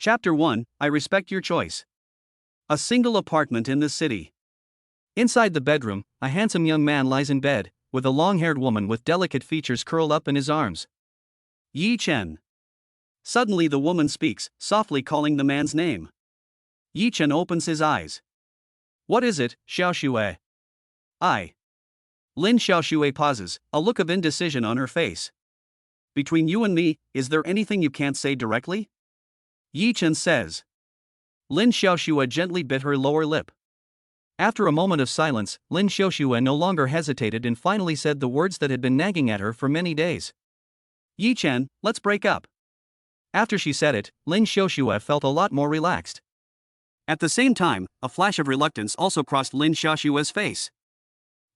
Chapter 1, I Respect Your Choice. A single apartment in the city. Inside the bedroom, a handsome young man lies in bed, with a long-haired woman with delicate features curled up in his arms. Yi Chen. Suddenly the woman speaks, softly calling the man's name. Yi Chen opens his eyes. What is it, Xiaoxue? I. Lin Xiaoxue pauses, a look of indecision on her face. Between you and me, is there anything you can't say directly? Yi Chen says. Lin Xiaoxue gently bit her lower lip. After a moment of silence, Lin Xiaoxue no longer hesitated and finally said the words that had been nagging at her for many days. Yi Chen, let's break up. After she said it, Lin Xiaoxue felt a lot more relaxed. At the same time, a flash of reluctance also crossed Lin Xiaoxue's face.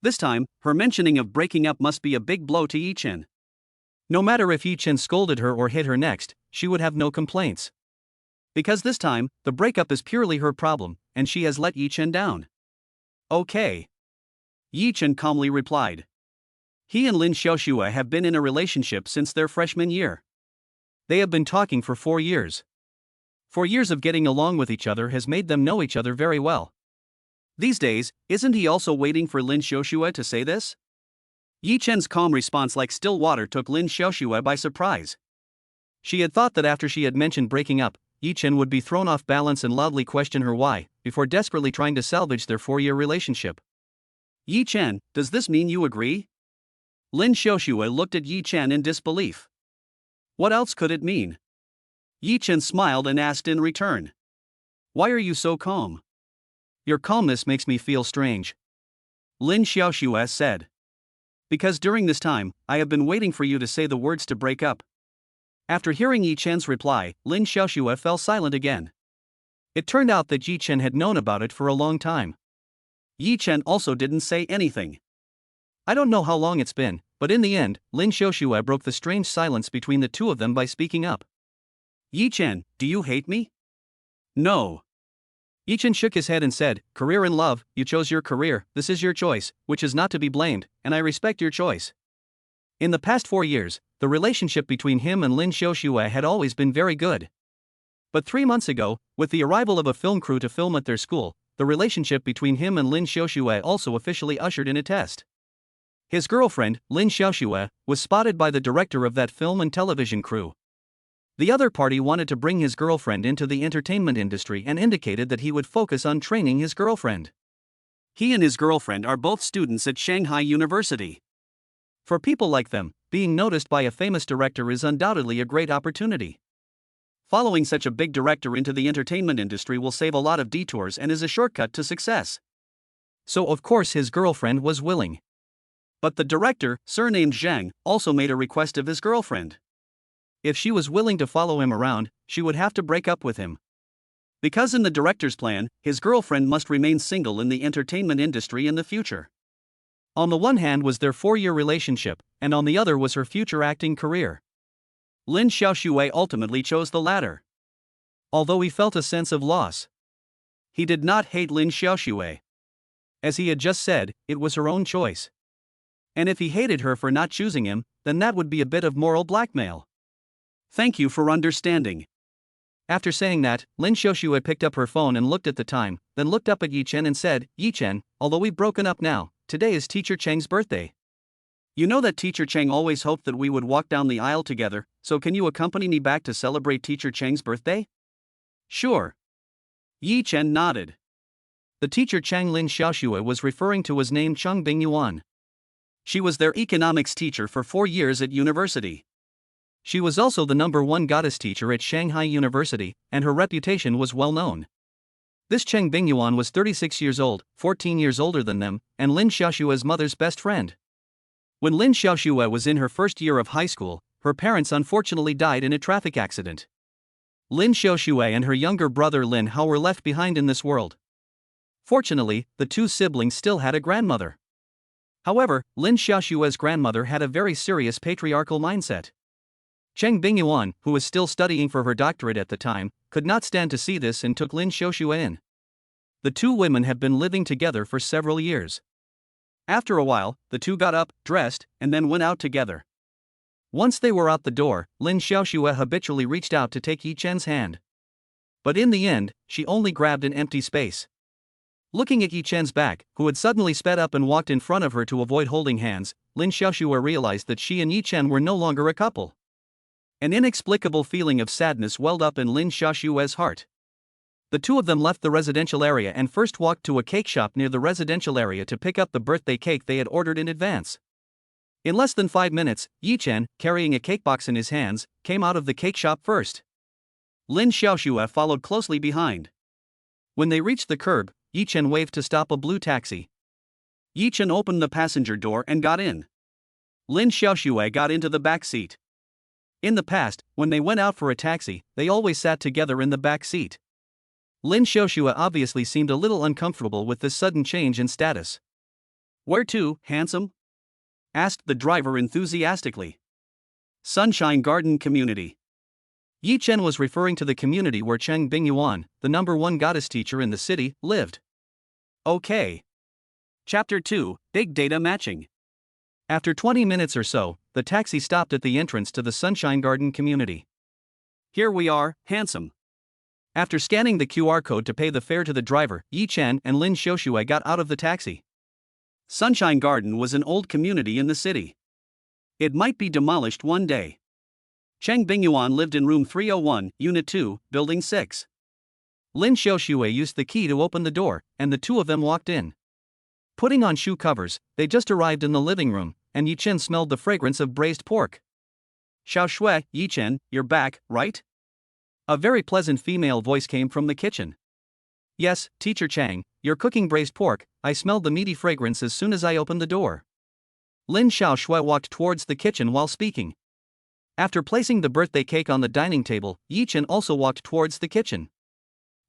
This time, her mentioning of breaking up must be a big blow to Yi Chen. No matter if Yi Chen scolded her or hit her next, she would have no complaints. Because this time, the breakup is purely her problem, and she has let Yi Chen down. Okay. Yi Chen calmly replied. He and Lin Xiaoxue have been in a relationship since their freshman year. They have been talking for 4 years. 4 years of getting along with each other has made them know each other very well. These days, isn't he also waiting for Lin Xiaoxue to say this? Yi Chen's calm response like still water took Lin Xiaoxue by surprise. She had thought that after she had mentioned breaking up, Yi Chen would be thrown off balance and loudly question her why, before desperately trying to salvage their 4-year relationship. Yi Chen, does this mean you agree? Lin Xiaoxue looked at Yi Chen in disbelief. What else could it mean? Yi Chen smiled and asked in return. Why are you so calm? Your calmness makes me feel strange. Lin Xiaoxue said. Because during this time, I have been waiting for you to say the words to break up. After hearing Yi Chen's reply, Lin Xiaoxue fell silent again. It turned out that Yi Chen had known about it for a long time. Yi Chen also didn't say anything. I don't know how long it's been, but in the end, Lin Xiaoxue broke the strange silence between the two of them by speaking up. Yi Chen, do you hate me? No. Yi Chen shook his head and said, Career and love, you chose your career, this is your choice, which is not to be blamed, and I respect your choice. In the past 4 years, the relationship between him and Lin Xiaoxue had always been very good. But 3 months ago, with the arrival of a film crew to film at their school, the relationship between him and Lin Xiaoxue also officially ushered in a test. His girlfriend, Lin Xiaoxue, was spotted by the director of that film and television crew. The other party wanted to bring his girlfriend into the entertainment industry and indicated that he would focus on training his girlfriend. He and his girlfriend are both students at Shanghai University. For people like them, being noticed by a famous director is undoubtedly a great opportunity. Following such a big director into the entertainment industry will save a lot of detours and is a shortcut to success. So of course his girlfriend was willing. But the director, surnamed Zhang, also made a request of his girlfriend. If she was willing to follow him around, she would have to break up with him. Because in the director's plan, his girlfriend must remain single in the entertainment industry in the future. On the one hand was their 4-year relationship, and on the other was her future acting career. Lin Xiaoxue ultimately chose the latter. Although he felt a sense of loss, he did not hate Lin Xiaoxue. As he had just said, it was her own choice. And if he hated her for not choosing him, then that would be a bit of moral blackmail. Thank you for understanding. After saying that, Lin Xiaoxue picked up her phone and looked at the time, then looked up at Yi Chen and said, Yi Chen, although we've broken up now, today is Teacher Cheng's birthday. You know that Teacher Cheng always hoped that we would walk down the aisle together, so can you accompany me back to celebrate Teacher Cheng's birthday? Sure. Yi Chen nodded. The teacher Chang Lin Xiaoxue was referring to was named Cheng Bingyuan. She was their economics teacher for 4 years at university. She was also the #1 goddess teacher at Shanghai University, and her reputation was well known. This Cheng Bingyuan was 36 years old, 14 years older than them, and Lin Xiaoxue's mother's best friend. When Lin Xiaoxue was in her first year of high school, her parents unfortunately died in a traffic accident. Lin Xiaoxue and her younger brother Lin Hao were left behind in this world. Fortunately, the two siblings still had a grandmother. However, Lin Xiaoxue's grandmother had a very serious patriarchal mindset. Cheng Bingyuan, who was still studying for her doctorate at the time, could not stand to see this and took Lin Xiaoxue in. The two women had been living together for several years. After a while, the two got up, dressed, and then went out together. Once they were out the door, Lin Xiaoxue habitually reached out to take Yi Chen's hand. But in the end, she only grabbed an empty space. Looking at Yi Chen's back, who had suddenly sped up and walked in front of her to avoid holding hands, Lin Xiaoxue realized that she and Yi Chen were no longer a couple. An inexplicable feeling of sadness welled up in Lin Xiaoxue's heart. The two of them left the residential area and first walked to a cake shop near the residential area to pick up the birthday cake they had ordered in advance. In less than 5 minutes, Yi Chen, carrying a cake box in his hands, came out of the cake shop first. Lin Xiaoxue followed closely behind. When they reached the curb, Yi Chen waved to stop a blue taxi. Yi Chen opened the passenger door and got in. Lin Xiaoxue got into the back seat. In the past, when they went out for a taxi, they always sat together in the back seat. Lin Xiaoxue obviously seemed a little uncomfortable with this sudden change in status. "Where to, handsome?" asked the driver enthusiastically. "Sunshine Garden Community." Yi Chen was referring to the community where Cheng Bingyuan, the #1 goddess teacher in the city, lived. Okay. Chapter 2, Big Data Matching. After 20 minutes or so, the taxi stopped at the entrance to the Sunshine Garden community. "Here we are, handsome." After scanning the QR code to pay the fare to the driver, Yi Chen and Lin Xiaoxue got out of the taxi. Sunshine Garden was an old community in the city. It might be demolished one day. Cheng Bingyuan lived in room 301, Unit 2, Building 6. Lin Xiaoxue used the key to open the door, and the two of them walked in. Putting on shoe covers, they just arrived in the living room, and Yi Chen smelled the fragrance of braised pork. "Xiaoxue, Yi Chen, you're back, right?" A very pleasant female voice came from the kitchen. "Yes, Teacher Chang, you're cooking braised pork. I smelled the meaty fragrance as soon as I opened the door." Lin Xiaoxue walked towards the kitchen while speaking. After placing the birthday cake on the dining table, Yi Chen also walked towards the kitchen.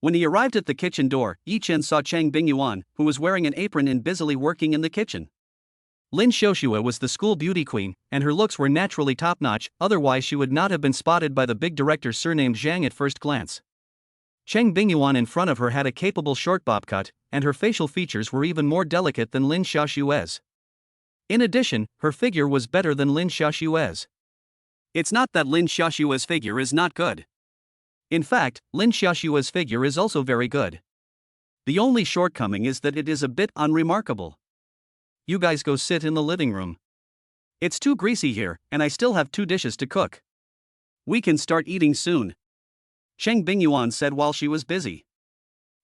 When he arrived at the kitchen door, Yi Chen saw Cheng Bingyuan, who was wearing an apron and busily working in the kitchen. Lin Xiaoxue was the school beauty queen, and her looks were naturally top-notch, otherwise she would not have been spotted by the big director surnamed Zhang at first glance. Cheng Bingyuan in front of her had a capable short bob cut, and her facial features were even more delicate than Lin Xiaoxue's. In addition, her figure was better than Lin Xiaoxue's. It's not that Lin Xiaoxue's figure is not good. In fact, Lin Xiaoxue's figure is also very good. The only shortcoming is that it is a bit unremarkable. "You guys go sit in the living room. It's too greasy here, and I still have 2 dishes to cook. We can start eating soon," Cheng Bingyuan said while she was busy.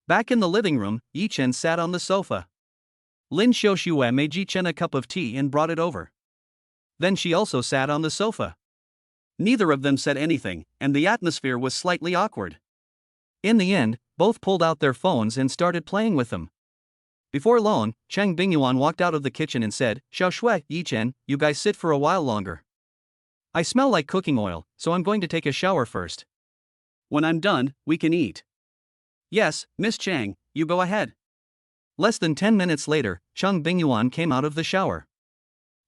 Back in the living room, Yi Chen sat on the sofa. Lin Xiaoxue made Yi Chen a cup of tea and brought it over. Then she also sat on the sofa. Neither of them said anything, and the atmosphere was slightly awkward. In the end, both pulled out their phones and started playing with them. Before long, Cheng Bingyuan walked out of the kitchen and said, "Xiaoxue, Yi Chen, you guys sit for a while longer. I smell like cooking oil, so I'm going to take a shower first. When I'm done, we can eat." "Yes, Miss Chang, you go ahead." Less than 10 minutes later, Cheng Bingyuan came out of the shower.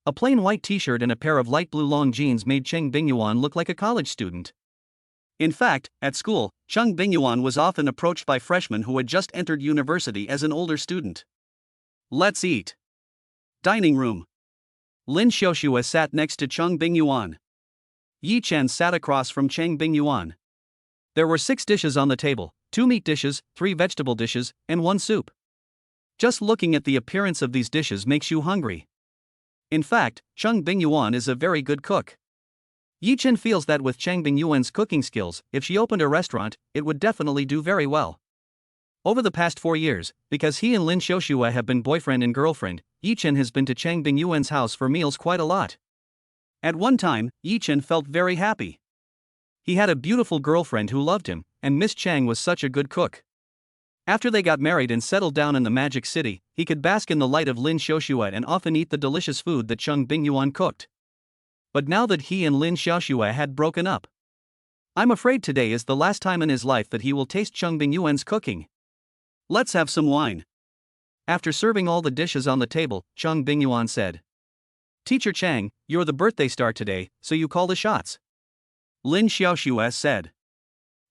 A plain white t-shirt and a pair of light blue long jeans made Cheng Bingyuan look like a college student. In fact, at school, Cheng Bingyuan was often approached by freshmen who had just entered university as an older student. "Let's eat." Dining room. Lin Xiaoxue sat next to Cheng Bingyuan. Yi Chen sat across from Cheng Bingyuan. There were 6 dishes on the table, 2 meat dishes, 3 vegetable dishes, and 1 soup. Just looking at the appearance of these dishes makes you hungry. In fact, Cheng Bingyuan is a very good cook. Yi Chen feels that with Cheng Bingyuan's cooking skills, if she opened a restaurant, it would definitely do very well. Over the past 4 years, because he and Lin Xiaoxue have been boyfriend and girlfriend, Yi Chen has been to Cheng Bingyuan's house for meals quite a lot. At one time, Yi Chen felt very happy. He had a beautiful girlfriend who loved him, and Miss Chang was such a good cook. After they got married and settled down in the Magic City, he could bask in the light of Lin Xiaoxue and often eat the delicious food that Cheng Bingyuan cooked. But now that he and Lin Xiaoxue had broken up, I'm afraid today is the last time in his life that he will taste Cheng Bingyuan's cooking. "Let's have some wine." After serving all the dishes on the table, Cheng Bingyuan said, "Teacher Chang, you're the birthday star today, so you call the shots." Lin Xiaoxue said,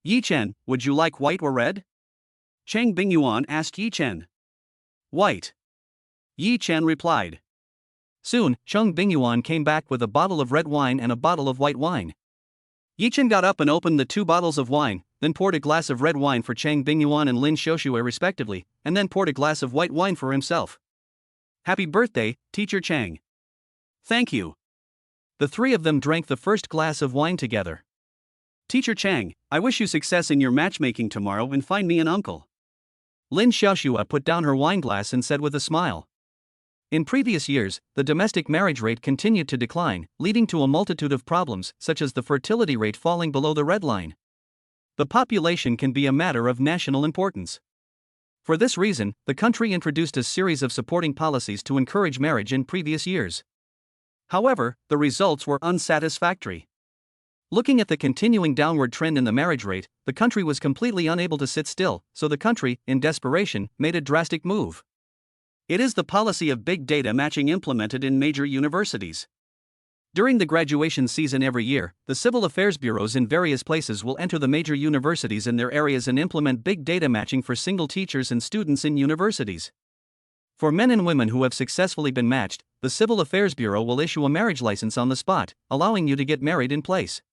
"Yi Chen, would you like white or red?" Cheng Bingyuan asked Yi Chen. "White." Yi Chen replied. Soon, Cheng Bingyuan came back with a bottle of red wine and a bottle of white wine. Yi Chen got up and opened the 2 bottles of wine, then poured a glass of red wine for Chang Bingyuan and Lin Xiaoxue respectively, and then poured a glass of white wine for himself. Happy birthday, Teacher Chang. Thank you. The three of them drank the first glass of wine together. Teacher Chang, I wish you success in your matchmaking tomorrow and find me an uncle. Lin Xiaoxue put down her wine glass and said with a smile. In previous years, the domestic marriage rate continued to decline, leading to a multitude of problems, such as the fertility rate falling below the red line. The population can be a matter of national importance. For this reason, the country introduced a series of supporting policies to encourage marriage in previous years. However, the results were unsatisfactory. Looking at the continuing downward trend in the marriage rate, the country was completely unable to sit still, so the country, in desperation, made a drastic move. It is the policy of big data matching implemented in major universities. During the graduation season every year, the civil affairs bureaus in various places will enter the major universities in their areas and implement big data matching for single teachers and students in universities. For men and women who have successfully been matched, the Civil Affairs Bureau will issue a marriage license on the spot, allowing you to get married in place,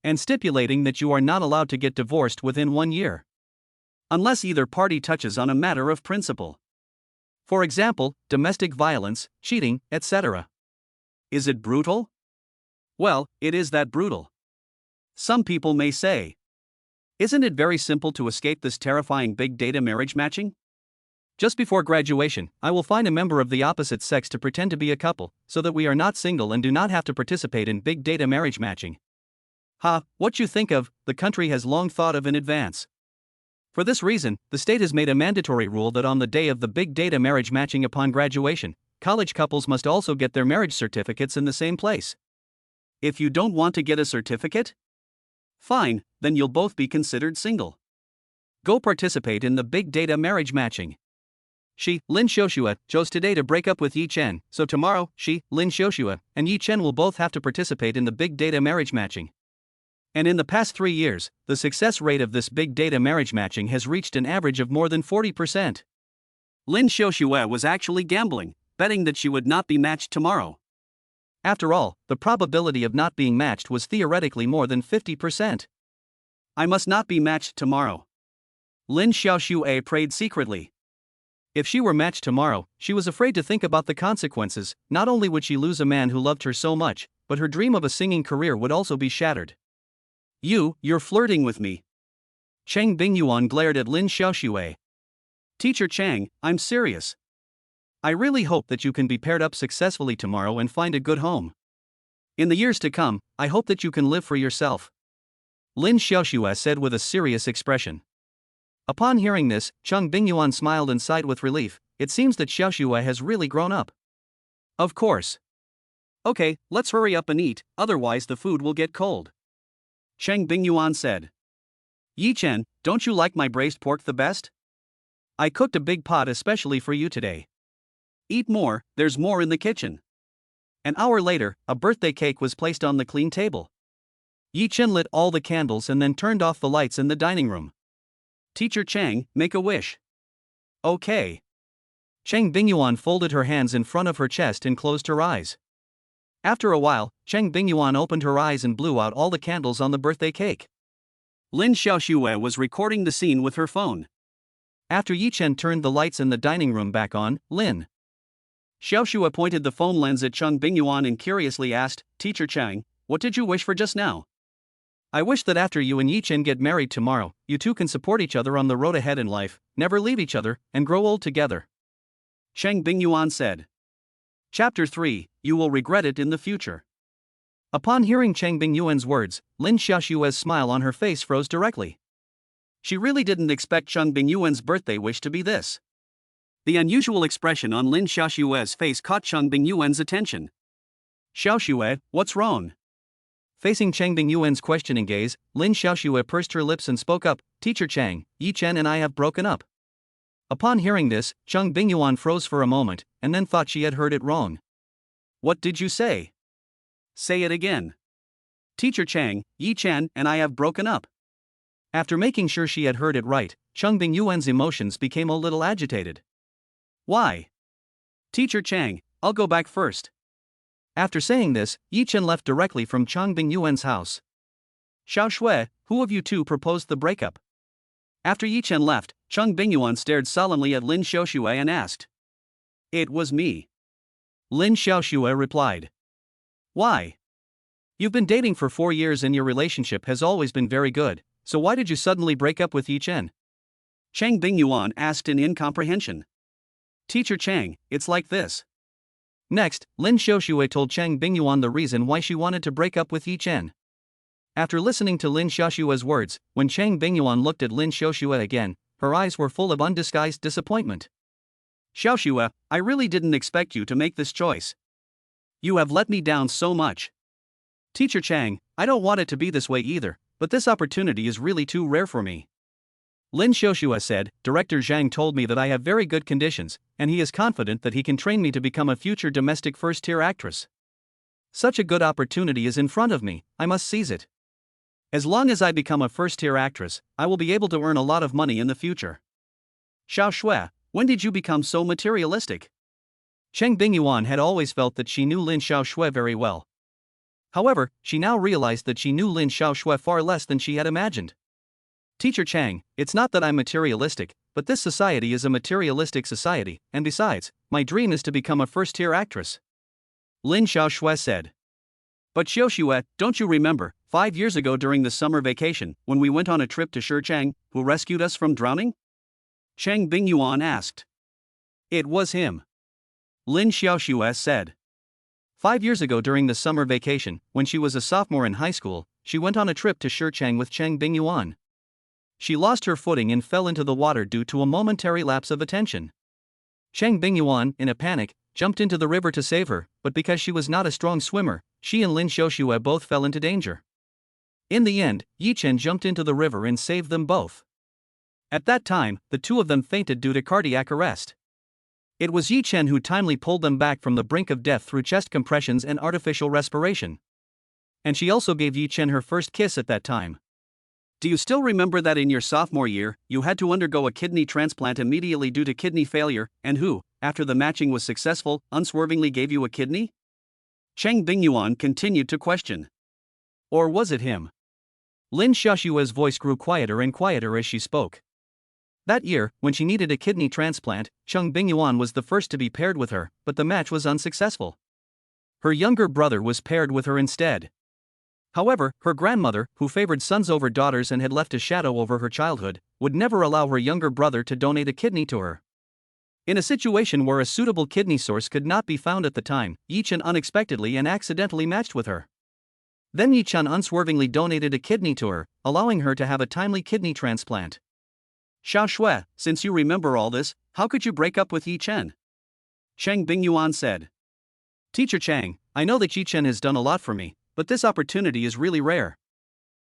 and stipulating that you are not allowed to get divorced within 1 year, unless either party touches on a matter of principle. For example, domestic violence, cheating, etc. Is it brutal? Well, it is that brutal. Some people may say, isn't it very simple to escape this terrifying big data marriage matching? Just before graduation, I will find a member of the opposite sex to pretend to be a couple, so that we are not single and do not have to participate in big data marriage matching. What you think of, the country has long thought of in advance. For this reason, the state has made a mandatory rule that on the day of the big data marriage matching upon graduation, college couples must also get their marriage certificates in the same place. If you don't want to get a certificate? Fine, then you'll both be considered single. Go participate in the big data marriage matching. She, Lin Xiaoxue, chose today to break up with Yi Chen, so tomorrow, she, Lin Xiaoxue, and Yi Chen will both have to participate in the big data marriage matching. And in the past 3 years, the success rate of this big data marriage matching has reached an average of more than 40%. Lin Xiaoxue was actually gambling, betting that she would not be matched tomorrow. After all, the probability of not being matched was theoretically more than 50%. I must not be matched tomorrow. Lin Xiaoxue prayed secretly. If she were matched tomorrow, she was afraid to think about the consequences. Not only would she lose a man who loved her so much, but her dream of a singing career would also be shattered. You're flirting with me. Chang Bingyuan glared at Lin Xiaoxue. Teacher Chang, I'm serious. I really hope that you can be paired up successfully tomorrow and find a good home. In the years to come, I hope that you can live for yourself. Lin Xiaoxue said with a serious expression. Upon hearing this, Chang Bingyuan smiled and sighed with relief. It seems that Xiaoxue has really grown up. Of course. Okay, let's hurry up and eat, otherwise the food will get cold. Chang Bingyuan said. Yi Chen, don't you like my braised pork the best? I cooked a big pot especially for you today. Eat more, there's more in the kitchen. An hour later, a birthday cake was placed on the clean table. Yi Chen lit all the candles and then turned off the lights in the dining room. Teacher Chang, make a wish. Okay. Chang Bingyuan folded her hands in front of her chest and closed her eyes. After a while, Chang Bingyuan opened her eyes and blew out all the candles on the birthday cake. Lin Xiaoxue was recording the scene with her phone. After Yi Chen turned the lights in the dining room back on, Lin Xiaoxue pointed the phone lens at Chang Bingyuan and curiously asked, Teacher Chang, what did you wish for just now? I wish that after you and Yi Chen get married tomorrow, you two can support each other on the road ahead in life, never leave each other, and grow old together. Chang Bingyuan said. Chapter 3, You Will Regret It in the Future. Upon hearing Chang Bingyuan's words, Lin Xiaoxue's smile on her face froze directly. She really didn't expect Chang Bingyuan's birthday wish to be this. The unusual expression on Lin Xiaoxue's face caught Chang Bingyuan's attention. Xiaoxue, what's wrong? Facing Chang Bingyuan's questioning gaze, Lin Xiaoxue pursed her lips and spoke up, Teacher Chang, Yi Chen and I have broken up. Upon hearing this, Chang Bingyuan froze for a moment, and then thought she had heard it wrong. What did you say? Say it again. Teacher Chang, Yi Chen and I have broken up. After making sure she had heard it right, Chang Bingyuan's emotions became a little agitated. Why? Teacher Chang, I'll go back first. After saying this, Yi Chen left directly from Chang Bingyuan's house. Xiao Shui, who of you two proposed the breakup? After Yi Chen left, Cheng Bingyuan stared solemnly at Lin Xiaoshui and asked. It was me. Lin Xiaoshui replied. Why? You've been dating for 4 years and your relationship has always been very good, so why did you suddenly break up with Yi Chen? Cheng Bingyuan asked in incomprehension. Teacher Chang, it's like this. Next, Lin Xiaoshui told Cheng Bingyuan the reason why she wanted to break up with Yi Chen. After listening to Lin Xiaoshui's words, when Cheng Bingyuan looked at Lin Xiaoshui again, her eyes were full of undisguised disappointment. Xiaoshui, I really didn't expect you to make this choice. You have let me down so much. Teacher Chang, I don't want it to be this way either, but this opportunity is really too rare for me. Lin Xiaoshui said, Director Zhang told me that I have very good conditions, and he is confident that he can train me to become a future domestic first-tier actress. Such a good opportunity is in front of me, I must seize it. As long as I become a first-tier actress, I will be able to earn a lot of money in the future. Xiao Shui, when did you become so materialistic? Cheng Bingyuan had always felt that she knew Lin Xiaoshui very well. However, she now realized that she knew Lin Xiaoshui far less than she had imagined. Teacher Chang, it's not that I'm materialistic, but this society is a materialistic society, and besides, my dream is to become a first-tier actress. Lin Xiaoshui said. But Xiaoshui, don't you remember, 5 years ago during the summer vacation, when we went on a trip to Shichang, who rescued us from drowning? Cheng Bingyuan asked. It was him. Lin Xiaoshui said. 5 years ago during the summer vacation, when she was a sophomore in high school, she went on a trip to Shichang with Cheng Bingyuan. She lost her footing and fell into the water due to a momentary lapse of attention. Cheng Bingyuan, in a panic, jumped into the river to save her, but because she was not a strong swimmer, she and Lin Xiaoshui both fell into danger. In the end, Yi Chen jumped into the river and saved them both. At that time, the two of them fainted due to cardiac arrest. It was Yi Chen who timely pulled them back from the brink of death through chest compressions and artificial respiration. And she also gave Yi Chen her first kiss at that time. Do you still remember that in your sophomore year, you had to undergo a kidney transplant immediately due to kidney failure, and who, after the matching was successful, unswervingly gave you a kidney? Cheng Bingyuan continued to question. Or was it him? Lin Xiaoshui's voice grew quieter and quieter as she spoke. That year, when she needed a kidney transplant, Cheng Bingyuan was the first to be paired with her, but the match was unsuccessful. Her younger brother was paired with her instead. However, her grandmother, who favored sons over daughters and had left a shadow over her childhood, would never allow her younger brother to donate a kidney to her. In a situation where a suitable kidney source could not be found at the time, Yi Chen unexpectedly and accidentally matched with her. Then Yi Chen unswervingly donated a kidney to her, allowing her to have a timely kidney transplant. Xiao Shui, since you remember all this, how could you break up with Yi Chen? Cheng Bingyuan said. Teacher Chang, I know that Yi Chen has done a lot for me, but this opportunity is really rare.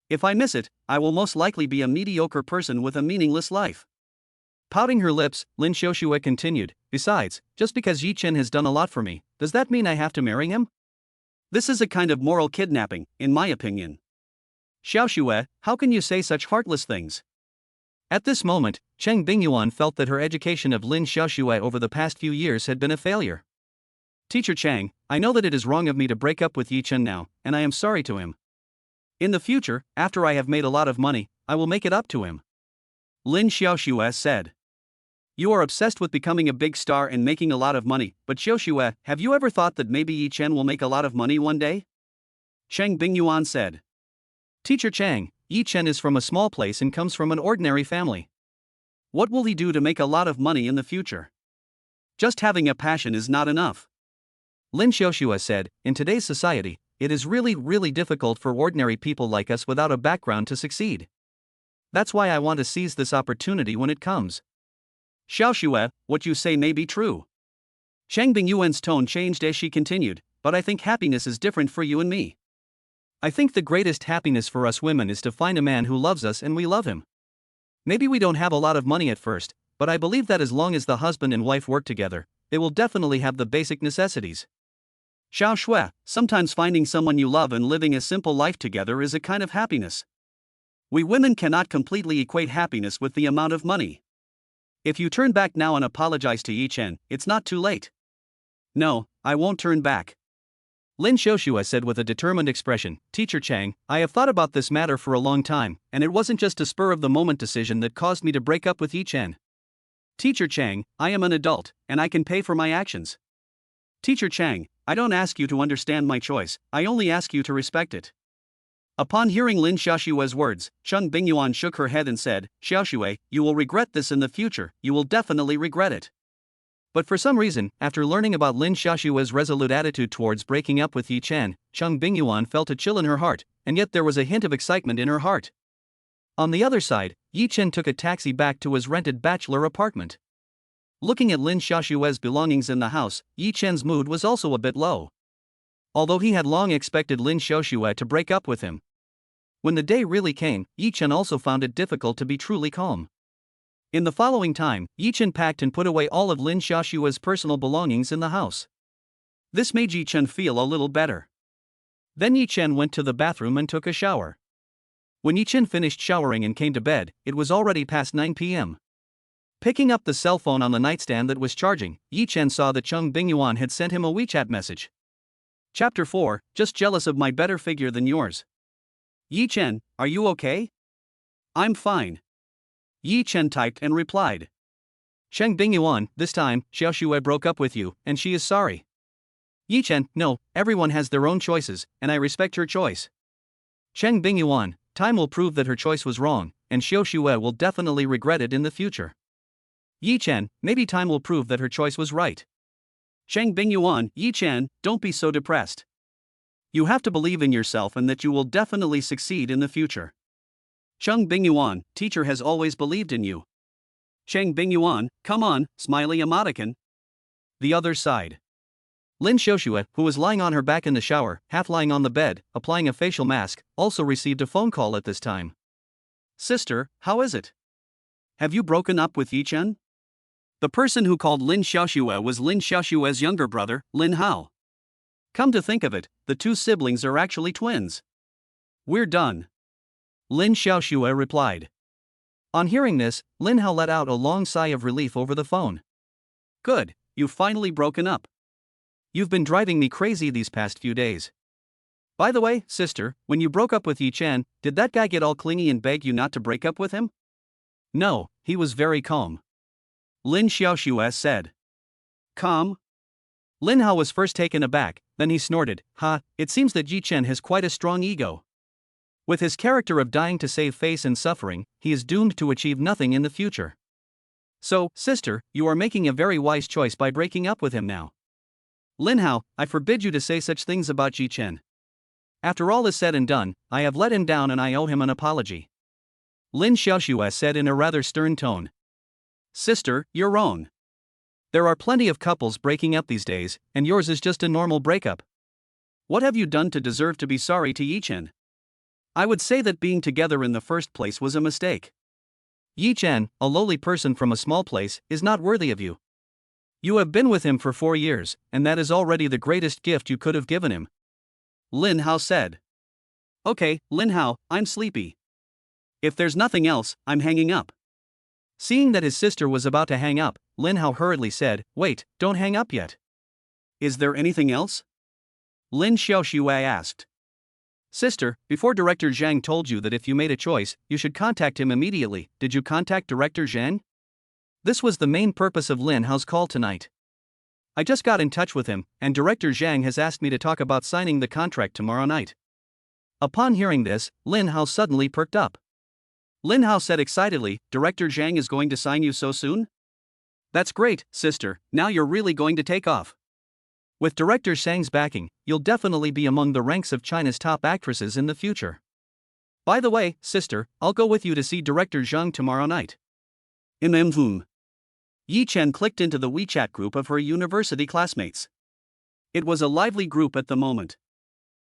If I miss it, I will most likely be a mediocre person with a meaningless life. Pouting her lips, Lin Xiaoshui continued, besides, just because Yi Chen has done a lot for me, does that mean I have to marry him? This is a kind of moral kidnapping, in my opinion. Xiaoshui, how can you say such heartless things? At this moment, Cheng Bingyuan felt that her education of Lin Xiaoshui over the past few years had been a failure. Teacher Chang, I know that it is wrong of me to break up with Yi Chen now, and I am sorry to him. In the future, after I have made a lot of money, I will make it up to him. Lin Xiaoshui said. You are obsessed with becoming a big star and making a lot of money, but Xiaoshui, have you ever thought that maybe Yi Chen will make a lot of money one day? Cheng Bingyuan said. Teacher Chang, Yi Chen is from a small place and comes from an ordinary family. What will he do to make a lot of money in the future? Just having a passion is not enough. Lin Xiaoshui said, in today's society, it is really difficult for ordinary people like us without a background to succeed. That's why I want to seize this opportunity when it comes. Xiaoshui, what you say may be true. Cheng Bingyuan's tone changed as she continued, but I think happiness is different for you and me. I think the greatest happiness for us women is to find a man who loves us and we love him. Maybe we don't have a lot of money at first, but I believe that as long as the husband and wife work together, they will definitely have the basic necessities. Xiao Shui, sometimes finding someone you love and living a simple life together is a kind of happiness. We women cannot completely equate happiness with the amount of money. If you turn back now and apologize to Yi Chen, it's not too late. No, I won't turn back. Lin Xiaoxue said with a determined expression. Teacher Chang, I have thought about this matter for a long time, and it wasn't just a spur-of-the-moment decision that caused me to break up with Yi Chen. Teacher Chang, I am an adult, and I can pay for my actions. Teacher Chang, I don't ask you to understand my choice, I only ask you to respect it. Upon hearing Lin Xiaoxue's words, Cheng Bingyuan shook her head and said, Xiaoxue, you will regret this in the future, you will definitely regret it. But for some reason, after learning about Lin Xiaoxue's resolute attitude towards breaking up with Yi Chen, Cheng Bingyuan felt a chill in her heart, and yet there was a hint of excitement in her heart. On the other side, Yi Chen took a taxi back to his rented bachelor apartment. Looking at Lin Xiaoxue's belongings in the house, Yi Chen's mood was also a bit low. Although he had long expected Lin Xiaoxue to break up with him. When the day really came, Yi Chen also found it difficult to be truly calm. In the following time, Yi Chen packed and put away all of Lin Xiaoxue's personal belongings in the house. This made Yi Chen feel a little better. Then Yi Chen went to the bathroom and took a shower. When Yi Chen finished showering and came to bed, it was already past 9 p.m. Picking up the cell phone on the nightstand that was charging, Yi Chen saw that Cheng Bingyuan had sent him a WeChat message. Chapter 4, Just jealous of my better figure than yours. Yi Chen, are you okay? I'm fine. Yi Chen typed and replied. Cheng Bingyuan, this time, Xiaoxue broke up with you, and she is sorry. Yi Chen, no, everyone has their own choices, and I respect her choice. Cheng Bingyuan, time will prove that her choice was wrong, and Xiaoxue will definitely regret it in the future. Yi Chen, maybe time will prove that her choice was right. Cheng Bingyuan, Yi Chen, don't be so depressed. You have to believe in yourself and that you will definitely succeed in the future. Cheng Bingyuan, teacher has always believed in you. Cheng Bingyuan, come on, smiley emoticon. The other side. Lin Xiaoxue, who was lying on her back in the shower, half lying on the bed, applying a facial mask, also received a phone call at this time. Sister, how is it? Have you broken up with Yi Chen? The person who called Lin Xiaoxue was Lin Xiaoxue's younger brother, Lin Hao. Come to think of it, the two siblings are actually twins. We're done. Lin Xiaoxue replied. On hearing this, Lin Hao let out a long sigh of relief over the phone. Good, you've finally broken up. You've been driving me crazy these past few days. By the way, sister, when you broke up with Yi Chen, did that guy get all clingy and beg you not to break up with him? No, he was very calm. Lin Xiaoxue said. Calm? Lin Hao was first taken aback, then he snorted, it seems that Yi Chen has quite a strong ego. With his character of dying to save face and suffering, he is doomed to achieve nothing in the future. So, sister, you are making a very wise choice by breaking up with him now. Lin Hao, I forbid you to say such things about Yi Chen. After all is said and done, I have let him down and I owe him an apology. Lin Xiaoxue said in a rather stern tone. Sister, you're wrong. There are plenty of couples breaking up these days, and yours is just a normal breakup. What have you done to deserve to be sorry to Yi Chen? I would say that being together in the first place was a mistake. Yi Chen, a lowly person from a small place, is not worthy of you. You have been with him for 4 years, and that is already the greatest gift you could have given him. Lin Hao said. Okay, Lin Hao, I'm sleepy. If there's nothing else, I'm hanging up. Seeing that his sister was about to hang up, Lin Hao hurriedly said, Wait, don't hang up yet. Is there anything else? Lin Xiaoxue asked. Sister, before Director Zhang told you that if you made a choice, you should contact him immediately, did you contact Director Zhang? This was the main purpose of Lin Hao's call tonight. I just got in touch with him, and Director Zhang has asked me to talk about signing the contract tomorrow night. Upon hearing this, Lin Hao suddenly perked up. Lin Hao said excitedly, Director Zhang is going to sign you so soon? That's great, sister, now you're really going to take off. With Director Zhang's backing, you'll definitely be among the ranks of China's top actresses in the future. By the way, sister, I'll go with you to see Director Zhang tomorrow night. Yi Chen clicked into the WeChat group of her university classmates. It was a lively group at the moment.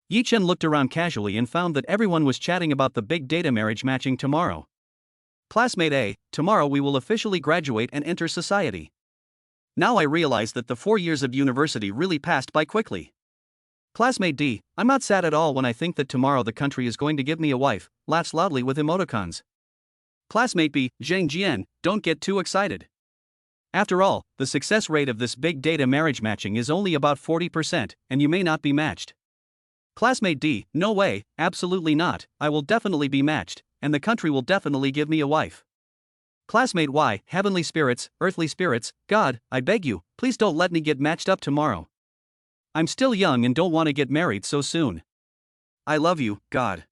Yi Chen looked around casually and found that everyone was chatting about the big data marriage matching tomorrow. Classmate A, tomorrow we will officially graduate and enter society. Now I realize that the 4 years of university really passed by quickly. Classmate D, I'm not sad at all when I think that tomorrow the country is going to give me a wife, laughs loudly with emoticons. Classmate B, Zhang Jian, don't get too excited. After all, the success rate of this big data marriage matching is only about 40%, and you may not be matched. Classmate D, no way, absolutely not, I will definitely be matched, and the country will definitely give me a wife. Classmate Y, heavenly spirits, earthly spirits, God, I beg you, please don't let me get matched up tomorrow. I'm still young and don't want to get married so soon. I love you, God.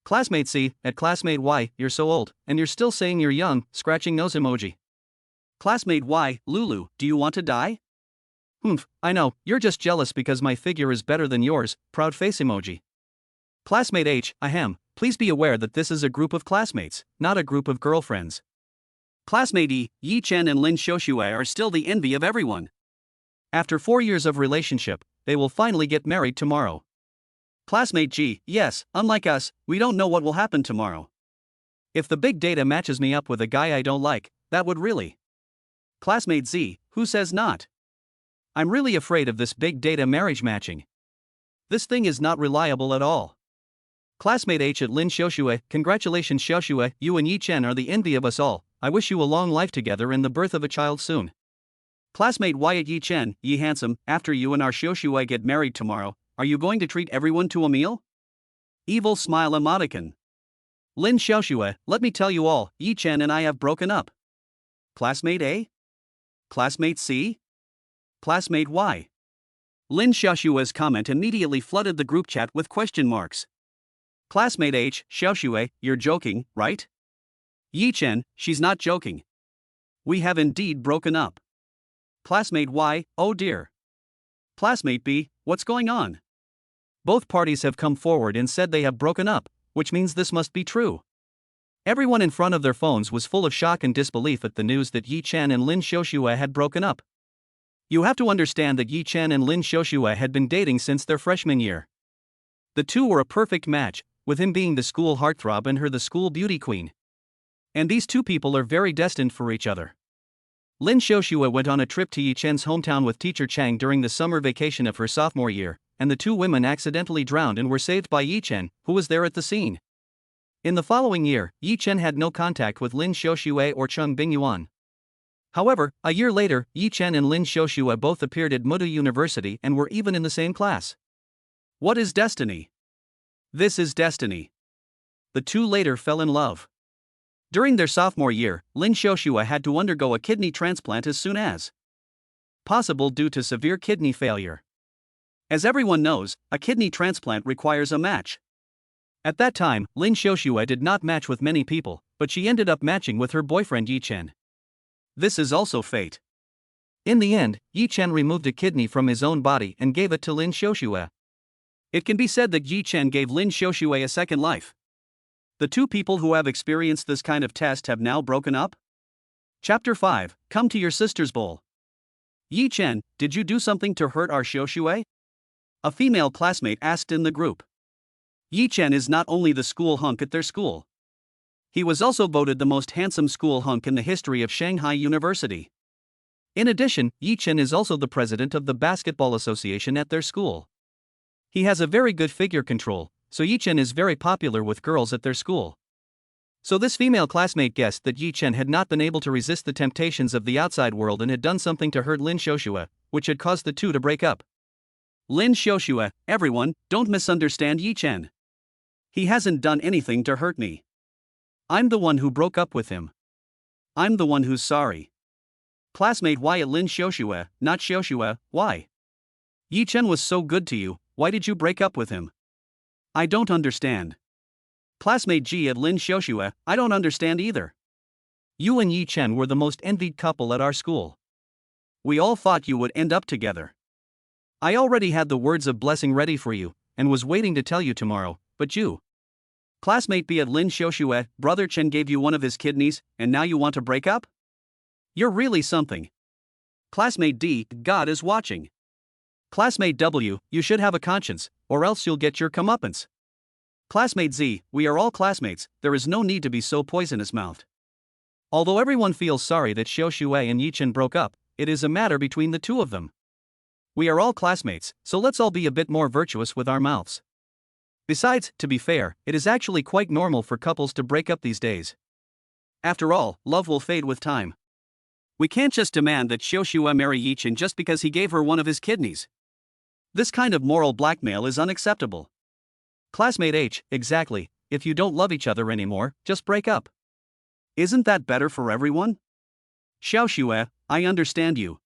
Classmate C, at Classmate Y, you're so old, and you're still saying you're young, scratching nose emoji. Classmate Y, Lulu, do you want to die? I know, you're just jealous because my figure is better than yours, proud face emoji. Classmate H, ahem, please be aware that this is a group of classmates, not a group of girlfriends. Classmate E, Yi Chen and Lin Xiaoxue are still the envy of everyone. After 4 years of relationship, they will finally get married tomorrow. Classmate G, yes, unlike us, we don't know what will happen tomorrow. If the big data matches me up with a guy I don't like, that would really. Classmate Z, who says not? I'm really afraid of this big data marriage matching. This thing is not reliable at all. Classmate H at Lin Xiaoxue, congratulations Xiaoxue, you and Yi Chen are the envy of us all, I wish you a long life together and the birth of a child soon. Classmate Y at Yi Chen, Yi handsome, after you and our Xiaoxue get married tomorrow, are you going to treat everyone to a meal? Evil smile emoticon. Lin Xiaoxue, let me tell you all, Yi Chen and I have broken up. Classmate A? Classmate C? Classmate Y? Lin Xiaoxue's comment immediately flooded the group chat with question marks. Classmate H, Xiaoxue, you're joking, right? Yi Chen, she's not joking. We have indeed broken up. Classmate Y, oh dear. Classmate B, what's going on? Both parties have come forward and said they have broken up, which means this must be true. Everyone in front of their phones was full of shock and disbelief at the news that Yi Chen and Lin Xiaoxue had broken up. You have to understand that Yi Chen and Lin Xiaoxue had been dating since their freshman year. The two were a perfect match, with him being the school heartthrob and her the school beauty queen. And these two people are very destined for each other. Lin Xiaoxue went on a trip to Yi Chen's hometown with teacher Chang during the summer vacation of her sophomore year, and the two women accidentally drowned and were saved by Yi Chen, who was there at the scene. In the following year, Yi Chen had no contact with Lin Xiaoxue or Cheng Bingyuan. However, a year later, Yi Chen and Lin Xiaoxue both appeared at Muda University and were even in the same class. What is destiny? This is destiny. The two later fell in love. During their sophomore year, Lin Xiaoxue had to undergo a kidney transplant as soon as possible due to severe kidney failure. As everyone knows, a kidney transplant requires a match. At that time, Lin Xiaoxue did not match with many people, but she ended up matching with her boyfriend Yi Chen. This is also fate. In the end, Yi Chen removed a kidney from his own body and gave it to Lin Xiaoxue. It can be said that Yi Chen gave Lin Xiaoxue a second life. The two people who have experienced this kind of test have now broken up. Chapter 5, Come to your sister's bowl. Yi Chen, did you do something to hurt our Xiaoxue? A female classmate asked in the group. Yi Chen is not only the school hunk at their school. He was also voted the most handsome school hunk in the history of Shanghai University. In addition, Yi Chen is also the president of the basketball association at their school. He has a very good figure control, so Yi Chen is very popular with girls at their school. So this female classmate guessed that Yi Chen had not been able to resist the temptations of the outside world and had done something to hurt Lin Xiaoxue, which had caused the two to break up. Lin Xiaoxue, everyone, don't misunderstand Yi Chen. He hasn't done anything to hurt me. I'm the one who broke up with him. I'm the one who's sorry. Classmate Y at Lin Xiaoxue, not Xiaoxue, why? Yi Chen was so good to you, why did you break up with him? I don't understand. Classmate G at Lin Xiaoxue, I don't understand either. You and Yi Chen were the most envied couple at our school. We all thought you would end up together. I already had the words of blessing ready for you, and was waiting to tell you tomorrow, but you. Classmate B at Lin Xiaoxue, brother Chen gave you one of his kidneys, and now you want to break up? You're really something. Classmate D, God is watching. Classmate W, you should have a conscience, or else you'll get your comeuppance. Classmate Z, we are all classmates, there is no need to be so poisonous-mouthed. Although everyone feels sorry that Xiaoxue and Yi Chen broke up, it is a matter between the two of them. We are all classmates, so let's all be a bit more virtuous with our mouths. Besides, to be fair, it is actually quite normal for couples to break up these days. After all, love will fade with time. We can't just demand that Xiaoxue marry Yichen just because he gave her one of his kidneys. This kind of moral blackmail is unacceptable. Classmate H, exactly, if you don't love each other anymore, just break up. Isn't that better for everyone? Xiaoxue, I understand you.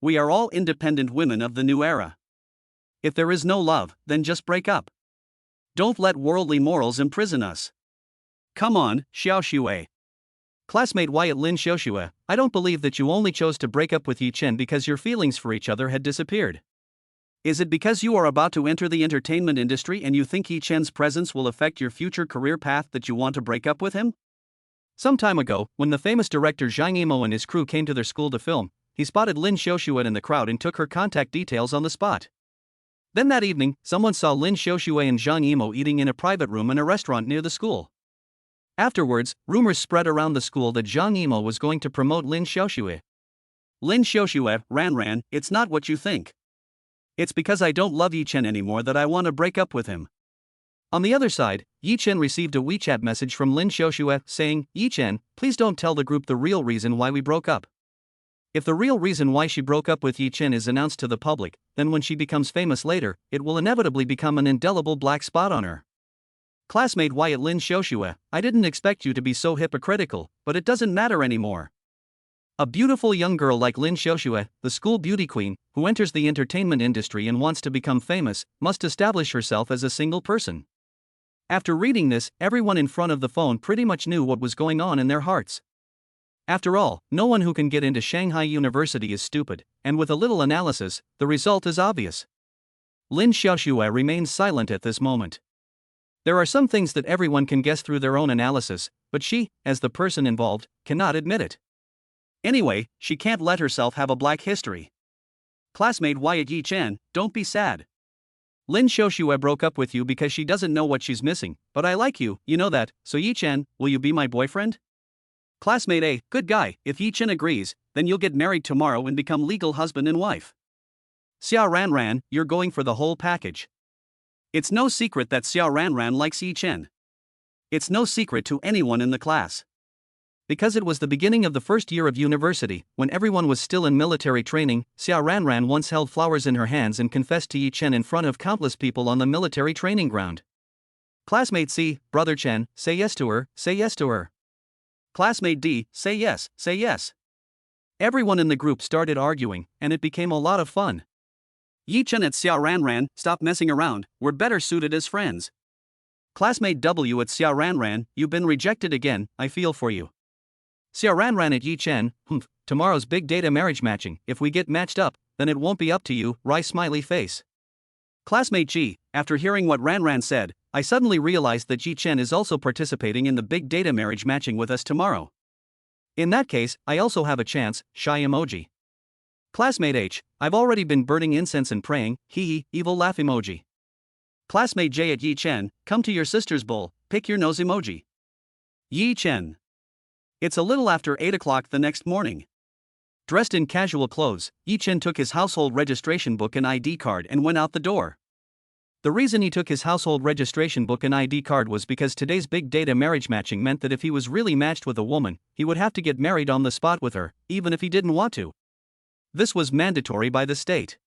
We are all independent women of the new era. If there is no love, then just break up. Don't let worldly morals imprison us. Come on, Xiaoxue. Classmate Wyatt Lin Xiaoxue, I don't believe that you only chose to break up with Yi Chen because your feelings for each other had disappeared. Is it because you are about to enter the entertainment industry and you think Yi Chen's presence will affect your future career path that you want to break up with him? Some time ago, when the famous director Zhang Yimou and his crew came to their school to film, he spotted Lin Xiaoxue in the crowd and took her contact details on the spot. Then that evening, someone saw Lin Xiaoxue and Zhang Yimou eating in a private room in a restaurant near the school. Afterwards, rumors spread around the school that Zhang Yimou was going to promote Lin Xiaoxue. Lin Xiaoxue, Ran, it's not what you think. It's because I don't love Yi Chen anymore that I want to break up with him. On the other side, Yi Chen received a WeChat message from Lin Xiaoxue saying, Yi Chen, please don't tell the group the real reason why we broke up. If the real reason why she broke up with Yi Chen is announced to the public, then when she becomes famous later, it will inevitably become an indelible black spot on her. Classmate Wyatt Lin Xiaoxue, I didn't expect you to be so hypocritical, but it doesn't matter anymore. A beautiful young girl like Lin Xiaoxue, the school beauty queen, who enters the entertainment industry and wants to become famous, must establish herself as a single person. After reading this, everyone in front of the phone pretty much knew what was going on in their hearts. After all, no one who can get into Shanghai University is stupid, and with a little analysis, the result is obvious. Lin Xiaoxue remains silent at this moment. There are some things that everyone can guess through their own analysis, but she, as the person involved, cannot admit it. Anyway, she can't let herself have a black history. Classmate Wyatt Yi Chen, don't be sad. Lin Xiaoxue broke up with you because she doesn't know what she's missing, but I like you, you know that, so Yi Chen, will you be my boyfriend? Classmate A, good guy, if Yi Chen agrees, then you'll get married tomorrow and become legal husband and wife. Xia Ran, you're going for the whole package. It's no secret that Xia Ran likes Yi Chen. It's no secret to anyone in the class. Because it was the beginning of the first year of university, when everyone was still in military training, Xia Ran once held flowers in her hands and confessed to Yi Chen in front of countless people on the military training ground. Classmate C, brother Chen, say yes to her, say yes to her. Classmate D, say yes, say yes. Everyone in the group started arguing, and it became a lot of fun. Yi Chen at Xia Ran, stop messing around, we're better suited as friends. Classmate W at Xia Ran, you've been rejected again, I feel for you. Xia Ran at Yi Chen, tomorrow's big data marriage matching, if we get matched up, then it won't be up to you, wry smiley face. Classmate G, after hearing what Ran said, I suddenly realized that Yi Chen is also participating in the big data marriage matching with us tomorrow. In that case, I also have a chance, shy emoji. Classmate H, I've already been burning incense and praying, hee, evil laugh emoji. Classmate J at Yi Chen, come to your sister's bowl, pick your nose emoji. Yi Chen. It's a little after 8 o'clock the next morning. Dressed in casual clothes, Yi Chen took his household registration book and ID card and went out the door. The reason he took his household registration book and ID card was because today's big data marriage matching meant that if he was really matched with a woman, he would have to get married on the spot with her, even if he didn't want to. This was mandatory by the state.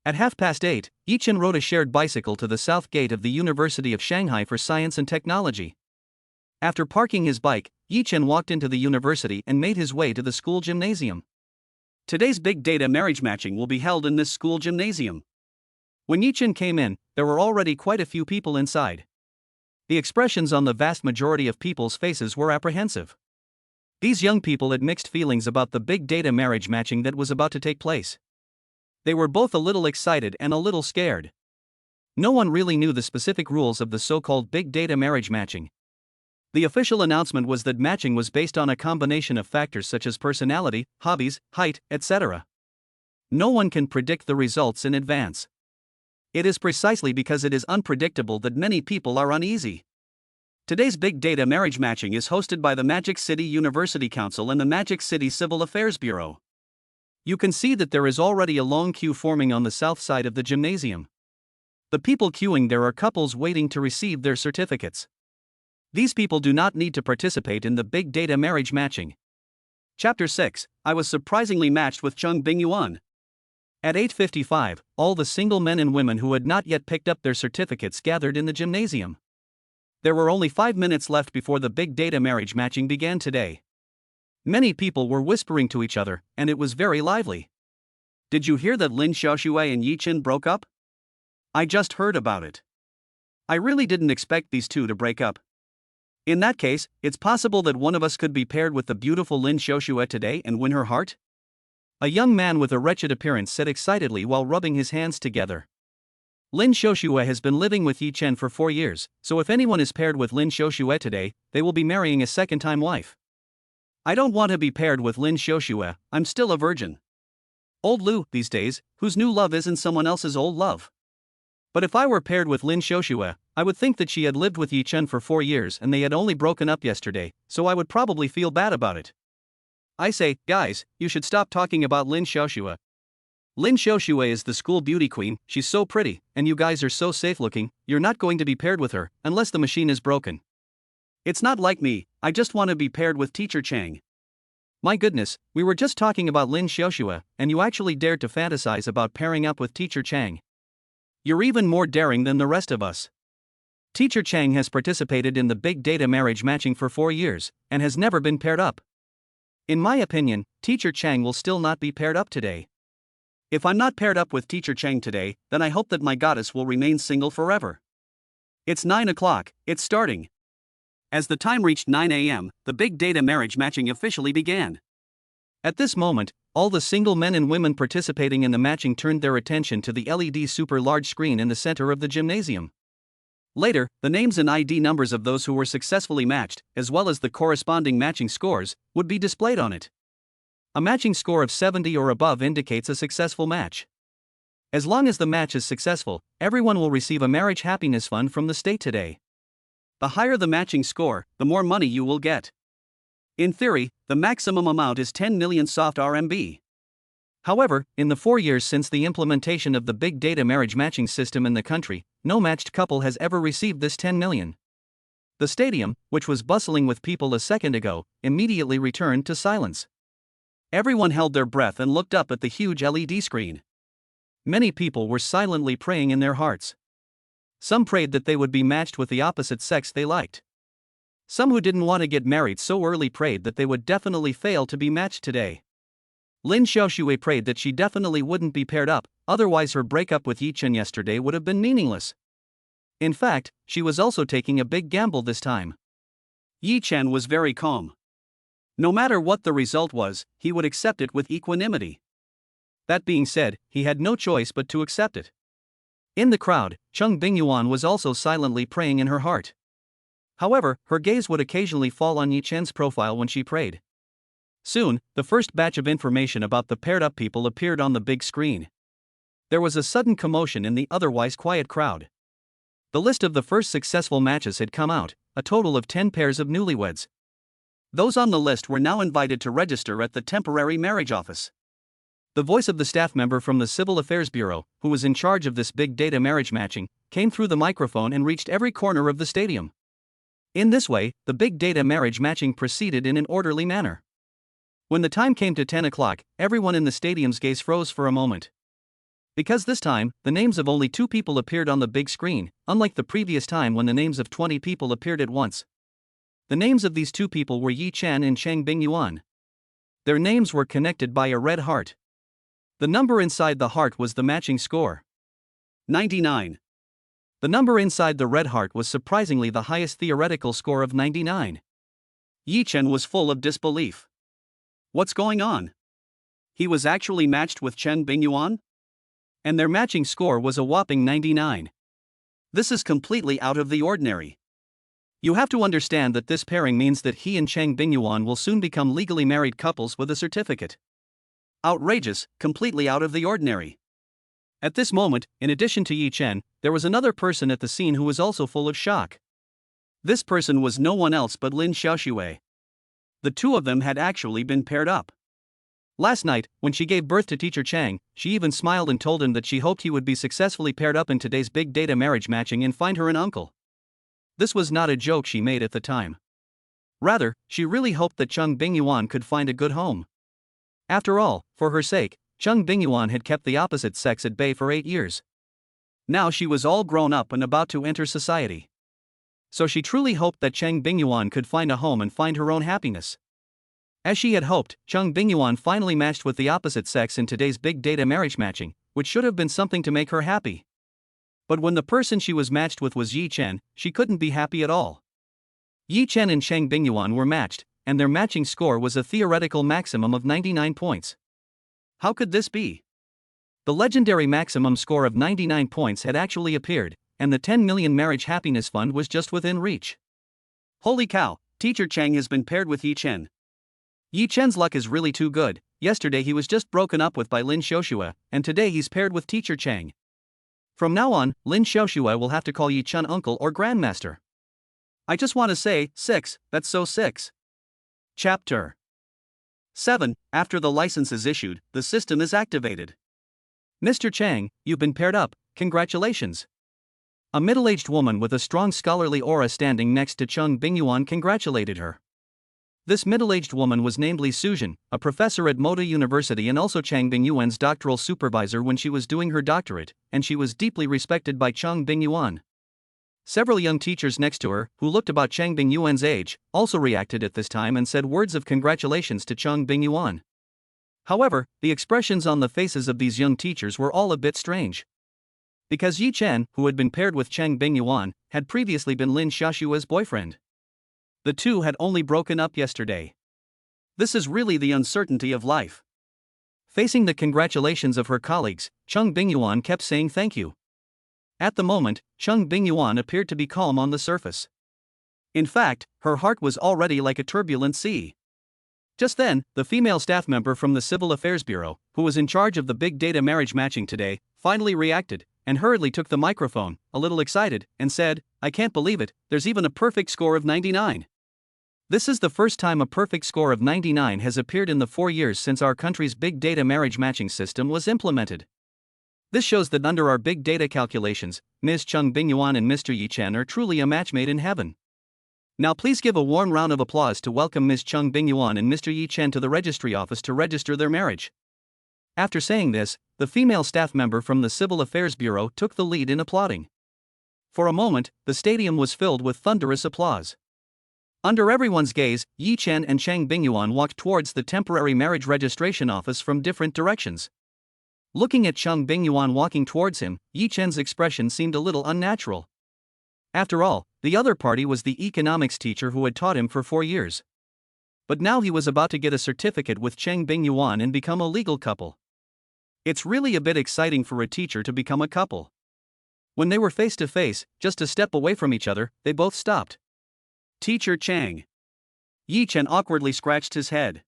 At 8:30, Yi Chen rode a shared bicycle to the south gate of the University of Shanghai for Science and Technology. After parking his bike, Yi Chen walked into the university and made his way to the school gymnasium. Today's big data marriage matching will be held in this school gymnasium. When Yi Chen came in, there were already quite a few people inside. The expressions on the vast majority of people's faces were apprehensive. These young people had mixed feelings about the big data marriage matching that was about to take place. They were both a little excited and a little scared. No one really knew the specific rules of the so-called big data marriage matching. The official announcement was that matching was based on a combination of factors such as personality, hobbies, height, etc. No one can predict the results in advance. It is precisely because it is unpredictable that many people are uneasy. Today's big data marriage matching is hosted by the Magic City University Council and the Magic City Civil Affairs Bureau. You can see that there is already a long queue forming on the south side of the gymnasium. The people queuing there are couples waiting to receive their certificates. These people do not need to participate in the big data marriage matching. Chapter 6, I was surprisingly matched with Chung Bingyuan. At 8:55, all the single men and women who had not yet picked up their certificates gathered in the gymnasium. There were only 5 minutes left before the big data marriage matching began today. Many people were whispering to each other, and it was very lively. Did you hear that Lin Xiaoxue and Yi Chen broke up? I just heard about it. I really didn't expect these two to break up. In that case, it's possible that one of us could be paired with the beautiful Lin Xiaoxue today and win her heart? A young man with a wretched appearance said excitedly while rubbing his hands together. Lin Xiaoxue has been living with Yi Chen for 4 years, so if anyone is paired with Lin Xiaoxue today, they will be marrying a second-time wife. I don't want to be paired with Lin Xiaoxue, I'm still a virgin. Old Lu, these days, whose new love isn't someone else's old love. But if I were paired with Lin Xiaoxue, I would think that she had lived with Yi Chen for 4 years and they had only broken up yesterday, so I would probably feel bad about it. I say, guys, you should stop talking about Lin Xiaoxue. Lin Xiaoxue is the school beauty queen, she's so pretty, and you guys are so safe looking, you're not going to be paired with her, unless the machine is broken. It's not like me, I just want to be paired with Teacher Chang. My goodness, we were just talking about Lin Xiaoxue, and you actually dared to fantasize about pairing up with Teacher Chang. You're even more daring than the rest of us. Teacher Chang has participated in the big data marriage matching for 4 years, and has never been paired up. In my opinion, Teacher Chang will still not be paired up today. If I'm not paired up with Teacher Chang today, then I hope that my goddess will remain single forever. It's 9 o'clock, it's starting. As the time reached 9 a.m., the big data marriage matching officially began. At this moment, all the single men and women participating in the matching turned their attention to the LED super large screen in the center of the gymnasium. Later, the names and ID numbers of those who were successfully matched, as well as the corresponding matching scores, would be displayed on it. A matching score of 70 or above indicates a successful match. As long as the match is successful, everyone will receive a marriage happiness fund from the state today. The higher the matching score, the more money you will get. In theory, the maximum amount is 10 million soft RMB. However, in the 4 years since the implementation of the big data marriage matching system in the country, no matched couple has ever received this 10 million. The stadium, which was bustling with people a second ago, immediately returned to silence. Everyone held their breath and looked up at the huge LED screen. Many people were silently praying in their hearts. Some prayed that they would be matched with the opposite sex they liked. Some who didn't want to get married so early prayed that they would definitely fail to be matched today. Lin Xiaoxue prayed that she definitely wouldn't be paired up, otherwise her breakup with Yi Chen yesterday would have been meaningless. In fact, she was also taking a big gamble this time. Yi Chen was very calm. No matter what the result was, he would accept it with equanimity. That being said, he had no choice but to accept it. In the crowd, Chung Bingyuan was also silently praying in her heart. However, her gaze would occasionally fall on Yi Chen's profile when she prayed. Soon, the first batch of information about the paired-up people appeared on the big screen. There was a sudden commotion in the otherwise quiet crowd. The list of the first successful matches had come out, a total of 10 pairs of newlyweds. Those on the list were now invited to register at the temporary marriage office. The voice of the staff member from the Civil Affairs Bureau, who was in charge of this big data marriage matching, came through the microphone and reached every corner of the stadium. In this way, the big data marriage matching proceeded in an orderly manner. When the time came to 10 o'clock, everyone in the stadium's gaze froze for a moment. Because this time, the names of only 2 people appeared on the big screen, unlike the previous time when the names of 20 people appeared at once. The names of these 2 people were Yi Chen and Chang Bingyuan. Their names were connected by a red heart. The number inside the heart was the matching score. 99. The number inside the red heart was surprisingly the highest theoretical score of 99. Yi Chen was full of disbelief. What's going on? He was actually matched with Chen Bingyuan? And their matching score was a whopping 99. This is completely out of the ordinary. You have to understand that this pairing means that he and Chang Bingyuan will soon become legally married couples with a certificate. Outrageous, completely out of the ordinary. At this moment, in addition to Yi Chen, there was another person at the scene who was also full of shock. This person was no one else but Lin Xiaoxue. The 2 of them had actually been paired up. Last night, when she gave birth to Teacher Chang, she even smiled and told him that she hoped he would be successfully paired up in today's big data marriage matching and find her an uncle. This was not a joke she made at the time. Rather, she really hoped that Chung Bingyuan could find a good home. After all, for her sake, Chung Bingyuan had kept the opposite sex at bay for 8 years. Now she was all grown up and about to enter society. So she truly hoped that Chung Bingyuan could find a home and find her own happiness. As she had hoped, Chung Bingyuan finally matched with the opposite sex in today's big data marriage matching, which should have been something to make her happy. But when the person she was matched with was Yi Chen, she couldn't be happy at all. Yi Chen and Chung Bingyuan were matched, and their matching score was a theoretical maximum of 99 points. How could this be? The legendary maximum score of 99 points had actually appeared, and the 10 million marriage happiness fund was just within reach. Holy cow, Teacher Chang has been paired with Yi Chen. Yi Chen's luck is really too good. Yesterday he was just broken up with by Lin Xiaoxue, and today he's paired with Teacher Chang. From now on, Lin Xiaoxue will have to call Yi Chen uncle or grandmaster. I just want to say, 6, that's so 6. Chapter 7. After the license is issued, the system is activated. Mr. Chang, you've been paired up, congratulations. A middle-aged woman with a strong scholarly aura standing next to Chung Bingyuan congratulated her. This middle-aged woman was named Li Suzhen, a professor at Moda University and also Chung Bingyuan's doctoral supervisor when she was doing her doctorate, and she was deeply respected by Chung Bingyuan. Several young teachers next to her, who looked about Chung Bingyuan's age, also reacted at this time and said words of congratulations to Chung Bingyuan. However, the expressions on the faces of these young teachers were all a bit strange. Because Yi Chen, who had been paired with Chung Bingyuan, had previously been Lin Xiaoxue's boyfriend. The two had only broken up yesterday. This is really the uncertainty of life. Facing the congratulations of her colleagues, Chung Bingyuan kept saying thank you. At the moment, Chung Bingyuan appeared to be calm on the surface. In fact, her heart was already like a turbulent sea. Just then, the female staff member from the Civil Affairs Bureau, who was in charge of the big data marriage matching today, finally reacted, and hurriedly took the microphone, a little excited, and said, I can't believe it, there's even a perfect score of 99. This is the first time a perfect score of 99 has appeared in the 4 years since our country's big data marriage matching system was implemented. This shows that under our big data calculations, Ms. Chung Bingyuan and Mr. Yi Chen are truly a match made in heaven. Now please give a warm round of applause to welcome Ms. Chung Bingyuan and Mr. Yi Chen to the registry office to register their marriage. After saying this, the female staff member from the Civil Affairs Bureau took the lead in applauding. For a moment, the stadium was filled with thunderous applause. Under everyone's gaze, Yi Chen and Chung Bingyuan walked towards the temporary marriage registration office from different directions. Looking at Chung Bingyuan walking towards him, Yi Chen's expression seemed a little unnatural. After all, the other party was the economics teacher who had taught him for 4 years. But now he was about to get a certificate with Chung Bingyuan and become a legal couple. It's really a bit exciting for a teacher to become a couple. When they were face to face, just a step away from each other, they both stopped. Teacher Chang. Yi Chen awkwardly scratched his head.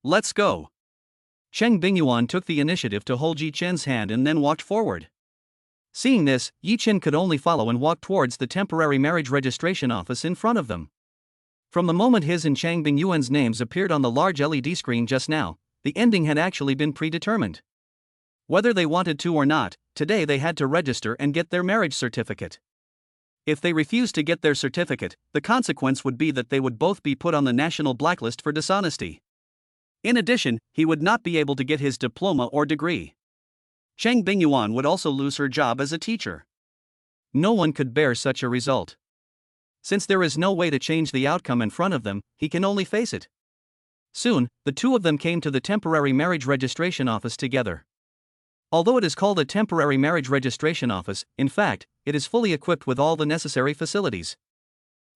Let's go. Chung Bingyuan took the initiative to hold Yi Chen's hand and then walked forward. Seeing this, Yi Chen could only follow and walk towards the temporary marriage registration office in front of them. From the moment his and Chung Bingyuan's names appeared on the large LED screen just now, the ending had actually been predetermined. Whether they wanted to or not, today they had to register and get their marriage certificate. If they refused to get their certificate, the consequence would be that they would both be put on the national blacklist for dishonesty. In addition, he would not be able to get his diploma or degree. Chung Bingyuan would also lose her job as a teacher. No one could bear such a result. Since there is no way to change the outcome in front of them, he can only face it. Soon, the two of them came to the temporary marriage registration office together. Although it is called a temporary marriage registration office, in fact, it is fully equipped with all the necessary facilities.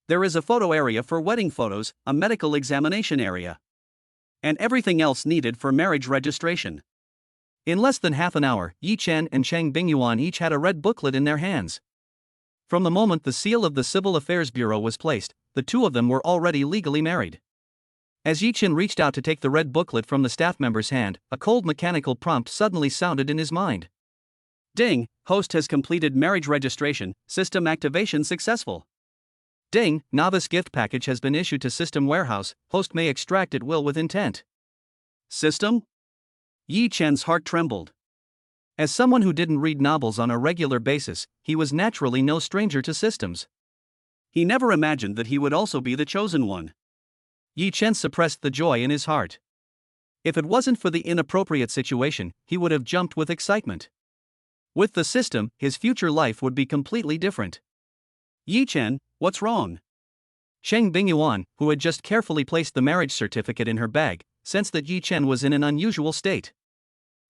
There is a photo area for wedding photos, a medical examination area, and everything else needed for marriage registration. In less than half an hour, Yi Chen and Chung Bingyuan each had a red booklet in their hands. From the moment the seal of the Civil Affairs Bureau was placed, the two of them were already legally married. As Yi Chen reached out to take the red booklet from the staff member's hand, a cold mechanical prompt suddenly sounded in his mind. Ding, host has completed marriage registration, system activation successful. Ding, novice gift package has been issued to system warehouse, host may extract at will with intent. System? Yi Chen's heart trembled. As someone who didn't read novels on a regular basis, he was naturally no stranger to systems. He never imagined that he would also be the chosen one. Yi Chen suppressed the joy in his heart. If it wasn't for the inappropriate situation, he would have jumped with excitement. With the system, his future life would be completely different. Yi Chen, what's wrong? Cheng Bingyuan, who had just carefully placed the marriage certificate in her bag, sensed that Yi Chen was in an unusual state.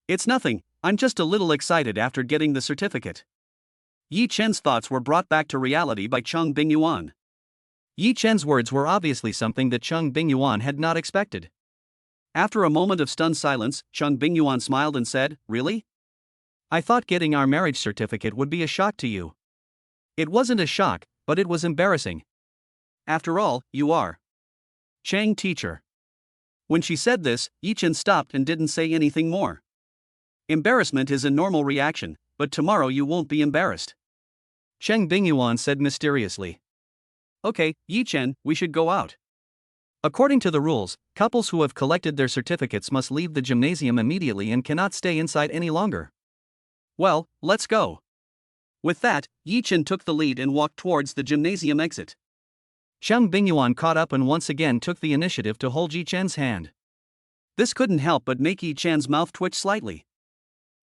It's nothing, I'm just a little excited after getting the certificate. Yi Chen's thoughts were brought back to reality by Cheng Bingyuan. Yi Chen's words were obviously something that Cheng Bingyuan had not expected. After a moment of stunned silence, Cheng Bingyuan smiled and said, "Really? I thought getting our marriage certificate would be a shock to you." It wasn't a shock, but it was embarrassing. After all, you are Cheng teacher. When she said this, Yi Chen stopped and didn't say anything more. Embarrassment is a normal reaction, but tomorrow you won't be embarrassed. Cheng Bingyuan said mysteriously. Okay, Yi Chen, we should go out. According to the rules, couples who have collected their certificates must leave the gymnasium immediately and cannot stay inside any longer. Well, let's go. With that, Yi Chen took the lead and walked towards the gymnasium exit. Cheng Bingyuan caught up and once again took the initiative to hold Yi Chen's hand. This couldn't help but make Yi Chen's mouth twitch slightly.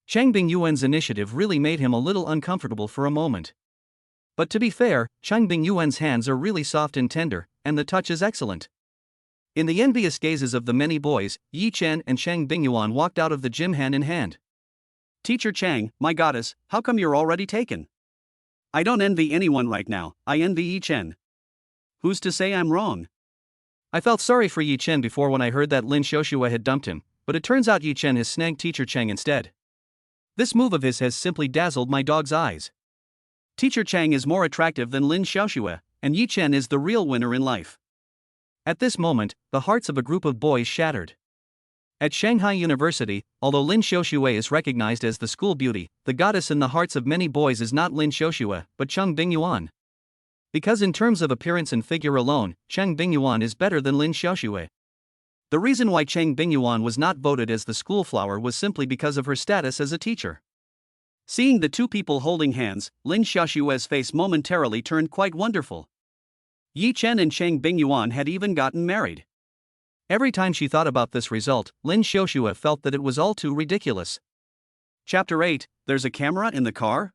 Cheng Bingyuan's initiative really made him a little uncomfortable for a moment. But to be fair, Cheng Bingyuan's hands are really soft and tender, and the touch is excellent. In the envious gazes of the many boys, Yi Chen and Cheng Bingyuan walked out of the gym hand in hand. Teacher Chang, my goddess, how come you're already taken? I don't envy anyone right now, I envy Yi Chen. Who's to say I'm wrong? I felt sorry for Yi Chen before when I heard that Lin Xiaoxue had dumped him, but it turns out Yi Chen has snagged Teacher Chang instead. This move of his has simply dazzled my dog's eyes. Teacher Chang is more attractive than Lin Xiaoxue, and Yi Chen is the real winner in life. At this moment, the hearts of a group of boys shattered. At Shanghai University, although Lin Xiaoxue is recognized as the school beauty, the goddess in the hearts of many boys is not Lin Xiaoxue, but Cheng Bingyuan. Because in terms of appearance and figure alone, Cheng Bingyuan is better than Lin Xiaoxue. The reason why Cheng Bingyuan was not voted as the school flower was simply because of her status as a teacher. Seeing the two people holding hands, Lin Xiaoxue's face momentarily turned quite wonderful. Yi Chen and Cheng Bingyuan had even gotten married. Every time she thought about this result, Lin Xiaoxue felt that it was all too ridiculous. Chapter 8, There's a camera in the car?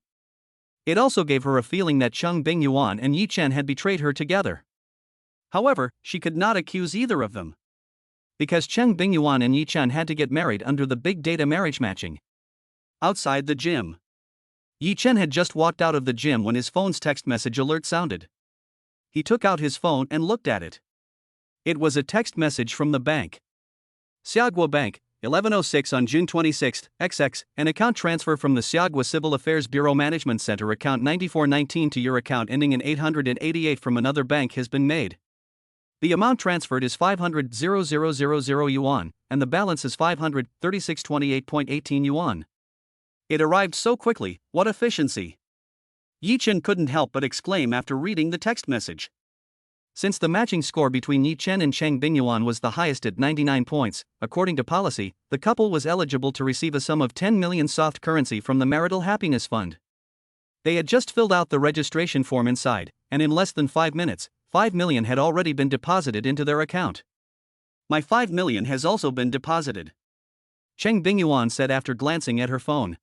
It also gave her a feeling that Cheng Bingyuan and Yi Chen had betrayed her together. However, she could not accuse either of them. Because Cheng Bingyuan and Yi Chen had to get married under the big data marriage matching. Outside the gym. Yi Chen had just walked out of the gym when his phone's text message alert sounded. He took out his phone and looked at it. It was a text message from the bank. Xiaogua Bank, 11:06 on June 26, XX, an account transfer from the Xiaogua Civil Affairs Bureau Management Center account 9419 to your account ending in 888 from another bank has been made. The amount transferred is 500,000 yuan, and the balance is 536.28.18 yuan. It arrived so quickly, what efficiency! Yi Chen couldn't help but exclaim after reading the text message. Since the matching score between Yi Chen and Cheng Bingyuan was the highest at 99 points, according to policy, the couple was eligible to receive a sum of 10 million soft currency from the Marital Happiness Fund. They had just filled out the registration form inside, and in less than 5 minutes, 5 million had already been deposited into their account. My 5 million has also been deposited. Cheng Bingyuan said after glancing at her phone.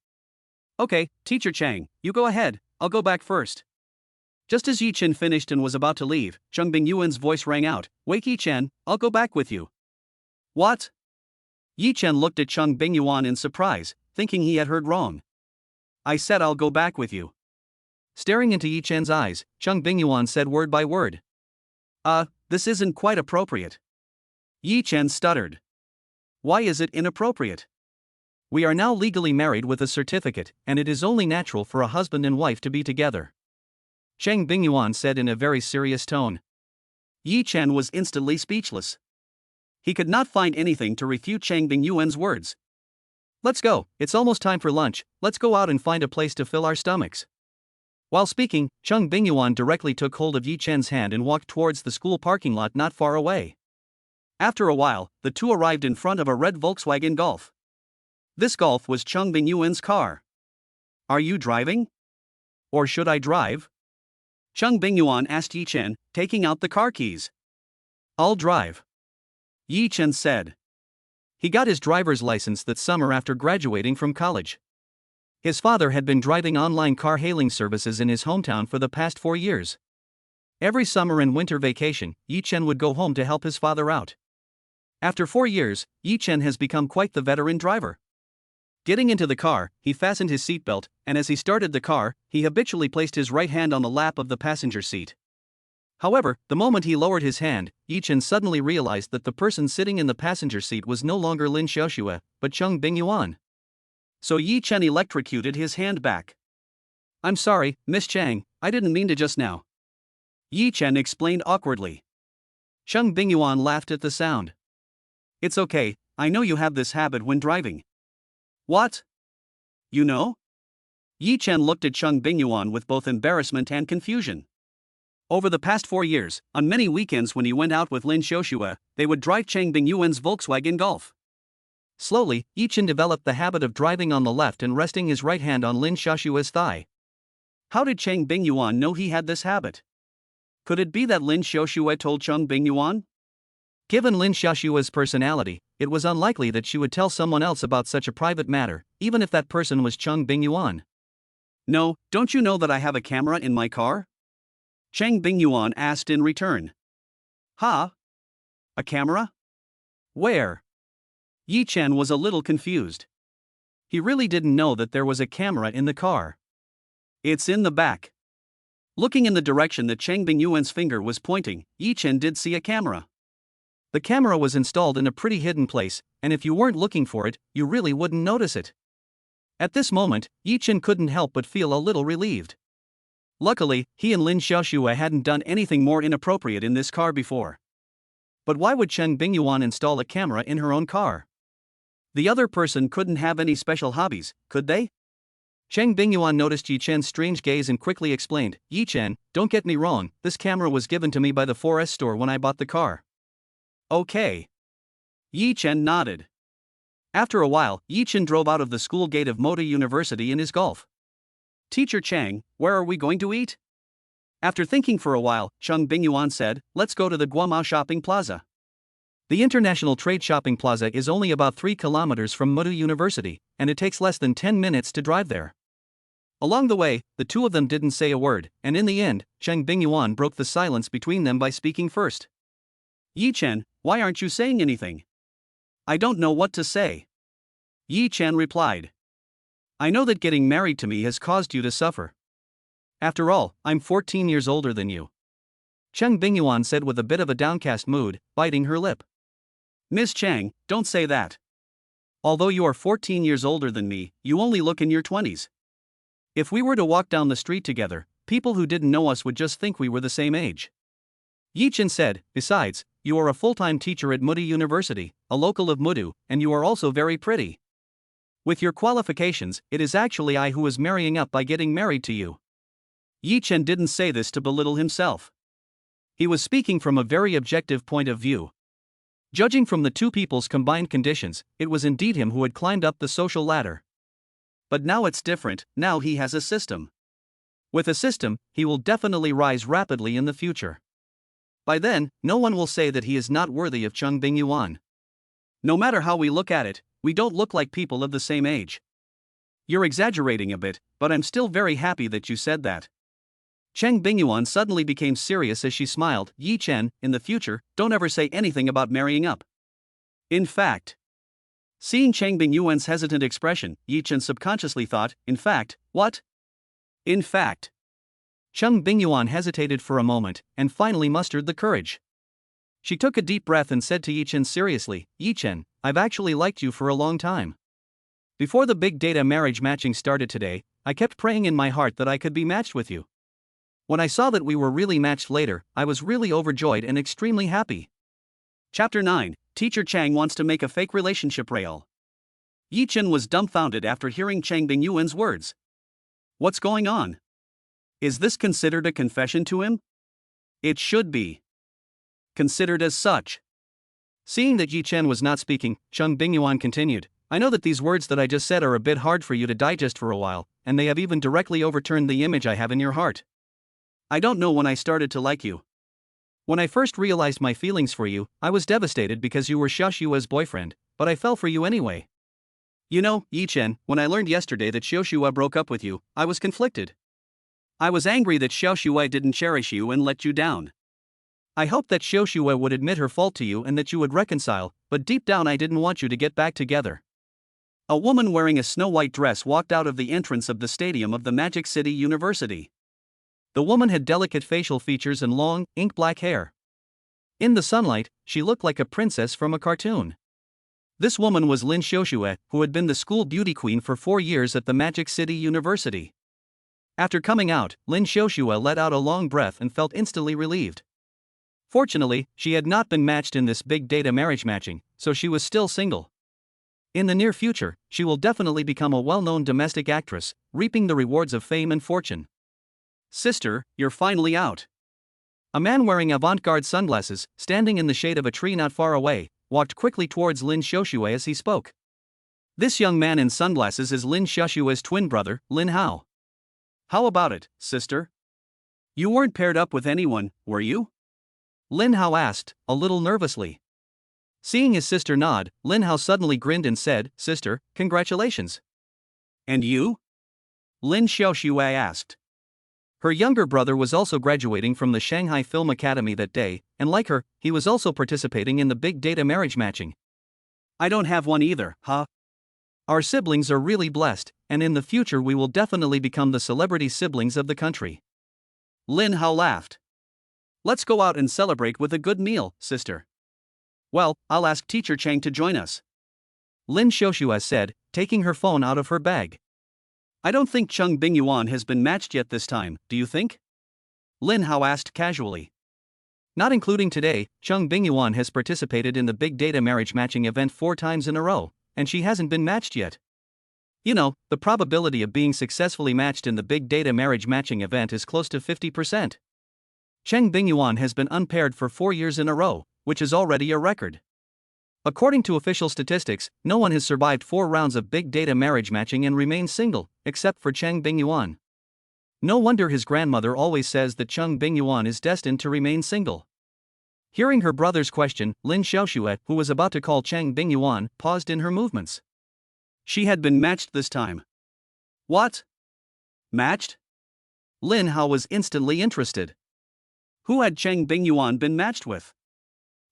Okay, Teacher Chang, you go ahead, I'll go back first. Just as Yi Chen finished and was about to leave, Cheng Bingyuan's voice rang out, Wait Yi Chen, I'll go back with you. What? Yi Chen looked at Cheng Bingyuan in surprise, thinking he had heard wrong. I said I'll go back with you. Staring into Yi Chen's eyes, Cheng Bingyuan said word by word. This isn't quite appropriate. Yi Chen stuttered. Why is it inappropriate? We are now legally married with a certificate, and it is only natural for a husband and wife to be together. Cheng Bingyuan said in a very serious tone. Yi Chen was instantly speechless. He could not find anything to refute Cheng Bingyuan's words. Let's go, it's almost time for lunch, let's go out and find a place to fill our stomachs. While speaking, Cheng Bingyuan directly took hold of Yi Chen's hand and walked towards the school parking lot not far away. After a while, the two arrived in front of a red Volkswagen Golf. This Golf was Cheng Bingyuan's car. Are you driving? Or should I drive? Cheng Bingyuan asked Yi Chen, taking out the car keys. I'll drive. Yi Chen said. He got his driver's license that summer after graduating from college. His father had been driving online car hailing services in his hometown for the past 4 years. Every summer and winter vacation, Yi Chen would go home to help his father out. After 4 years, Yi Chen has become quite the veteran driver. Getting into the car, he fastened his seatbelt, and as he started the car, he habitually placed his right hand on the lap of the passenger seat. However, the moment he lowered his hand, Yi Chen suddenly realized that the person sitting in the passenger seat was no longer Lin Xiaoxue, but Cheng Bingyuan. So Yi Chen electrocuted his hand back. "I'm sorry, Miss Chang, I didn't mean to just now," Yi Chen explained awkwardly. Cheng Bingyuan laughed at the sound. "It's okay, I know you have this habit when driving." "What? You know?" Yi Chen looked at Cheng Bingyuan with both embarrassment and confusion. Over the past 4 years, on many weekends when he went out with Lin Xiaoxue, they would drive Cheng Bingyuan's Volkswagen Golf. Slowly, Yi Chen developed the habit of driving on the left and resting his right hand on Lin Xiaoxue's thigh. How did Cheng Bingyuan know he had this habit? Could it be that Lin Xiaoxue told Cheng Bingyuan? Given Lin Xiaoxue's personality, it was unlikely that she would tell someone else about such a private matter, even if that person was Cheng Bingyuan. "No, don't you know that I have a camera in my car?" Cheng Bingyuan asked in return. "Huh? A camera? Where?" Yi Chen was a little confused. He really didn't know that there was a camera in the car. "It's in the back." Looking in the direction that Cheng Bingyuan's finger was pointing, Yi Chen did see a camera. The camera was installed in a pretty hidden place, and if you weren't looking for it, you really wouldn't notice it. At this moment, Yi Chen couldn't help but feel a little relieved. Luckily, he and Lin Xiaoxue hadn't done anything more inappropriate in this car before. But why would Cheng Bingyuan install a camera in her own car? The other person couldn't have any special hobbies, could they? Cheng Bingyuan noticed Yi Chen's strange gaze and quickly explained, "Yi Chen, don't get me wrong, this camera was given to me by the 4S store when I bought the car." "Okay." Yi Chen nodded. After a while, Yi Chen drove out of the school gate of Mota University in his Golf. "Teacher Chang, where are we going to eat?" After thinking for a while, Cheng Bingyuan said, "Let's go to the Guamao Shopping Plaza." The International Trade Shopping Plaza is only about 3 kilometers from Mota University, and it takes less than 10 minutes to drive there. Along the way, the two of them didn't say a word, and in the end, Cheng Bingyuan broke the silence between them by speaking first. "Yi Chen, why aren't you saying anything?" "I don't know what to say," Yi Chen replied. "I know that getting married to me has caused you to suffer. After all, I'm 14 years older than you," Cheng Bingyuan said with a bit of a downcast mood, biting her lip. "Miss Chang, don't say that. Although you are 14 years older than me, you only look in your 20s. If we were to walk down the street together, people who didn't know us would just think we were the same age." Yi Chen said, "Besides, you are a full-time teacher at Mota University, a local of Mudu, and you are also very pretty. With your qualifications, it is actually I who is marrying up by getting married to you." Yi Chen didn't say this to belittle himself. He was speaking from a very objective point of view. Judging from the two people's combined conditions, it was indeed him who had climbed up the social ladder. But now it's different, now he has a system. With a system, he will definitely rise rapidly in the future. By then, no one will say that he is not worthy of Cheng Bingyuan. No matter how we look at it, we don't look like people of the same age. "You're exaggerating a bit, but I'm still very happy that you said that." Cheng Bingyuan suddenly became serious as she smiled. "Yi Chen, in the future, don't ever say anything about marrying up." In fact, seeing Cheng Bingyuan's hesitant expression, Yi Chen subconsciously thought, "In fact, what?" "In fact." Cheng Bingyuan hesitated for a moment, and finally mustered the courage. She took a deep breath and said to Yi Chen seriously, "Yi Chen, I've actually liked you for a long time. Before the big data marriage matching started today, I kept praying in my heart that I could be matched with you. When I saw that we were really matched later, I was really overjoyed and extremely happy." Chapter 9, Teacher Chang wants to make a fake relationship real. Yi Chen was dumbfounded after hearing Cheng Bingyuan's words. What's going on? Is this considered a confession to him? It should be considered as such. Seeing that Yi Chen was not speaking, Cheng Bingyuan continued, "I know that these words that I just said are a bit hard for you to digest for a while, and they have even directly overturned the image I have in your heart. I don't know when I started to like you. When I first realized my feelings for you, I was devastated because you were Xiaoshua's boyfriend, but I fell for you anyway. You know, Yi Chen, when I learned yesterday that Xiaoshua broke up with you, I was conflicted. I was angry that Xiaoshua didn't cherish you and let you down. I hoped that Xiaoshua would admit her fault to you and that you would reconcile, but deep down I didn't want you to get back together. A woman wearing a snow-white dress walked out of the entrance of the stadium of the Magic City University. The woman had delicate facial features and long, ink-black hair. In the sunlight, she looked like a princess from a cartoon. This woman was Lin Xiaoshua, who had been the school beauty queen for 4 years at the Magic City University. After coming out, Lin Xiaoshua let out a long breath and felt instantly relieved. Fortunately, she had not been matched in this big data marriage matching, so she was still single. In the near future, she will definitely become a well-known domestic actress, reaping the rewards of fame and fortune. Sister, you're finally out. A man wearing avant-garde sunglasses, standing in the shade of a tree not far away, walked quickly towards Lin Xiaoshua as he spoke. This young man in sunglasses is Lin Xiaoshua's twin brother, Lin Hao. How about it, sister? You weren't paired up with anyone, were you? Lin Hao asked, a little nervously. Seeing his sister nod, Lin Hao suddenly grinned and said, Sister, congratulations. And you? Lin Xiaoshua asked. Her younger brother was also graduating from the Shanghai Film Academy that day, and like her, he was also participating in the big data marriage matching. I don't have one either, huh? Our siblings are really blessed, and in the future we will definitely become the celebrity siblings of the country. Lin Hao laughed. Let's go out and celebrate with a good meal, sister. Well, I'll ask Teacher Chang to join us. Lin Xiaoshua said, taking her phone out of her bag. I don't think Cheng Bingyuan has been matched yet this time, do you think? Lin Hao asked casually. Not including today, Cheng Bingyuan has participated in the big data marriage matching event 4 times in a row, and she hasn't been matched yet. You know, the probability of being successfully matched in the big data marriage matching event is close to 50%. Cheng Bingyuan has been unpaired for 4 years in a row, which is already a record. According to official statistics, no one has survived 4 rounds of big data marriage matching and remains single, except for Cheng Bingyuan. No wonder his grandmother always says that Cheng Bingyuan is destined to remain single. Hearing her brother's question, Lin Xiaoshua, who was about to call Cheng Bingyuan, paused in her movements. She had been matched this time. What? Matched? Lin Hao was instantly interested. Who had Cheng Bingyuan been matched with?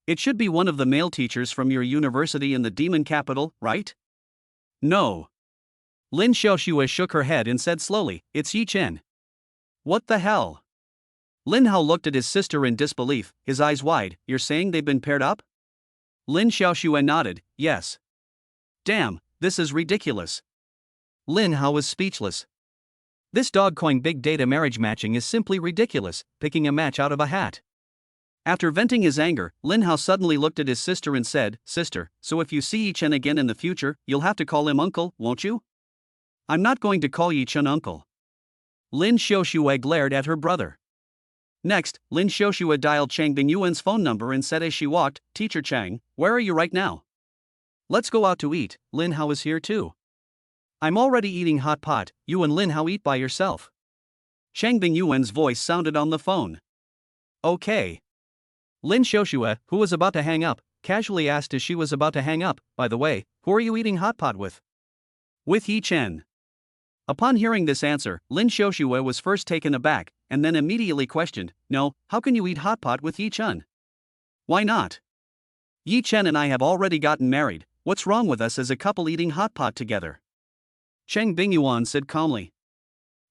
It should be one of the male teachers from your university in the demon capital, right? No. Lin Xiaoshua shook her head and said slowly, it's Yi Chen. What the hell? Lin Hao looked at his sister in disbelief, his eyes wide. You're saying they've been paired up? Lin Xiaoshua nodded, yes. Damn, this is ridiculous. Lin Hao was speechless. This dog-coin big data marriage matching is simply ridiculous, picking a match out of a hat. After venting his anger, Lin Hao suddenly looked at his sister and said, Sister, so if you see Yi Chen again in the future, you'll have to call him uncle, won't you? I'm not going to call Yi Chen uncle. Lin Xiaoshua glared at her brother. Next, Lin Xiaoshua dialed Chang Bingyuan's phone number and said as she walked, Teacher Chang, where are you right now? Let's go out to eat, Lin Hao is here too. I'm already eating hot pot, you and Lin Hao eat by yourself. Chang Bingyuan's voice sounded on the phone. Okay. Lin Xiaoshua, who was about to hang up, casually asked as she was about to hang up, by the way, who are you eating hot pot with? With Yi Chen. Upon hearing this answer, Lin Xiaoshua was first taken aback, and then immediately questioned, no, how can you eat hot pot with Yi Chen? Why not? Yi Chen and I have already gotten married, what's wrong with us as a couple eating hot pot together? Cheng Bingyuan said calmly.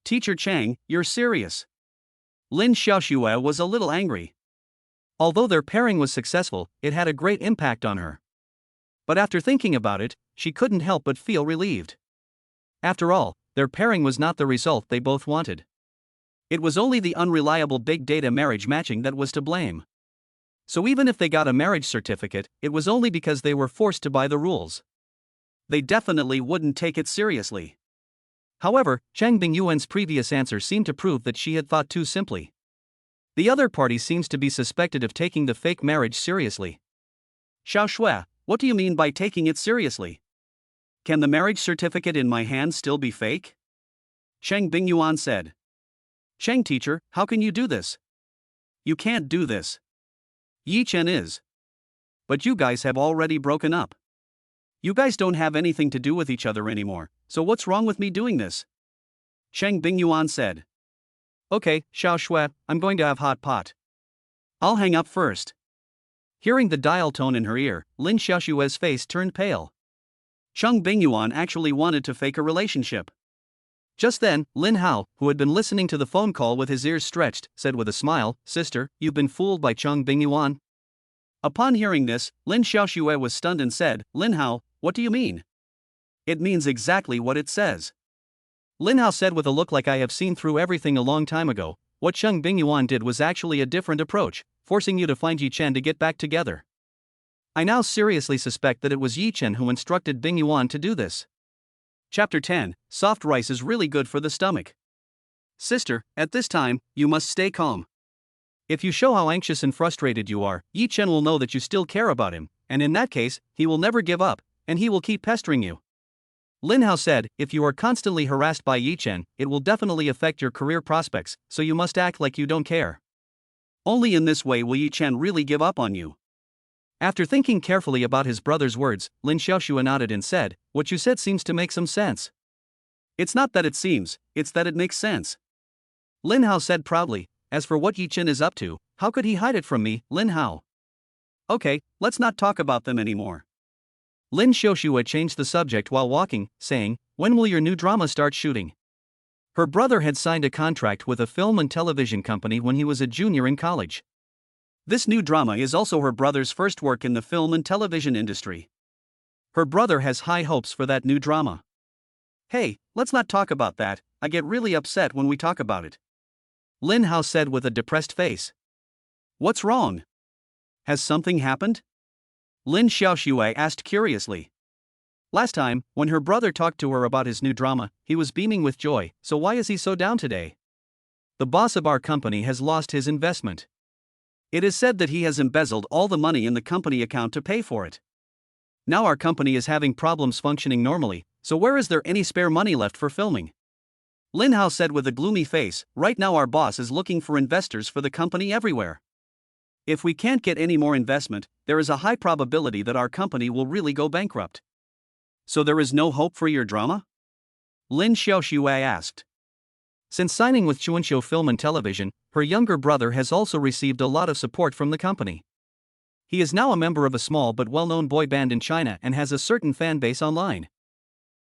Teacher Chang, you're serious. Lin Xiaoshua was a little angry. Although their pairing was successful, it had a great impact on her. But after thinking about it, she couldn't help but feel relieved. After all, their pairing was not the result they both wanted. It was only the unreliable big data marriage matching that was to blame. So even if they got a marriage certificate, it was only because they were forced to buy the rules. They definitely wouldn't take it seriously. However, Chang Bingyuan's previous answer seemed to prove that she had thought too simply. The other party seems to be suspected of taking the fake marriage seriously. Xiaoshua, what do you mean by taking it seriously? Can the marriage certificate in my hand still be fake? Cheng Bingyuan said. Cheng teacher, how can you do this? You can't do this. Yi Chen is. But you guys have already broken up. You guys don't have anything to do with each other anymore, so what's wrong with me doing this? Cheng Bingyuan said. Okay, Xiao Shui, I'm going to have hot pot. I'll hang up first. Hearing the dial tone in her ear, Lin Xiaoshue's face turned pale. Cheng Bingyuan actually wanted to fake a relationship. Just then, Lin Hao, who had been listening to the phone call with his ears stretched, said with a smile, Sister, you've been fooled by Cheng Bingyuan. Upon hearing this, Lin Xiaoshue was stunned and said, Lin Hao, what do you mean? It means exactly what it says. Lin Hao said with a look like I have seen through everything a long time ago, what Cheng Bingyuan did was actually a different approach, forcing you to find Yi Chen to get back together. I now seriously suspect that it was Yi Chen who instructed Bingyuan to do this. Chapter 10, Soft rice is really good for the stomach. Sister, at this time, you must stay calm. If you show how anxious and frustrated you are, Yi Chen will know that you still care about him, and in that case, he will never give up, and he will keep pestering you. Lin Hao said, if you are constantly harassed by Yi Chen, it will definitely affect your career prospects, so you must act like you don't care. Only in this way will Yi Chen really give up on you. After thinking carefully about his brother's words, Lin Xiaoshue nodded and said, what you said seems to make some sense. It's not that it seems, it's that it makes sense. Lin Hao said proudly, as for what Yi Chen is up to, how could he hide it from me, Lin Hao? Okay, let's not talk about them anymore. Lin Xiaoshue changed the subject while walking, saying, when will your new drama start shooting? Her brother had signed a contract with a film and television company when he was a junior in college. This new drama is also her brother's first work in the film and television industry. Her brother has high hopes for that new drama. Hey, let's not talk about that, I get really upset when we talk about it. Lin Hao said with a depressed face. What's wrong? Has something happened? Lin Xiaoshue asked curiously. Last time, when her brother talked to her about his new drama, he was beaming with joy, so why is he so down today? The boss of our company has lost his investment. It is said that he has embezzled all the money in the company account to pay for it. Now our company is having problems functioning normally, so where is there any spare money left for filming? Lin Hao said with a gloomy face, right now our boss is looking for investors for the company everywhere. If we can't get any more investment, there is a high probability that our company will really go bankrupt. So there is no hope for your drama? Lin Xiaoshue asked. Since signing with Chuanqiu Film and Television, her younger brother has also received a lot of support from the company. He is now a member of a small but well-known boy band in China and has a certain fan base online.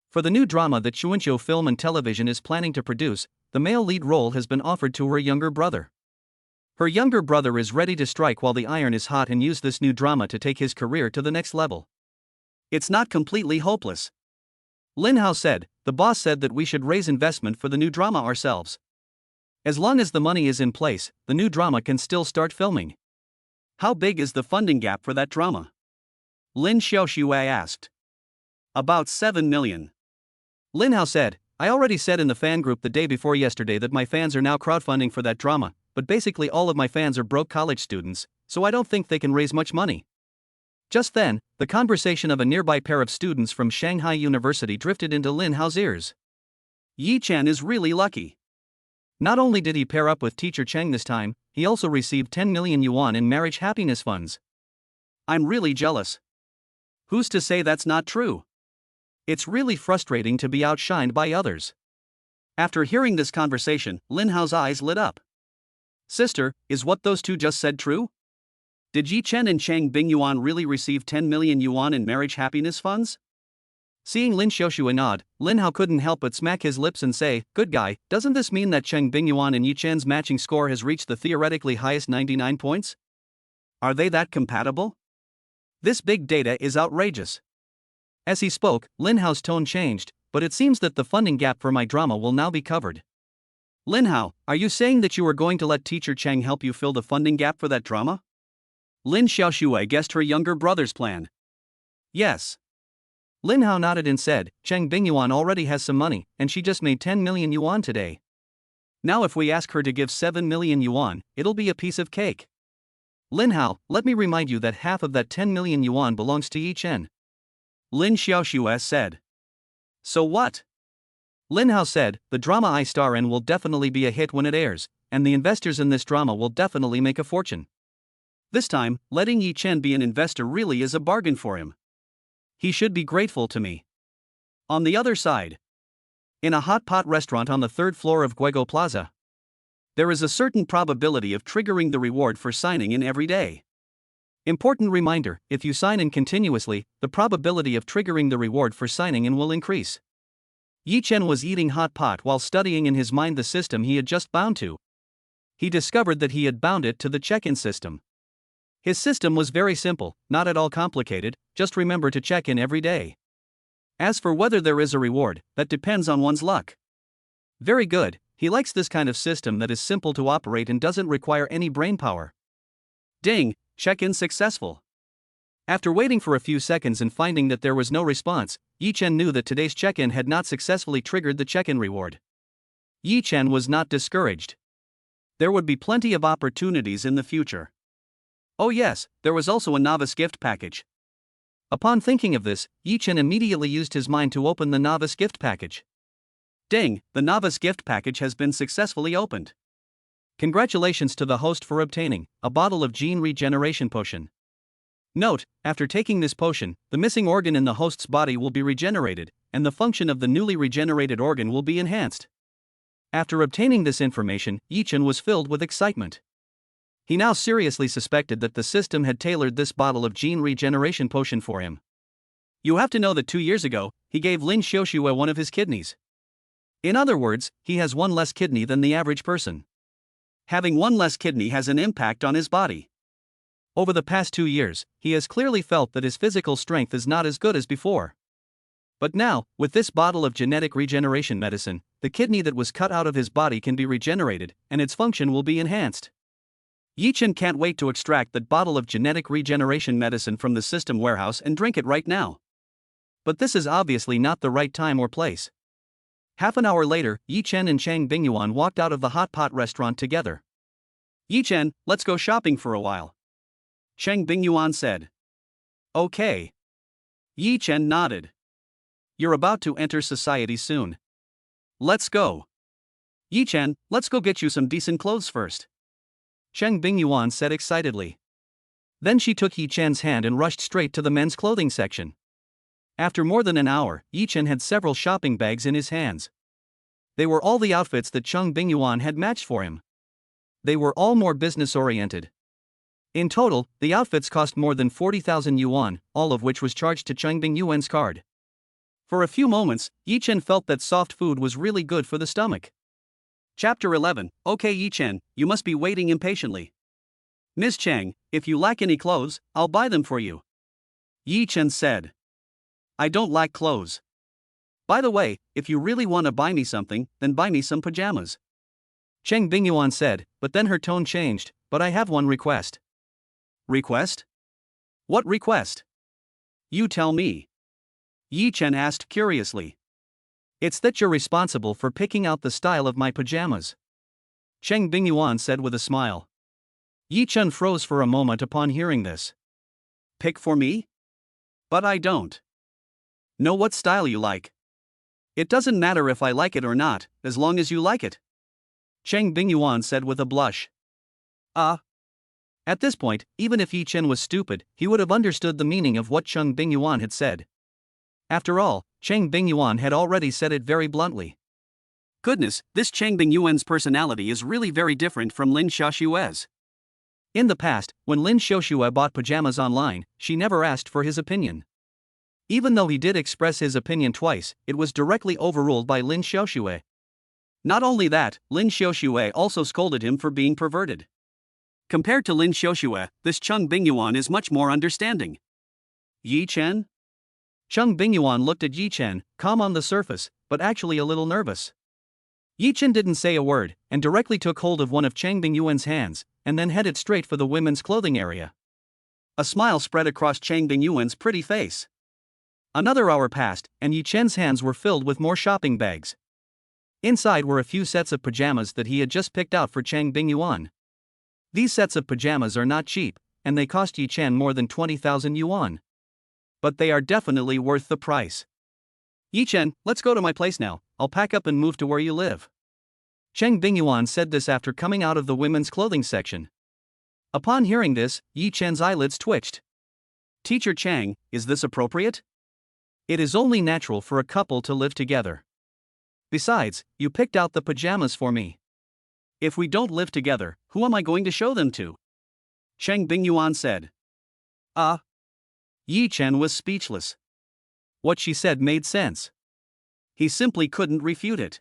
For the new drama that Chuanqiu Film and Television is planning to produce, the male lead role has been offered to her younger brother. Her younger brother is ready to strike while the iron is hot and use this new drama to take his career to the next level. It's not completely hopeless. Lin Hao said, the boss said that we should raise investment for the new drama ourselves. As long as the money is in place, the new drama can still start filming. How big is the funding gap for that drama? Lin Xiaoshue asked. About 7 million. Lin Hao said, I already said in the fan group the day before yesterday that my fans are now crowdfunding for that drama, but basically all of my fans are broke college students, so I don't think they can raise much money. Just then, the conversation of a nearby pair of students from Shanghai University drifted into Lin Hao's ears. Yi Chen is really lucky. Not only did he pair up with teacher Cheng this time, he also received 10 million yuan in marriage happiness funds. I'm really jealous. Who's to say that's not true? It's really frustrating to be outshined by others. After hearing this conversation, Lin Hao's eyes lit up. Sister, is what those two just said true? Did Yi Chen and Cheng Bingyuan really receive 10 million yuan in marriage happiness funds? Seeing Lin Xiaoshue nod, Lin Hao couldn't help but smack his lips and say, good guy, doesn't this mean that Cheng Bingyuan and Yi Chen's matching score has reached the theoretically highest 99 points? Are they that compatible? This big data is outrageous. As he spoke, Lin Hao's tone changed, but it seems that the funding gap for my drama will now be covered. Lin Hao, are you saying that you are going to let teacher Cheng help you fill the funding gap for that drama? Lin Xiaoshue guessed her younger brother's plan. Yes. Lin Hao nodded and said, Cheng Bingyuan already has some money, and she just made 10 million yuan today. Now if we ask her to give 7 million yuan, it'll be a piece of cake. Lin Hao, let me remind you that half of that 10 million yuan belongs to Yi Chen. Lin Xiaoshue said. So what? Lin Hao said, the drama I star in will definitely be a hit when it airs, and the investors in this drama will definitely make a fortune. This time, letting Yi Chen be an investor really is a bargain for him. He should be grateful to me. On the other side, in a hot pot restaurant on the third floor of Guego Plaza, there is a certain probability of triggering the reward for signing in every day. Important reminder: if you sign in continuously, the probability of triggering the reward for signing in will increase. Yi Chen was eating hot pot while studying in his mind the system he had just bound to. He discovered that he had bound it to the check-in system. His system was very simple, not at all complicated, just remember to check in every day. As for whether there is a reward, that depends on one's luck. Very good, he likes this kind of system that is simple to operate and doesn't require any brainpower. Ding, check-in successful. After waiting for a few seconds and finding that there was no response, Yi Chen knew that today's check-in had not successfully triggered the check-in reward. Yi Chen was not discouraged. There would be plenty of opportunities in the future. Oh yes, there was also a novice gift package. Upon thinking of this, Yi Chen immediately used his mind to open the novice gift package. Ding, the novice gift package has been successfully opened. Congratulations to the host for obtaining a bottle of gene regeneration potion. Note, after taking this potion, the missing organ in the host's body will be regenerated, and the function of the newly regenerated organ will be enhanced. After obtaining this information, Yi Chen was filled with excitement. He now seriously suspected that the system had tailored this bottle of gene regeneration potion for him. You have to know that 2 years ago, he gave Lin Xiaoxue one of his kidneys. In other words, he has one less kidney than the average person. Having one less kidney has an impact on his body. Over the past 2 years, he has clearly felt that his physical strength is not as good as before. But now, with this bottle of genetic regeneration medicine, the kidney that was cut out of his body can be regenerated, and its function will be enhanced. Yi Chen can't wait to extract that bottle of genetic regeneration medicine from the system warehouse and drink it right now. But this is obviously not the right time or place. Half an hour later, Yi Chen and Chang Bingyuan walked out of the hot pot restaurant together. Yi Chen, let's go shopping for a while. Chang Bingyuan said. Okay. Yi Chen nodded. You're about to enter society soon. Let's go. Yi Chen, let's go get you some decent clothes first. Chang Bingyuan said excitedly. Then she took Yi Chen's hand and rushed straight to the men's clothing section. After more than an hour, Yi Chen had several shopping bags in his hands. They were all the outfits that Chang Bingyuan had matched for him. They were all more business-oriented. In total, the outfits cost more than 40,000 yuan, all of which was charged to Chang Bingyuan's card. For a few moments, Yi Chen felt that soft food was really good for the stomach. Chapter 11. Okay Yi Chen, you must be waiting impatiently. Ms. Chang, if you lack any clothes, I'll buy them for you. Yi Chen said. I don't lack clothes. By the way, if you really want to buy me something, then buy me some pajamas. Chang Bingyuan said, but then her tone changed, but I have one request. Request? What request? You tell me. Yi Chen asked curiously. It's that you're responsible for picking out the style of my pajamas. Chang Bingyuan said with a smile. Yi Chen froze for a moment upon hearing this. Pick for me? But I don't know what style you like. It doesn't matter if I like it or not, as long as you like it. Chang Bingyuan said with a blush. At this point, even if Yi Chen was stupid, he would have understood the meaning of what Chang Bingyuan had said. After all, Chang Bingyuan had already said it very bluntly. Goodness, this Chang Bingyuan's personality is really very different from Lin Xiaoxue's. In the past, when Lin Xiaoxue bought pajamas online, she never asked for his opinion. Even though he did express his opinion twice, it was directly overruled by Lin Xiaoxue. Not only that, Lin Xiaoxue also scolded him for being perverted. Compared to Lin Xiaoxue, this Chang Bingyuan is much more understanding. Yi Chen? Chang Bingyuan looked at Yi Chen, calm on the surface, but actually a little nervous. Yi Chen didn't say a word, and directly took hold of one of Chang Bingyuan's hands, and then headed straight for the women's clothing area. A smile spread across Chang Bingyuan's pretty face. Another hour passed, and Yi Chen's hands were filled with more shopping bags. Inside were a few sets of pajamas that he had just picked out for Chang Bingyuan. These sets of pajamas are not cheap, and they cost Yi Chen more than 20,000 yuan. But they are definitely worth the price. Yi Chen, let's go to my place now, I'll pack up and move to where you live. Chang Bingyuan said this after coming out of the women's clothing section. Upon hearing this, Yi Chen's eyelids twitched. Teacher Chang, is this appropriate? It is only natural for a couple to live together. Besides, you picked out the pajamas for me. If we don't live together, who am I going to show them to? Chang Bingyuan said. Yi Chen was speechless. What she said made sense. He simply couldn't refute it.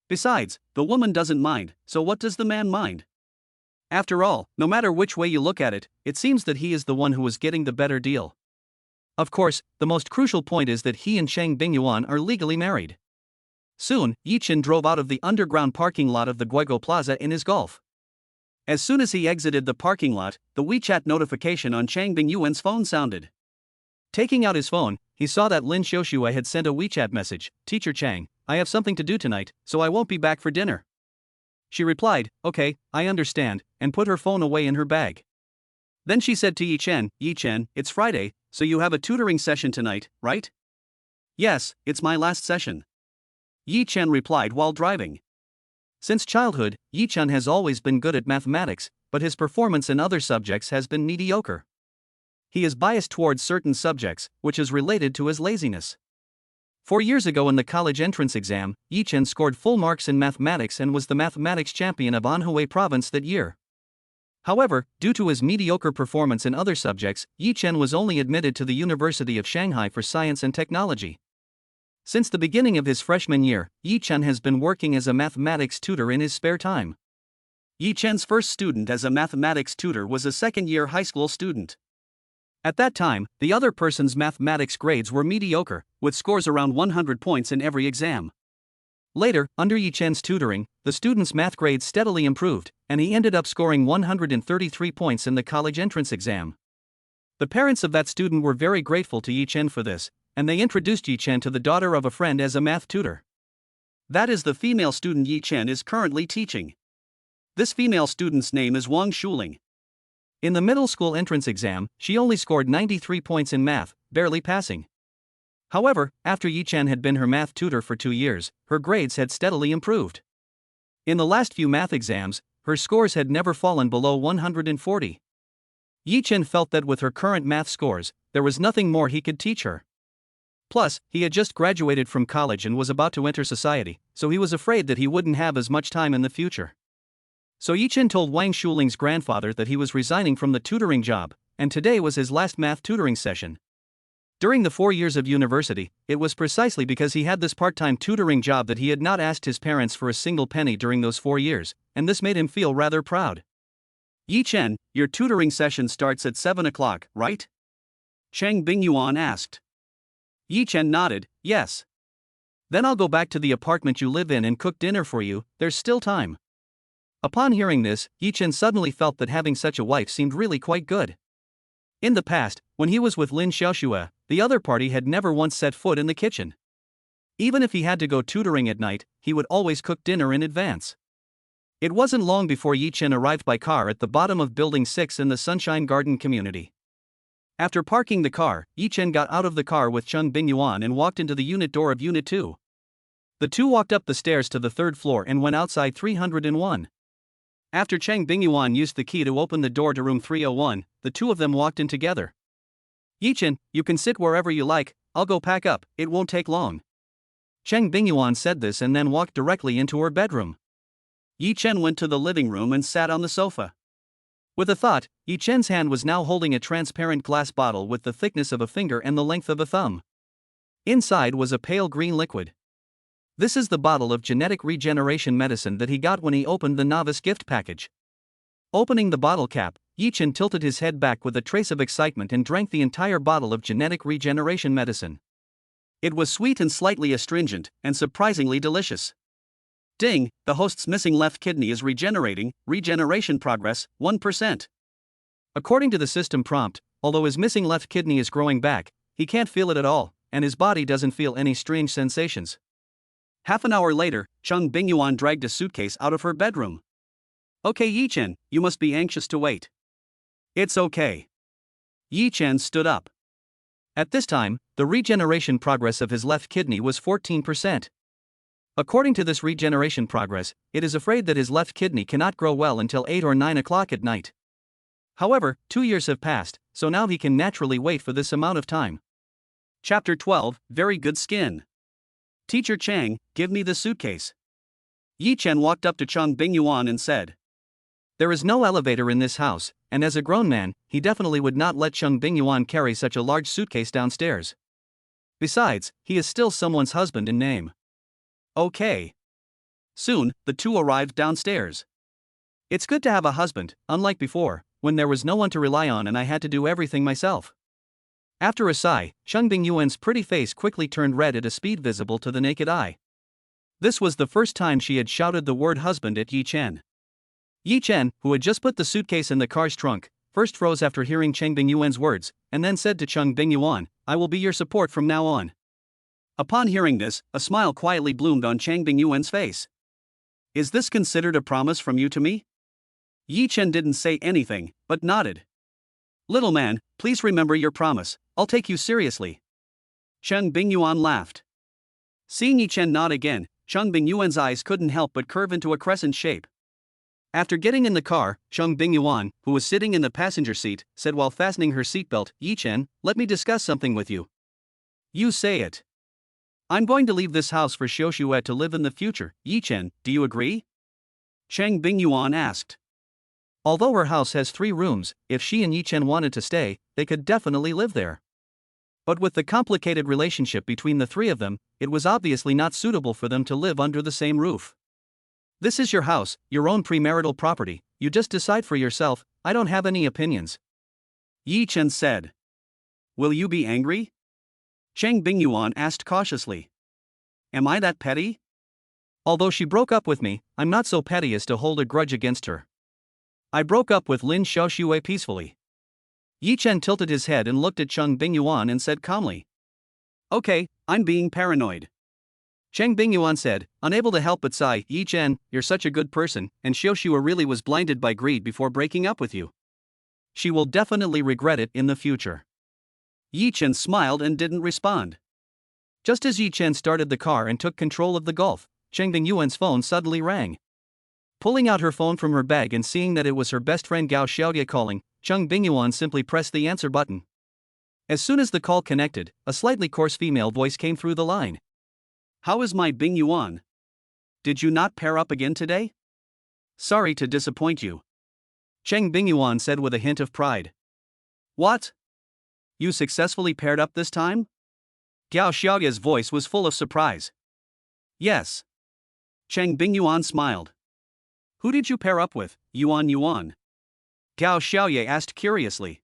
Besides, the woman doesn't mind, so what does the man mind? After all, no matter which way you look at it, it seems that he is the one who is getting the better deal. Of course, the most crucial point is that he and Chang Bingyuan are legally married. Soon, Yi Chen drove out of the underground parking lot of the Guigo Plaza in his Golf. As soon as he exited the parking lot, the WeChat notification on Chang Bingyuan's phone sounded. Taking out his phone, he saw that Lin Xiaoxue had sent a WeChat message. Teacher Chang, I have something to do tonight, so I won't be back for dinner. She replied, okay, I understand, and put her phone away in her bag. Then she said to Yi Chen, it's Friday, so you have a tutoring session tonight, right? Yes, it's my last session. Yi Chen replied while driving. Since childhood, Yi Chen has always been good at mathematics, but his performance in other subjects has been mediocre. He is biased towards certain subjects, which is related to his laziness. 4 years ago in the college entrance exam, Yi Chen scored full marks in mathematics and was the mathematics champion of Anhui province that year. However, due to his mediocre performance in other subjects, Yi Chen was only admitted to the University of Shanghai for Science and Technology. Since the beginning of his freshman year, Yi Chen has been working as a mathematics tutor in his spare time. Yi Chen's first student as a mathematics tutor was a second-year high school student. At that time, the other person's mathematics grades were mediocre, with scores around 100 points in every exam. Later, under Yi Chen's tutoring, the student's math grades steadily improved, and he ended up scoring 133 points in the college entrance exam. The parents of that student were very grateful to Yi Chen for this, and they introduced Yi Chen to the daughter of a friend as a math tutor. That is the female student Yi Chen is currently teaching. This female student's name is Wang Shuling. In the middle school entrance exam, she only scored 93 points in math, barely passing. However, after Yi Chen had been her math tutor for 2 years, her grades had steadily improved. In the last few math exams, her scores had never fallen below 140. Yi Chen felt that with her current math scores, there was nothing more he could teach her. Plus, he had just graduated from college and was about to enter society, so he was afraid that he wouldn't have as much time in the future. So Yi Chen told Wang Shuling's grandfather that he was resigning from the tutoring job, and today was his last math tutoring session. During the 4 years of university, it was precisely because he had this part-time tutoring job that he had not asked his parents for a single penny during those 4 years, and this made him feel rather proud. Yi Chen, your tutoring session starts at 7 o'clock, right? Chang Bingyuan asked. Yi Chen nodded, yes. Then I'll go back to the apartment you live in and cook dinner for you, there's still time. Upon hearing this, Yi Chen suddenly felt that having such a wife seemed really quite good. In the past, when he was with Lin Xiaoxue, the other party had never once set foot in the kitchen. Even if he had to go tutoring at night, he would always cook dinner in advance. It wasn't long before Yi Chen arrived by car at the bottom of Building 6 in the Sunshine Garden community. After parking the car, Yi Chen got out of the car with Chang Bingyuan and walked into the unit door of Unit 2. The two walked up the stairs to the 3rd floor and went outside 301. After Chang Bingyuan used the key to open the door to room 301, the two of them walked in together. Yi Chen, you can sit wherever you like, I'll go pack up, it won't take long. Chang Bingyuan said this and then walked directly into her bedroom. Yi Chen went to the living room and sat on the sofa. With a thought, Yi Chen's hand was now holding a transparent glass bottle with the thickness of a finger and the length of a thumb. Inside was a pale green liquid. This is the bottle of genetic regeneration medicine that he got when he opened the novice gift package. Opening the bottle cap, Yi Chen tilted his head back with a trace of excitement and drank the entire bottle of genetic regeneration medicine. It was sweet and slightly astringent, and surprisingly delicious. Ding, the host's missing left kidney is regenerating, regeneration progress, 1%. According to the system prompt, although his missing left kidney is growing back, he can't feel it at all, and his body doesn't feel any strange sensations. Half an hour later, Chang Bingyuan dragged a suitcase out of her bedroom. Okay Yi Chen, you must be anxious to wait. It's okay. Yi Chen stood up. At this time, the regeneration progress of his left kidney was 14%. According to this regeneration progress, it is afraid that his left kidney cannot grow well until 8 or 9 o'clock at night. However, 2 years have passed, so now he can naturally wait for this amount of time. Chapter 12, Very Good Skin. Teacher Chang, give me the suitcase. Yi Chen walked up to Chung Bingyuan and said. There is no elevator in this house, and as a grown man, he definitely would not let Chung Bingyuan carry such a large suitcase downstairs. Besides, he is still someone's husband in name. Okay. Soon, the two arrived downstairs. It's good to have a husband, unlike before, when there was no one to rely on and I had to do everything myself. After a sigh, Chung Bingyuan's pretty face quickly turned red at a speed visible to the naked eye. This was the first time she had shouted the word husband at Yi Chen. Yi Chen, who had just put the suitcase in the car's trunk, first froze after hearing Chung Bingyuan's words, and then said to Chung Bingyuan, I will be your support from now on. Upon hearing this, a smile quietly bloomed on Chung Bingyuan's face. Is this considered a promise from you to me? Yi Chen didn't say anything, but nodded. Little man, please remember your promise, I'll take you seriously. Chung Bingyuan laughed. Seeing Yi Chen nod again, Chung Bingyuan's eyes couldn't help but curve into a crescent shape. After getting in the car, Chung Bingyuan, who was sitting in the passenger seat, said while fastening her seatbelt, Yi Chen, let me discuss something with you. You say it. I'm going to leave this house for Xiuxue to live in the future, Yi Chen, do you agree? Chung Bingyuan asked. Although her house has 3 rooms, if she and Yi Chen wanted to stay, they could definitely live there. But with the complicated relationship between the 3 of them, it was obviously not suitable for them to live under the same roof. This is your house, your own premarital property, you just decide for yourself, I don't have any opinions. Yi Chen said. Will you be angry? Chung Bingyuan asked cautiously. Am I that petty? Although she broke up with me, I'm not so petty as to hold a grudge against her. I broke up with Lin Xiaoxue peacefully. Yi Chen tilted his head and looked at Chung Bingyuan and said calmly. Okay, I'm being paranoid. Chung Bingyuan said, unable to help but sigh, Yi Chen, you're such a good person, and Xiuxue really was blinded by greed before breaking up with you. She will definitely regret it in the future. Yi Chen smiled and didn't respond. Just as Yi Chen started the car and took control of the Golf, Chung Bingyuan's phone suddenly rang. Pulling out her phone from her bag and seeing that it was her best friend Gao Xiaoye calling, Chung Bingyuan simply pressed the answer button. As soon as the call connected, a slightly coarse female voice came through the line. How is my Bingyuan? Did you not pair up again today? Sorry to disappoint you. Chung Bingyuan said with a hint of pride. What? You successfully paired up this time? Gao Xiaoye's voice was full of surprise. Yes. Chung Bingyuan smiled. Who did you pair up with, Yuan? Gao Xiaoye asked curiously.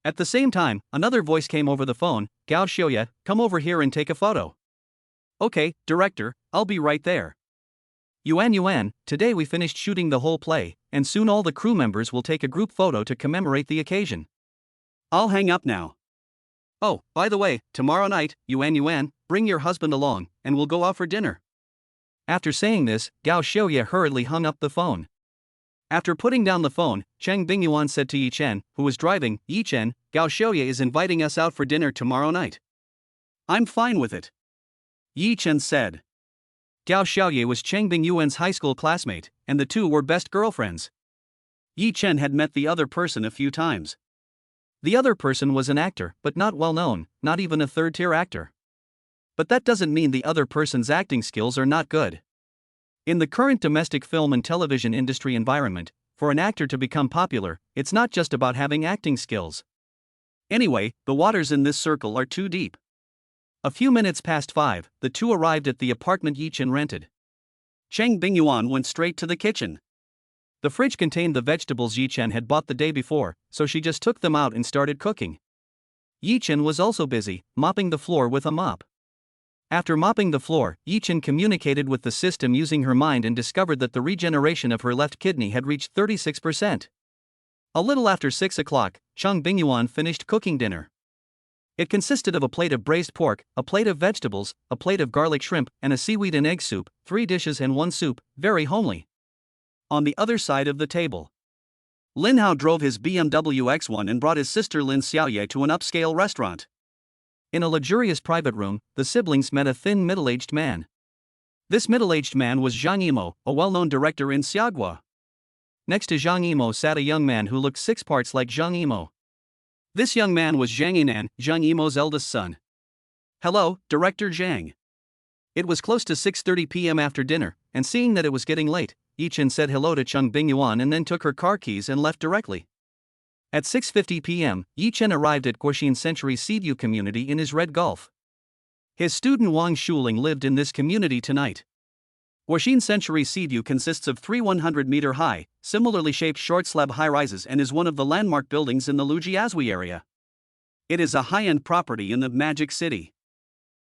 At the same time, another voice came over the phone, Gao Xiaoye, come over here and take a photo. Okay, director, I'll be right there. Yuan, today we finished shooting the whole play, and soon all the crew members will take a group photo to commemorate the occasion. I'll hang up now. Oh, by the way, tomorrow night, Yuan, bring your husband along, and we'll go out for dinner. After saying this, Gao Xiaoye hurriedly hung up the phone. After putting down the phone, Chung Bingyuan said to Yi Chen, who was driving, Yi Chen, Gao Xiaoye is inviting us out for dinner tomorrow night. I'm fine with it. Yi Chen said. Gao Xiaoye was Chung Bingyuan's high school classmate, and the two were best girlfriends. Yi Chen had met the other person a few times. The other person was an actor, but not well known, not even a third-tier actor. But that doesn't mean the other person's acting skills are not good. In the current domestic film and television industry environment, for an actor to become popular, it's not just about having acting skills. Anyway, the waters in this circle are too deep. A few minutes past 5, the two arrived at the apartment Yi Chen rented. Chung Bingyuan went straight to the kitchen. The fridge contained the vegetables Yi Chen had bought the day before, so she just took them out and started cooking. Yi Chen was also busy, mopping the floor with a mop. After mopping the floor, Yi Chen communicated with the system using her mind and discovered that the regeneration of her left kidney had reached 36%. A little after 6 o'clock, Chung Bingyuan finished cooking dinner. It consisted of a plate of braised pork, a plate of vegetables, a plate of garlic shrimp, and a seaweed and egg soup, 3 dishes and 1 soup, very homely. On the other side of the table, Lin Hao drove his BMW X1 and brought his sister Lin Xiaoye to an upscale restaurant. In a luxurious private room, the siblings met a thin middle-aged man. This middle-aged man was Zhang Yimou, a well-known director in Xiagua. Next to Zhang Yimou sat a young man who looked 6 parts like Zhang Yimou. This young man was Zhang Yinan, Zhang Yimou's eldest son. "Hello, Director Zhang." It was close to 6:30 p.m. after dinner, and seeing that it was getting late, Yichen said hello to Cheng Bingyuan and then took her car keys and left directly. At 6:50 p.m., Yichen arrived at Guoxin Century Seaview community in his red Golf. His student Wang Shuling lived in this community tonight. Guoxin Century Seaview consists of 3 100-meter-high, similarly shaped short-slab high-rises and is one of the landmark buildings in the Lujiazui area. It is a high-end property in the Magic City.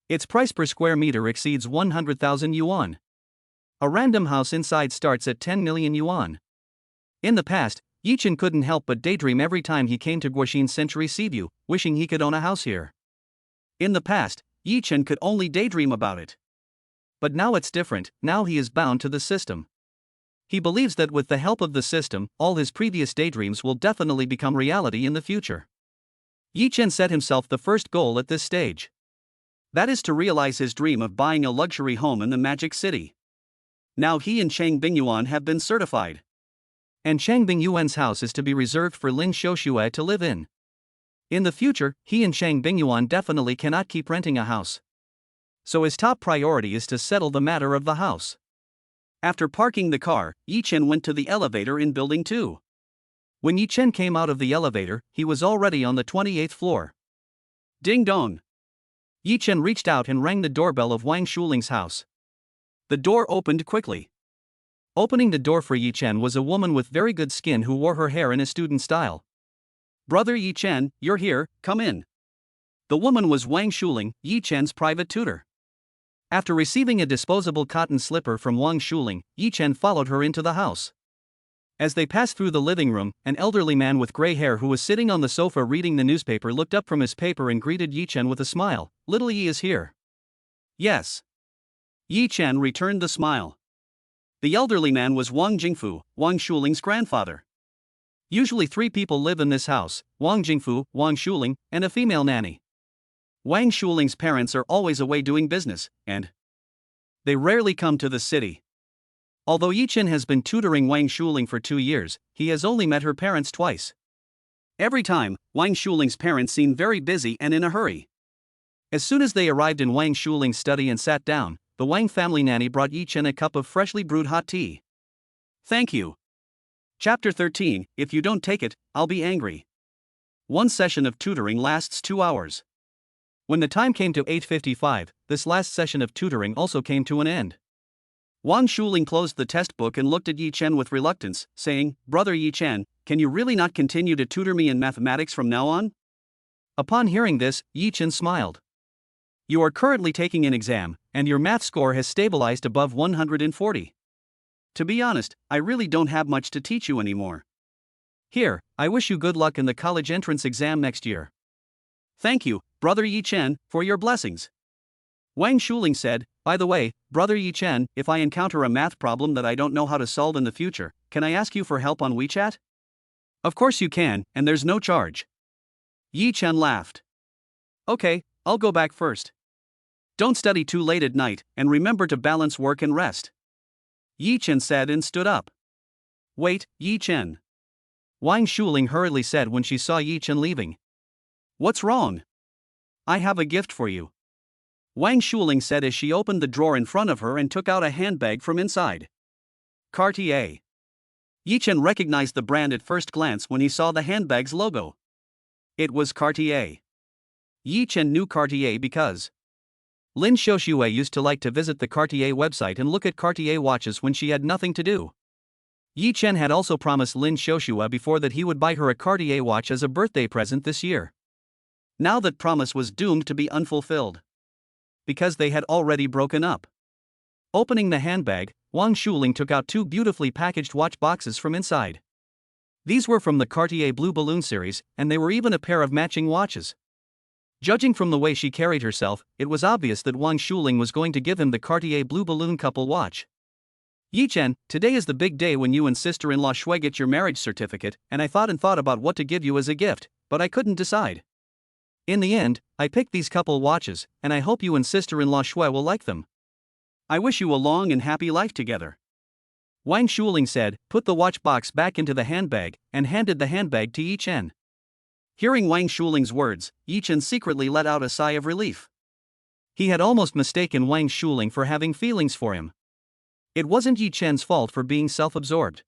Its price per square meter exceeds 100,000 yuan. A random house inside starts at 10 million yuan. In the past, Yichen couldn't help but daydream every time he came to Guoxin Century Seaview, wishing he could own a house here. In the past, Yichen could only daydream about it. But now it's different, now he is bound to the system. He believes that with the help of the system, all his previous daydreams will definitely become reality in the future. Yichen set himself the first goal at this stage. That is to realize his dream of buying a luxury home in the Magic City. Now he and Cheng Bingyuan have been certified. And Cheng Bingyuan's house is to be reserved for Lin Xiuxue to live in. In the future, he and Cheng Bingyuan definitely cannot keep renting a house. So his top priority is to settle the matter of the house. After parking the car, Yichen went to the elevator in Building 2. When Yichen came out of the elevator, he was already on the 28th floor. Ding dong! Yichen reached out and rang the doorbell of Wang Shuling's house. The door opened quickly. Opening the door for Yichen was a woman with very good skin who wore her hair in a student style. "Brother Yichen, you're here, come in." The woman was Wang Shuling, Yichen's private tutor. After receiving a disposable cotton slipper from Wang Shuling, Yichen followed her into the house. As they passed through the living room, an elderly man with gray hair who was sitting on the sofa reading the newspaper looked up from his paper and greeted Yichen with a smile. "Little Yi is here." "Yes." Yichen returned the smile. The elderly man was Wang Jingfu, Wang Shuling's grandfather. Usually 3 people live in this house: Wang Jingfu, Wang Shuling, and a female nanny. Wang Shuling's parents are always away doing business, and they rarely come to the city. Although Yichen has been tutoring Wang Shuling for 2 years, he has only met her parents twice. Every time, Wang Shuling's parents seem very busy and in a hurry. As soon as they arrived in Wang Shuling's study and sat down, the Wang family nanny brought Yichen a cup of freshly brewed hot tea. "Thank you." Chapter 13, If you don't take it, I'll be angry. One session of tutoring lasts 2 hours. When the time came to 8:55, this last session of tutoring also came to an end. Wang Shuling closed the test book and looked at Yichen with reluctance, saying, "Brother Yichen, can you really not continue to tutor me in mathematics from now on?" Upon hearing this, Yichen smiled. "You are currently taking an exam, and your math score has stabilized above 140. To be honest, I really don't have much to teach you anymore. Here, I wish you good luck in the college entrance exam next year." "Thank you, Brother Yichen, for your blessings." Wang Shuling said, "By the way, Brother Yichen, if I encounter a math problem that I don't know how to solve in the future, can I ask you for help on WeChat?" "Of course you can, and there's no charge." Yichen laughed. "Okay, I'll go back first. Don't study too late at night, and remember to balance work and rest." Yichen said and stood up. "Wait, Yichen." Wang Shuling hurriedly said when she saw Yichen leaving. "What's wrong?" "I have a gift for you," Wang Shuling said as she opened the drawer in front of her and took out a handbag from inside. Cartier. Yichen recognized the brand at first glance when he saw the handbag's logo. It was Cartier. Yichen knew Cartier because Lin Xiuxue used to like to visit the Cartier website and look at Cartier watches when she had nothing to do. Yichen had also promised Lin Xiuxue before that he would buy her a Cartier watch as a birthday present this year. Now that promise was doomed to be unfulfilled. Because they had already broken up. Opening the handbag, Wang Shuling took out 2 beautifully packaged watch boxes from inside. These were from the Cartier Blue Balloon series, and they were even a pair of matching watches. Judging from the way she carried herself, it was obvious that Wang Shuling was going to give him the Cartier Blue Balloon couple watch. "Yichen, today is the big day when you and sister-in-law Shui get your marriage certificate, and I thought about what to give you as a gift, but I couldn't decide. In the end, I picked these couple watches, and I hope you and sister-in-law Shui will like them. I wish you a long and happy life together." Wang Shuling said, put the watch box back into the handbag, and handed the handbag to Yi Chen. Hearing Wang Shuling's words, Yi Chen secretly let out a sigh of relief. He had almost mistaken Wang Shuling for having feelings for him. It wasn't Yi Chen's fault for being self-absorbed.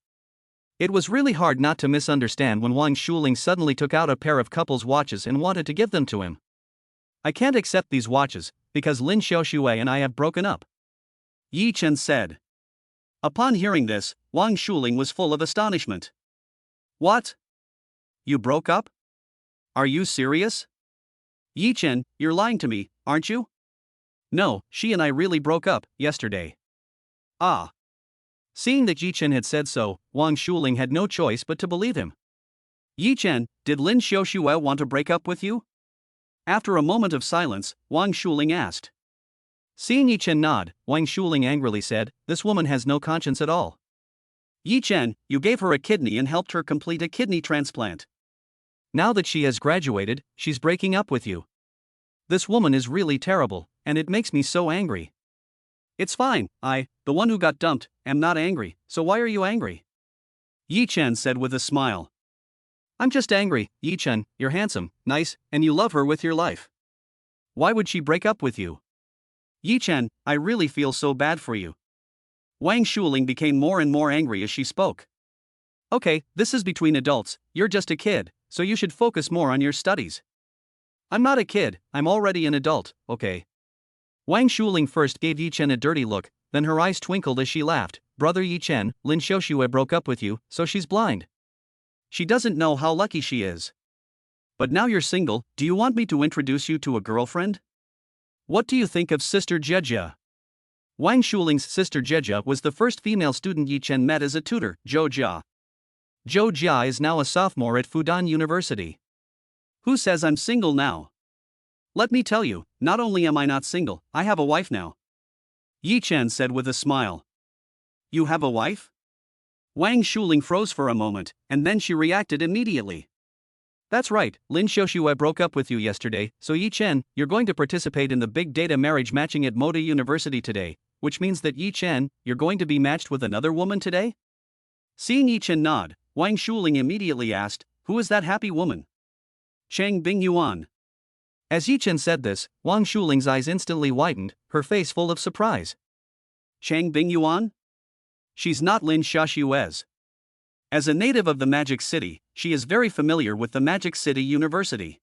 It was really hard not to misunderstand when Wang Shuling suddenly took out a pair of couple's watches and wanted to give them to him. I can't accept these watches, because Lin Xiaoxue and I have broken up, Yi Chen said. Upon hearing this, Wang Shuling was full of astonishment. What? You broke up? Are you serious? Yi Chen, you're lying to me, aren't you? No, she and I really broke up yesterday. Ah. Seeing that Yi Chen had said so, Wang Shuling had no choice but to believe him. Yi Chen, did Lin Xiaoxue want to break up with you? After a moment of silence, Wang Shuling asked. Seeing Yi Chen nod, Wang Shuling angrily said, this woman has no conscience at all. Yi Chen, you gave her a kidney and helped her complete a kidney transplant. Now that she has graduated, she's breaking up with you. This woman is really terrible, and it makes me so angry. It's fine, the one who got dumped, am not angry, so why are you angry? Yi Chen said with a smile. I'm just angry, Yi Chen, you're handsome, nice, and you love her with your life. Why would she break up with you? Yi Chen, I really feel so bad for you. Wang Shuling became more and more angry as she spoke. Okay, this is between adults, you're just a kid, so you should focus more on your studies. I'm not a kid, I'm already an adult, okay? Wang Shuling first gave Yi Chen a dirty look, then her eyes twinkled as she laughed. Brother Yi Chen, Lin Xiaoxue broke up with you, so she's blind. She doesn't know how lucky she is. But now you're single, do you want me to introduce you to a girlfriend? What do you think of Sister Jejia? Wang Shuling's sister Jejia was the first female student Yi Chen met as a tutor, Zhou Jia. Zhou Jia is now a sophomore at Fudan University. Who says I'm single now? Let me tell you, not only am I not single, I have a wife now. Yi Chen said with a smile. You have a wife? Wang Shuling froze for a moment, and then she reacted immediately. That's right, Lin Xiaoxue broke up with you yesterday, so Yi Chen, you're going to participate in the big data marriage matching at Moda University today, which means that Yi Chen, you're going to be matched with another woman today? Seeing Yi Chen nod, Wang Shuling immediately asked, who is that happy woman? Chang Bingyuan. As Yi Chen said this, Wang Shuling's eyes instantly widened, her face full of surprise. Chang Bingyuan? She's not Lin Xiaoxue's. As a native of the Magic City, she is very familiar with the Magic City University.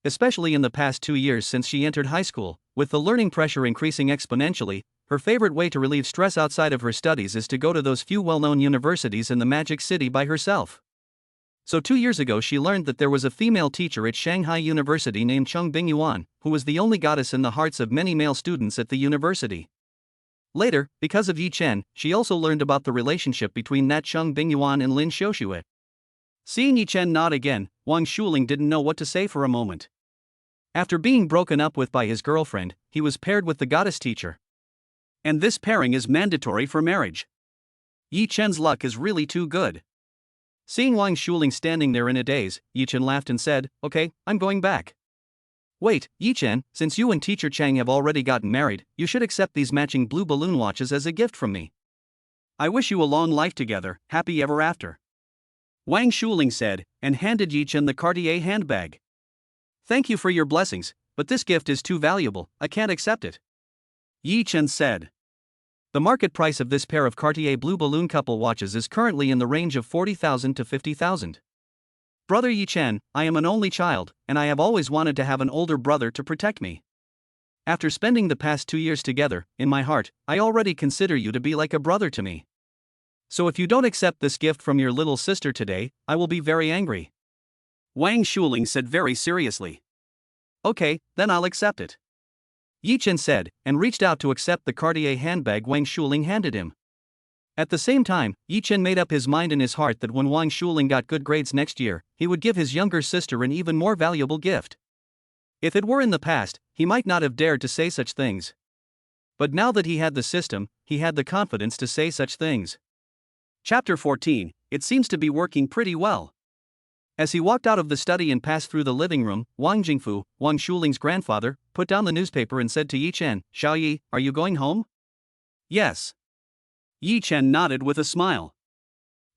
Especially in the past 2 years since she entered high school, with the learning pressure increasing exponentially, her favorite way to relieve stress outside of her studies is to go to those few well-known universities in the Magic City by herself. So 2 years ago she learned that there was a female teacher at Shanghai University named Cheng Bingyuan, who was the only goddess in the hearts of many male students at the university. Later, because of Yi Chen, she also learned about the relationship between that Cheng Bingyuan and Lin Xiaoxue. Seeing Yi Chen nod again, Wang Shuling didn't know what to say for a moment. After being broken up with by his girlfriend, he was paired with the goddess teacher. And this pairing is mandatory for marriage. Yi Chen's luck is really too good. Seeing Wang Shuling standing there in a daze, Yi Chen laughed and said, okay, I'm going back. Wait, Yi Chen, since you and Teacher Chang have already gotten married, you should accept these matching blue balloon watches as a gift from me. I wish you a long life together, happy ever after. Wang Shuling said, and handed Yi Chen the Cartier handbag. Thank you for your blessings, but this gift is too valuable, I can't accept it. Yi Chen said. The market price of this pair of Cartier blue balloon couple watches is currently in the range of 40,000 to 50,000. Brother Yi Chen, I am an only child, and I have always wanted to have an older brother to protect me. After spending the past 2 years together, in my heart, I already consider you to be like a brother to me. So if you don't accept this gift from your little sister today, I will be very angry. Wang Shuling said very seriously. Okay, then I'll accept it. Yi Chen said, and reached out to accept the Cartier handbag Wang Shuling handed him. At the same time, Yi Chen made up his mind in his heart that when Wang Shuling got good grades next year, he would give his younger sister an even more valuable gift. If it were in the past, he might not have dared to say such things. But now that he had the system, he had the confidence to say such things. Chapter 14, it seems to be working pretty well. As he walked out of the study and passed through the living room, Wang Jingfu, Wang Shuling's grandfather, put down the newspaper and said to Yi Chen, Xiao Yi, are you going home? Yes. Yi Chen nodded with a smile.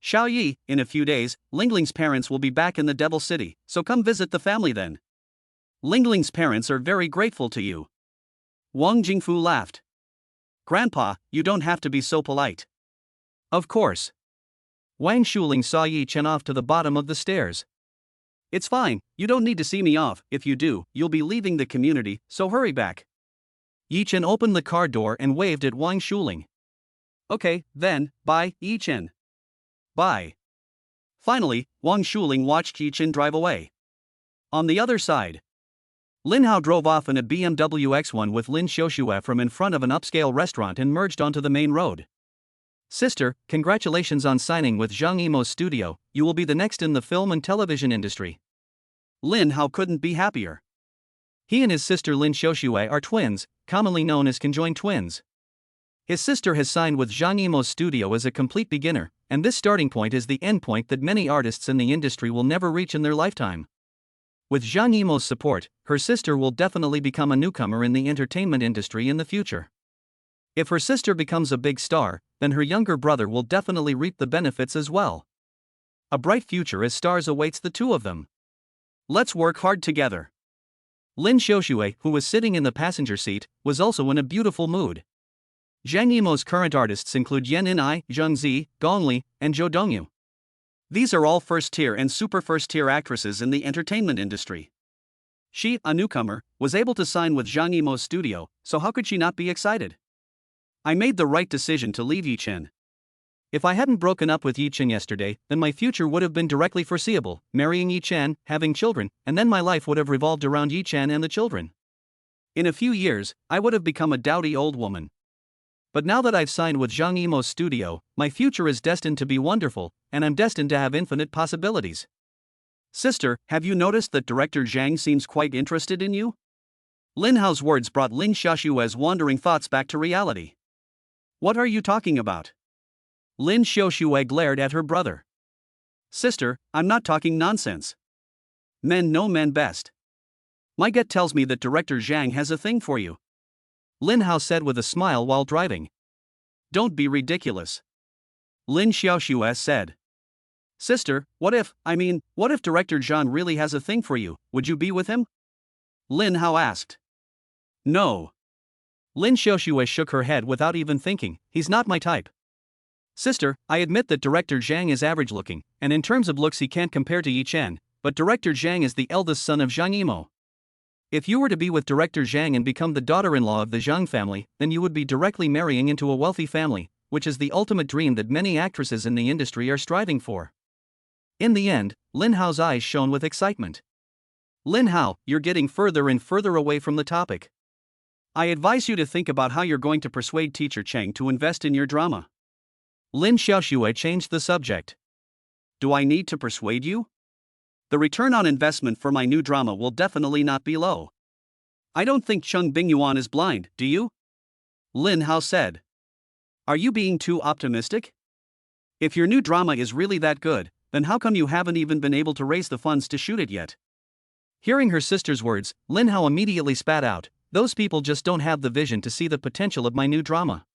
Xiao Yi, in a few days, Lingling's parents will be back in the Devil City, so come visit the family then. Lingling's parents are very grateful to you. Wang Jingfu laughed. Grandpa, you don't have to be so polite. Of course. Wang Shuling saw Yi Chen off to the bottom of the stairs. It's fine, you don't need to see me off. If you do, you'll be leaving the community, so hurry back. Yi Chen opened the car door and waved at Wang Shuling. Okay, then, bye, Yi Chen. Bye. Finally, Wang Shuling watched Yi Chen drive away. On the other side, Lin Hao drove off in a BMW X1 with Lin Xiaoxue from in front of an upscale restaurant and merged onto the main road. Sister, congratulations on signing with Zhang Yimou's studio, you will be the next in the film and television industry. Lin Hao couldn't be happier. He and his sister Lin Xiaoxue are twins, commonly known as conjoined twins. His sister has signed with Zhang Yimou's studio as a complete beginner, and this starting point is the end point that many artists in the industry will never reach in their lifetime. With Zhang Yimou's support, her sister will definitely become a newcomer in the entertainment industry in the future. If her sister becomes a big star, then her younger brother will definitely reap the benefits as well. A bright future as stars awaits the two of them. Let's work hard together. Lin Xiaoxue, who was sitting in the passenger seat, was also in a beautiful mood. Zhang Yimou's current artists include Yan In-ai, Zheng Zi, Gong Li, and Zhou Dongyu. These are all first-tier and super first-tier actresses in the entertainment industry. She, a newcomer, was able to sign with Zhang Yimou's studio, so how could she not be excited? I made the right decision to leave Yi Chen. If I hadn't broken up with Yi Chen yesterday, then my future would have been directly foreseeable, marrying Yi Chen, having children, and then my life would have revolved around Yi Chen and the children. In a few years, I would have become a dowdy old woman. But now that I've signed with Zhang Yimou's studio, my future is destined to be wonderful, and I'm destined to have infinite possibilities. Sister, have you noticed that director Zhang seems quite interested in you? Lin Hao's words brought Lin Xiaoxue's wandering thoughts back to reality. What are you talking about? Lin Xiaoxue glared at her brother. Sister, I'm not talking nonsense. Men know men best. My gut tells me that director Zhang has a thing for you. Lin Hao said with a smile while driving. Don't be ridiculous. Lin Xiaoxue said. Sister, what if director Zhang really has a thing for you, would you be with him? Lin Hao asked. No. Lin Xiaoxue shook her head without even thinking, he's not my type. Sister, I admit that director Zhang is average looking, and in terms of looks he can't compare to Yi Chen, but director Zhang is the eldest son of Zhang Yimou. If you were to be with director Zhang and become the daughter-in-law of the Zhang family, then you would be directly marrying into a wealthy family, which is the ultimate dream that many actresses in the industry are striving for. In the end, Lin Hao's eyes shone with excitement. Lin Hao, you're getting further and further away from the topic. I advise you to think about how you're going to persuade teacher Cheng to invest in your drama. Lin Xiaoxue changed the subject. Do I need to persuade you? The return on investment for my new drama will definitely not be low. I don't think Cheng Bingyuan is blind, do you? Lin Hao said. Are you being too optimistic? If your new drama is really that good, then how come you haven't even been able to raise the funds to shoot it yet? Hearing her sister's words, Lin Hao immediately spat out, those people just don't have the vision to see the potential of my new drama.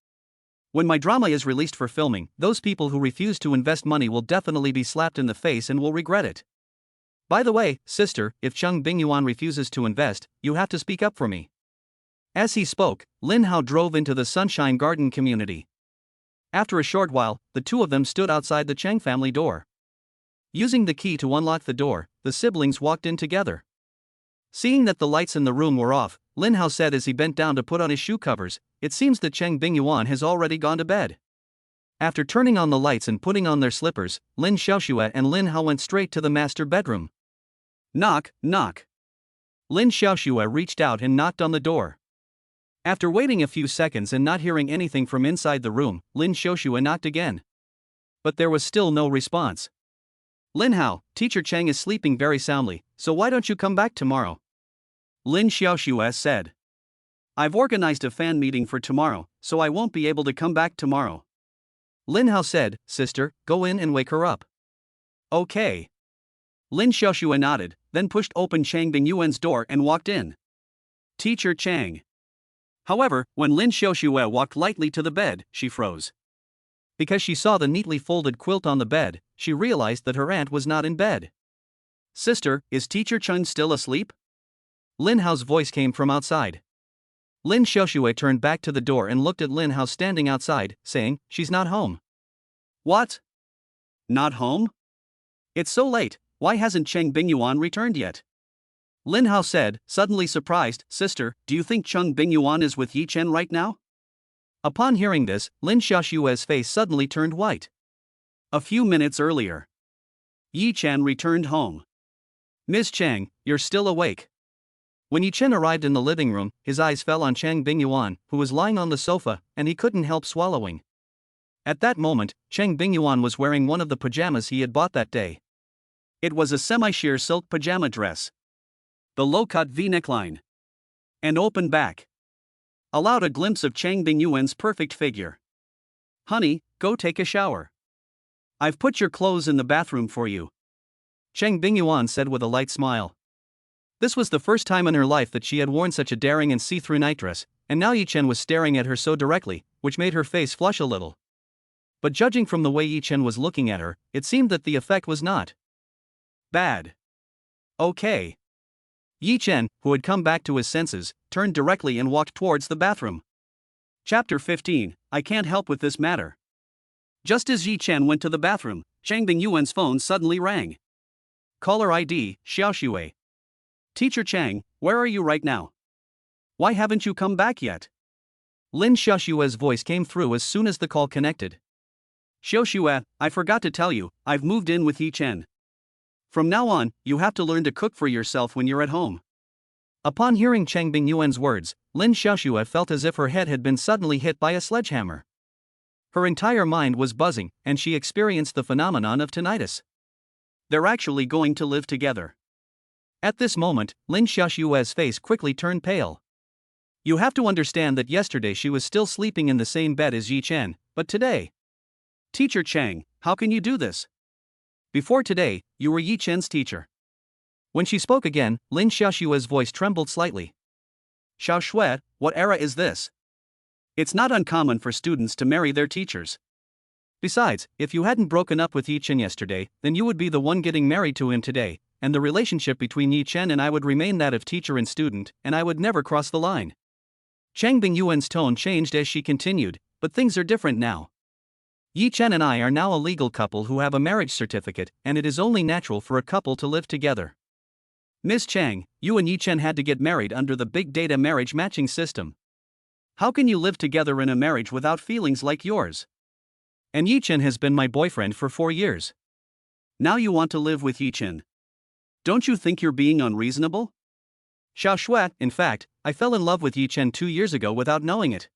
When my drama is released for filming, those people who refuse to invest money will definitely be slapped in the face and will regret it. By the way, sister, if Cheng Bingyuan refuses to invest, you have to speak up for me. As he spoke, Lin Hao drove into the Sunshine Garden community. After a short while, the two of them stood outside the Cheng family door. Using the key to unlock the door, the siblings walked in together. Seeing that the lights in the room were off, Lin Hao said as he bent down to put on his shoe covers, it seems that Cheng Bingyuan has already gone to bed. After turning on the lights and putting on their slippers, Lin Xiaoxue and Lin Hao went straight to the master bedroom. Knock, knock. Lin Xiaoxue reached out and knocked on the door. After waiting a few seconds and not hearing anything from inside the room, Lin Xiaoxue knocked again. But there was still no response. Lin Hao, teacher Cheng is sleeping very soundly, so why don't you come back tomorrow? Lin Xiaoxue said. I've organized a fan meeting for tomorrow, so I won't be able to come back tomorrow. Lin Hao said, sister, go in and wake her up. Okay. Lin Xiaoxue nodded, then pushed open Cheng Bingyuan's door and walked in. Teacher Cheng. However, when Lin Xiaoxue walked lightly to the bed, she froze. Because she saw the neatly folded quilt on the bed, she realized that her aunt was not in bed. Sister, is Teacher Chun still asleep? Lin Hao's voice came from outside. Lin Xiaoxue turned back to the door and looked at Lin Hao standing outside, saying, "She's not home." What? Not home? It's so late, why hasn't Cheng Bingyuan returned yet? Lin Hao said, suddenly surprised, "Sister, do you think Cheng Bingyuan is with Yi Chen right now?" Upon hearing this, Lin Xiaoxue's face suddenly turned white. A few minutes earlier, Yi Chen returned home. "Miss Cheng, you're still awake." When Yi Chen arrived in the living room, his eyes fell on Cheng Bingyuan, who was lying on the sofa, and he couldn't help swallowing. At that moment, Cheng Bingyuan was wearing one of the pajamas he had bought that day. It was a semi-sheer silk pajama dress. The low-cut V neckline and open back allowed a glimpse of Cheng Bingyuan's perfect figure. "Honey, go take a shower. I've put your clothes in the bathroom for you," Cheng Bingyuan said with a light smile. This was the first time in her life that she had worn such a daring and see-through nightdress, and now Yi Chen was staring at her so directly, which made her face flush a little. But judging from the way Yi Chen was looking at her, it seemed that the effect was not bad. Okay. Yi Chen, who had come back to his senses, turned directly and walked towards the bathroom. Chapter 15, I can't help with this matter. Just as Yi Chen went to the bathroom, Cheng Bingyuan's phone suddenly rang. Caller ID, Xiaoxue. "Teacher Chang, where are you right now? Why haven't you come back yet?" Lin Xiaoxue's voice came through as soon as the call connected. "Xiaoxue, I forgot to tell you, I've moved in with Yi Chen. From now on, you have to learn to cook for yourself when you're at home." Upon hearing Cheng Bingyuan's words, Lin Xiaoxue felt as if her head had been suddenly hit by a sledgehammer. Her entire mind was buzzing, and she experienced the phenomenon of tinnitus. They're actually going to live together. At this moment, Lin Xiaoxue's face quickly turned pale. You have to understand that yesterday she was still sleeping in the same bed as Yi Chen, but today. "Teacher Chang, how can you do this? Before today, you were Yi Chen's teacher." When she spoke again, Lin Xiaoxue's voice trembled slightly. "Xiaoxue, what era is this? It's not uncommon for students to marry their teachers. Besides, if you hadn't broken up with Yi Chen yesterday, then you would be the one getting married to him today, and the relationship between Yi Chen and I would remain that of teacher and student, and I would never cross the line." Cheng Bingyuan's tone changed as she continued, "But things are different now. Yi Chen and I are now a legal couple who have a marriage certificate, and it is only natural for a couple to live together. Miss Chang, you and Yi Chen had to get married under the big data marriage matching system. How can you live together in a marriage without feelings like yours? And Yi Chen has been my boyfriend for 4 years. Now you want to live with Yi Chen. Don't you think you're being unreasonable?" "Xiaoxue, in fact, I fell in love with Yi Chen 2 years ago without knowing it.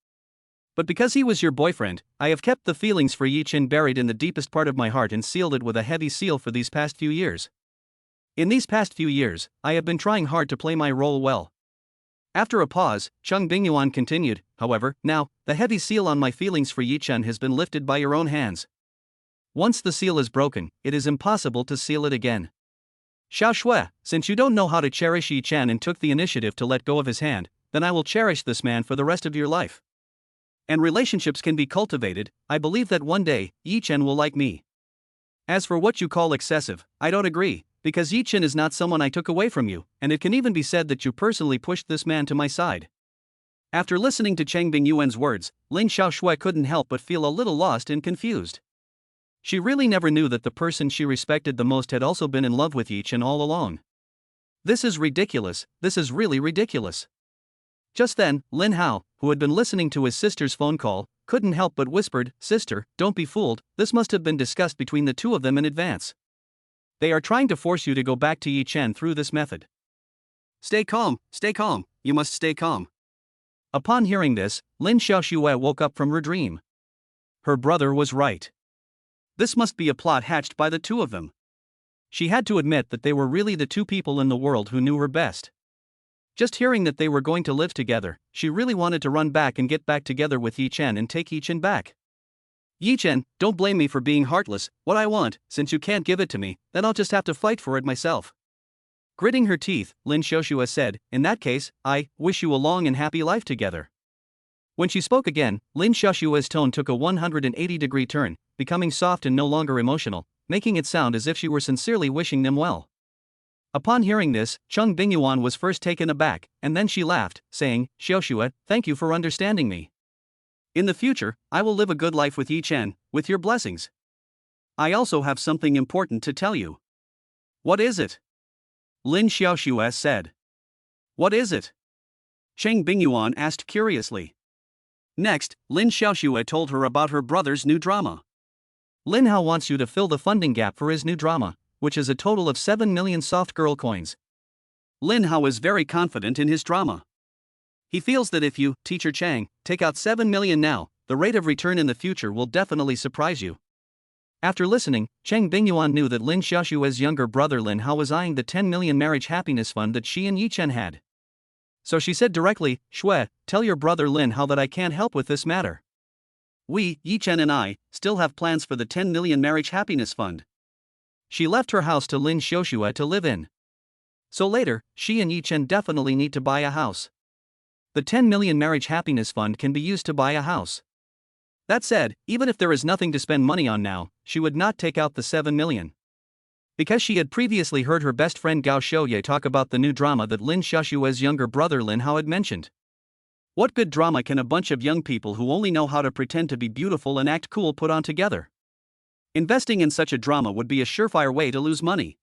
But because he was your boyfriend, I have kept the feelings for Yi Chen buried in the deepest part of my heart and sealed it with a heavy seal for these past few years. In these past few years, I have been trying hard to play my role well." After a pause, Cheng Bingyuan continued, "However, now, the heavy seal on my feelings for Yi Chen has been lifted by your own hands. Once the seal is broken, it is impossible to seal it again. Xiaoxue, since you don't know how to cherish Yi Chen and took the initiative to let go of his hand, then I will cherish this man for the rest of your life. And relationships can be cultivated. I believe that one day, Yi Chen will like me. As for what you call excessive, I don't agree, because Yi Chen is not someone I took away from you, and it can even be said that you personally pushed this man to my side." After listening to Cheng Bingyuan's words, Lin Xiaoxue couldn't help but feel a little lost and confused. She really never knew that the person she respected the most had also been in love with Yi Chen all along. This is ridiculous, this is really ridiculous. Just then, Lin Hao, who had been listening to his sister's phone call, couldn't help but whispered, "Sister, don't be fooled, this must have been discussed between the two of them in advance. They are trying to force you to go back to Yi Chen through this method. Stay calm, you must stay calm." Upon hearing this, Lin Xiaoxue woke up from her dream. Her brother was right. This must be a plot hatched by the two of them. She had to admit that they were really the two people in the world who knew her best. Just hearing that they were going to live together, she really wanted to run back and get back together with Yi Chen and take Yi Chen back. "Yi Chen, don't blame me for being heartless. What I want, since you can't give it to me, then I'll just have to fight for it myself." Gritting her teeth, Lin Xiaoxue said, "In that case, I wish you a long and happy life together." When she spoke again, Lin Xiaoshua's tone took a 180-degree turn, becoming soft and no longer emotional, making it sound as if she were sincerely wishing them well. Upon hearing this, Cheng Bingyuan was first taken aback, and then she laughed, saying, "Xiaoshua, thank you for understanding me. In the future, I will live a good life with Yi Chen, with your blessings. I also have something important to tell you." "What is it?" Lin Xiaoshua said. "What is it?" Cheng Bingyuan asked curiously. Next, Lin Xiaoshua told her about her brother's new drama. Lin Hao wants you to fill the funding gap for his new drama, which is a total of 7 million soft girl coins. Lin Hao is very confident in his drama. He feels that if you, Teacher Chang, take out 7 million now, the rate of return in the future will definitely surprise you. After listening, Cheng Bingyuan knew that Lin Xiaoshua's younger brother Lin Hao was eyeing the 10 million marriage happiness fund that she and Yi Chen had. So she said directly, "Shui, tell your brother Lin Hao that I can't help with this matter. We, Yi Chen and I, still have plans for the 10 million marriage happiness fund." She left her house to Lin Xiaoshua to live in. So later, she and Yi Chen definitely need to buy a house. The 10 million marriage happiness fund can be used to buy a house. That said, even if there is nothing to spend money on now, she would not take out the 7 million. Because she had previously heard her best friend Gao Shouye talk about the new drama that Lin Xiaoshua's younger brother Lin Hao had mentioned. What good drama can a bunch of young people who only know how to pretend to be beautiful and act cool put on together? Investing in such a drama would be a surefire way to lose money.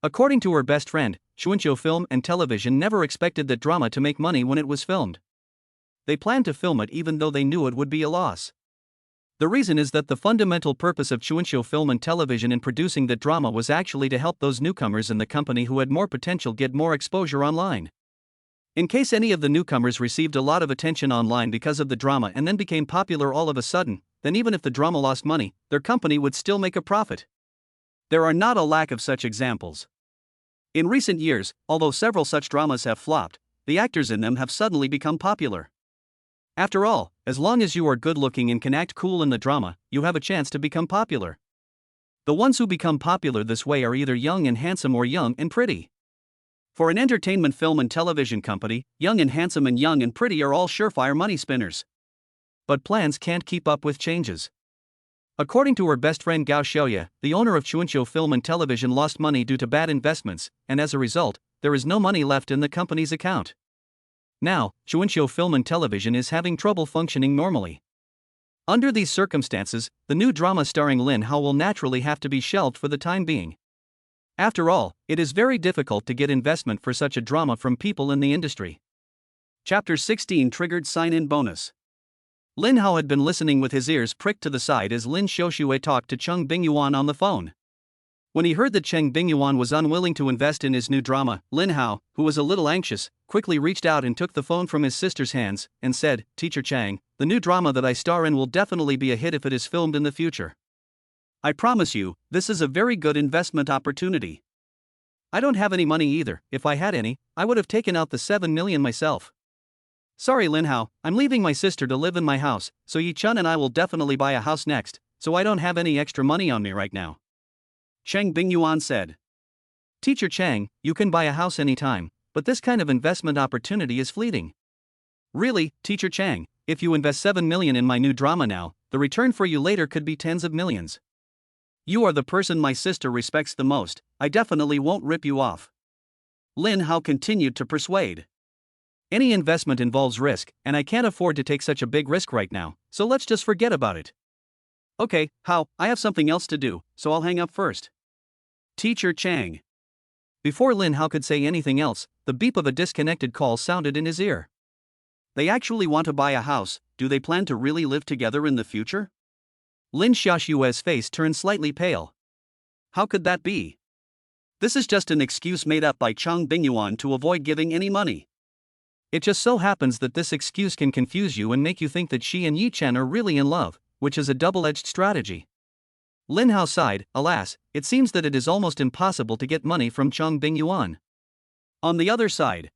According to her best friend, Chuanqiu Film and Television never expected that drama to make money when it was filmed. They planned to film it even though they knew it would be a loss. The reason is that the fundamental purpose of Chuanqiu Film and Television in producing the drama was actually to help those newcomers in the company who had more potential get more exposure online. In case any of the newcomers received a lot of attention online because of the drama and then became popular all of a sudden, then even if the drama lost money, their company would still make a profit. There are not a lack of such examples. In recent years, although several such dramas have flopped, the actors in them have suddenly become popular. After all, as long as you are good-looking and can act cool in the drama, you have a chance to become popular. The ones who become popular this way are either young and handsome or young and pretty. For an entertainment film and television company, young and handsome and young and pretty are all surefire money spinners. But plans can't keep up with changes. According to her best friend Gao Shouye, the owner of Chuanqiu Film and Television lost money due to bad investments, and as a result, there is no money left in the company's account. Now, Chuanqiu Film and Television is having trouble functioning normally. Under these circumstances, the new drama starring Lin Hao will naturally have to be shelved for the time being. After all, it is very difficult to get investment for such a drama from people in the industry. Chapter 16 Triggered Sign-In Bonus. Lin Hao had been listening with his ears pricked to the side as Lin Xiaoshua talked to Cheng Bingyuan on the phone. When he heard that Cheng Bingyuan was unwilling to invest in his new drama, Lin Hao, who was a little anxious, quickly reached out and took the phone from his sister's hands and said, "Teacher Chang, the new drama that I star in will definitely be a hit if it is filmed in the future. I promise you, this is a very good investment opportunity. I don't have any money either. If I had any, I would have taken out the 7 million myself. Sorry Lin Hao, I'm leaving my sister to live in my house, so Yi Chen and I will definitely buy a house next, so I don't have any extra money on me right now," Cheng Bingyuan said. "Teacher Chang, you can buy a house anytime, but this kind of investment opportunity is fleeting. Really, Teacher Chang, if you invest 7 million in my new drama now, the return for you later could be tens of millions. You are the person my sister respects the most, I definitely won't rip you off." Lin Hao continued to persuade. "Any investment involves risk, and I can't afford to take such a big risk right now, so let's just forget about it." "Okay, Hao, I have something else to do, so I'll hang up first." Teacher Chang. Before Lin Hao could say anything else, the beep of a disconnected call sounded in his ear. They actually want to buy a house. Do they plan to really live together in the future? Lin Xiaoshua's face turned slightly pale. How could that be? This is just an excuse made up by Cheng Bingyuan to avoid giving any money. It just so happens that this excuse can confuse you and make you think that she and Yi Chen are really in love, which is a double-edged strategy. Lin Hao sighed. Alas, it seems that it is almost impossible to get money from Cheng Bingyuan. On the other side.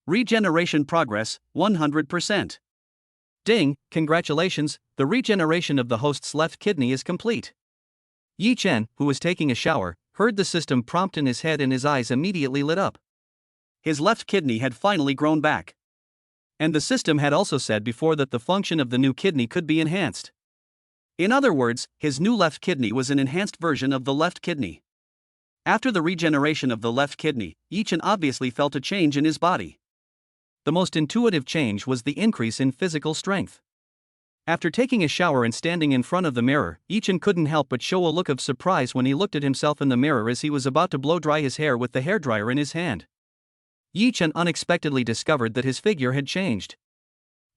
Regeneration progress, 100%. Ding, congratulations, the regeneration of the host's left kidney is complete. Yi Chen, who was taking a shower, heard the system prompt in his head and his eyes immediately lit up. His left kidney had finally grown back. And the system had also said before that the function of the new kidney could be enhanced. In other words, his new left kidney was an enhanced version of the left kidney. After the regeneration of the left kidney, Yichen obviously felt a change in his body. The most intuitive change was the increase in physical strength. After taking a shower and standing in front of the mirror, Yichen couldn't help but show a look of surprise when he looked at himself in the mirror as he was about to blow dry his hair with the hairdryer in his hand. Yichen unexpectedly discovered that his figure had changed.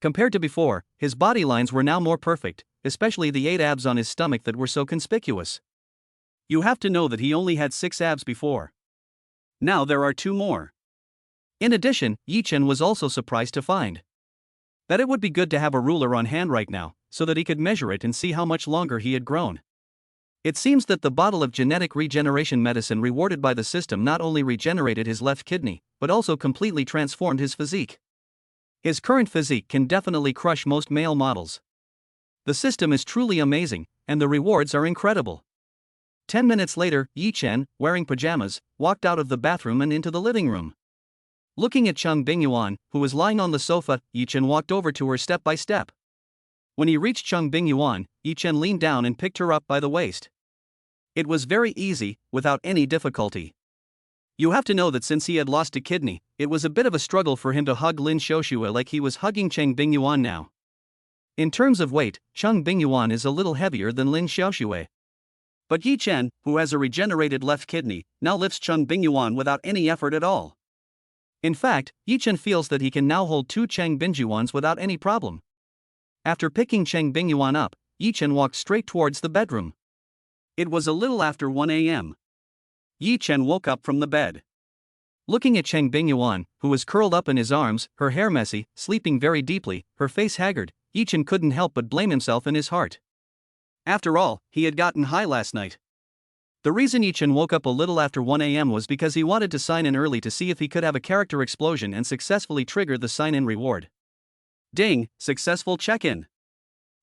Compared to before, his body lines were now more perfect, especially the 8 abs on his stomach that were so conspicuous. You have to know that he only had 6 abs before. Now there are 2 more. In addition, Yichen was also surprised to find that it would be good to have a ruler on hand right now, so that he could measure it and see how much longer he had grown. It seems that the bottle of genetic regeneration medicine rewarded by the system not only regenerated his left kidney, but also completely transformed his physique. His current physique can definitely crush most male models. The system is truly amazing, and the rewards are incredible. 10 minutes later, Yichen, wearing pajamas, walked out of the bathroom and into the living room. Looking at Cheng Bingyuan, who was lying on the sofa, Yichen walked over to her step by step. When he reached Cheng Bingyuan, Yichen leaned down and picked her up by the waist. It was very easy, without any difficulty. You have to know that since he had lost a kidney, it was a bit of a struggle for him to hug Lin Xiaoxue like he was hugging Cheng Bingyuan now. In terms of weight, Cheng Bingyuan is a little heavier than Lin Xiaoxue. But Yichen, who has a regenerated left kidney, now lifts Cheng Bingyuan without any effort at all. In fact, Yichen feels that he can now hold 2 Cheng Bingyuans without any problem. After picking Cheng Bingyuan up, Yichen walked straight towards the bedroom. It was a little after 1 a.m. Yichen woke up from the bed. Looking at Cheng Bingyuan, who was curled up in his arms, her hair messy, sleeping very deeply, her face haggard, Yichen couldn't help but blame himself in his heart. After all, he had gotten high last night. The reason Yichen woke up a little after 1 a.m. was because he wanted to sign in early to see if he could have a character explosion and successfully trigger the sign-in reward. Ding, successful check-in.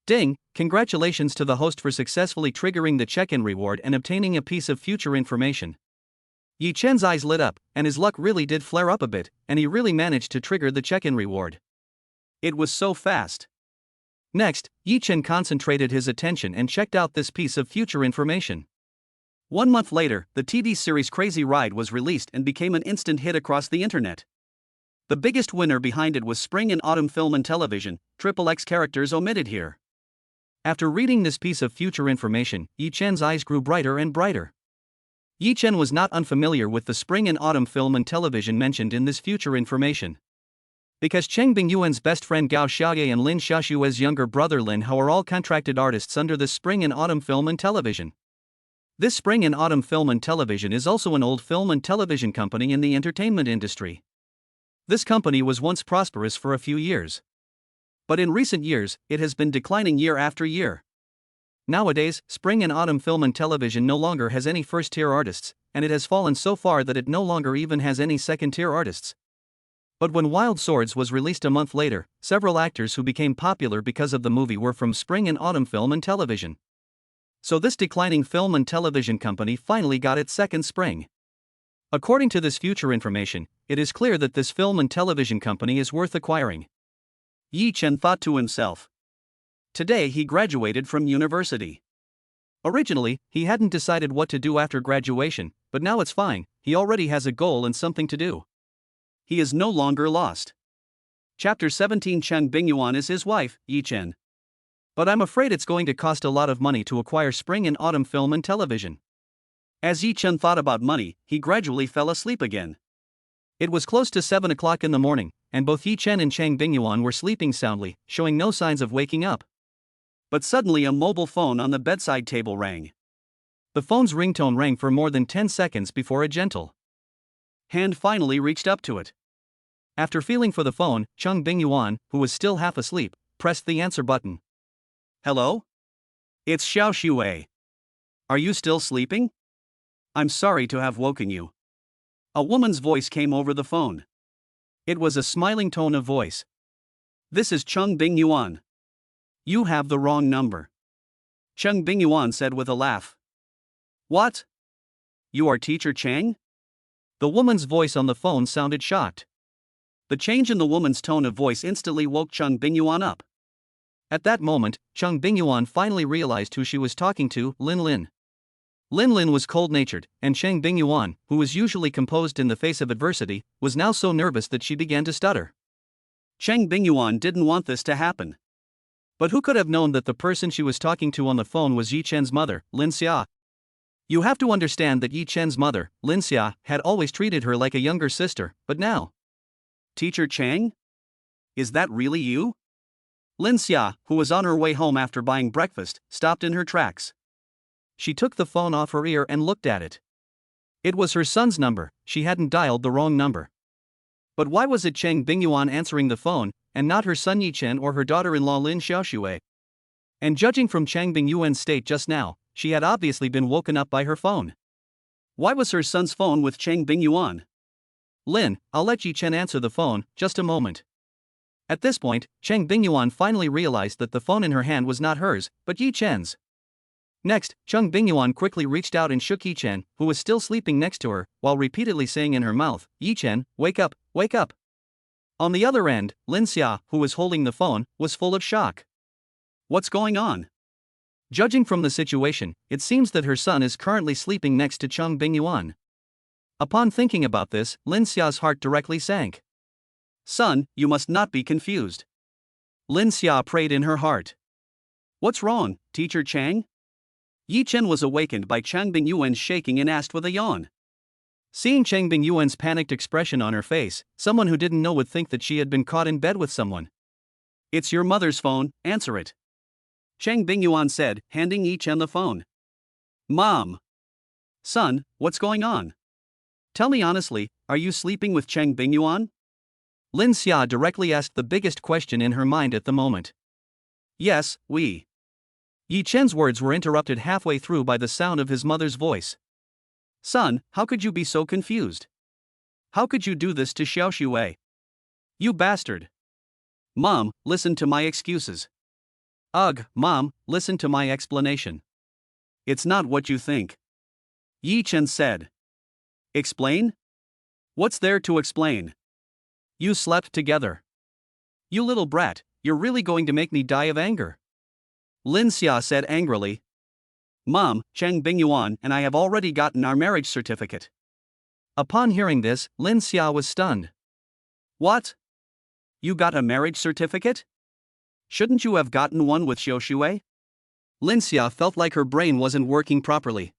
Ding, congratulations to the host for successfully triggering the check-in reward and obtaining a piece of future information. Yichen's eyes lit up, and his luck really did flare up a bit, and he really managed to trigger the check-in reward. It was so fast. Next, Yichen concentrated his attention and checked out this piece of future information. 1 month later, the TV series Crazy Ride was released and became an instant hit across the internet. The biggest winner behind it was Spring and Autumn Film and Television, XXX characters omitted here. After reading this piece of future information, Yichen's eyes grew brighter and brighter. Yichen was not unfamiliar with the Spring and Autumn Film and Television mentioned in this future information. Because Cheng Bingyuan's best friend Gao Xiaoye and Lin Xiaoxue's younger brother Lin Hao are all contracted artists under the Spring and Autumn Film and Television. This Spring and Autumn Film and Television is also an old film and television company in the entertainment industry. This company was once prosperous for a few years. But in recent years, it has been declining year after year. Nowadays, Spring and Autumn Film and Television no longer has any first-tier artists, and it has fallen so far that it no longer even has any second-tier artists. But when Wild Swords was released a month later, several actors who became popular because of the movie were from Spring and Autumn Film and Television. So this declining film and television company finally got its second spring. According to this future information, it is clear that this film and television company is worth acquiring. Yichen thought to himself. Today he graduated from university. Originally, he hadn't decided what to do after graduation, but now it's fine, he already has a goal and something to do. He is no longer lost. Chapter 17 Cheng Bingyuan is his wife, Yichen. But I'm afraid it's going to cost a lot of money to acquire Spring and Autumn Film and Television. As Yichen thought about money, he gradually fell asleep again. It was close to 7 o'clock in the morning, and both Yichen and Cheng Bingyuan were sleeping soundly, showing no signs of waking up. But suddenly a mobile phone on the bedside table rang. The phone's ringtone rang for more than 10 seconds before a gentle hand finally reached up to it. After feeling for the phone, Cheng Bingyuan, who was still half asleep, pressed the answer button. Hello? It's Xiaoxue. Are you still sleeping? I'm sorry to have woken you. A woman's voice came over the phone. It was a smiling tone of voice. This is Cheng Bingyuan. You have the wrong number. Cheng Bingyuan said with a laugh. What? You are Teacher Cheng? The woman's voice on the phone sounded shocked. The change in the woman's tone of voice instantly woke Chung Bingyuan up. At that moment, Chung Bingyuan finally realized who she was talking to, Lin Lin. Lin Lin was cold-natured, and Cheng Bingyuan, who was usually composed in the face of adversity, was now so nervous that she began to stutter. Cheng Bingyuan didn't want this to happen. But who could have known that the person she was talking to on the phone was Yi Chen's mother, Lin Xia? You have to understand that Yi Chen's mother, Lin Xia, had always treated her like a younger sister, but now. Teacher Cheng? Is that really you? Lin Xia, who was on her way home after buying breakfast, stopped in her tracks. She took the phone off her ear and looked at it. It was her son's number, she hadn't dialed the wrong number. But why was it Cheng Bingyuan answering the phone, and not her son Yi Chen or her daughter-in-law Lin Xiaoxue? And judging from Cheng Bingyuan's state just now, she had obviously been woken up by her phone. Why was her son's phone with Cheng Bingyuan? Lin, I'll let Yi Chen answer the phone, just a moment. At this point, Cheng Bingyuan finally realized that the phone in her hand was not hers, but Yi Chen's. Next, Cheng Bingyuan quickly reached out and shook Yi Chen, who was still sleeping next to her, while repeatedly saying in her mouth, "Yi Chen, wake up, wake up." On the other end, Lin Xia, who was holding the phone, was full of shock. What's going on? Judging from the situation, it seems that her son is currently sleeping next to Cheng Bingyuan. Upon thinking about this, Lin Xia's heart directly sank. Son, you must not be confused. Lin Xia prayed in her heart. What's wrong, Teacher Chang? Yi Chen was awakened by Chang Bingyuan's shaking and asked with a yawn. Seeing Chang Bingyuan's panicked expression on her face, someone who didn't know would think that she had been caught in bed with someone. It's your mother's phone, answer it. Chang Bingyuan said, handing Yi Chen the phone. Mom. Son, what's going on? Tell me honestly, are you sleeping with Cheng Bingyuan? Lin Xia directly asked the biggest question in her mind at the moment. Yes, we. Yi Chen's words were interrupted halfway through by the sound of his mother's voice. Son, how could you be so confused? How could you do this to Xiaoxue? You bastard. Mom, listen to my excuses. Ugh, Mom, listen to my explanation. It's not what you think. Yi Chen said. Explain? What's there to explain? You slept together. You little brat, you're really going to make me die of anger. Lin Xia said angrily. Mom, Cheng Bingyuan and I have already gotten our marriage certificate. Upon hearing this, Lin Xia was stunned. What? You got a marriage certificate? Shouldn't you have gotten one with Xiaoxue? Lin Xia felt like her brain wasn't working properly.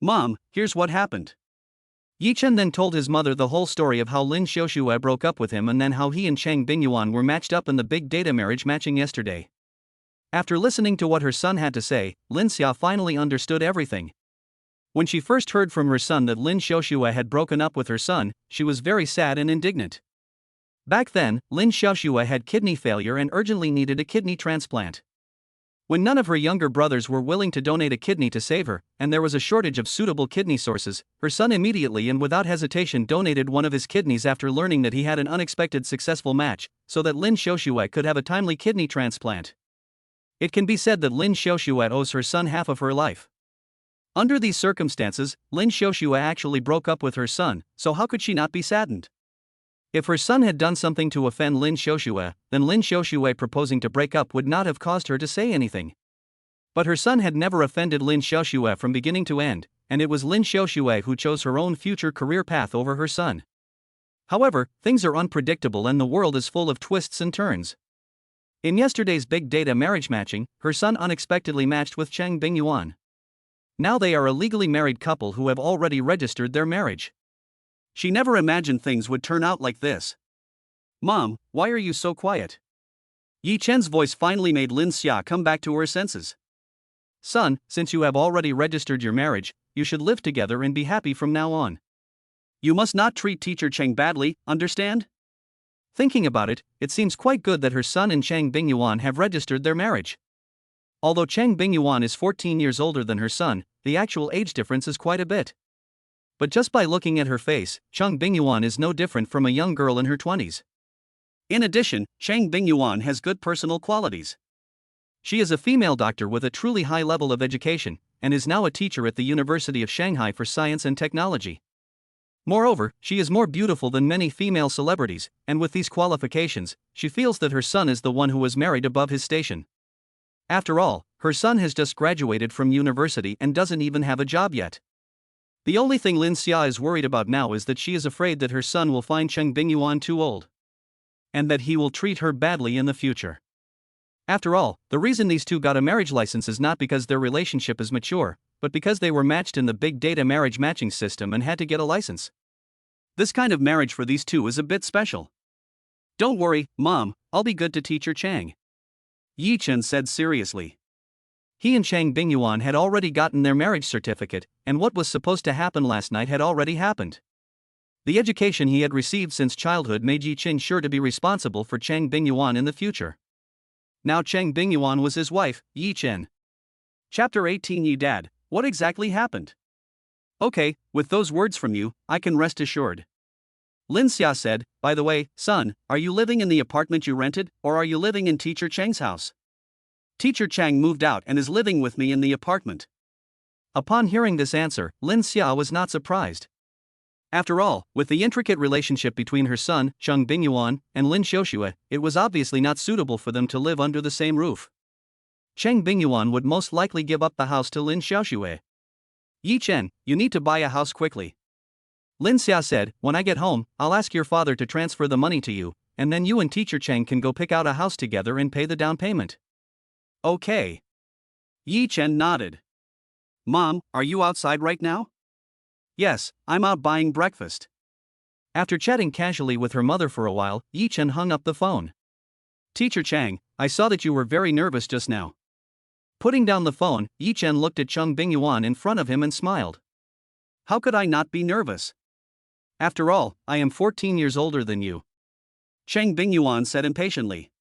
Mom, here's what happened. Yi Chen then told his mother the whole story of how Lin Xiaoxue broke up with him and then how he and Cheng Bingyuan were matched up in the big data marriage matching yesterday. After listening to what her son had to say, Lin Xia finally understood everything. When she first heard from her son that Lin Xiaoxue had broken up with her son, she was very sad and indignant. Back then, Lin Xiaoxue had kidney failure and urgently needed a kidney transplant. When none of her younger brothers were willing to donate a kidney to save her, and there was a shortage of suitable kidney sources, her son immediately and without hesitation donated one of his kidneys after learning that he had an unexpected successful match, so that Lin Xiaoxue could have a timely kidney transplant. It can be said that Lin Xiaoxue owes her son half of her life. Under these circumstances, Lin Xiaoxue actually broke up with her son, so how could she not be saddened? If her son had done something to offend Lin Xiaoxue, then Lin Xiaoxue proposing to break up would not have caused her to say anything. But her son had never offended Lin Xiaoxue from beginning to end, and it was Lin Xiaoxue who chose her own future career path over her son. However, things are unpredictable and the world is full of twists and turns. In yesterday's big data marriage matching, her son unexpectedly matched with Cheng Bingyuan. Now they are a legally married couple who have already registered their marriage. She never imagined things would turn out like this. Mom, why are you so quiet? Yi Chen's voice finally made Lin Xia come back to her senses. Son, since you have already registered your marriage, you should live together and be happy from now on. You must not treat Teacher Cheng badly, understand? Thinking about it, it seems quite good that her son and Cheng Bingyuan have registered their marriage. Although Cheng Bingyuan is 14 years older than her son, the actual age difference is quite a bit. But just by looking at her face, Cheng Bingyuan is no different from a young girl in her 20s. In addition, Cheng Bingyuan has good personal qualities. She is a female doctor with a truly high level of education, and is now a teacher at the University of Shanghai for Science and Technology. Moreover, she is more beautiful than many female celebrities, and with these qualifications, she feels that her son is the one who was married above his station. After all, her son has just graduated from university and doesn't even have a job yet. The only thing Lin Xia is worried about now is that she is afraid that her son will find Cheng Bingyuan too old. And that he will treat her badly in the future. After all, the reason these two got a marriage license is not because their relationship is mature, but because they were matched in the big data marriage matching system and had to get a license. This kind of marriage for these two is a bit special. Don't worry, Mom, I'll be good to teacher Chang. Yi Chen said seriously. He and Chang Bingyuan had already gotten their marriage certificate, and what was supposed to happen last night had already happened. The education he had received since childhood made Yi Chen sure to be responsible for Chang Bingyuan in the future. Now Chang Bingyuan was his wife, Yi Chen. Chapter 18. Yi Dad, what exactly happened? Okay, with those words from you, I can rest assured. Lin Xia said, by the way, son, are you living in the apartment you rented, or are you living in Teacher Chang's house? Teacher Chang moved out and is living with me in the apartment. Upon hearing this answer, Lin Xia was not surprised. After all, with the intricate relationship between her son, Cheng Bingyuan, and Lin Xiaoxue, it was obviously not suitable for them to live under the same roof. Cheng Bingyuan would most likely give up the house to Lin Xiaoxue. Yi Chen, you need to buy a house quickly. Lin Xia said, when I get home, I'll ask your father to transfer the money to you, and then you and Teacher Cheng can go pick out a house together and pay the down payment. Okay. Yi Chen nodded. Mom, are you outside right now? Yes, I'm out buying breakfast. After chatting casually with her mother for a while, Yi Chen hung up the phone. Teacher Chang, I saw that you were very nervous just now. Putting down the phone, Yi Chen looked at Cheng Bingyuan in front of him and smiled. How could I not be nervous? After all, I am 14 years older than you. Cheng Bingyuan said impatiently.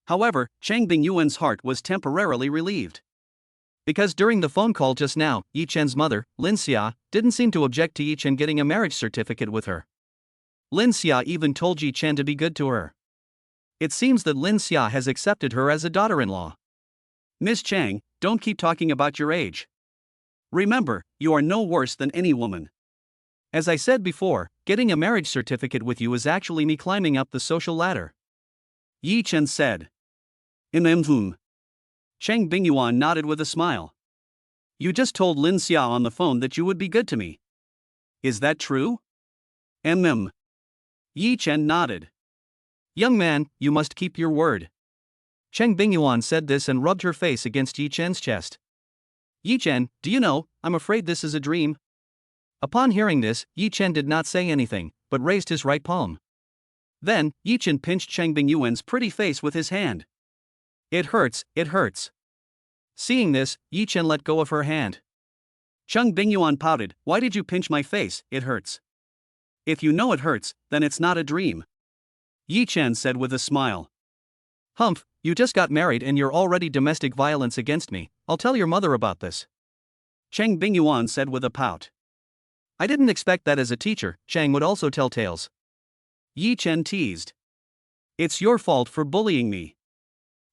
However, Cheng Bingyuan's heart was temporarily relieved. Because during the phone call just now, Yi Chen's mother, Lin Xia, didn't seem to object to Yi Chen getting a marriage certificate with her. Lin Xia even told Yi Chen to be good to her. It seems that Lin Xia has accepted her as a daughter-in-law. Miss Chang, don't keep talking about your age. Remember, you are no worse than any woman. As I said before, getting a marriage certificate with you is actually me climbing up the social ladder. Yi Chen said. Cheng Bingyuan nodded with a smile. You just told Lin Xia on the phone that you would be good to me. Is that true? Yi Chen nodded. Young man, you must keep your word. Cheng Bingyuan said this and rubbed her face against Yi Chen's chest. Yi Chen, do you know, I'm afraid this is a dream. Upon hearing this, Yi Chen did not say anything, but raised his right palm. Then, Yi Chen pinched Cheng Bingyuan's pretty face with his hand. It hurts, it hurts. Seeing this, Yi Chen let go of her hand. Cheng Bingyuan pouted, why did you pinch my face, it hurts. If you know it hurts, then it's not a dream. Yi Chen said with a smile. Humph, you just got married and you're already domestic violence against me, I'll tell your mother about this. Cheng Bingyuan said with a pout. I didn't expect that as a teacher, Chang would also tell tales. Yi Chen teased. It's your fault for bullying me.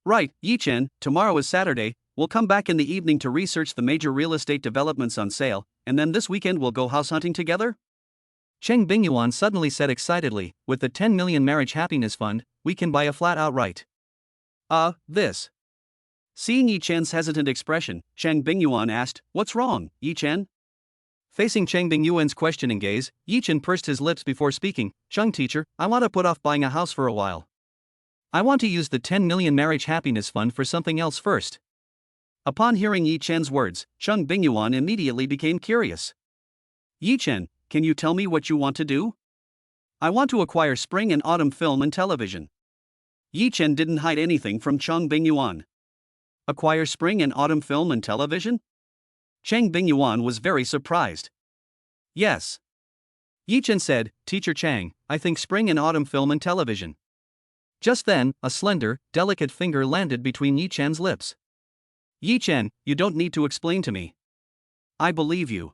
Right, Yi Chen, tomorrow is Saturday, we'll come back in the evening to research the major real estate developments on sale, and then this weekend we'll go house hunting together? Cheng Bingyuan suddenly said excitedly, with the 10 million marriage happiness fund, we can buy a flat outright. This. Seeing Yi Chen's hesitant expression, Cheng Bingyuan asked, what's wrong, Yi Chen? Facing Cheng Bingyuan's questioning gaze, Yi Chen pursed his lips before speaking, Cheng teacher, I want to put off buying a house for a while. I want to use the 10 million marriage happiness fund for something else first. Upon hearing Yi Chen's words, Cheng Bingyuan immediately became curious. Yi Chen, can you tell me what you want to do? I want to acquire spring and autumn film and television. Yi Chen didn't hide anything from Cheng Bingyuan. Acquire spring and autumn film and television? Cheng Bingyuan was very surprised. Yes. Yi Chen said, Teacher Chang, I think spring and autumn film and television. Just then, a slender, delicate finger landed between Yi Chen's lips. Yi Chen, you don't need to explain to me. I believe you.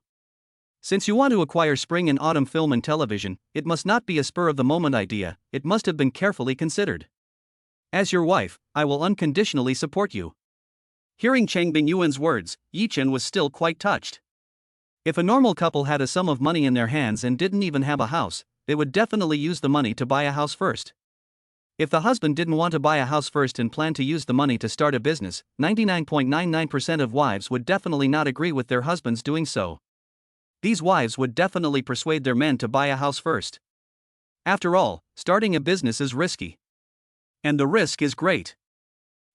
Since you want to acquire spring and autumn film and television, it must not be a spur-of-the-moment idea, it must have been carefully considered. As your wife, I will unconditionally support you. Hearing Cheng Bingyuan's words, Yi Chen was still quite touched. If a normal couple had a sum of money in their hands and didn't even have a house, they would definitely use the money to buy a house first. If the husband didn't want to buy a house first and planned to use the money to start a business, 99.99% of wives would definitely not agree with their husbands doing so. These wives would definitely persuade their men to buy a house first. After all, starting a business is risky. And the risk is great.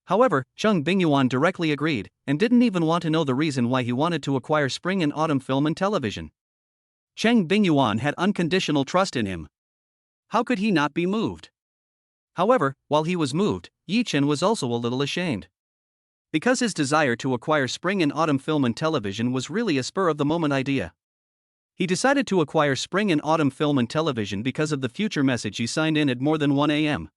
However, Chung Bingyuan directly agreed, and didn't even want to know the reason why he wanted to acquire spring and autumn film and television. Cheng Bingyuan had unconditional trust in him. How could he not be moved? However, while he was moved, Yi Chen was also a little ashamed. Because his desire to acquire spring and autumn film and television was really a spur-of-the-moment idea. He decided to acquire spring and autumn film and television because of the future message he signed in at more than 1 a.m.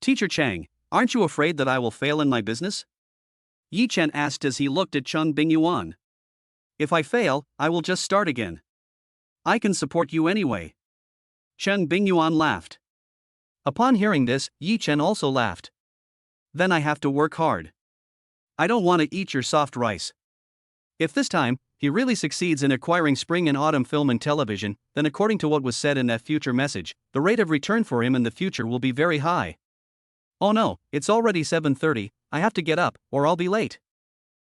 Teacher Chang, aren't you afraid that I will fail in my business? Yi Chen asked as he looked at Chung Bingyuan. If I fail, I will just start again. I can support you anyway. Chung Bingyuan laughed. Upon hearing this, Yi Chen also laughed. Then I have to work hard. I don't want to eat your soft rice. If this time, he really succeeds in acquiring spring and autumn film and television, then according to what was said in that future message, the rate of return for him in the future will be very high. Oh no, it's already 7:30, I have to get up, or I'll be late.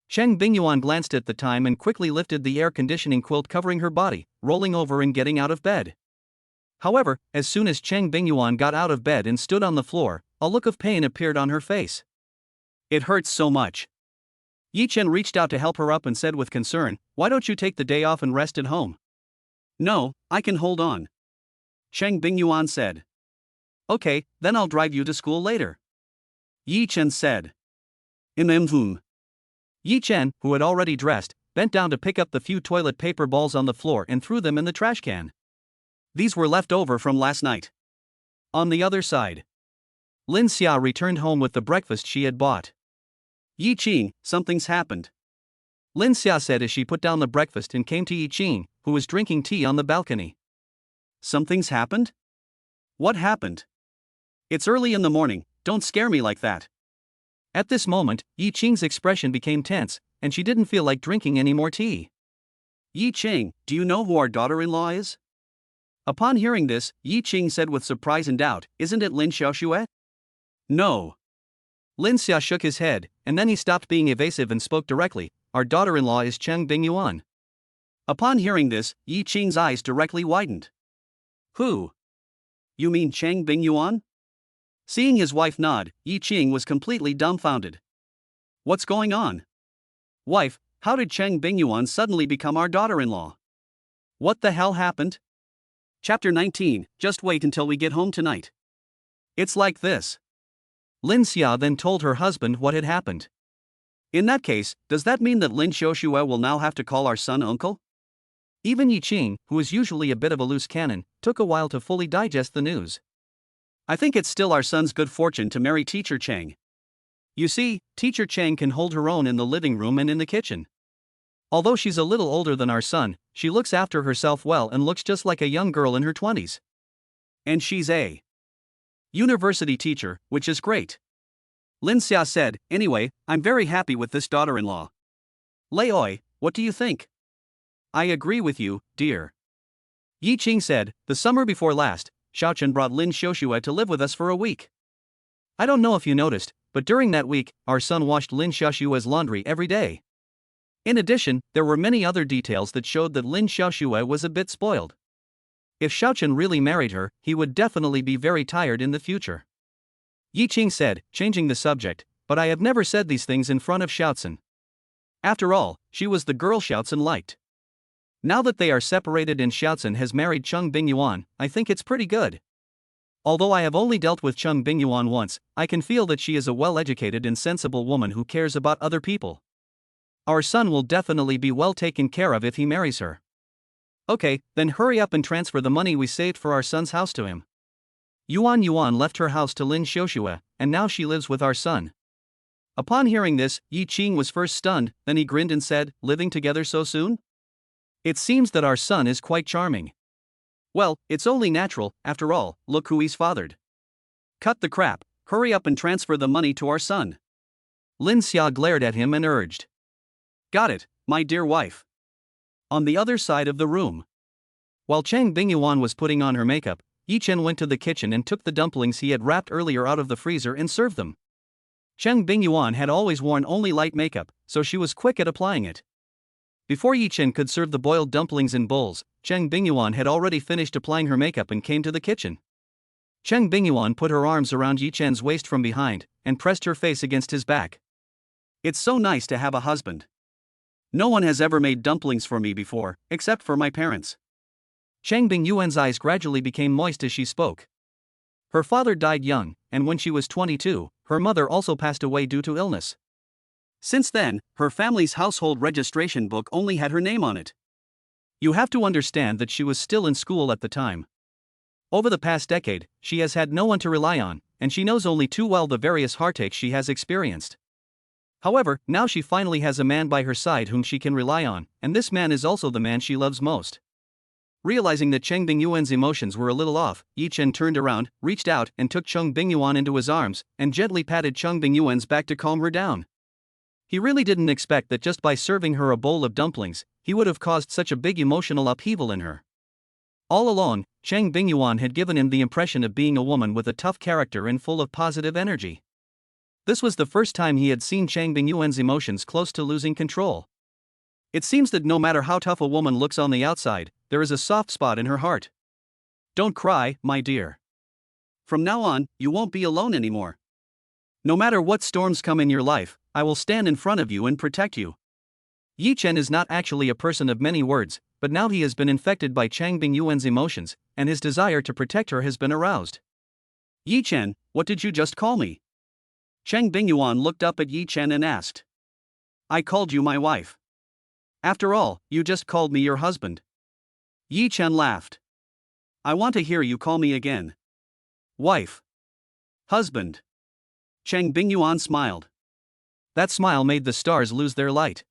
Cheng Bingyuan glanced at the time and quickly lifted the air conditioning quilt covering her body, rolling over and getting out of bed. However, as soon as Cheng Bingyuan got out of bed and stood on the floor, a look of pain appeared on her face. It hurts so much. Yi Chen reached out to help her up and said with concern, "Why don't you take the day off and rest at home?" "No, I can hold on," Cheng Bingyuan said. "Okay, then I'll drive you to school later," Yi Chen said. Yi Chen, who had already dressed, bent down to pick up the few toilet paper balls on the floor and threw them in the trash can. These were left over from last night. On the other side, Lin Xia returned home with the breakfast she had bought. "Yi Qing, something's happened," Lin Xia said as she put down the breakfast and came to Yi Qing, who was drinking tea on the balcony. "Something's happened? What happened? It's early in the morning, don't scare me like that." At this moment, Yi Qing's expression became tense, and she didn't feel like drinking any more tea. "Yi Qing, do you know who our daughter-in-law is?" Upon hearing this, Yi Qing said with surprise and doubt, "Isn't it Lin Xiaoxue?" "No." Lin Xia shook his head, and then he stopped being evasive and spoke directly, "Our daughter-in-law is Cheng Bingyuan." Upon hearing this, Yi Qing's eyes directly widened. "Who? You mean Cheng Bingyuan?" Seeing his wife nod, Yi Qing was completely dumbfounded. "What's going on? Wife, how did Cheng Bingyuan suddenly become our daughter-in-law? What the hell happened?" Chapter 19, Just wait until we get home tonight. It's like this. Lin Xia then told her husband what had happened. "In that case, does that mean that Lin Xiaoxue will now have to call our son uncle?" Even Yi Qing, who is usually a bit of a loose cannon, took a while to fully digest the news. "I think it's still our son's good fortune to marry Teacher Chang. You see, Teacher Chang can hold her own in the living room and in the kitchen. Although she's a little older than our son, she looks after herself well and looks just like a young girl in her 20s. And she's a university teacher, which is great." Lin Xia said, "Anyway, I'm very happy with this daughter-in-law. Lei Oi, what do you think?" "I agree with you, dear." Yi Qing said, "The summer before last, Xiaochen brought Lin Xiaoxue to live with us for a week. I don't know if you noticed, but during that week, our son washed Lin Xiaoxue's laundry every day. In addition, there were many other details that showed that Lin Xiaoxue was a bit spoiled. If Xiaochen really married her, he would definitely be very tired in the future." Yi Qing said, changing the subject, "But I have never said these things in front of Xiaochen. After all, she was the girl Xiaochen liked. Now that they are separated and Xiaochen has married Cheng Bingyuan, I think it's pretty good. Although I have only dealt with Cheng Bingyuan once, I can feel that she is a well-educated and sensible woman who cares about other people. Our son will definitely be well taken care of if he marries her. Okay, then hurry up and transfer the money we saved for our son's house to him." Yuan left her house to Lin Xiaoxue, and now she lives with our son. Upon hearing this, Yi Qing was first stunned, then he grinned and said, "Living together so soon? It seems that our son is quite charming." "Well, it's only natural, after all, look who he's fathered." "Cut the crap, hurry up and transfer the money to our son." Lin Xia glared at him and urged. "Got it, my dear wife." On the other side of the room. While Chang Bingyuan was putting on her makeup, Yi Chen went to the kitchen and took the dumplings he had wrapped earlier out of the freezer and served them. Chang Bingyuan had always worn only light makeup, so she was quick at applying it. Before Yi Chen could serve the boiled dumplings in bowls, Chang Bingyuan had already finished applying her makeup and came to the kitchen. Chang Bingyuan put her arms around Yi Chen's waist from behind and pressed her face against his back. It's so nice to have a husband. No one has ever made dumplings for me before, except for my parents. Chang Bingyuan's eyes gradually became moist as she spoke. Her father died young, and when she was 22, her mother also passed away due to illness. Since then, her family's household registration book only had her name on it. You have to understand that she was still in school at the time. Over the past decade, she has had no one to rely on, and she knows only too well the various heartaches she has experienced. However, now she finally has a man by her side whom she can rely on, and this man is also the man she loves most. Realizing that Chang Bingyuan's emotions were a little off, Yi Chen turned around, reached out, and took Chang Bingyuan into his arms, and gently patted Chang Bingyuan's back to calm her down. He really didn't expect that just by serving her a bowl of dumplings, he would have caused such a big emotional upheaval in her. All along, Chang Bingyuan had given him the impression of being a woman with a tough character and full of positive energy. This was the first time he had seen Chang Bingyuan's emotions close to losing control. It seems that no matter how tough a woman looks on the outside, there is a soft spot in her heart. Don't cry, my dear. From now on, you won't be alone anymore. No matter what storms come in your life, I will stand in front of you and protect you. Yi Chen is not actually a person of many words, but now he has been infected by Chang Bingyuan's emotions, and his desire to protect her has been aroused. Yi Chen, what did you just call me? Chang Bingyuan looked up at Yi Chen and asked. I called you my wife. After all, you just called me your husband. Yi Chen laughed. I want to hear you call me again. Wife. Husband. Chang Bingyuan smiled. That smile made the stars lose their light.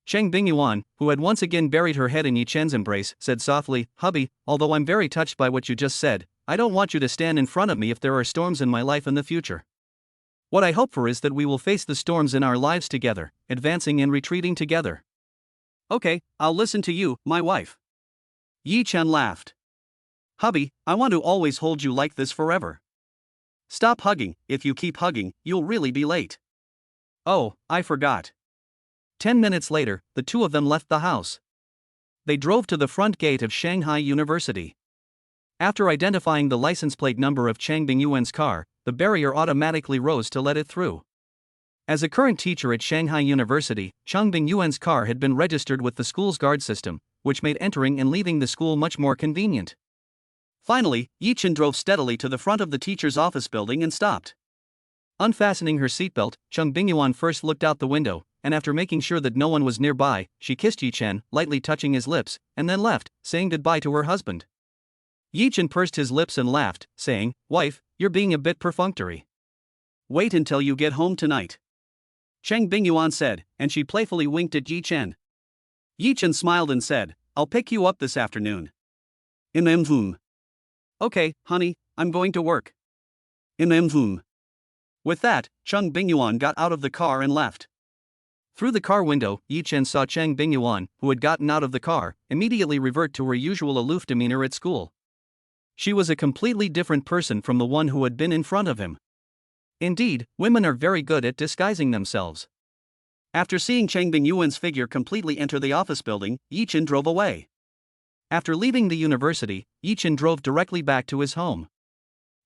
Chang Bingyuan, who had once again buried her head in Yi Chen's embrace, said softly, Hubby, although I'm very touched by what you just said, I don't want you to stand in front of me if there are storms in my life in the future. What I hope for is that we will face the storms in our lives together, advancing and retreating together. Okay, I'll listen to you, my wife. Yi Chen laughed. Hubby, I want to always hold you like this forever. Stop hugging, if you keep hugging, you'll really be late. Oh, I forgot. 10 minutes later, the two of them left the house. They drove to the front gate of Shanghai University. After identifying the license plate number of Chang Bingyuan's car, the barrier automatically rose to let it through. As a current teacher at Shanghai University, Chang Bingyuan's car had been registered with the school's guard system, which made entering and leaving the school much more convenient. Finally, Yi Chen drove steadily to the front of the teacher's office building and stopped. Unfastening her seatbelt, Chang Bingyuan first looked out the window, and after making sure that no one was nearby, she kissed Yi Chen, lightly touching his lips, and then left, saying goodbye to her husband. Yi Chen pursed his lips and laughed, saying, Wife, you're being a bit perfunctory. Wait until you get home tonight. Chang Bingyuan said, and she playfully winked at Yi Chen. Yi Chen smiled and said, I'll pick you up this afternoon. Okay, honey, I'm going to work. With that, Chang Bingyuan got out of the car and left. Through the car window, Yi Chen saw Chang Bingyuan, who had gotten out of the car, immediately revert to her usual aloof demeanor at school. She was a completely different person from the one who had been in front of him. Indeed, women are very good at disguising themselves. After seeing Chang Bingyuan's figure completely enter the office building, Yi Chen drove away. After leaving the university, Yi Chen drove directly back to his home.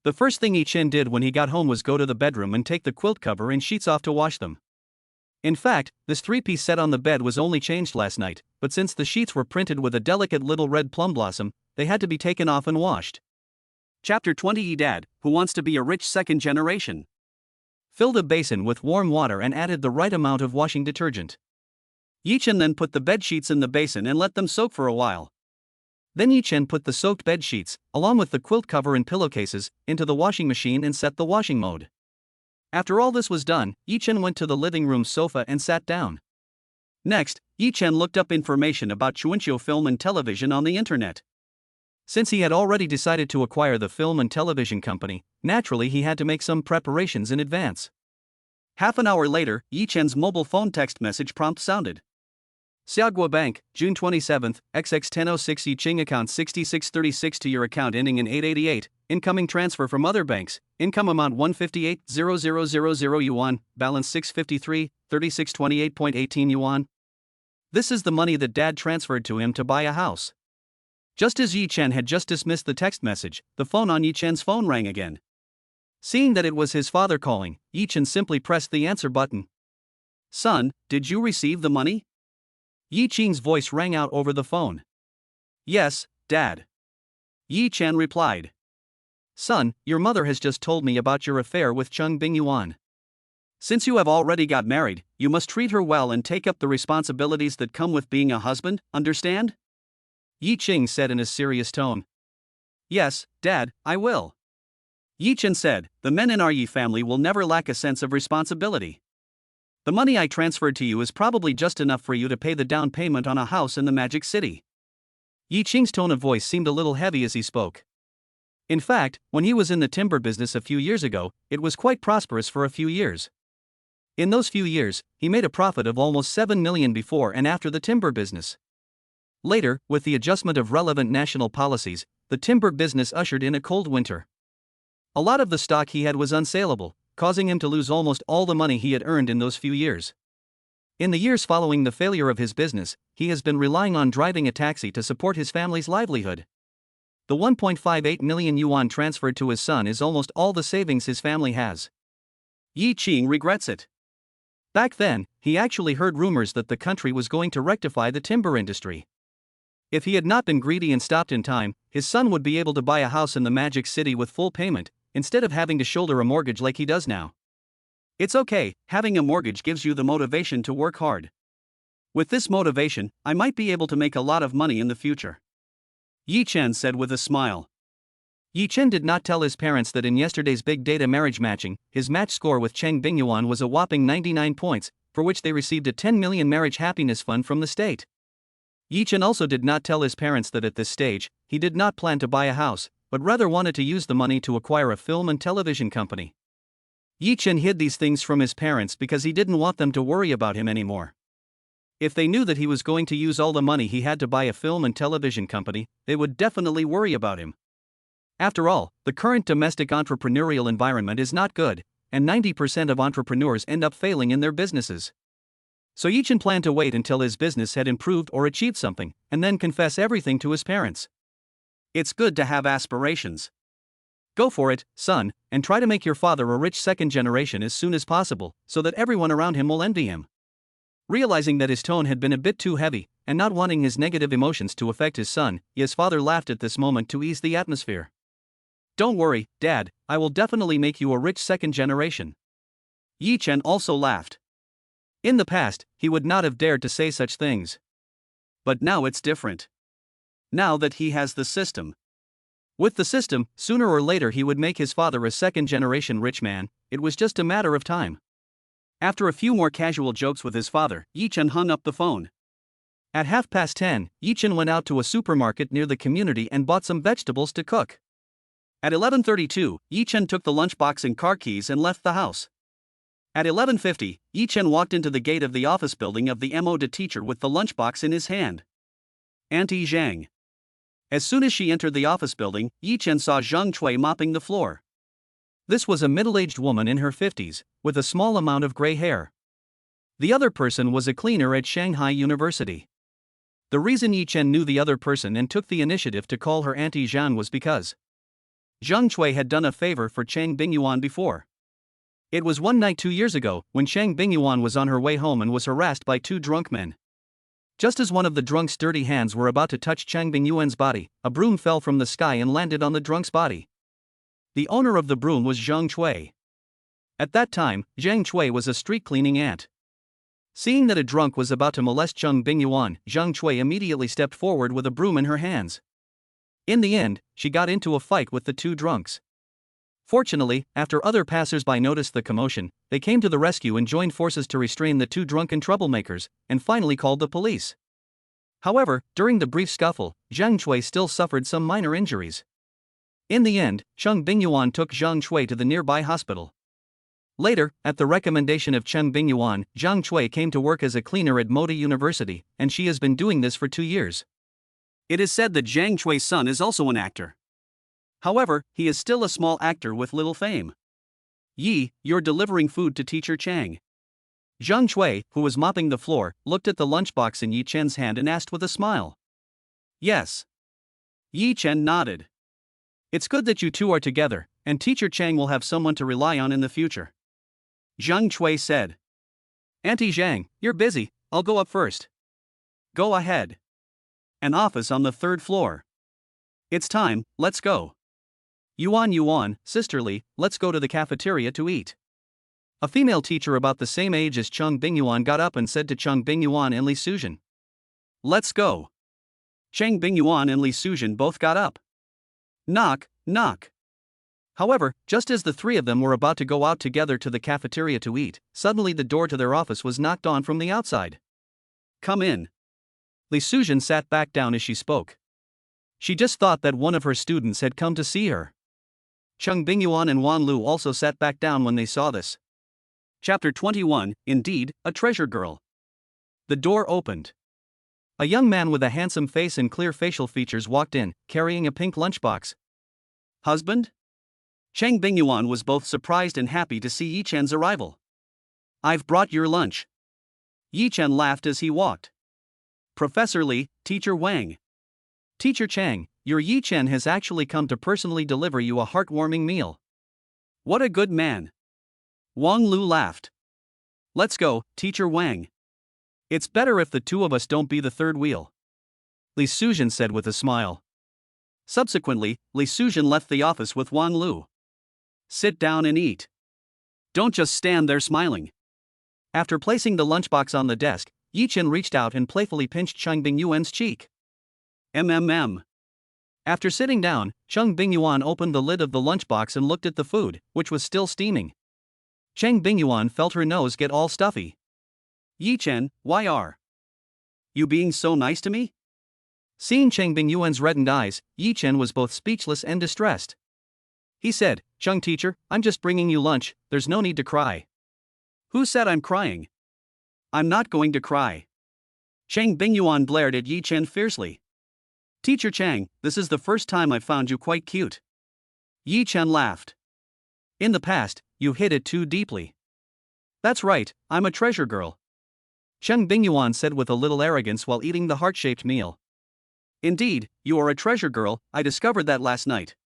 The first thing Yi Chen did when he got home was go to the bedroom and take the quilt cover and sheets off to wash them. In fact, this three-piece set on the bed was only changed last night, but since the sheets were printed with a delicate little red plum blossom, they had to be taken off and washed. Chapter 20 Yi Dad, who wants to be a rich second generation. Filled a basin with warm water and added the right amount of washing detergent. Yi Chen then put the bed sheets in the basin and let them soak for a while. Then Yi Chen put the soaked bed sheets, along with the quilt cover and pillowcases, into the washing machine and set the washing mode. After all this was done, Yi Chen went to the living room sofa and sat down. Next, Yi Chen looked up information about Chuanqiu Film and Television on the internet. Since he had already decided to acquire the film and television company, naturally he had to make some preparations in advance. Half an hour later, Yi Chen's mobile phone text message prompt sounded. Xiaogua Bank, June 27, XX1006 Yi Ching account 6636 to your account ending in 888, incoming transfer from other banks, income amount 158,000 yuan, balance 653, 3628.18 yuan. This is the money that Dad transferred to him to buy a house. Just as Yi Chen had just dismissed the text message, the phone on Yi Chen's phone rang again. Seeing that it was his father calling, Yi Chen simply pressed the answer button. "Son, did you receive the money?" Yi Chen's voice rang out over the phone. "Yes, Dad." Yi Chen replied. "Son, your mother has just told me about your affair with Cheng Bingyuan. Since you have already got married, you must treat her well and take up the responsibilities that come with being a husband, understand?" Yi Ching said in a serious tone. "Yes, Dad, I will." Yi Chen said, "The men in our Yi family will never lack a sense of responsibility. The money I transferred to you is probably just enough for you to pay the down payment on a house in the Magic City." Yi Ching's tone of voice seemed a little heavy as he spoke. In fact, when he was in the timber business a few years ago, it was quite prosperous for a few years. In those few years, he made a profit of almost 7 million before and after the timber business. Later, with the adjustment of relevant national policies, the timber business ushered in a cold winter. A lot of the stock he had was unsaleable, causing him to lose almost all the money he had earned in those few years. In the years following the failure of his business, he has been relying on driving a taxi to support his family's livelihood. The 1.58 million yuan transferred to his son is almost all the savings his family has. Yi Ching regrets it. Back then, he actually heard rumors that the country was going to rectify the timber industry. If he had not been greedy and stopped in time, his son would be able to buy a house in the Magic City with full payment, instead of having to shoulder a mortgage like he does now. It's okay, having a mortgage gives you the motivation to work hard. With this motivation, I might be able to make a lot of money in the future. Yi Chen said with a smile. Yi Chen did not tell his parents that in yesterday's big data marriage matching, his match score with Cheng Bingyuan was a whopping 99 points, for which they received a 10 million marriage happiness fund from the state. Yi Chen also did not tell his parents that at this stage, he did not plan to buy a house, but rather wanted to use the money to acquire a film and television company. Yi Chen hid these things from his parents because he didn't want them to worry about him anymore. If they knew that he was going to use all the money he had to buy a film and television company, they would definitely worry about him. After all, the current domestic entrepreneurial environment is not good, and 90% of entrepreneurs end up failing in their businesses. So Yi Chen planned to wait until his business had improved or achieved something, and then confess everything to his parents. It's good to have aspirations. Go for it, son, and try to make your father a rich second generation as soon as possible, so that everyone around him will envy him. Realizing that his tone had been a bit too heavy, and not wanting his negative emotions to affect his son, his father laughed at this moment to ease the atmosphere. "Don't worry, Dad, I will definitely make you a rich second generation." Yi Chen also laughed. In the past, he would not have dared to say such things. But now it's different. Now that he has the system. With the system, sooner or later he would make his father a second-generation rich man. It was just a matter of time. After a few more casual jokes with his father, Yi Chen hung up the phone. At 10:30, Yi Chen went out to a supermarket near the community and bought some vegetables to cook. At 11:32, Yi Chen took the lunchbox and car keys and left the house. At 11:50, Yi Chen walked into the gate of the office building of the MO teacher with the lunchbox in his hand. Auntie Zhang. As soon as she entered the office building, Yi Chen saw Zhang Chui mopping the floor. This was a middle-aged woman in her 50s, with a small amount of gray hair. The other person was a cleaner at Shanghai University. The reason Yi Chen knew the other person and took the initiative to call her Auntie Zhang was because Zhang Chui had done a favor for Cheng Bingyuan before. It was one night 2 years ago, when Cheng Bingyuan was on her way home and was harassed by two drunk men. Just as one of the drunk's dirty hands were about to touch Cheng Bingyuan's body, a broom fell from the sky and landed on the drunk's body. The owner of the broom was Zhang Chui. At that time, Zhang Chui was a street-cleaning aunt. Seeing that a drunk was about to molest Cheng Bingyuan, Zhang Chui immediately stepped forward with a broom in her hands. In the end, she got into a fight with the two drunks. Fortunately, after other passers-by noticed the commotion, they came to the rescue and joined forces to restrain the two drunken troublemakers, and finally called the police. However, during the brief scuffle, Zhang Chui still suffered some minor injuries. In the end, Cheng Bingyuan took Zhang Chui to the nearby hospital. Later, at the recommendation of Chen Bingyuan, Zhang Chui came to work as a cleaner at Modi University, and she has been doing this for 2 years. It is said that Zhang Chui's son is also an actor. However, he is still a small actor with little fame. Yi, you're delivering food to teacher Chang. Zhang Chui, who was mopping the floor, looked at the lunchbox in Yi Chen's hand and asked with a smile. Yes. Yi Chen nodded. It's good that you two are together, and teacher Chang will have someone to rely on in the future. Zhang Chui said. Auntie Zhang, you're busy, I'll go up first. Go ahead. An office on the 3rd floor. It's time, let's go. Yuan, sisterly, let's go to the cafeteria to eat. A female teacher about the same age as Cheng Bingyuan got up and said to Cheng Bingyuan and Li Suzhen. Let's go. Cheng Bingyuan and Li Suzhen both got up. Knock, knock. However, just as the three of them were about to go out together to the cafeteria to eat, suddenly the door to their office was knocked on from the outside. Come in. Li Suzhen sat back down as she spoke. She just thought that one of her students had come to see her. Cheng Bingyuan and Wan Lu also sat back down when they saw this. Chapter 21, Indeed, a Treasure Girl. The door opened. A young man with a handsome face and clear facial features walked in, carrying a pink lunchbox. Husband? Cheng Bingyuan was both surprised and happy to see Yi Chen's arrival. I've brought your lunch. Yi Chen laughed as he walked. Professor Li, Teacher Wang. Teacher Chang, your Yi Chen has actually come to personally deliver you a heartwarming meal. What a good man. Wang Lu laughed. Let's go, Teacher Wang. It's better if the two of us don't be the third wheel. Li Suzhen said with a smile. Subsequently, Li Suzhen left the office with Wang Lu. Sit down and eat. Don't just stand there smiling. After placing the lunchbox on the desk, Yi Chen reached out and playfully pinched Cheng Bingyuan's cheek. After sitting down, Cheng Bingyuan opened the lid of the lunchbox and looked at the food, which was still steaming. Cheng Bingyuan felt her nose get all stuffy. Yi Chen, why are you being so nice to me? Seeing Cheng Bingyuan's reddened eyes, Yi Chen was both speechless and distressed. He said, Cheng teacher, I'm just bringing you lunch, there's no need to cry. Who said I'm crying? I'm not going to cry. Cheng Bingyuan glared at Yi Chen fiercely. Teacher Chang, this is the first time I've found you quite cute. Yi Chen laughed. In the past, you hid it too deeply. That's right, I'm a treasure girl. Cheng Bingyuan said with a little arrogance while eating the heart-shaped meal. Indeed, you are a treasure girl, I discovered that last night.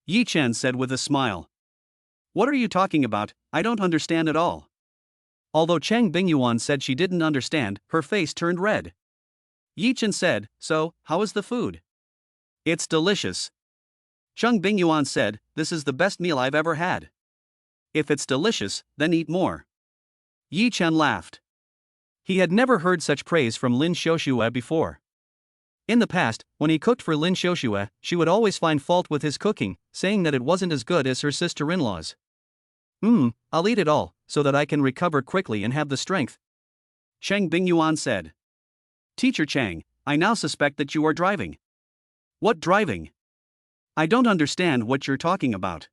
Yi Chen said with a smile. What are you talking about? I don't understand at all. Although Cheng Bingyuan said she didn't understand, her face turned red. Yi Chen said, so, how is the food? It's delicious. Cheng Bingyuan said, this is the best meal I've ever had. If it's delicious, then eat more. Yi Chen laughed. He had never heard such praise from Lin Xiuxue before. In the past, when he cooked for Lin Xiuxue, she would always find fault with his cooking, saying that it wasn't as good as her sister-in-law's. I'll eat it all, so that I can recover quickly and have the strength. Cheng Bingyuan said. Teacher Chang, I now suspect that you are driving. What driving? I don't understand what you're talking about.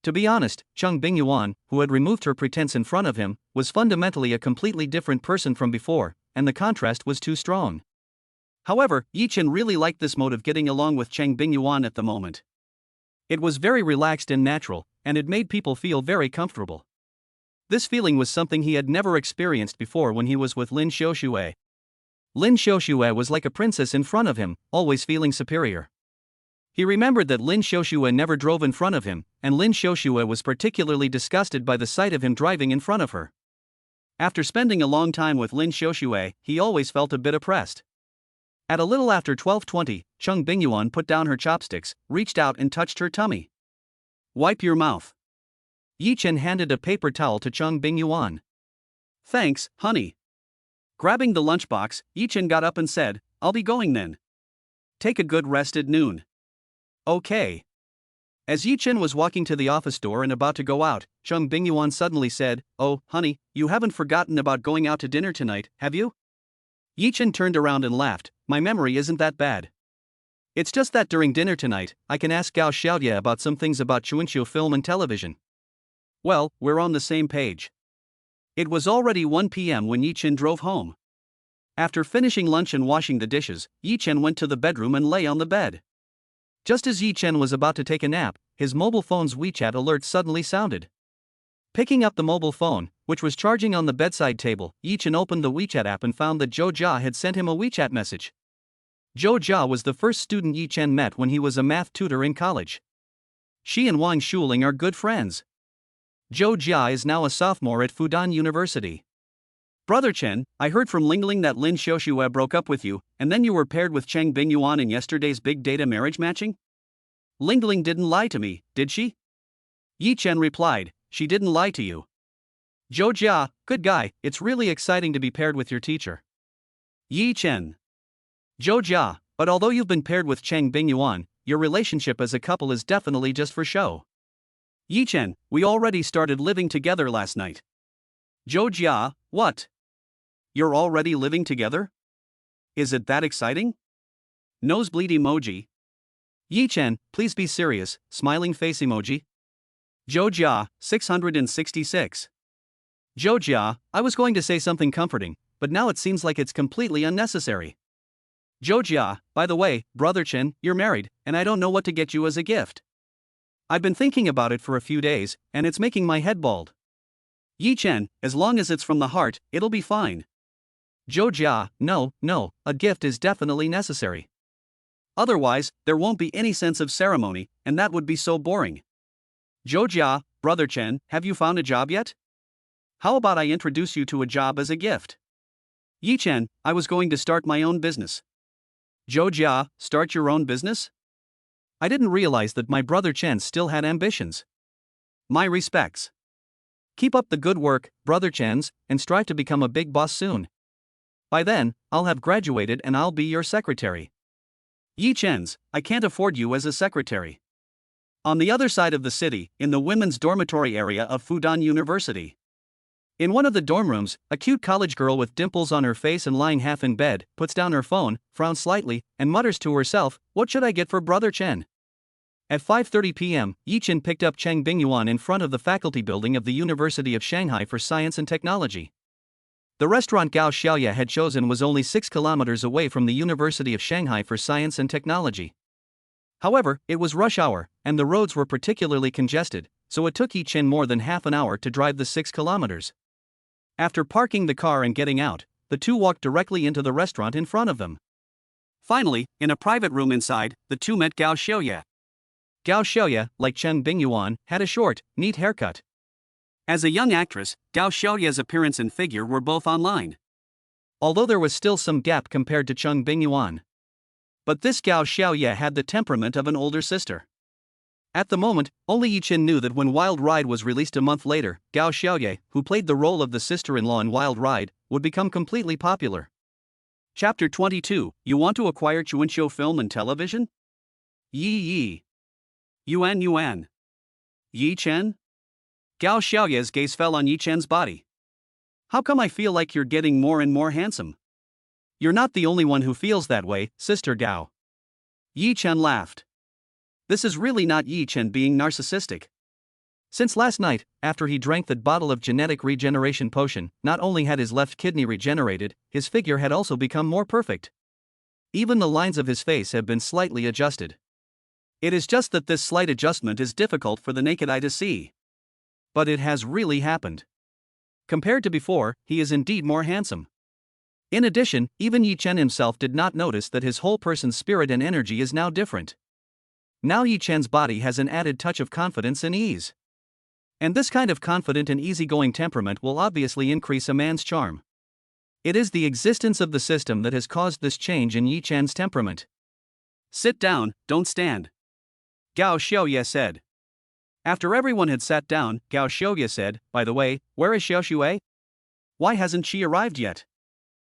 To be honest, Cheng Bingyuan, who had removed her pretense in front of him, was fundamentally a completely different person from before, and the contrast was too strong. However, Yi Chen really liked this mode of getting along with Cheng Bingyuan at the moment. It was very relaxed and natural, and it made people feel very comfortable. This feeling was something he had never experienced before when he was with Lin Xiuxue. Lin Xiuxue was like a princess in front of him, always feeling superior. He remembered that Lin Xiuxue never drove in front of him, and Lin Xiuxue was particularly disgusted by the sight of him driving in front of her. After spending a long time with Lin Xiuxue, he always felt a bit oppressed. At a little after 12:20, Cheng Bingyuan put down her chopsticks, reached out and touched her tummy. Wipe your mouth. Yi Chen handed a paper towel to Cheng Bingyuan. Thanks, honey. Grabbing the lunchbox, Yi Chen got up and said, I'll be going then. Take a good rest at noon. Okay. As Yi Chen was walking to the office door and about to go out, Cheng Bingyuan suddenly said, Oh, honey, you haven't forgotten about going out to dinner tonight, have you? Yi Chen turned around and laughed, my memory isn't that bad. It's just that during dinner tonight, I can ask Gao Xiaoye about some things about Chuanqiu film and television. Well, we're on the same page. It was already 1 p.m. when Yi Chen drove home. After finishing lunch and washing the dishes, Yi Chen went to the bedroom and lay on the bed. Just as Yi Chen was about to take a nap, his mobile phone's WeChat alert suddenly sounded. Picking up the mobile phone, which was charging on the bedside table, Yi Chen opened the WeChat app and found that Zhou Jia had sent him a WeChat message. Zhou Jia was the first student Yi Chen met when he was a math tutor in college. She and Wang Shuling are good friends. Zhou Jia is now a sophomore at Fudan University. Brother Chen, I heard from Lingling that Lin Xiaoxue broke up with you, and then you were paired with Cheng Bingyuan in yesterday's big data marriage matching? Lingling didn't lie to me, did she? Yi Chen replied, she didn't lie to you. Zhou Jia, good guy, it's really exciting to be paired with your teacher. Yi Chen. Zhou Jia, but although you've been paired with Cheng Bingyuan, your relationship as a couple is definitely just for show. Yi Chen, we already started living together last night. Zhou Jia, what? You're already living together? Is it that exciting? Nosebleed emoji. Yi Chen, please be serious, smiling face emoji. Zhou Jia, 666. Zhou Jia, I was going to say something comforting, but now it seems like it's completely unnecessary. Zhou Jia, by the way, Brother Chen, you're married, and I don't know what to get you as a gift. I've been thinking about it for a few days, and it's making my head bald. Yi Chen, as long as it's from the heart, it'll be fine. Zhou Jia, no, a gift is definitely necessary. Otherwise, there won't be any sense of ceremony, and that would be so boring. Zhou Jia, Brother Chen, have you found a job yet? How about I introduce you to a job as a gift? Yi Chen, I was going to start my own business. Zhou Jia, start your own business? I didn't realize that my brother Chen still had ambitions. My respects. Keep up the good work, Brother Chens, and strive to become a big boss soon. By then, I'll have graduated and I'll be your secretary. Yi Chens, I can't afford you as a secretary. On the other side of the city, in the women's dormitory area of Fudan University. In one of the dorm rooms, a cute college girl with dimples on her face and lying half in bed, puts down her phone, frowns slightly, and mutters to herself, what should I get for Brother Chen? At 5:30 p.m., Yi Chen picked up Cheng Bingyuan in front of the faculty building of the University of Shanghai for Science and Technology. The restaurant Gao Xiaoye had chosen was only 6 kilometers away from the University of Shanghai for Science and Technology. However, it was rush hour, and the roads were particularly congested, so it took Yi Chen more than half an hour to drive the 6 kilometers. After parking the car and getting out, the two walked directly into the restaurant in front of them. Finally, in a private room inside, the two met Gao Xiaoye. Gao Xiaoye, like Cheng Bingyuan, had a short, neat haircut. As a young actress, Gao Xiaoye's appearance and figure were both online. Although there was still some gap compared to Cheng Bingyuan. But this Gao Xiaoye had the temperament of an older sister. At the moment, only Yi Chen knew that when Wild Ride was released a month later, Gao Xiaoye, who played the role of the sister-in-law in Wild Ride, would become completely popular. Chapter 22, You Want to Acquire Chuanqiu Film and Television? Yi. Yuan. Yi Chen? Gao Xiaoye's gaze fell on Yi Chen's body. How come I feel like you're getting more and more handsome? You're not the only one who feels that way, Sister Gao. Yi Chen laughed. This is really not Yi Chen being narcissistic. Since last night, after he drank that bottle of genetic regeneration potion, not only had his left kidney regenerated, his figure had also become more perfect. Even the lines of his face have been slightly adjusted. It is just that this slight adjustment is difficult for the naked eye to see. But it has really happened. Compared to before, he is indeed more handsome. In addition, even Yi Chen himself did not notice that his whole person's spirit and energy is now different. Now Yi Chen's body has an added touch of confidence and ease. And this kind of confident and easygoing temperament will obviously increase a man's charm. It is the existence of the system that has caused this change in Yi Chen's temperament. Sit down, don't stand. Gao Xiaoye said. After everyone had sat down, Gao Xiaoye said, by the way, where is Xiaoxue? Why hasn't she arrived yet?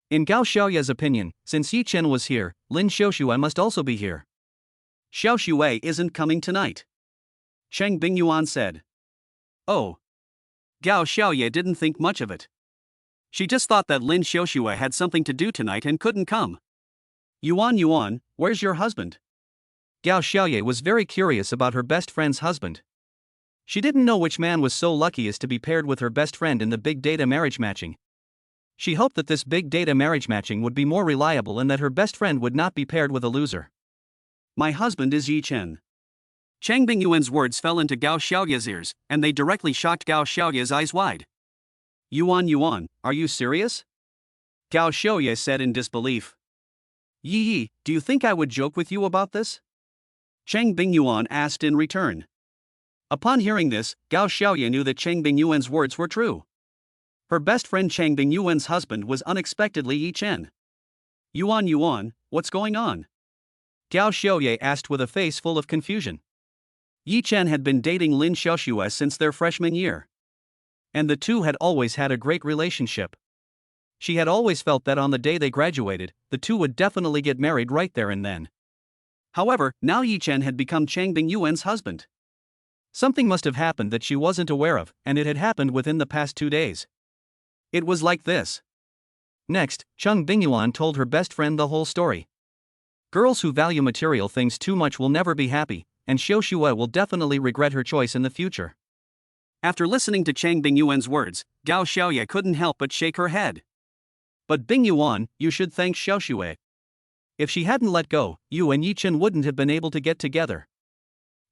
In Gao Xiaoye's opinion, since Yi Chen was here, Lin Xiaoxue must also be here. Xiaoxue isn't coming tonight. Cheng Bingyuan said. Oh. Gao Xiaoye didn't think much of it. She just thought that Lin Xiaoxue had something to do tonight and couldn't come. Yuan, where's your husband? Gao Xiaoye was very curious about her best friend's husband. She didn't know which man was so lucky as to be paired with her best friend in the big data marriage matching. She hoped that this big data marriage matching would be more reliable and that her best friend would not be paired with a loser. My husband is Yi Chen. Chang Bingyuan's words fell into Gao Xiaoya's ears, and they directly shocked Gao Xiaoya's eyes wide. Yuan, are you serious? Gao Xiaoya said in disbelief. Yi, do you think I would joke with you about this? Chang Bingyuan asked in return. Upon hearing this, Gao Xiaoya knew that Chang Bingyuan's words were true. Her best friend Chang Bingyuan's husband was unexpectedly Yi Chen. Yuan, what's going on? Gao Xiaoya asked with a face full of confusion. Yi Chen had been dating Lin Xiaoxue since their freshman year. And the two had always had a great relationship. She had always felt that on the day they graduated, the two would definitely get married right there and then. However, now Yi Chen had become Chang Bingyuan's husband. Something must have happened that she wasn't aware of, and it had happened within the past 2 days. It was like this. Next, Chang Bingyuan told her best friend the whole story. Girls who value material things too much will never be happy, and Xiaoxue will definitely regret her choice in the future. After listening to Chang Bingyuan's words, Gao Xiaoya couldn't help but shake her head. But Bingyuan, you should thank Xiaoxue. If she hadn't let go, you and Yi Chen wouldn't have been able to get together.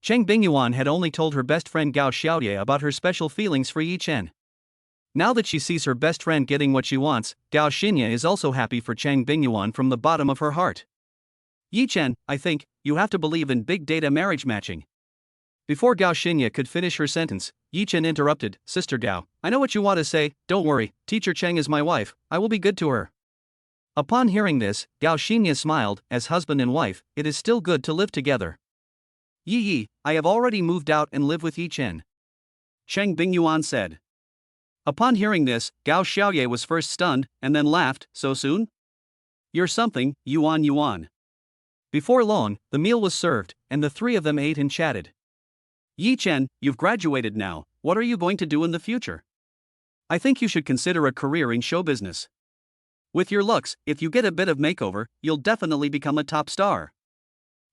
Chang Bingyuan had only told her best friend Gao Xiaoya about her special feelings for Yi Chen. Now that she sees her best friend getting what she wants, Gao Xinya is also happy for Chang Bingyuan from the bottom of her heart. Yi Chen, I think, you have to believe in big data marriage matching. Before Gao Xinya could finish her sentence, Yi Chen interrupted, Sister Gao, I know what you want to say, don't worry, Teacher Cheng is my wife, I will be good to her. Upon hearing this, Gao Xinya smiled, as husband and wife, it is still good to live together. Yi, I have already moved out and live with Yi Chen. Cheng Bingyuan said. Upon hearing this, Gao Xiaoye was first stunned, and then laughed, so soon? You're something, Yuan. Before long, the meal was served, and the three of them ate and chatted. Yi Chen, you've graduated now, what are you going to do in the future? I think you should consider a career in show business. With your looks, if you get a bit of makeover, you'll definitely become a top star.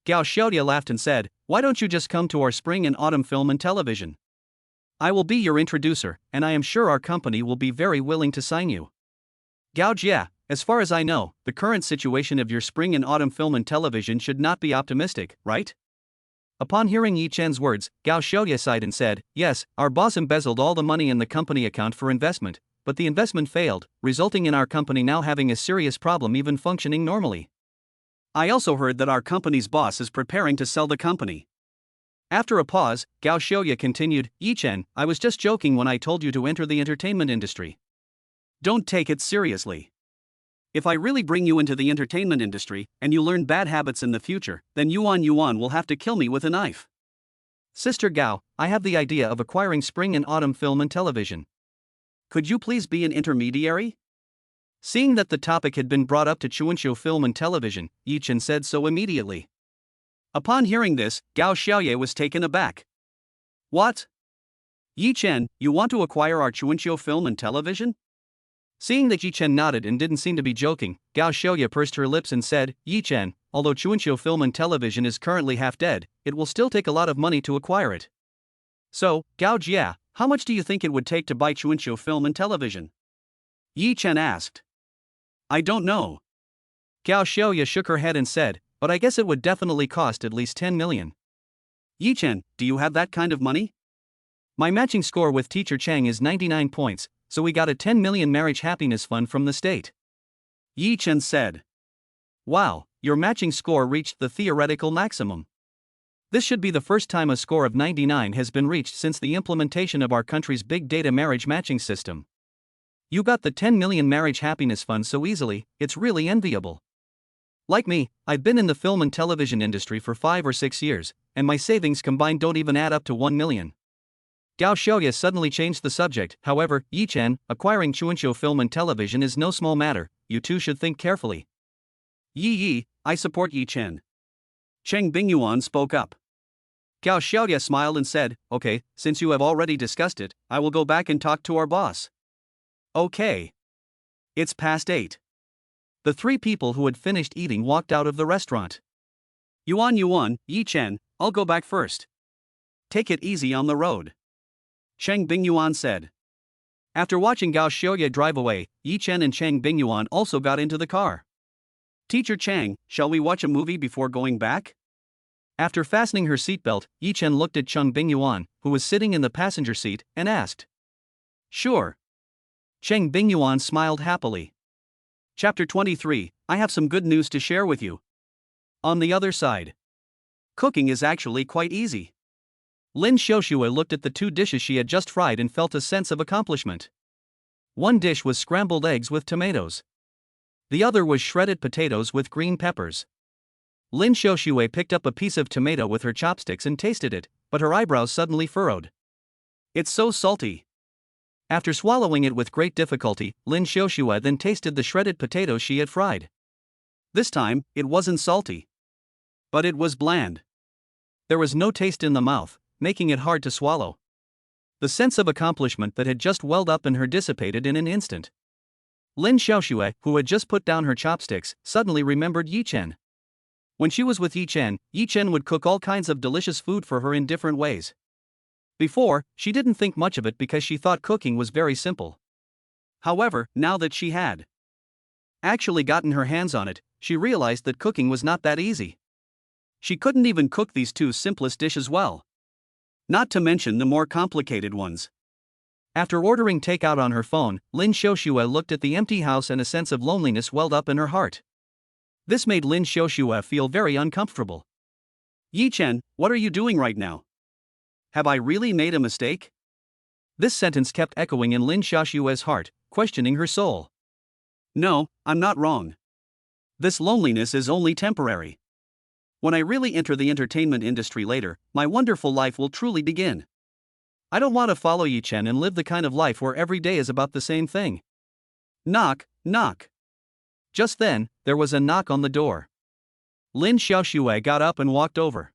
Gao Xiaoya laughed and said, why don't you just come to our spring and autumn film and television? I will be your introducer, and I am sure our company will be very willing to sign you. Gao Jia, as far as I know, the current situation of your spring and autumn film and television should not be optimistic, right? Upon hearing Yi Chen's words, Gao Xiaoya sighed and said, yes, our boss embezzled all the money in the company account for investment, but the investment failed, resulting in our company now having a serious problem even functioning normally. I also heard that our company's boss is preparing to sell the company. After a pause, Gao Xiaoya continued, Yi Chen, I was just joking when I told you to enter the entertainment industry. Don't take it seriously. If I really bring you into the entertainment industry, and you learn bad habits in the future, then Yuan will have to kill me with a knife. Sister Gao, I have the idea of acquiring spring and autumn film and television. Could you please be an intermediary? Seeing that the topic had been brought up to Chuanqiu Film and Television, Yi Chen said so immediately. Upon hearing this, Gao Xiaoye was taken aback. What? Yi Chen, you want to acquire our Chuanqiu Film and Television? Seeing that Yi Chen nodded and didn't seem to be joking, Gao Xiaoya pursed her lips and said, Yi Chen, although Chuanqiu Film and Television is currently half dead, it will still take a lot of money to acquire it. So, Gao Jia, how much do you think it would take to buy Chuanqiu Film and Television? Yi Chen asked. I don't know. Gao Xiaoya shook her head and said, but I guess it would definitely cost at least 10 million. Yi Chen, do you have that kind of money? My matching score with Teacher Chang is 99 points, so we got a 10 million marriage happiness fund from the state. Yi Chen said. Wow, your matching score reached the theoretical maximum. This should be the first time a score of 99 has been reached since the implementation of our country's big data marriage matching system. You got the 10 million marriage happiness fund so easily, it's really enviable. Like me, I've been in the film and television industry for 5 or 6 years, and my savings combined don't even add up to 1 million. Gao Xiaoya suddenly changed the subject, however, Yi Chen, acquiring Chuanqiu Film and Television is no small matter, you two should think carefully. Yi, I support Yi Chen. Cheng Bingyuan spoke up. Gao Xiaoya smiled and said, okay, since you have already discussed it, I will go back and talk to our boss. Okay. It's past 8. The three people who had finished eating walked out of the restaurant. Yuan, Yi Chen, I'll go back first. Take it easy on the road. Cheng Bingyuan said. After watching Gao Xiaoye drive away, Yi Chen and Cheng Bingyuan also got into the car. Teacher Chang, shall we watch a movie before going back? After fastening her seatbelt, Yi Chen looked at Cheng Bingyuan, who was sitting in the passenger seat, and asked. Sure. Cheng Bingyuan smiled happily. Chapter 23, I have some good news to share with you. On the other side. Cooking is actually quite easy. Lin Xiaoxue looked at the two dishes she had just fried and felt a sense of accomplishment. One dish was scrambled eggs with tomatoes. The other was shredded potatoes with green peppers. Lin Xiaoxue picked up a piece of tomato with her chopsticks and tasted it, but her eyebrows suddenly furrowed. It's so salty. After swallowing it with great difficulty, Lin Xiaoxue then tasted the shredded potatoes she had fried. This time, it wasn't salty. But it was bland. There was no taste in the mouth, making it hard to swallow. The sense of accomplishment that had just welled up in her dissipated in an instant. Lin Xiaoxue, who had just put down her chopsticks, suddenly remembered Yi Chen. When she was with Yi Chen would cook all kinds of delicious food for her in different ways. Before, she didn't think much of it because she thought cooking was very simple. However, now that she had actually gotten her hands on it, she realized that cooking was not that easy. She couldn't even cook these two simplest dishes well. Not to mention the more complicated ones. After ordering takeout on her phone, Lin Xiaoxue looked at the empty house and a sense of loneliness welled up in her heart. This made Lin Xiaoxue feel very uncomfortable. Yi Chen, what are you doing right now? Have I really made a mistake? This sentence kept echoing in Lin Xiaoxue's heart, questioning her soul. No, I'm not wrong. This loneliness is only temporary. When I really enter the entertainment industry later, my wonderful life will truly begin. I don't want to follow Yi Chen and live the kind of life where every day is about the same thing. Knock, knock. Just then, there was a knock on the door. Lin Xiaoxue got up and walked over.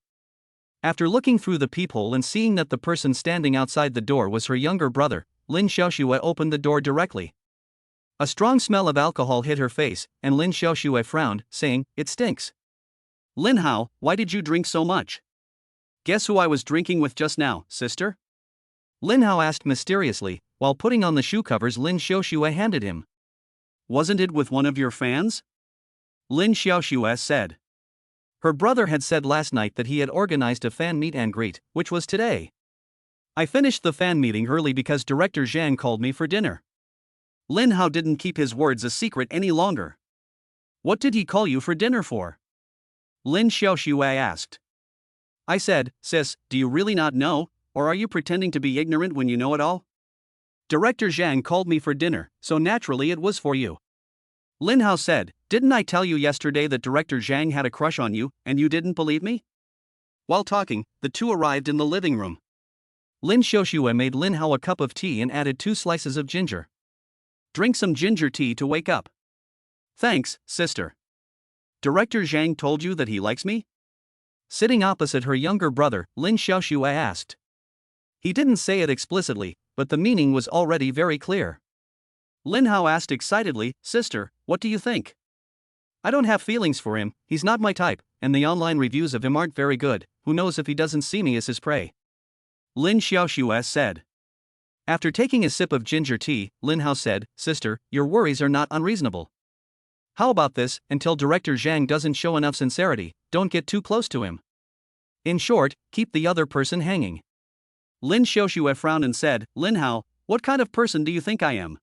After looking through the peephole and seeing that the person standing outside the door was her younger brother, Lin Xiaoxue opened the door directly. A strong smell of alcohol hit her face, and Lin Xiaoxue frowned, saying, "It stinks." Lin Hao, why did you drink so much? Guess who I was drinking with just now, sister? Lin Hao asked mysteriously, while putting on the shoe covers Lin Xiaoxue handed him. Wasn't it with one of your fans? Lin Xiaoxue said. Her brother had said last night that he had organized a fan meet and greet, which was today. I finished the fan meeting early because Director Zhang called me for dinner. Lin Hao didn't keep his words a secret any longer. What did he call you for dinner for? Lin Xiaoxue asked. I said, sis, do you really not know, or are you pretending to be ignorant when you know it all? Director Zhang called me for dinner, so naturally it was for you. Lin Hao said, didn't I tell you yesterday that Director Zhang had a crush on you, and you didn't believe me? While talking, the two arrived in the living room. Lin Xiaoxue made Lin Hao a cup of tea and added 2 slices of ginger. Drink some ginger tea to wake up. Thanks, sister. Director Zhang told you that he likes me? Sitting opposite her younger brother, Lin Xiaoxue asked. He didn't say it explicitly, but the meaning was already very clear. Lin Hao asked excitedly, sister, what do you think? I don't have feelings for him, he's not my type, and the online reviews of him aren't very good, who knows if he doesn't see me as his prey? Lin Xiaoxue said. After taking a sip of ginger tea, Lin Hao said, sister, your worries are not unreasonable. How about this, until Director Zhang doesn't show enough sincerity, don't get too close to him. In short, keep the other person hanging. Lin Xiaoxue frowned and said, Lin Hao, what kind of person do you think I am?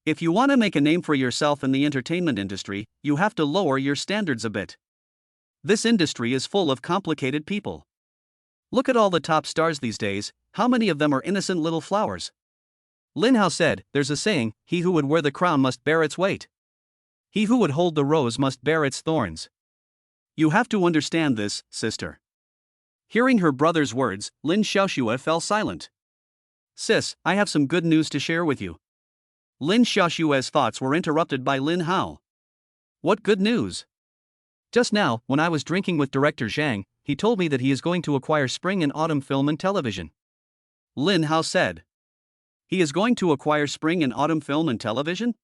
If you want to make a name for yourself in the entertainment industry, you have to lower your standards a bit. This industry is full of complicated people. Look at all the top stars these days, how many of them are innocent little flowers? Lin Hao said, there's a saying, he who would wear the crown must bear its weight. He who would hold the rose must bear its thorns. You have to understand this, sister. Hearing her brother's words, Lin Xiaoxue fell silent. Sis, I have some good news to share with you. Lin Xiaoxue's thoughts were interrupted by Lin Hao. What good news? Just now, when I was drinking with Director Zhang, he told me that he is going to acquire spring and autumn film and television. Lin Hao said. He is going to acquire spring and autumn film and television?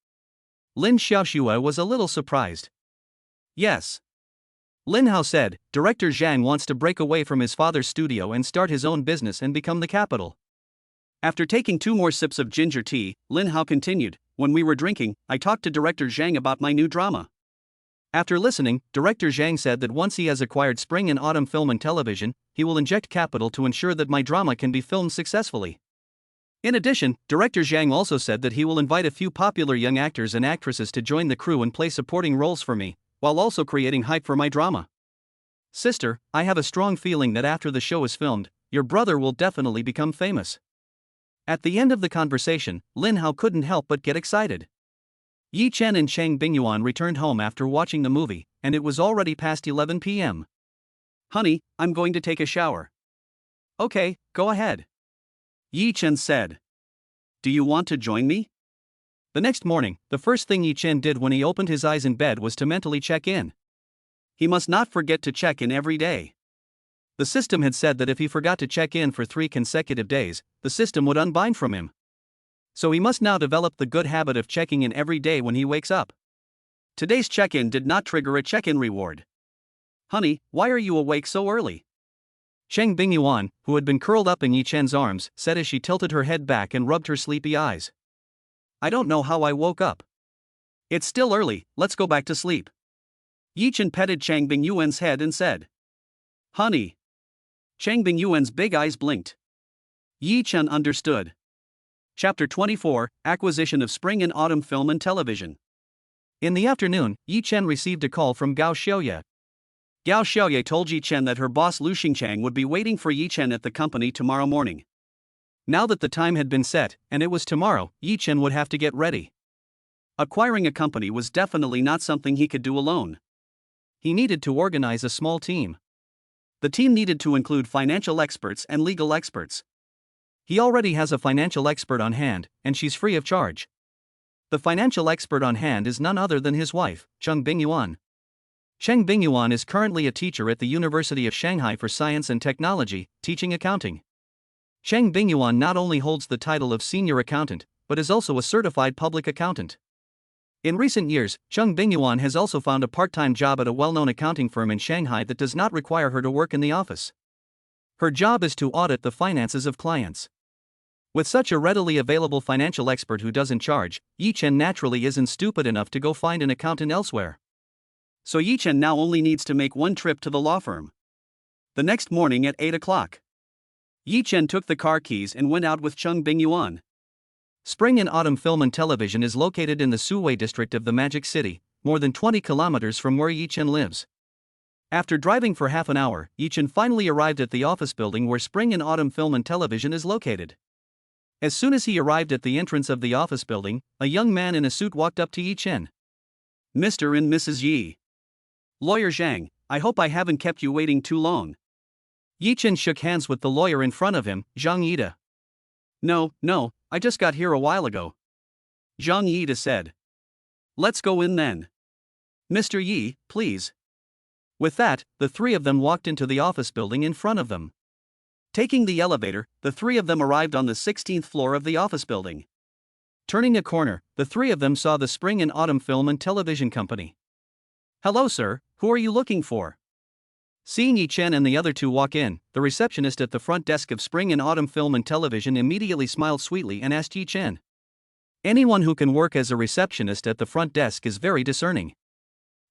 Lin Xiaoxue was a little surprised. Yes. Lin Hao said, Director Zhang wants to break away from his father's studio and start his own business and become the capital. After taking 2 more sips of ginger tea, Lin Hao continued, "When we were drinking, I talked to director Zhang about my new drama. After listening, director Zhang said that once he has acquired spring and autumn film and television, he will inject capital to ensure that my drama can be filmed successfully. In addition, director Zhang also said that he will invite a few popular young actors and actresses to join the crew and play supporting roles for me, while also creating hype for my drama. Sister, I have a strong feeling that after the show is filmed, your brother will definitely become famous." At the end of the conversation, Lin Hao couldn't help but get excited. Yi Chen and Chang Bingyuan returned home after watching the movie, and it was already past 11 p.m. "Honey, I'm going to take a shower." "Okay, go ahead," Yi Chen said. "Do you want to join me?" The next morning, the first thing Yi Chen did when he opened his eyes in bed was to mentally check in. He must not forget to check in every day. The system had said that if he forgot to check in for 3 consecutive days, the system would unbind from him. So he must now develop the good habit of checking in every day when he wakes up. Today's check-in did not trigger a check-in reward. "Honey, why are you awake so early?" Cheng Bingyuan, who had been curled up in Yi Chen's arms, said as she tilted her head back and rubbed her sleepy eyes. "I don't know how I woke up. It's still early, let's go back to sleep." Yi Chen petted Chang Bingyuan's head and said, "Honey." Chang Bingyuan's big eyes blinked. Yi Chen understood. Chapter 24, Acquisition of Spring and Autumn Film and Television. In the afternoon, Yi Chen received a call from Gao Xiaoye. Gao Xiaoye told Yi Chen that her boss Lu Xingchang would be waiting for Yi Chen at the company tomorrow morning. Now that the time had been set, and it was tomorrow, Yi Chen would have to get ready. Acquiring a company was definitely not something he could do alone. He needed to organize a small team. The team needed to include financial experts and legal experts. He already has a financial expert on hand, and she's free of charge. The financial expert on hand is none other than his wife, Cheng Bingyuan. Cheng Bingyuan is currently a teacher at the University of Shanghai for Science and Technology, teaching accounting. Cheng Bingyuan not only holds the title of senior accountant, but is also a certified public accountant. In recent years, Cheng Bingyuan has also found a part-time job at a well-known accounting firm in Shanghai that does not require her to work in the office. Her job is to audit the finances of clients. With such a readily available financial expert who doesn't charge, Yi Chen naturally isn't stupid enough to go find an accountant elsewhere. So Yi Chen now only needs to make one trip to the law firm. The next morning at 8 o'clock, Yi Chen took the car keys and went out with Cheng Bingyuan. Spring and Autumn Film and Television is located in the Suwei district of the Magic City, more than 20 kilometers from where Yi Chen lives. After driving for half an hour, Yi Chen finally arrived at the office building where Spring and Autumn Film and Television is located. As soon as he arrived at the entrance of the office building, a young man in a suit walked up to Yi Chen. "Mr. and Mrs. Yi. Lawyer Zhang, I hope I haven't kept you waiting too long." Yi Chen shook hands with the lawyer in front of him, Zhang Yida. No, I just got here a while ago," Zhang Yida said. "Let's go in then. Mr. Yi, please." With that, the three of them walked into the office building in front of them. Taking the elevator, the three of them arrived on the 16th floor of the office building. Turning a corner, the three of them saw the Spring and Autumn Film and Television Company. "Hello sir, who are you looking for?" Seeing Yi Chen and the other two walk in, the receptionist at the front desk of Spring and Autumn Film and Television immediately smiled sweetly and asked Yi Chen. Anyone who can work as a receptionist at the front desk is very discerning.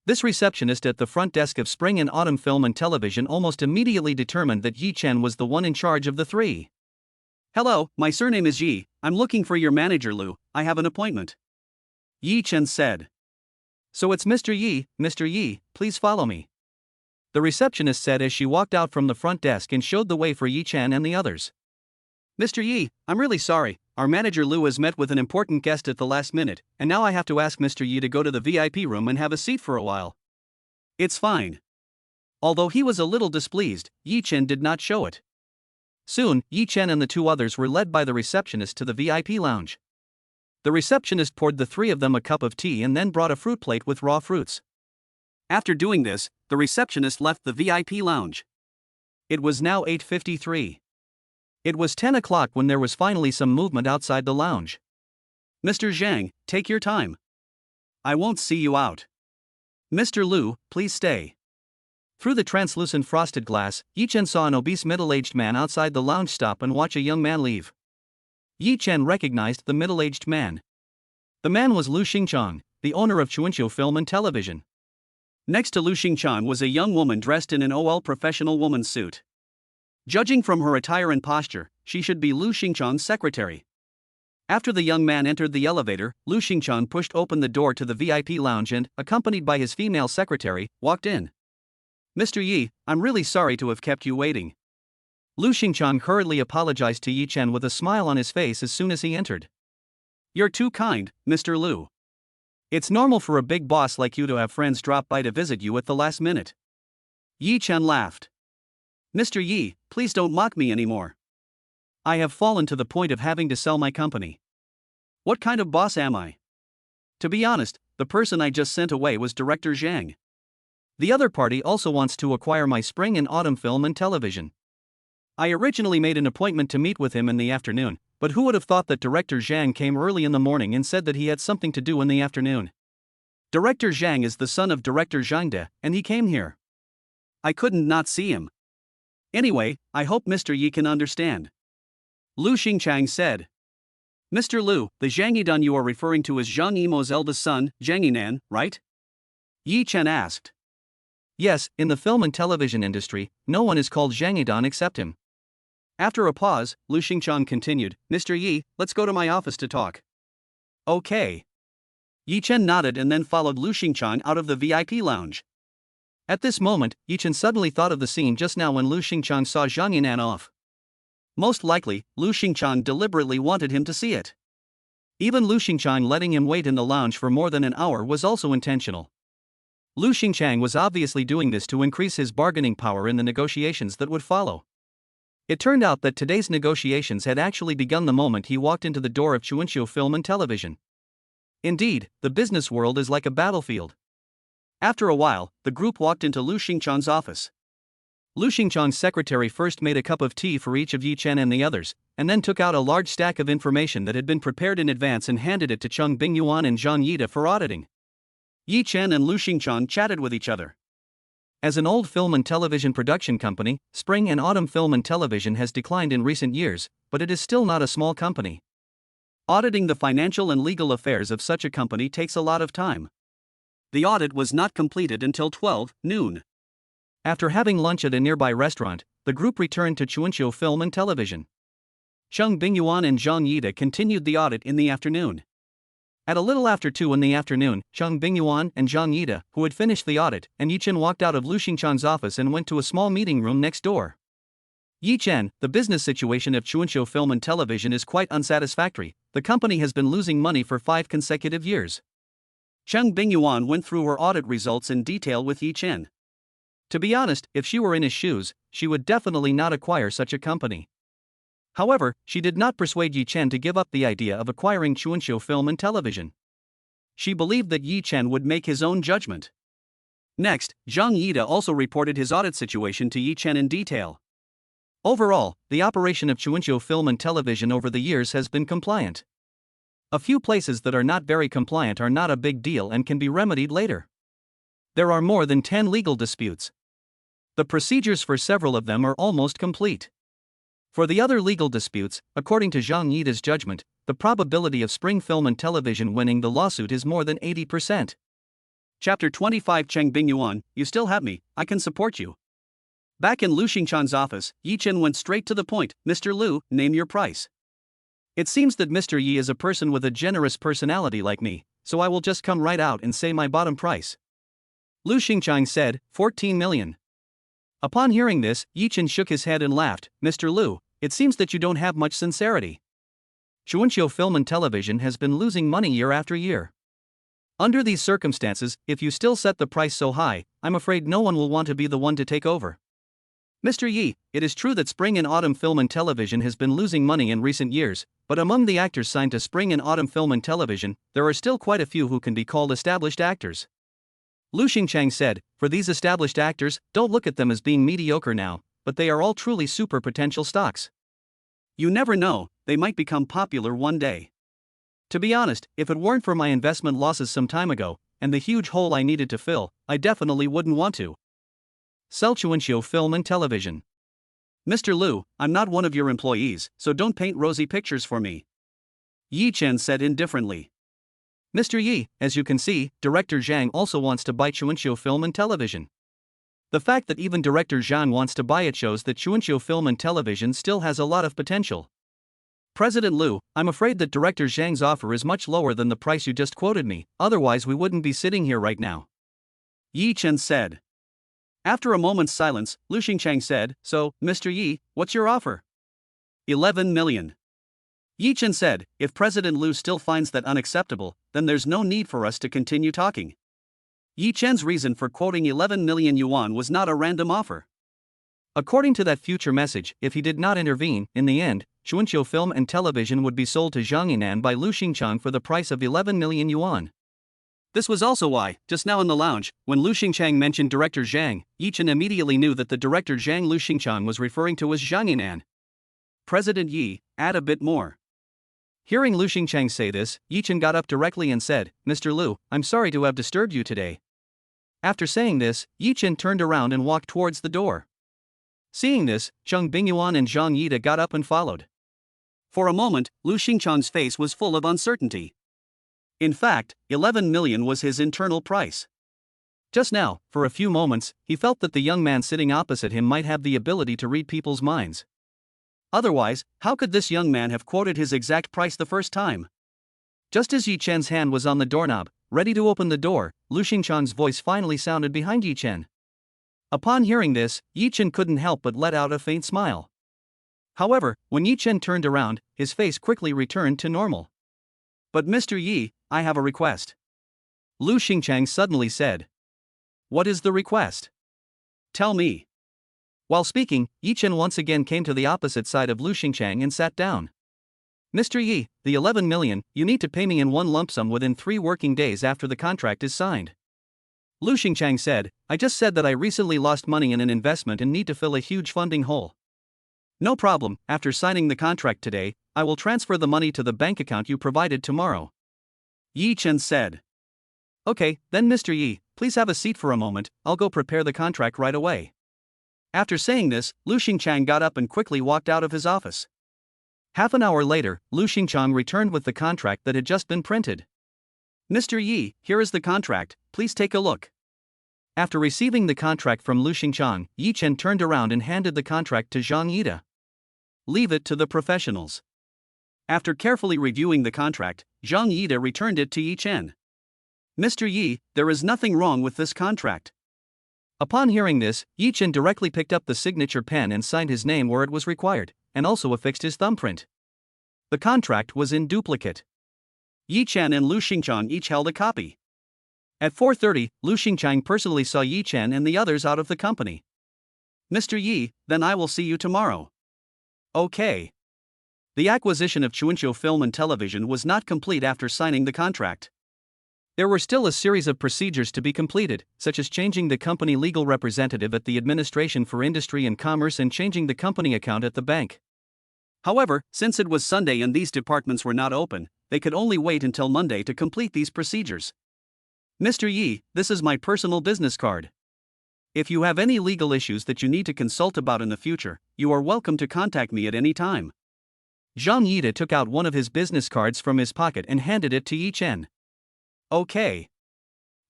This receptionist at the front desk of Spring and Autumn Film and Television almost immediately determined that Yi Chen was the one in charge of the three. "Hello, my surname is Yi, I'm looking for your manager Lu, I have an appointment," Yi Chen said. "So it's Mr. Yi, please follow me," the receptionist said as she walked out from the front desk and showed the way for Yi Chen and the others. "Mr. Yi, I'm really sorry, our manager Lu has met with an important guest at the last minute, and now I have to ask Mr. Yi to go to the VIP room and have a seat for a while." "It's fine." Although he was a little displeased, Yi Chen did not show it. Soon, Yi Chen and the two others were led by the receptionist to the VIP lounge. The receptionist poured the three of them a cup of tea and then brought a fruit plate with raw fruits. After doing this, the receptionist left the VIP lounge. It was now 8:53. It was 10 o'clock when there was finally some movement outside the lounge. "Mr. Zhang, take your time. I won't see you out. Mr. Lu, please stay." Through the translucent frosted glass, Yi Chen saw an obese middle-aged man outside the lounge stop and watch a young man leave. Yi Chen recognized the middle-aged man. The man was Lu Xingchang, the owner of Chuanqiu Film and Television. Next to Lu Xingchang was a young woman dressed in an OL professional woman's suit. Judging from her attire and posture, she should be Lu Xingchang's secretary. After the young man entered the elevator, Lu Xingchang pushed open the door to the VIP lounge and, accompanied by his female secretary, walked in. "Mr. Yi, I'm really sorry to have kept you waiting." Lu Xingchang hurriedly apologized to Yi Chen with a smile on his face as soon as he entered. "You're too kind, Mr. Lu. It's normal for a big boss like you to have friends drop by to visit you at the last minute." Yi Chen laughed. "Mr. Yi, please don't mock me anymore. I have fallen to the point of having to sell my company. What kind of boss am I? To be honest, the person I just sent away was Director Zhang. The other party also wants to acquire my spring and autumn film and television. I originally made an appointment to meet with him in the afternoon, but who would have thought that Director Zhang came early in the morning and said that he had something to do in the afternoon? Director Zhang is the son of Director Zhang De, and he came here. I couldn't not see him. Anyway, I hope Mr. Yi can understand." Lu Xingchang said. "Mr. Lu, the Zhang Yidan you are referring to is Zhang Yimo's eldest son, Zhang Yinan, right?" Yi Chen asked. "Yes, in the film and television industry, no one is called Zhang Yidan except him." After a pause, Lu Xingchang continued, "Mr. Yi, let's go to my office to talk." "Okay." Yi Chen nodded and then followed Lu Xingchang out of the VIP lounge. At this moment, Yi Chen suddenly thought of the scene just now when Lu Xingchang saw Zhang Yinan off. Most likely, Lu Xingchang deliberately wanted him to see it. Even Lu Xingchang letting him wait in the lounge for more than an hour was also intentional. Lu Xingchang was obviously doing this to increase his bargaining power in the negotiations that would follow. It turned out that today's negotiations had actually begun the moment he walked into the door of Chuanqiu Film and Television. Indeed, the business world is like a battlefield. After a while, the group walked into Lu Xingchang's office. Lu Xingchang's secretary first made a cup of tea for each of Yi Chen and the others, and then took out a large stack of information that had been prepared in advance and handed it to Cheng Bingyuan and Zhang Yida for auditing. Yi Chen and Lu Xingchang chatted with each other. As an old film and television production company, Spring and Autumn Film and Television has declined in recent years, but it is still not a small company. Auditing the financial and legal affairs of such a company takes a lot of time. The audit was not completed until 12 noon. After having lunch at a nearby restaurant, the group returned to Chuanqiu Film and Television. Cheng Bingyuan and Zhang Yida continued the audit in the afternoon. At a little after 2 in the afternoon, Cheng Bingyuan and Zhang Yida, who had finished the audit, and Yi Chen walked out of Lu Xingchang's office and went to a small meeting room next door. "Yi Chen, the business situation of Chuanqiu Film and Television is quite unsatisfactory. The company has been losing money for 5 consecutive years." Cheng Bingyuan went through her audit results in detail with Yi Chen. To be honest, if she were in his shoes, she would definitely not acquire such a company. However, she did not persuade Yi Chen to give up the idea of acquiring Chuanqiu Film and Television. She believed that Yi Chen would make his own judgment. Next, Zhang Yida also reported his audit situation to Yi Chen in detail. Overall, the operation of Chuanqiu Film and Television over the years has been compliant. A few places that are not very compliant are not a big deal and can be remedied later. There are more than 10 legal disputes. The procedures for several of them are almost complete. For the other legal disputes, according to Zhang Yida's judgment, the probability of Spring Film and Television winning the lawsuit is more than 80%. Chapter 25 Cheng Bingyuan, you still have me, I can support you. Back in Lu Xingchang's office, Yi Chen went straight to the point. "Mr. Lu, name your price." "It seems that Mr. Yi is a person with a generous personality like me, so I will just come right out and say my bottom price." Lu Xingchang said, 14 million. Upon hearing this, Yi Chen shook his head and laughed. "Mr. Lu, it seems that you don't have much sincerity. Chuanqiu Film and Television has been losing money year after year. Under these circumstances, if you still set the price so high, I'm afraid no one will want to be the one to take over." "Mr. Yi, it is true that Spring and Autumn Film and Television has been losing money in recent years, but among the actors signed to Spring and Autumn Film and Television, there are still quite a few who can be called established actors." Lu Xingchang said, "For these established actors, don't look at them as being mediocre now, but they are all truly super potential stocks. You never know, they might become popular one day. To be honest, if it weren't for my investment losses some time ago, and the huge hole I needed to fill, I definitely wouldn't want to sell Chuanqiu Film and Television. Mr. Lu, I'm not one of your employees, so don't paint rosy pictures for me. Yi Chen said indifferently. Mr. Yi, as you can see, Director Zhang also wants to buy Chuanqiu Film and Television. The fact that even Director Zhang wants to buy it shows that Chuanqiu Film and Television still has a lot of potential. President Liu, I'm afraid that Director Zhang's offer is much lower than the price you just quoted me, otherwise we wouldn't be sitting here right now. Yi Chen said. After a moment's silence, Lu Xingchang said, So, Mr. Yi, what's your offer? 11 million. Yi Chen said, if President Liu still finds that unacceptable, then there's no need for us to continue talking. Yi Chen's reason for quoting 11 million yuan was not a random offer. According to that future message, if he did not intervene, in the end, Chuanqiu Film and Television would be sold to Zhang Yinan by Lu Xingchang for the price of 11 million yuan. This was also why, just now in the lounge, when Lu Xingchang mentioned Director Zhang, Yi Chen immediately knew that the Director Zhang Lu Xingchang was referring to as Zhang Yinan. President Yi, add a bit more. Hearing Lu Xingchang say this, Yi Chen got up directly and said, Mr. Lu, I'm sorry to have disturbed you today. After saying this, Yi Chen turned around and walked towards the door. Seeing this, Zheng Bingyuan and Zhang Yida got up and followed. For a moment, Lu Xingchang's face was full of uncertainty. In fact, 11 million was his internal price. Just now, for a few moments, he felt that the young man sitting opposite him might have the ability to read people's minds. Otherwise, how could this young man have quoted his exact price the first time? Just as Yi Chen's hand was on the doorknob, ready to open the door, Lu Xingchang's voice finally sounded behind Yi Chen. Upon hearing this, Yi Chen couldn't help but let out a faint smile. However, when Yi Chen turned around, his face quickly returned to normal. But Mr. Yi, I have a request. Lu Xingchang suddenly said. What is the request? Tell me. While speaking, Yi Chen once again came to the opposite side of Lu Xingchang and sat down. Mr. Yi, the 11 million, you need to pay me in one lump sum within 3 working days after the contract is signed. Lu Xingchang said, I just said that I recently lost money in an investment and need to fill a huge funding hole. No problem, after signing the contract today, I will transfer the money to the bank account you provided tomorrow. Yi Chen said. Okay, then Mr. Yi, please have a seat for a moment, I'll go prepare the contract right away. After saying this, Lu Xingchang got up and quickly walked out of his office. Half an hour later, Lu Xingchang returned with the contract that had just been printed. Mr. Yi, here is the contract, please take a look. After receiving the contract from Lu Xingchang, Yi Chen turned around and handed the contract to Zhang Yida. Leave it to the professionals. After carefully reviewing the contract, Zhang Yida returned it to Yi Chen. Mr. Yi, there is nothing wrong with this contract. Upon hearing this, Yi Chen directly picked up the signature pen and signed his name where it was required, and also affixed his thumbprint. The contract was in duplicate. Yi Chen and Lu Xingchang each held a copy. At 4:30, Lu Xingchang personally saw Yi Chen and the others out of the company. Mr. Yi, then I will see you tomorrow. Okay. The acquisition of Chuanqiu Film and Television was not complete after signing the contract. There were still a series of procedures to be completed, such as changing the company legal representative at the Administration for Industry and Commerce and changing the company account at the bank. However, since it was Sunday and these departments were not open, they could only wait until Monday to complete these procedures. Mr. Yi, this is my personal business card. If you have any legal issues that you need to consult about in the future, you are welcome to contact me at any time. Zhang Yida took out one of his business cards from his pocket and handed it to Yi Chen. Okay.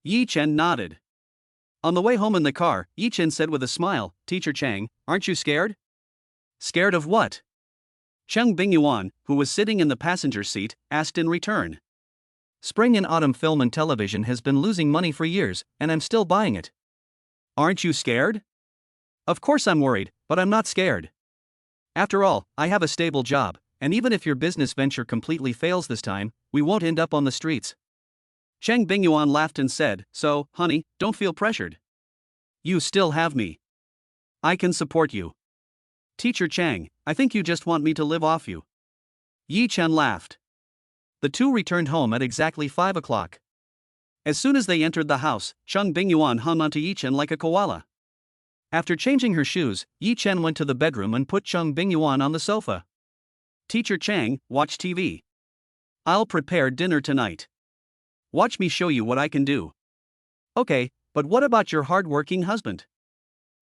Yi Chen nodded. On the way home in the car, Yi Chen said with a smile, Teacher Chang, aren't you scared? Scared of what? Cheng Bingyuan, who was sitting in the passenger seat, asked in return. Spring and Autumn Film and Television has been losing money for years, and I'm still buying it. Aren't you scared? Of course I'm worried, but I'm not scared. After all, I have a stable job, and even if your business venture completely fails this time, we won't end up on the streets. Cheng Bingyuan laughed and said, So, honey, don't feel pressured. You still have me. I can support you. Teacher Chang, I think you just want me to live off you. Yi Chen laughed. The two returned home at exactly 5 o'clock. As soon as they entered the house, Cheng Bingyuan hung onto Yi Chen like a koala. After changing her shoes, Yi Chen went to the bedroom and put Cheng Bingyuan on the sofa. Teacher Chang, watch TV. I'll prepare dinner tonight. Watch me show you what I can do. Okay, but what about your hard-working husband?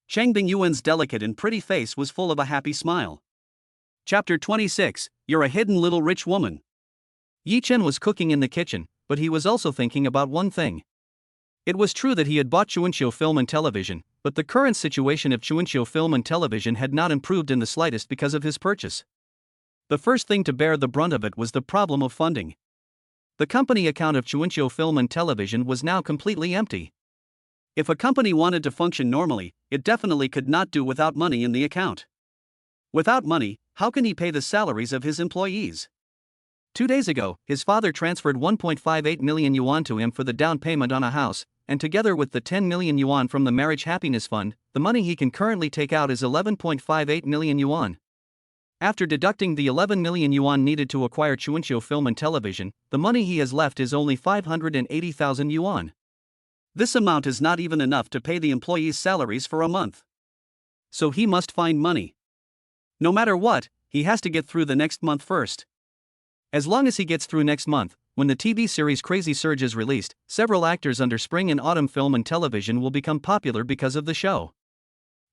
Cheng Bingyuan's delicate and pretty face was full of a happy smile. Chapter 26, You're a Hidden Little Rich Woman. Yi Chen was cooking in the kitchen, but he was also thinking about one thing. It was true that he had bought Chuanqiu Film and Television, but the current situation of Chuanqiu Film and Television had not improved in the slightest because of his purchase. The first thing to bear the brunt of it was the problem of funding. The company account of Chuanqiu Film and Television was now completely empty. If a company wanted to function normally, it definitely could not do without money in the account. Without money, how can he pay the salaries of his employees? 2 days ago, his father transferred 1.58 million yuan to him for the down payment on a house, and together with the 10 million yuan from the Marriage Happiness Fund, the money he can currently take out is 11.58 million yuan. After deducting the 11 million yuan needed to acquire Chuanqiu Film and Television, the money he has left is only 580,000 yuan. This amount is not even enough to pay the employees' salaries for a month. So he must find money. No matter what, he has to get through the next month first. As long as he gets through next month, when the TV series Crazy Surge is released, several actors under spring and autumn film and television will become popular because of the show.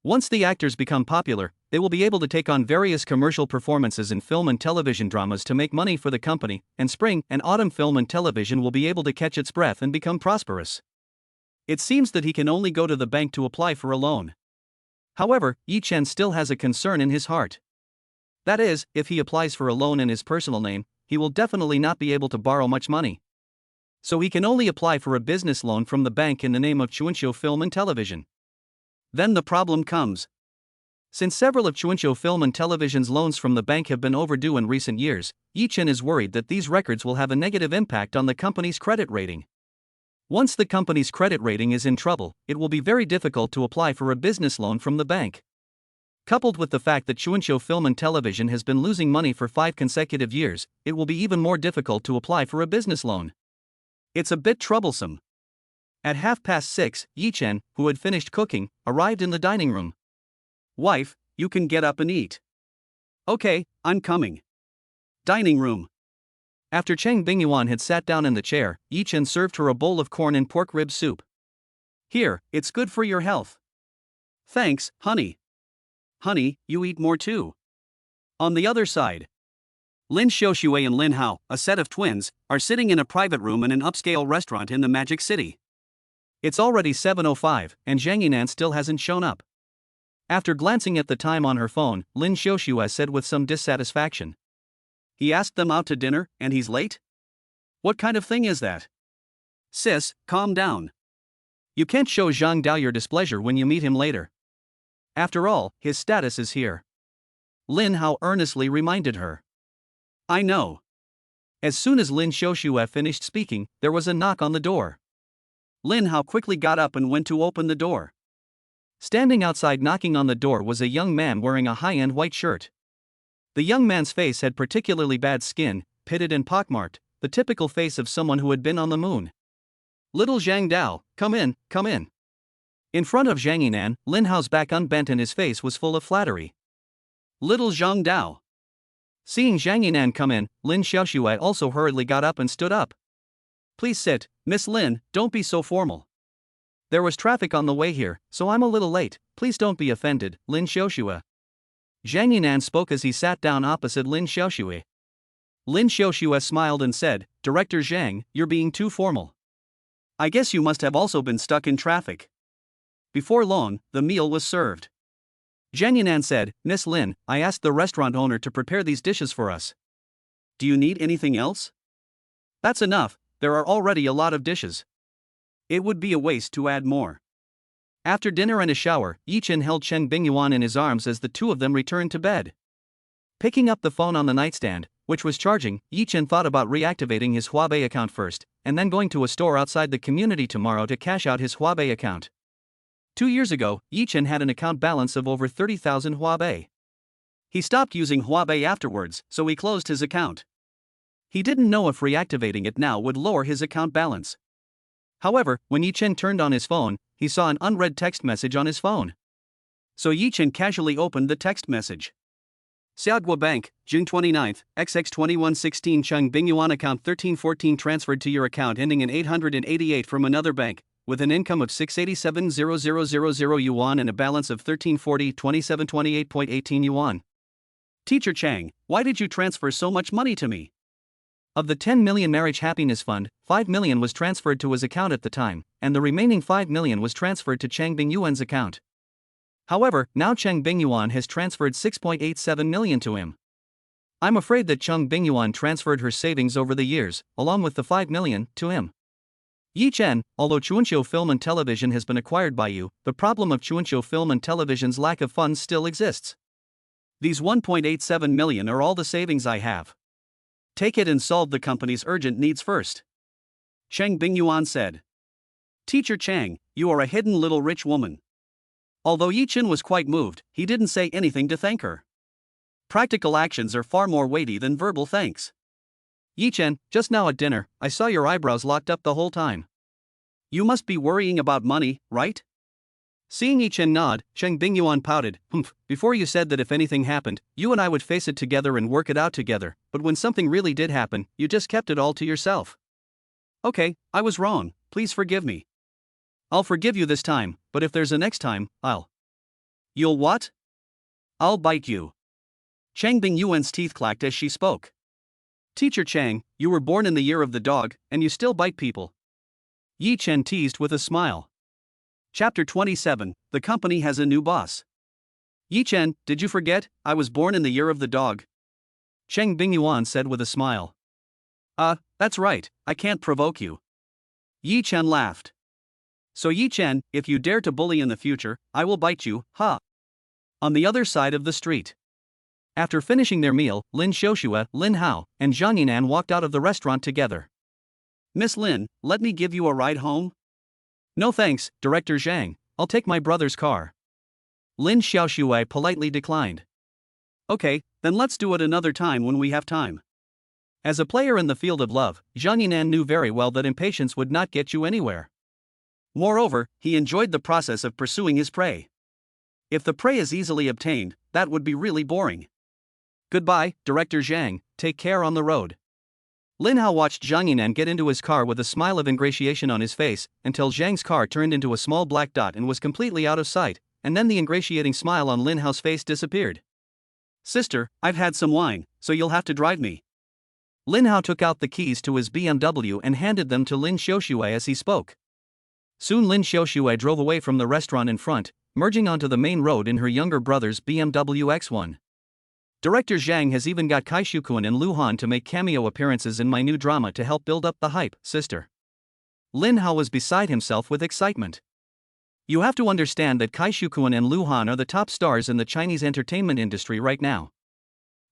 Once the actors become popular, they will be able to take on various commercial performances in film and television dramas to make money for the company, and spring and autumn film and television will be able to catch its breath and become prosperous. It seems that he can only go to the bank to apply for a loan. However, Yi Chen still has a concern in his heart. That is, if he applies for a loan in his personal name, he will definitely not be able to borrow much money. So he can only apply for a business loan from the bank in the name of Chuanqiu Film and Television. Then the problem comes. Since several of Chuanqiu Film and Television's loans from the bank have been overdue in recent years, Yi Chen is worried that these records will have a negative impact on the company's credit rating. Once the company's credit rating is in trouble, it will be very difficult to apply for a business loan from the bank. Coupled with the fact that Chuanqiu Film and Television has been losing money for 5 consecutive years, it will be even more difficult to apply for a business loan. It's a bit troublesome. At 6:30, Yi Chen, who had finished cooking, arrived in the dining room. "Wife, you can get up and eat." "Okay, I'm coming." Dining room. After Cheng Bingyuan had sat down in the chair, Yi Chen served her a bowl of corn and pork rib soup. "Here, it's good for your health." "Thanks, honey." "Honey, you eat more too." On the other side, Lin Xiaoxue and Lin Hao, a set of twins, are sitting in a private room in an upscale restaurant in the Magic City. It's already 7:05, and Zhang Yinan still hasn't shown up. After glancing at the time on her phone, Lin Xiaoxue said with some dissatisfaction. "He asked them out to dinner, and he's late? What kind of thing is that?" "Sis, calm down. You can't show Zhang Dao your displeasure when you meet him later. After all, his status is here." Lin Hao earnestly reminded her. "I know." As soon as Lin Xiaoxue finished speaking, there was a knock on the door. Lin Hao quickly got up and went to open the door. Standing outside knocking on the door was a young man wearing a high-end white shirt. The young man's face had particularly bad skin, pitted and pockmarked, the typical face of someone who had been on the moon. "Little Zhang Dao, come in, come in." In front of Zhang Yinan, Lin Hao's back unbent and his face was full of flattery. "Little Zhang Dao." Seeing Zhang Yinan come in, Lin Xiaoxue also hurriedly got up and stood up. "Please sit, Miss Lin, don't be so formal. There was traffic on the way here, so I'm a little late, please don't be offended, Lin Xiaoxue." Zhang Yinan spoke as he sat down opposite Lin Xiaoxue. Lin Xiaoxue smiled and said, "Director Zhang, you're being too formal. I guess you must have also been stuck in traffic." Before long, the meal was served. Zhang Yinan said, "Miss Lin, I asked the restaurant owner to prepare these dishes for us. Do you need anything else?" "That's enough, there are already a lot of dishes. It would be a waste to add more." After dinner and a shower, Yi Chen held Cheng Bingyuan in his arms as the two of them returned to bed. Picking up the phone on the nightstand, which was charging, Yi Chen thought about reactivating his Huabei account first, and then going to a store outside the community tomorrow to cash out his Huabei account. 2 years ago, Yi Chen had an account balance of over 30,000 Huabei. He stopped using Huabei afterwards, so he closed his account. He didn't know if reactivating it now would lower his account balance. However, when Yi Chen turned on his phone, he saw an unread text message on his phone. So Yi Chen casually opened the text message. "Xiaogua Bank, June 29, XX2116 Cheng Bingyuan account 1314 transferred to your account ending in 888 from another bank, with an income of 687,000 yuan and a balance of 1340 2728.18 yuan. Teacher Chang, why did you transfer so much money to me? Of the 10 million marriage happiness fund, 5 million was transferred to his account at the time, and the remaining 5 million was transferred to Chang Bingyuan's account. However, now Chang Bingyuan has transferred 6.87 million to him. I'm afraid that Chang Bingyuan transferred her savings over the years, along with the 5 million, to him. Yi Chen, although Chuanqiu Film and Television has been acquired by you, the problem of Chuanqiu Film and Television's lack of funds still exists. These 1.87 million are all the savings I have. Take it and solve the company's urgent needs first. Chang Bingyuan said. Teacher Chang, you are a hidden little rich woman. Although Yi Chen was quite moved, he didn't say anything to thank her. Practical actions are far more weighty than verbal thanks. Yi Chen, just now at dinner, I saw your eyebrows locked up the whole time. You must be worrying about money, right? Seeing Yi Chen nod, Chang Bingyuan pouted. Before you said that if anything happened, you and I would face it together and work it out together, but when something really did happen, you just kept it all to yourself. Okay, I was wrong, please forgive me. I'll forgive you this time, but if there's a next time, You'll what? I'll bite you. Chang Bingyuan's teeth clacked as she spoke. Teacher Chang, you were born in the year of the dog, and you still bite people. Yi Chen teased with a smile. Chapter 27, The Company Has a New Boss. Yi Chen, did you forget, I was born in the year of the dog? Chang Bingyuan said with a smile. That's right, I can't provoke you. Yi Chen laughed. So Yi Chen, if you dare to bully in the future, I will bite you, ha! On the other side of the street. After finishing their meal, Lin Xiaoxue, Lin Hao, and Zhang Yinan walked out of the restaurant together. Miss Lin, let me give you a ride home? No thanks, Director Zhang, I'll take my brother's car. Lin Xiaoxue politely declined. Okay, then let's do it another time when we have time. As a player in the field of love, Zhang Yinan knew very well that impatience would not get you anywhere. Moreover, he enjoyed the process of pursuing his prey. If the prey is easily obtained, that would be really boring. Goodbye, Director Zhang, take care on the road. Lin Hao watched Zhang Yinan get into his car with a smile of ingratiation on his face, until Zhang's car turned into a small black dot and was completely out of sight, and then the ingratiating smile on Lin Hao's face disappeared. Sister, I've had some wine, so you'll have to drive me. Lin Hao took out the keys to his BMW and handed them to Lin Xiaoxue as he spoke. Soon Lin Xiaoxue drove away from the restaurant in front, merging onto the main road in her younger brother's BMW X1. Director Zhang has even got Kai Shukuan and Lu Han to make cameo appearances in my new drama to help build up the hype, sister. Lin Hao was beside himself with excitement. You have to understand that Kai Shukuan and Lu Han are the top stars in the Chinese entertainment industry right now.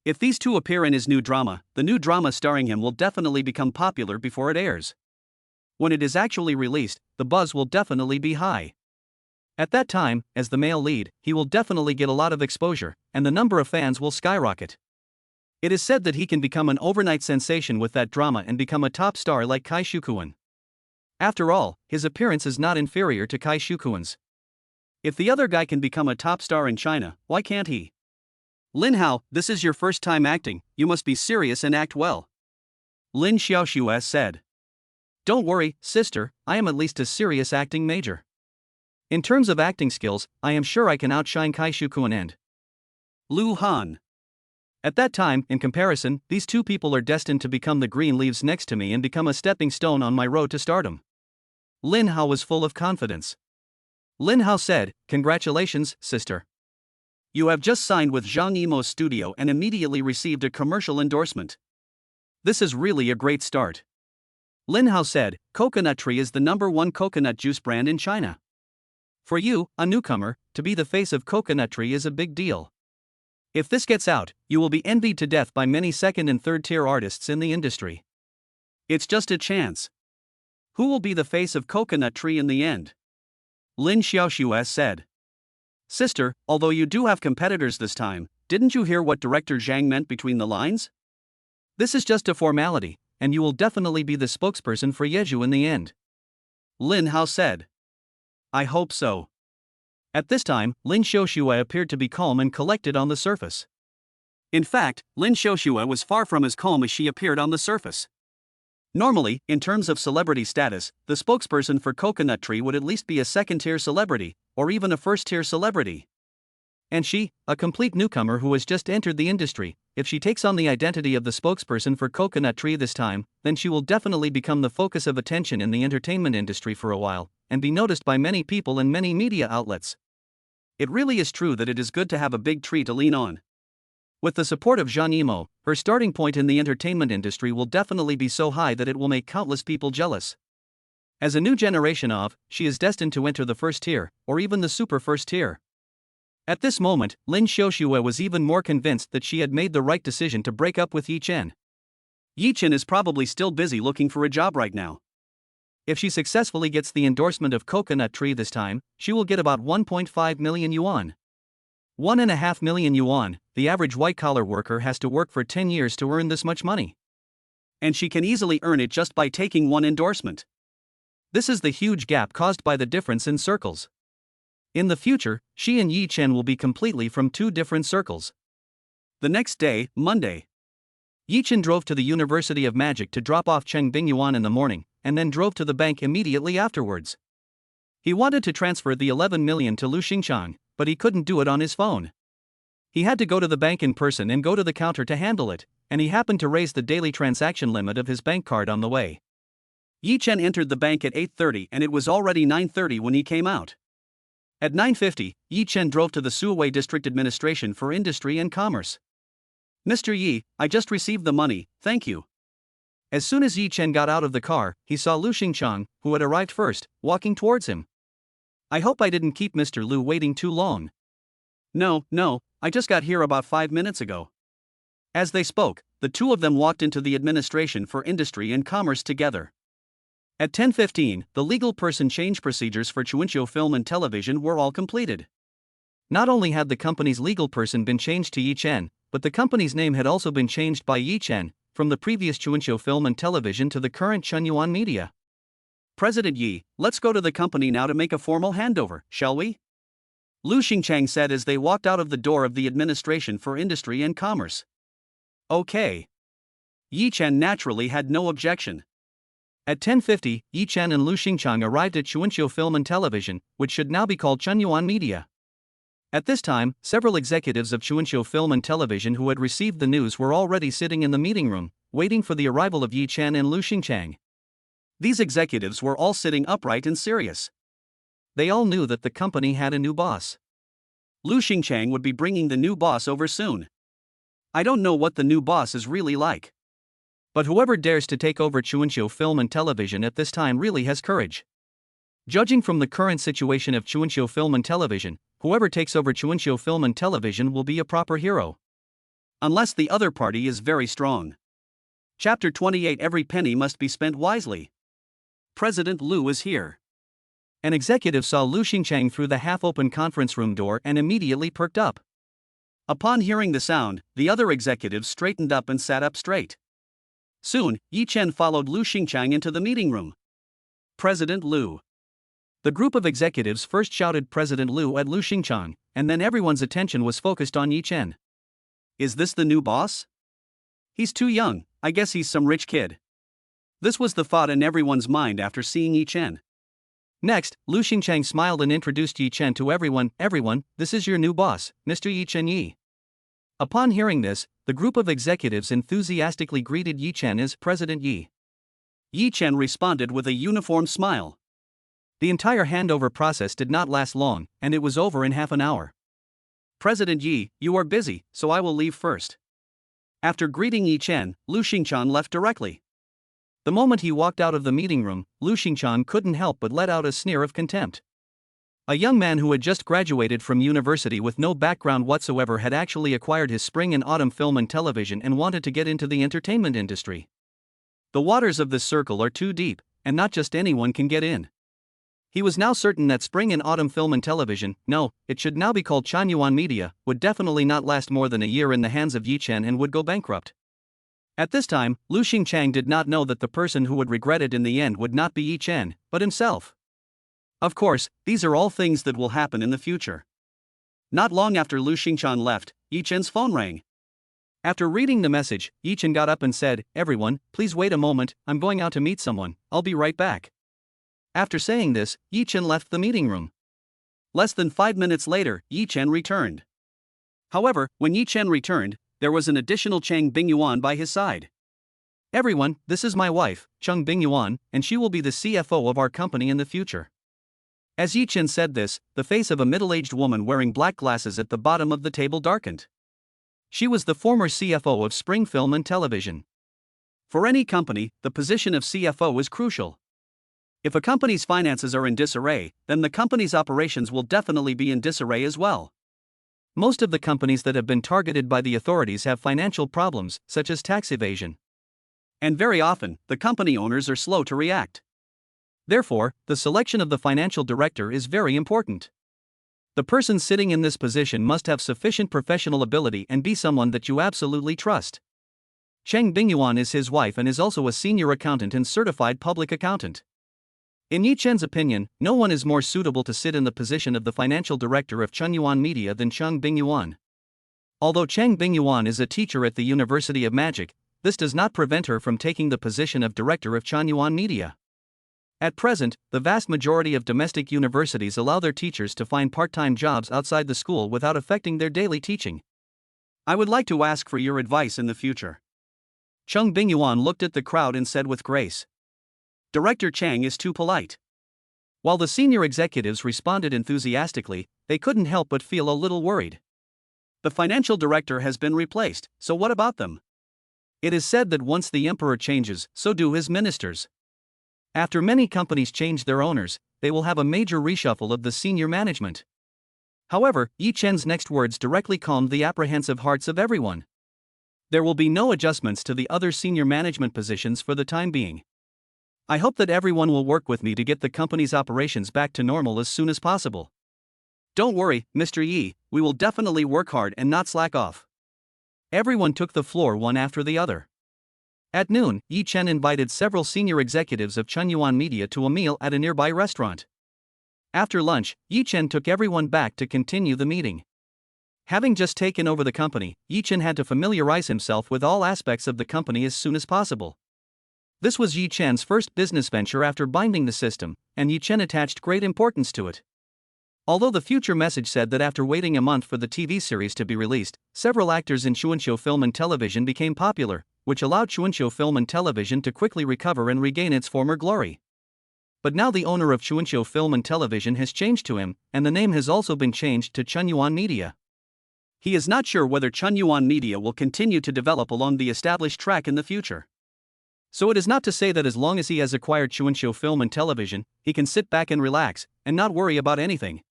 If these two appear in his new drama, the new drama starring him will definitely become popular before it airs. When it is actually released, the buzz will definitely be high. At that time, as the male lead, he will definitely get a lot of exposure, and the number of fans will skyrocket. It is said that he can become an overnight sensation with that drama and become a top star like Kai Shukuan. After all, his appearance is not inferior to Kai Shukuan's. If the other guy can become a top star in China, why can't he? Lin Hao, this is your first time acting, you must be serious and act well. Lin Xiaoxue said. Don't worry, sister, I am at least a serious acting major. In terms of acting skills, I am sure I can outshine Kai Shukuan and Lu Han. At that time, in comparison, these two people are destined to become the green leaves next to me and become a stepping stone on my road to stardom. Lin Hao was full of confidence. Lin Hao said, Congratulations, sister. You have just signed with Zhang Yimou's studio and immediately received a commercial endorsement. This is really a great start. Lin Hao said, Coconut Tree is the #1 coconut juice brand in China. For you, a newcomer, to be the face of Coconut Tree is a big deal. If this gets out, you will be envied to death by many second and third tier artists in the industry. It's just a chance. Who will be the face of Coconut Tree in the end? Lin Xiaoxue said. Sister, although you do have competitors this time, didn't you hear what Director Zhang meant between the lines? This is just a formality, and you will definitely be the spokesperson for Yeju in the end. Lin Hao said. I hope so. At this time, Lin Xiaoxue appeared to be calm and collected on the surface. In fact, Lin Xiaoxue was far from as calm as she appeared on the surface. Normally, in terms of celebrity status, the spokesperson for Coconut Tree would at least be a second-tier celebrity, or even a first-tier celebrity. And she, a complete newcomer who has just entered the industry, if she takes on the identity of the spokesperson for Coconut Tree this time, then she will definitely become the focus of attention in the entertainment industry for a while, and be noticed by many people and many media outlets. It really is true that it is good to have a big tree to lean on. With the support of Jean Imo, her starting point in the entertainment industry will definitely be so high that it will make countless people jealous. As a new generation of, she is destined to enter the first tier, or even the super first tier. At this moment, Lin Xiaoxue was even more convinced that she had made the right decision to break up with Yi Chen. Yi Chen is probably still busy looking for a job right now. If she successfully gets the endorsement of Coconut Tree this time, she will get about 1.5 million yuan. 1.5 million yuan, the average white-collar worker has to work for 10 years to earn this much money. And she can easily earn it just by taking one endorsement. This is the huge gap caused by the difference in circles. In the future, she and Yi Chen will be completely from two different circles. The next day, Monday, Yi Chen drove to the University of Magic to drop off Cheng Bingyuan in the morning, and then drove to the bank immediately afterwards. He wanted to transfer the 11 million to Lu Xingchang, but he couldn't do it on his phone. He had to go to the bank in person and go to the counter to handle it, and he happened to raise the daily transaction limit of his bank card on the way. Yi Chen entered the bank at 8:30 and it was already 9:30 when he came out. At 9:50, Yi Chen drove to the Suwei District Administration for Industry and Commerce. "Mr. Yi, I just received the money, thank you." As soon as Yi Chen got out of the car, he saw Lu Xingchang, who had arrived first, walking towards him. "I hope I didn't keep Mr. Lu waiting too long." No, I just got here about 5 minutes ago." As they spoke, the two of them walked into the Administration for Industry and Commerce together. At 10:15, the legal person change procedures for Chuanqiu Film and Television were all completed. Not only had the company's legal person been changed to Yi Chen, but the company's name had also been changed by Yi Chen, from the previous Chuanqiu Film and Television to the current Chunyuan Media. "President Yi, let's go to the company now to make a formal handover, shall we?" Lu Xingchang said as they walked out of the door of the Administration for Industry and Commerce. "Okay." Yi Chen naturally had no objection. At 10:50, Yi Chen and Lu Xingchang arrived at Chuanqiu Film and Television, which should now be called Chunyuan Media. At this time, several executives of Chuanqiu Film and Television who had received the news were already sitting in the meeting room, waiting for the arrival of Yi Chen and Lu Xingchang. These executives were all sitting upright and serious. They all knew that the company had a new boss. Lu Xingchang would be bringing the new boss over soon. I don't know what the new boss is really like. But whoever dares to take over Chuanqiu Film and Television at this time really has courage. Judging from the current situation of Chuanqiu Film and Television, whoever takes over Chuanqiu Film and Television will be a proper hero. Unless the other party is very strong. Chapter 28. Every penny must be spent wisely. President Lu is here. An executive saw Lu Xingchang through the half-open conference room door and immediately perked up. Upon hearing the sound, the other executives straightened up and sat up straight. Soon, Yi Chen followed Lu Xingchang into the meeting room. "President Lu." The group of executives first shouted President Lu at Lu Xingchang, and then everyone's attention was focused on Yi Chen. "Is this the new boss? He's too young, I guess he's some rich kid." This was the thought in everyone's mind after seeing Yi Chen. Next, Lu Xingchang smiled and introduced Yi Chen to everyone. "Everyone, this is your new boss, Mr. Yi Chen Yi." Upon hearing this, the group of executives enthusiastically greeted Yi Chen as President Yi. Yi Chen responded with a uniform smile. The entire handover process did not last long, and it was over in half an hour. "President Yi, you are busy, so I will leave first." After greeting Yi Chen, Lu Xingchang left directly. The moment he walked out of the meeting room, Lu Xingchang couldn't help but let out a sneer of contempt. A young man who had just graduated from university with no background whatsoever had actually acquired his spring and autumn film and television and wanted to get into the entertainment industry. The waters of this circle are too deep, and not just anyone can get in. He was now certain that spring and autumn film and television, no, it should now be called Chunyuan Media, would definitely not last more than a year in the hands of Yi Chen and would go bankrupt. At this time, Lu Xingchang did not know that the person who would regret it in the end would not be Yi Chen, but himself. Of course, these are all things that will happen in the future. Not long after Lu Xingchang left, Yi Chen's phone rang. After reading the message, Yi Chen got up and said, "Everyone, please wait a moment, I'm going out to meet someone, I'll be right back." After saying this, Yi Chen left the meeting room. Less than 5 minutes later, Yi Chen returned. However, when Yi Chen returned, there was an additional Chang Bingyuan by his side. "Everyone, this is my wife, Chang Bingyuan, and she will be the CFO of our company in the future." As Yi Chen said this, the face of a middle-aged woman wearing black glasses at the bottom of the table darkened. She was the former CFO of Spring Film and Television. For any company, the position of CFO is crucial. If a company's finances are in disarray, then the company's operations will definitely be in disarray as well. Most of the companies that have been targeted by the authorities have financial problems, such as tax evasion. And very often, the company owners are slow to react. Therefore, the selection of the financial director is very important. The person sitting in this position must have sufficient professional ability and be someone that you absolutely trust. Chang Bingyuan is his wife and is also a senior accountant and certified public accountant. In Yi Chen's opinion, no one is more suitable to sit in the position of the financial director of Chunyuan Media than Chang Bingyuan. Although Chang Bingyuan is a teacher at the University of Magic, this does not prevent her from taking the position of director of Chunyuan Media. At present, the vast majority of domestic universities allow their teachers to find part-time jobs outside the school without affecting their daily teaching. I would like to ask for your advice in the future. Chang Bingyuan looked at the crowd and said with grace. Director Chang is too polite. While the senior executives responded enthusiastically, they couldn't help but feel a little worried. The financial director has been replaced, so what about them? It is said that once the emperor changes, so do his ministers. After many companies change their owners, they will have a major reshuffle of the senior management. However, Yi Chen's next words directly calmed the apprehensive hearts of everyone. There will be no adjustments to the other senior management positions for the time being. I hope that everyone will work with me to get the company's operations back to normal as soon as possible. Don't worry, Mr. Yi, we will definitely work hard and not slack off. Everyone took the floor one after the other. At noon, Yi Chen invited several senior executives of Chunyuan Media to a meal at a nearby restaurant. After lunch, Yi Chen took everyone back to continue the meeting. Having just taken over the company, Yi Chen had to familiarize himself with all aspects of the company as soon as possible. This was Yi Chen's first business venture after binding the system, and Yi Chen attached great importance to it. Although the future message said that after waiting a month for the TV series to be released, several actors in Chuanqiu Film and Television became popular, which allowed Chuanqiu Film and Television to quickly recover and regain its former glory. But now the owner of Chuanqiu Film and Television has changed to him, and the name has also been changed to Chunyuan Media. He is not sure whether Chunyuan Media will continue to develop along the established track in the future. So it is not to say that as long as he has acquired Chuanqiu Film and Television, he can sit back and relax, and not worry about anything.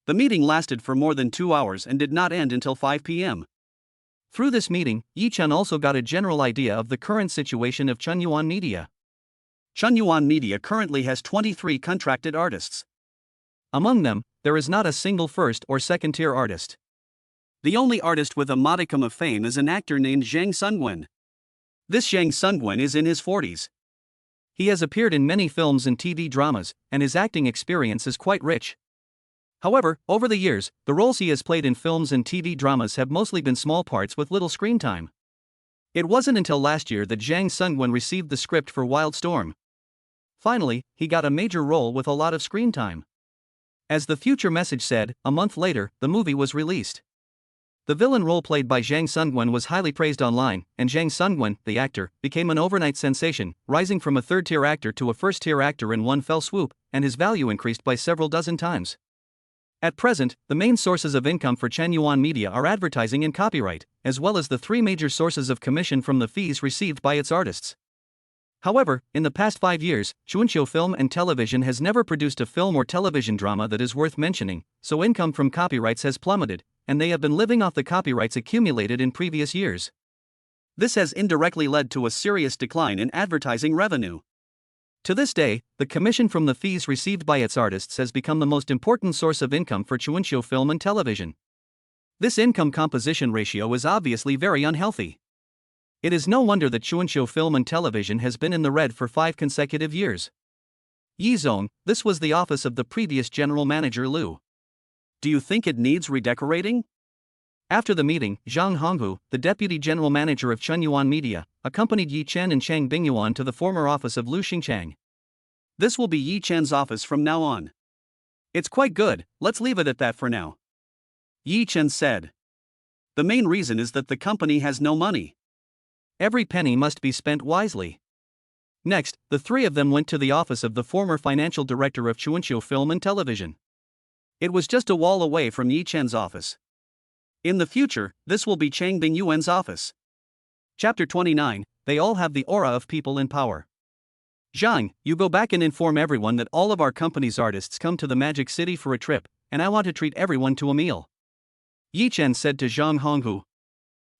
The meeting lasted for more than 2 hours and did not end until 5 p.m. Through this meeting, Yi Chen also got a general idea of the current situation of Chunyuan Media. Chunyuan Media currently has 23 contracted artists. Among them, there is not a single first or second-tier artist. The only artist with a modicum of fame is an actor named Zhang Sungwen. This Zhang Sungwen is in his 40s. He has appeared in many films and TV dramas, and his acting experience is quite rich. However, over the years, the roles he has played in films and TV dramas have mostly been small parts with little screen time. It wasn't until last year that Zhang Sungwen received the script for Wild Storm. Finally, he got a major role with a lot of screen time. As the future message said, a month later, the movie was released. The villain role played by Zhang Sungwen was highly praised online, and Zhang Sungwen, the actor, became an overnight sensation, rising from a third-tier actor to a first-tier actor in one fell swoop, and his value increased by several dozen times. At present, the main sources of income for Chunyuan Media are advertising and copyright, as well as the three major sources of commission from the fees received by its artists. However, in the past 5 years, Chuanqiu Film and Television has never produced a film or television drama that is worth mentioning, so income from copyrights has plummeted, and they have been living off the copyrights accumulated in previous years. This has indirectly led to a serious decline in advertising revenue. To this day, the commission from the fees received by its artists has become the most important source of income for Chuanqiu Film and Television. This income composition ratio is obviously very unhealthy. It is no wonder that Chuanqiu Film and Television has been in the red for 5 consecutive years. Yi Zong, this was the office of the previous general manager Liu. Do you think it needs redecorating? After the meeting, Zhang Honghu, the deputy general manager of Chunyuan Media, accompanied Yi Chen and Chang Bingyuan to the former office of Liu Xingchang. This will be Yi Chen's office from now on. It's quite good, let's leave it at that for now. Yi Chen said. The main reason is that the company has no money. Every penny must be spent wisely. Next, the three of them went to the office of the former financial director of Chuanqiu Film and Television. It was just a wall away from Yi Chen's office. In the future, this will be Chang Bingyuan's office. Chapter 29, They all have the aura of people in power. Zhang, you go back and inform everyone that all of our company's artists come to the Magic City for a trip, and I want to treat everyone to a meal. Yi Chen said to Zhang Honghu.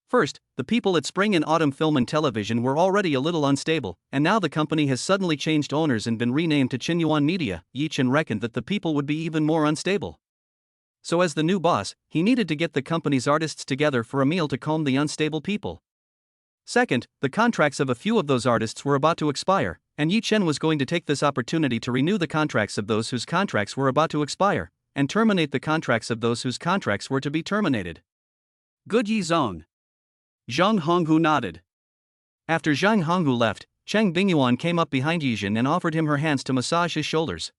First, the people at Spring and Autumn Film and Television were already a little unstable, and now the company has suddenly changed owners and been renamed to Qinyuan Media. Yi Chen reckoned that the people would be even more unstable. So as the new boss, he needed to get the company's artists together for a meal to calm the unstable people. Second, the contracts of a few of those artists were about to expire, and Yi Chen was going to take this opportunity to renew the contracts of those whose contracts were about to expire, and terminate the contracts of those whose contracts were to be terminated. Good Yi Zong. Zhang Honghu nodded. After Zhang Honghu left, Chang Bingyuan came up behind Yizhen and offered him her hands to massage his shoulders.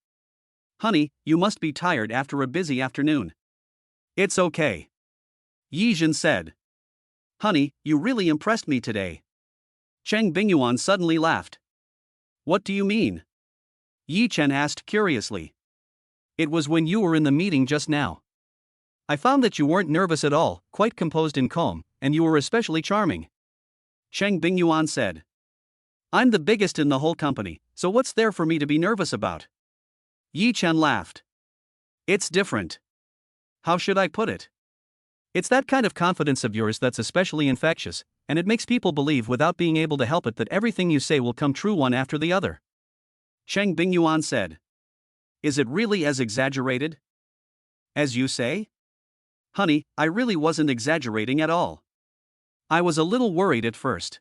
Honey, you must be tired after a busy afternoon. It's okay. Yizhen said. Honey, you really impressed me today. Chang Bingyuan suddenly laughed. What do you mean? Yi Chen asked curiously. It was when you were in the meeting just now. I found that you weren't nervous at all, quite composed and calm, and you were especially charming. Chang Bingyuan said. I'm the biggest in the whole company, so what's there for me to be nervous about? Yi Chen laughed. It's different. How should I put it? It's that kind of confidence of yours that's especially infectious, and it makes people believe without being able to help it that everything you say will come true one after the other. Chang Bingyuan said. Is it really as exaggerated as you say? Honey, I really wasn't exaggerating at all. I was a little worried at first.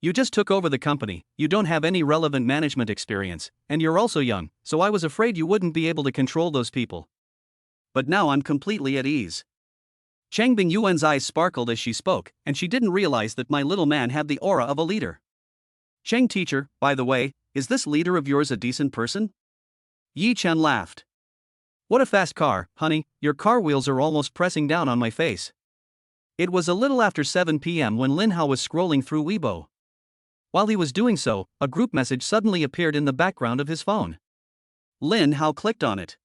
You just took over the company, you don't have any relevant management experience, and you're also young, so I was afraid you wouldn't be able to control those people. But now I'm completely at ease. Chang Bingyuan's eyes sparkled as she spoke, and she didn't realize that my little man had the aura of a leader. Chang teacher, by the way, is this leader of yours a decent person? Yi Chen laughed. What a fast car, honey, your car wheels are almost pressing down on my face. It was a little after 7 p.m. when Lin Hao was scrolling through Weibo. While he was doing so, a group message suddenly appeared in the background of his phone. Lin Hao clicked on it.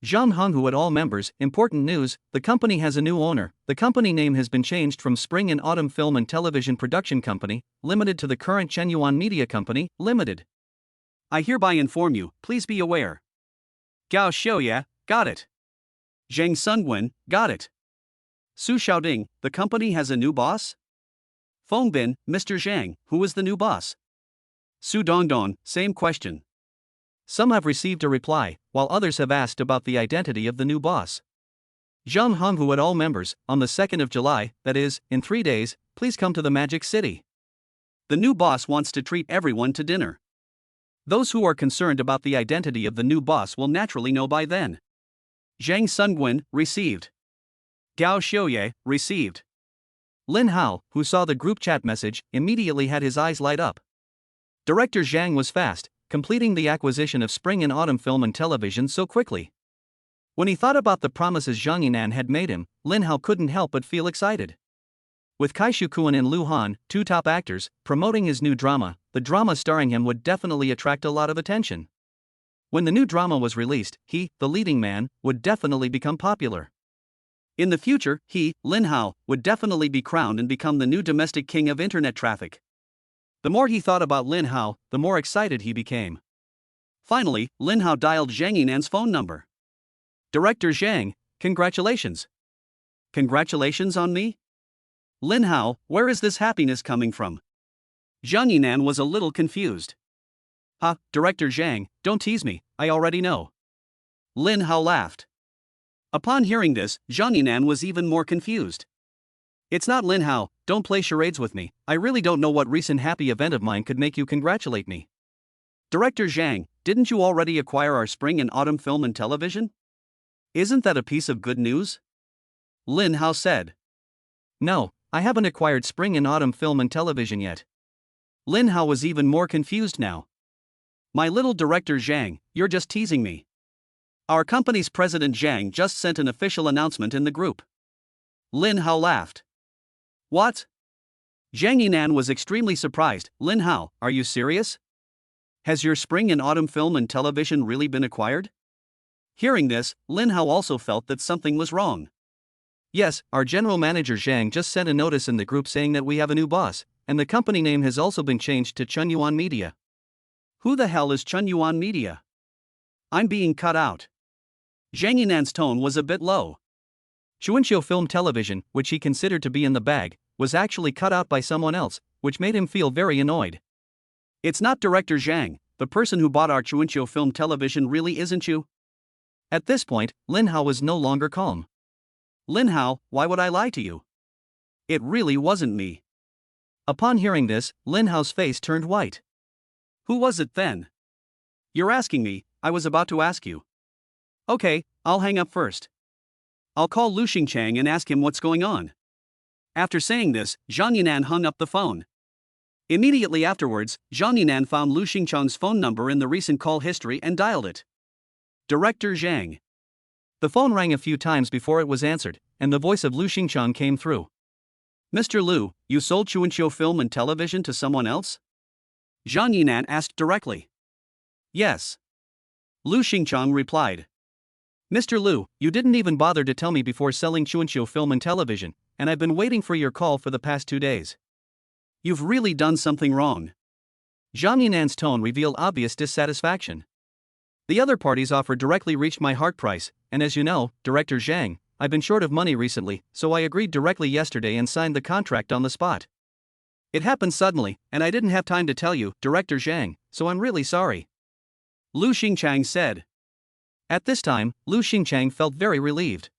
Zhang Honghu at all members, important news, the company has a new owner. The company name has been changed from Spring and Autumn Film and Television Production Company, Limited to the current Qinyuan Media Company, Limited. I hereby inform you, please be aware. Gao Xiaoye, got it. Zhang Sungwen, got it. Su Xiaoding, the company has a new boss? Feng Bin, Mr. Zhang, who is the new boss? Su Dongdong, same question. Some have received a reply, while others have asked about the identity of the new boss. Zhang Honghu at all members, on the 2nd of July, that is, in 3 days, please come to the Magic City. The new boss wants to treat everyone to dinner. Those who are concerned about the identity of the new boss will naturally know by then. Zhang Sungwen, received. Gao Xiaoye, received. Lin Hao, who saw the group chat message, immediately had his eyes light up. Director Zhang was fast, completing the acquisition of Spring and Autumn Film and Television so quickly. When he thought about the promises Zhang Yinan had made him, Lin Hao couldn't help but feel excited. With Kai Shukuan and Lu Han, two top actors, promoting his new drama, the drama starring him would definitely attract a lot of attention. When the new drama was released, he, the leading man, would definitely become popular. In the future, he, Lin Hao, would definitely be crowned and become the new domestic king of internet traffic. The more he thought about Lin Hao, the more excited he became. Finally, Lin Hao dialed Zhang Yinan's phone number. Director Zhang, congratulations. Congratulations on me? Lin Hao, where is this happiness coming from? Zhang Yinan was a little confused. Director Zhang, don't tease me, I already know. Lin Hao laughed. Upon hearing this, Zhang Yinan was even more confused. It's not Lin Hao, don't play charades with me, I really don't know what recent happy event of mine could make you congratulate me. Director Zhang, didn't you already acquire our Spring and Autumn Film and Television? Isn't that a piece of good news? Lin Hao said. No, I haven't acquired Spring and Autumn Film and Television yet. Lin Hao was even more confused now. My little Director Zhang, you're just teasing me. Our company's president Zhang just sent an official announcement in the group. Lin Hao laughed. What? Zhang Yinan was extremely surprised. Lin Hao, are you serious? Has your spring and autumn film and television really been acquired? Hearing this, Lin Hao also felt that something was wrong. Yes, our general manager Zhang just sent a notice in the group saying that we have a new boss, and the company name has also been changed to Chunyuan Media. Who the hell is Chunyuan Media? I'm being cut out. Zhang Yinan's tone was a bit low. Chuanqiu Film Television, which he considered to be in the bag, was actually cut out by someone else, which made him feel very annoyed. It's not Director Zhang, the person who bought our Chuanqiu Film Television really isn't you? At this point, Lin Hao was no longer calm. Lin Hao, why would I lie to you? It really wasn't me. Upon hearing this, Lin Hao's face turned white. Who was it then? You're asking me, I was about to ask you. Okay, I'll hang up first. I'll call Lu Xingchang and ask him what's going on. After saying this, Zhang Yinan hung up the phone. Immediately afterwards, Zhang Yinan found Lu Xingchang's phone number in the recent call history and dialed it. Director Zhang. The phone rang a few times before it was answered, and the voice of Lu Xingchang came through. Mr. Lu, you sold Chuanqiu Film and Television to someone else? Zhang Yinan asked directly. Yes. Lu Xingchang replied. Mr. Lu, you didn't even bother to tell me before selling Chuanqiu Film and Television, and I've been waiting for your call for the past 2 days. You've really done something wrong. Zhang Yinan's tone revealed obvious dissatisfaction. The other parties offer directly reached my heart price, and as you know, Director Zhang, I've been short of money recently, so I agreed directly yesterday and signed the contract on the spot. It happened suddenly, and I didn't have time to tell you, Director Zhang, so I'm really sorry. Lu Xingchang said. At this time, Lu Xingchang felt very relieved.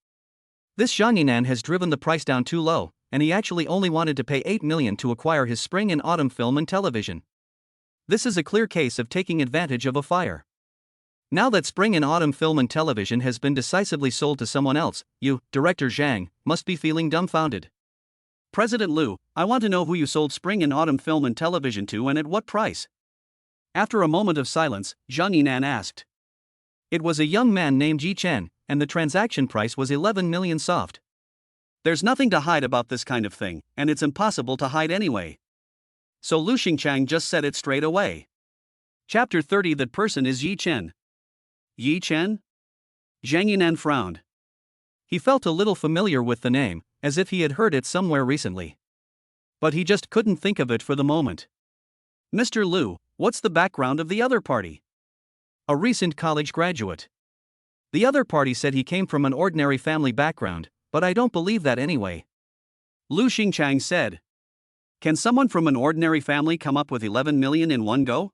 This Zhang Yinan has driven the price down too low, and he actually only wanted to pay 8 million to acquire his spring and autumn film and television. This is a clear case of taking advantage of a fire. Now that spring and autumn film and television has been decisively sold to someone else, you, Director Zhang, must be feeling dumbfounded. President Lu, I want to know who you sold spring and autumn film and television to and at what price. After a moment of silence, Zhang Yinan asked. It was a young man named Yi Chen, and the transaction price was 11 million soft. There's nothing to hide about this kind of thing, and it's impossible to hide anyway. So Lu Xingchang just said it straight away. Chapter 30. That person is Yi Chen. Yi Chen? Zhang Yinan frowned. He felt a little familiar with the name, as if he had heard it somewhere recently. But he just couldn't think of it for the moment. Mr. Lu, what's the background of the other party? A recent college graduate. The other party said he came from an ordinary family background, but I don't believe that anyway. Lu Xingchang said. Can someone from an ordinary family come up with 11 million in one go?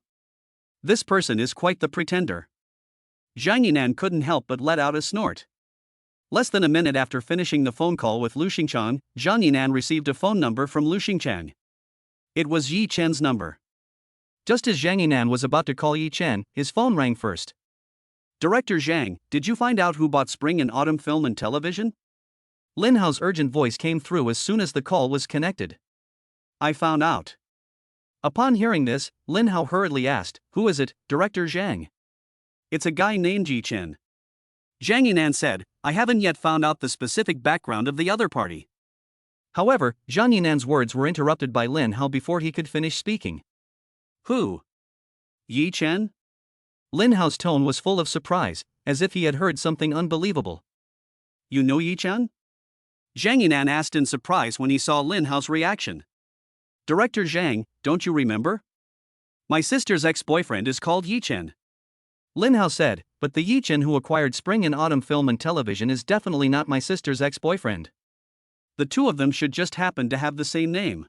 This person is quite the pretender. Zhang Yinan couldn't help but let out a snort. Less than a minute after finishing the phone call with Lu Xingchang, Zhang Yinan received a phone number from Lu Xingchang. It was Yi Chen's number. Just as Zhang Yinan was about to call Yi Chen, his phone rang first. Director Zhang, did you find out who bought spring and autumn film and television? Lin Hao's urgent voice came through as soon as the call was connected. I found out. Upon hearing this, Lin Hao hurriedly asked, who is it, Director Zhang? It's a guy named Yi Chen. Zhang Yinan said, I haven't yet found out the specific background of the other party. However, Zhang Yinan's words were interrupted by Lin Hao before he could finish speaking. Who? Yi Chen? Lin Hao's tone was full of surprise, as if he had heard something unbelievable. You know Yi Chen? Zhang Yinan asked in surprise when he saw Lin Hao's reaction. Director Zhang, don't you remember? My sister's ex-boyfriend is called Yi Chen. Lin Hao said, but the Yi Chen who acquired spring and autumn film and television is definitely not my sister's ex-boyfriend. The two of them should just happen to have the same name.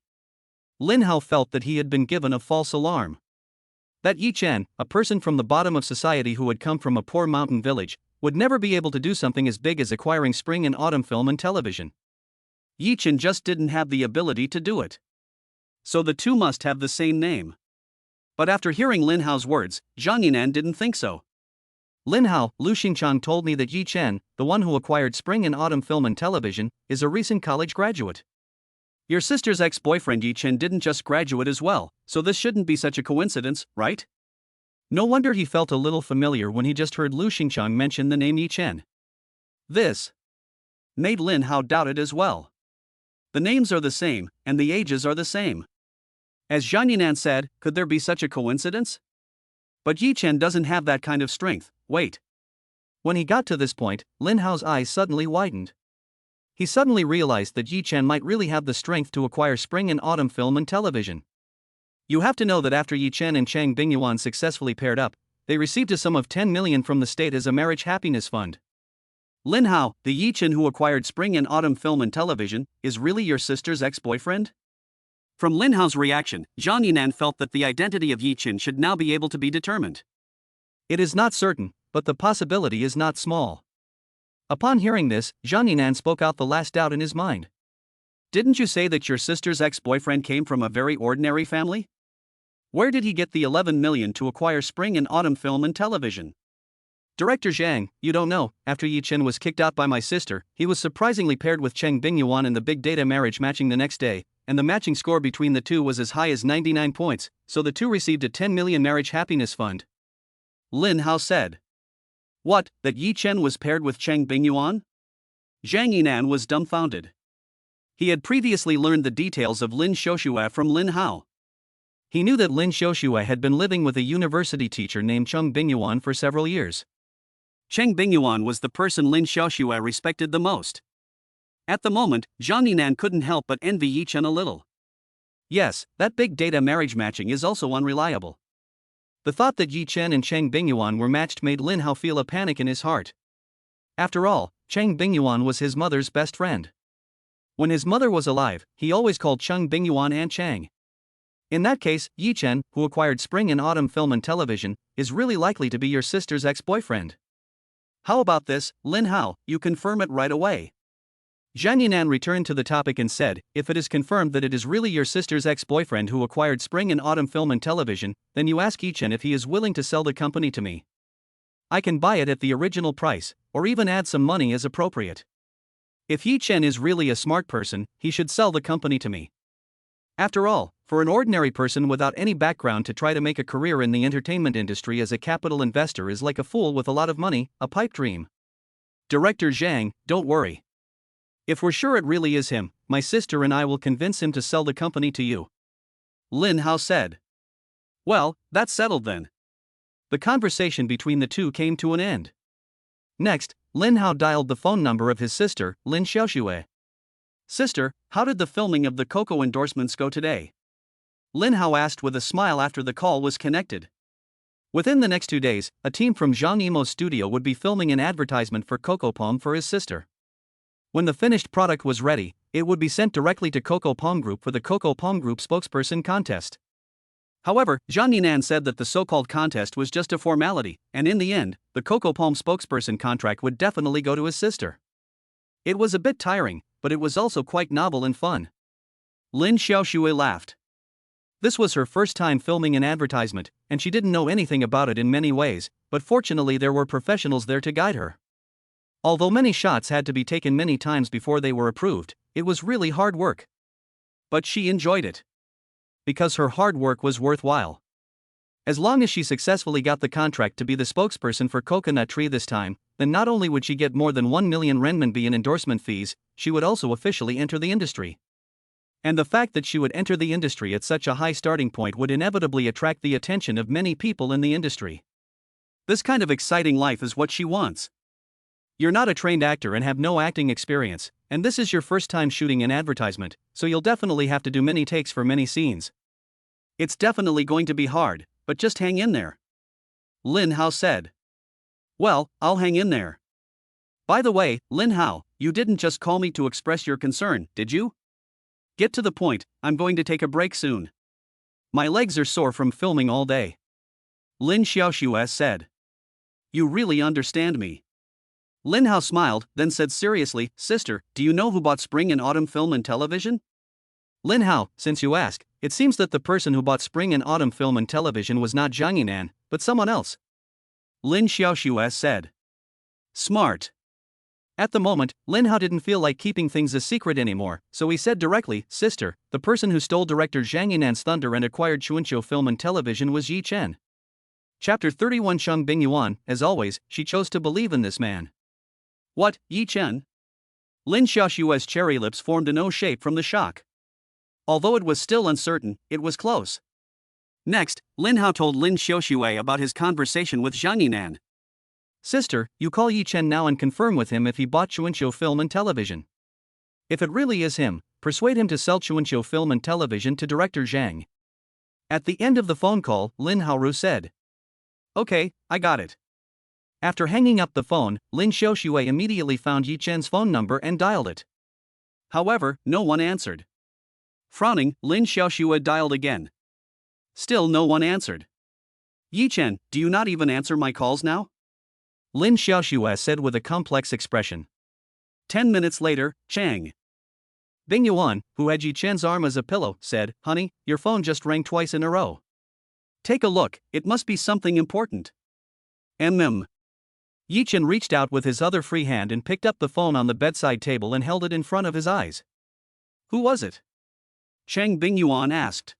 Lin Hao felt that he had been given a false alarm. That Yi Chen, a person from the bottom of society who had come from a poor mountain village, would never be able to do something as big as acquiring spring and autumn film and television. Yi Chen just didn't have the ability to do it. So the two must have the same name. But after hearing Lin Hao's words, Zhang Yinan didn't think so. Lin Hao, Lu Xingchang told me that Yi Chen, the one who acquired spring and autumn film and television, is a recent college graduate. Your sister's ex-boyfriend Yi Chen didn't just graduate as well, so this shouldn't be such a coincidence, right? No wonder he felt a little familiar when he just heard Lu Xingchang mention the name Yi Chen. This made Lin Hao doubt it as well. The names are the same, and the ages are the same. As Zhang Yinan said, could there be such a coincidence? But Yi Chen doesn't have that kind of strength, wait. When he got to this point, Lin Hao's eyes suddenly widened. He suddenly realized that Yi Chen might really have the strength to acquire spring and autumn film and television. You have to know that after Yi Chen and Chang Bingyuan successfully paired up, they received a sum of 10 million from the state as a marriage happiness fund. Lin Hao, the Yi Chen who acquired spring and autumn film and television, is really your sister's ex-boyfriend? From Lin Hao's reaction, Zhang Yinan felt that the identity of Yi Chen should now be able to be determined. It is not certain, but the possibility is not small. Upon hearing this, Zhang Yinan spoke out the last doubt in his mind. Didn't you say that your sister's ex-boyfriend came from a very ordinary family? Where did he get the 11 million to acquire spring and autumn film and television? Director Zhang, you don't know, after Yi Chen was kicked out by my sister, he was surprisingly paired with Cheng Bingyuan in the big data marriage matching the next day, and the matching score between the two was as high as 99 points, so the two received a 10 million marriage happiness fund. Lin Hao said. What, that Yi Chen was paired with Cheng Bingyuan? Zhang Yinan was dumbfounded. He had previously learned the details of Lin Xiaoxue from Lin Hao. He knew that Lin Xiaoxue had been living with a university teacher named Cheng Bingyuan for several years. Cheng Bingyuan was the person Lin Xiaoxue respected the most. At the moment, Zhang Yinan couldn't help but envy Yi Chen a little. Yes, that big data marriage matching is also unreliable. The thought that Yi Chen and Cheng Bingyuan were matched made Lin Hao feel a panic in his heart. After all, Cheng Bingyuan was his mother's best friend. When his mother was alive, he always called Cheng Bingyuan Aunt Chang. In that case, Yi Chen, who acquired spring and autumn film and television, is really likely to be your sister's ex-boyfriend. How about this, Lin Hao, you confirm it right away. Zhang Yinan returned to the topic and said, if it is confirmed that it is really your sister's ex-boyfriend who acquired spring and autumn film and television, then you ask Yi Chen if he is willing to sell the company to me. I can buy it at the original price, or even add some money as appropriate. If Yi Chen is really a smart person, he should sell the company to me. After all, for an ordinary person without any background to try to make a career in the entertainment industry as a capital investor is like a fool with a lot of money, a pipe dream. Director Zhang, don't worry. If we're sure it really is him, my sister and I will convince him to sell the company to you. Lin Hao said. Well, that's settled then. The conversation between the two came to an end. Next, Lin Hao dialed the phone number of his sister, Lin Xiaoxue. Sister, how did the filming of the Coco endorsements go today? Lin Hao asked with a smile after the call was connected. Within the next 2 days, a team from Zhang Yimou's studio would be filming an advertisement for Coco Palm for his sister. When the finished product was ready, it would be sent directly to Coco Palm Group for the Coco Palm Group spokesperson contest. However, Zhang Yinan said that the so-called contest was just a formality, and in the end, the Coco Palm spokesperson contract would definitely go to his sister. It was a bit tiring, but it was also quite novel and fun. Lin Xiaoxue laughed. This was her first time filming an advertisement, and she didn't know anything about it in many ways, but fortunately there were professionals there to guide her. Although many shots had to be taken many times before they were approved, it was really hard work. But she enjoyed it. Because her hard work was worthwhile. As long as she successfully got the contract to be the spokesperson for Coconut Tree this time, then not only would she get more than 1 million renminbi in endorsement fees, she would also officially enter the industry. And the fact that she would enter the industry at such a high starting point would inevitably attract the attention of many people in the industry. This kind of exciting life is what she wants. You're not a trained actor and have no acting experience, and this is your first time shooting an advertisement, so you'll definitely have to do many takes for many scenes. It's definitely going to be hard, but just hang in there. Lin Hao said. Well, I'll hang in there. By the way, Lin Hao, you didn't just call me to express your concern, did you? Get to the point, I'm going to take a break soon. My legs are sore from filming all day. Lin Xiaoxue said. You really understand me. Lin Hao smiled, then said seriously, Sister, do you know who bought spring and autumn film and television? Lin Hao, since you ask, it seems that the person who bought spring and autumn film and television was not Zhang Yinan, but someone else. Lin Xiaoxue said. Smart. At the moment, Lin Hao didn't feel like keeping things a secret anymore, so he said directly, Sister, the person who stole director Zhang Yinan's thunder and acquired Chuanqiu film and television was Yi Chen. Chapter 31 Cheng Bingyuan, as always, she chose to believe in this man. What, Yi Chen? Lin Xiaoshui's cherry lips formed an O shape from the shock. Although it was still uncertain, it was close. Next, Lin Hao told Lin Xiaoshui about his conversation with Zhang Yinan. Sister, you call Yi Chen now and confirm with him if he bought Chuanqiu Film and Television. If it really is him, persuade him to sell Chuanqiu Film and Television to director Zhang. At the end of the phone call, Lin Haoru said. Okay, I got it. After hanging up the phone, Lin Xiaoshui immediately found Yi Chen's phone number and dialed it. However, no one answered. Frowning, Lin Xiaoshui dialed again. Still no one answered. Yi Chen, do you not even answer my calls now? Lin Xiaoshui said with a complex expression. 10 minutes later, Chang Bingyuan, who had Yi Chen's arm as a pillow, said, Honey, your phone just rang twice in a row. Take a look, it must be something important. Yi Chen reached out with his other free hand and picked up the phone on the bedside table and held it in front of his eyes. Who was it? Chang Bingyuan asked.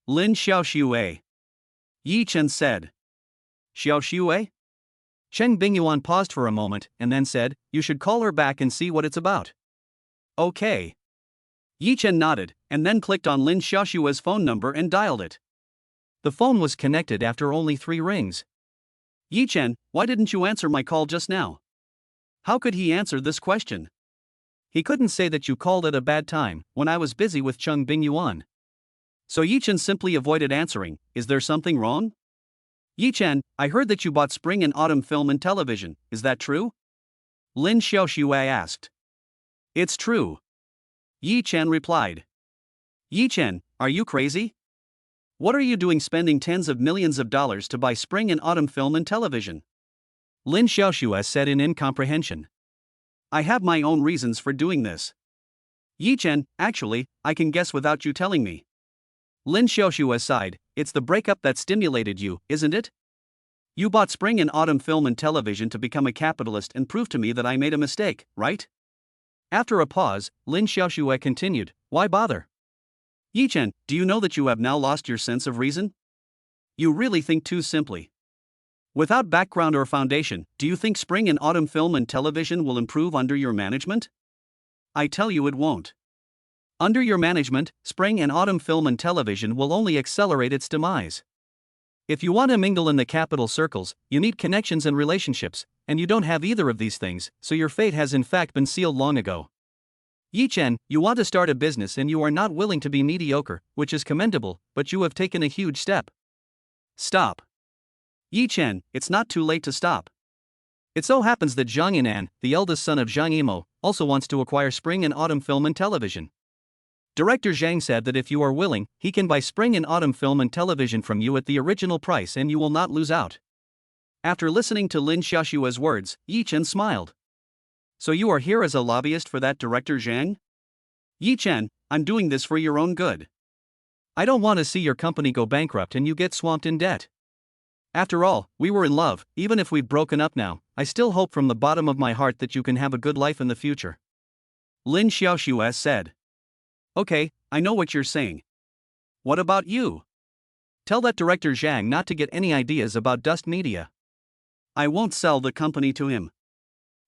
Lin Xiaoshui. Yi Chen said. Xiaoshui? Cheng Bingyuan paused for a moment and then said, You should call her back and see what it's about. Okay. Yi Chen nodded, and then clicked on Lin Xiaoshui's phone number and dialed it. The phone was connected after only 3 rings. Yi Chen, why didn't you answer my call just now? How could he answer this question? He couldn't say that you called at a bad time, when I was busy with Cheng Bingyuan. So Yi Chen simply avoided answering, Is there something wrong? Yi Chen, I heard that you bought spring and autumn film and television, is that true? Lin Xiaoshui asked. It's true. Yi Chen replied. Yi Chen, are you crazy? What are you doing spending tens of millions of dollars to buy spring and autumn film and television? Lin Xiaoshui said in incomprehension. I have my own reasons for doing this. Yi Chen, actually, I can guess without you telling me. Lin Xiaoshui sighed, It's the breakup that stimulated you, isn't it? You bought spring and autumn film and television to become a capitalist and prove to me that I made a mistake, right? After a pause, Lin Xiaoshui continued, Why bother? Yi Chen, do you know that you have now lost your sense of reason? You really think too simply. Without background or foundation, do you think spring and autumn film and television will improve under your management? I tell you it won't. Under your management, spring and autumn film and television will only accelerate its demise. If you want to mingle in the capital circles, you need connections and relationships, and you don't have either of these things, so your fate has in fact been sealed long ago. Yi Chen, you want to start a business and you are not willing to be mediocre, which is commendable, but you have taken a huge step. Stop. Yi Chen, it's not too late to stop. It so happens that Zhang Yinan, the eldest son of Zhang Yimou, also wants to acquire spring and autumn film and television. Director Zhang said that if you are willing, he can buy spring and autumn film and television from you at the original price and you will not lose out. After listening to Lin Xiaoshui's words, Yi Chen smiled. So you are here as a lobbyist for that Director Zhang? Yi Chen, I'm doing this for your own good. I don't want to see your company go bankrupt and you get swamped in debt. After all, we were in love, even if we've broken up now, I still hope from the bottom of my heart that you can have a good life in the future. Lin Xiaoshui said. Okay, I know what you're saying. What about you? Tell that Director Zhang not to get any ideas about Dust Media. I won't sell the company to him.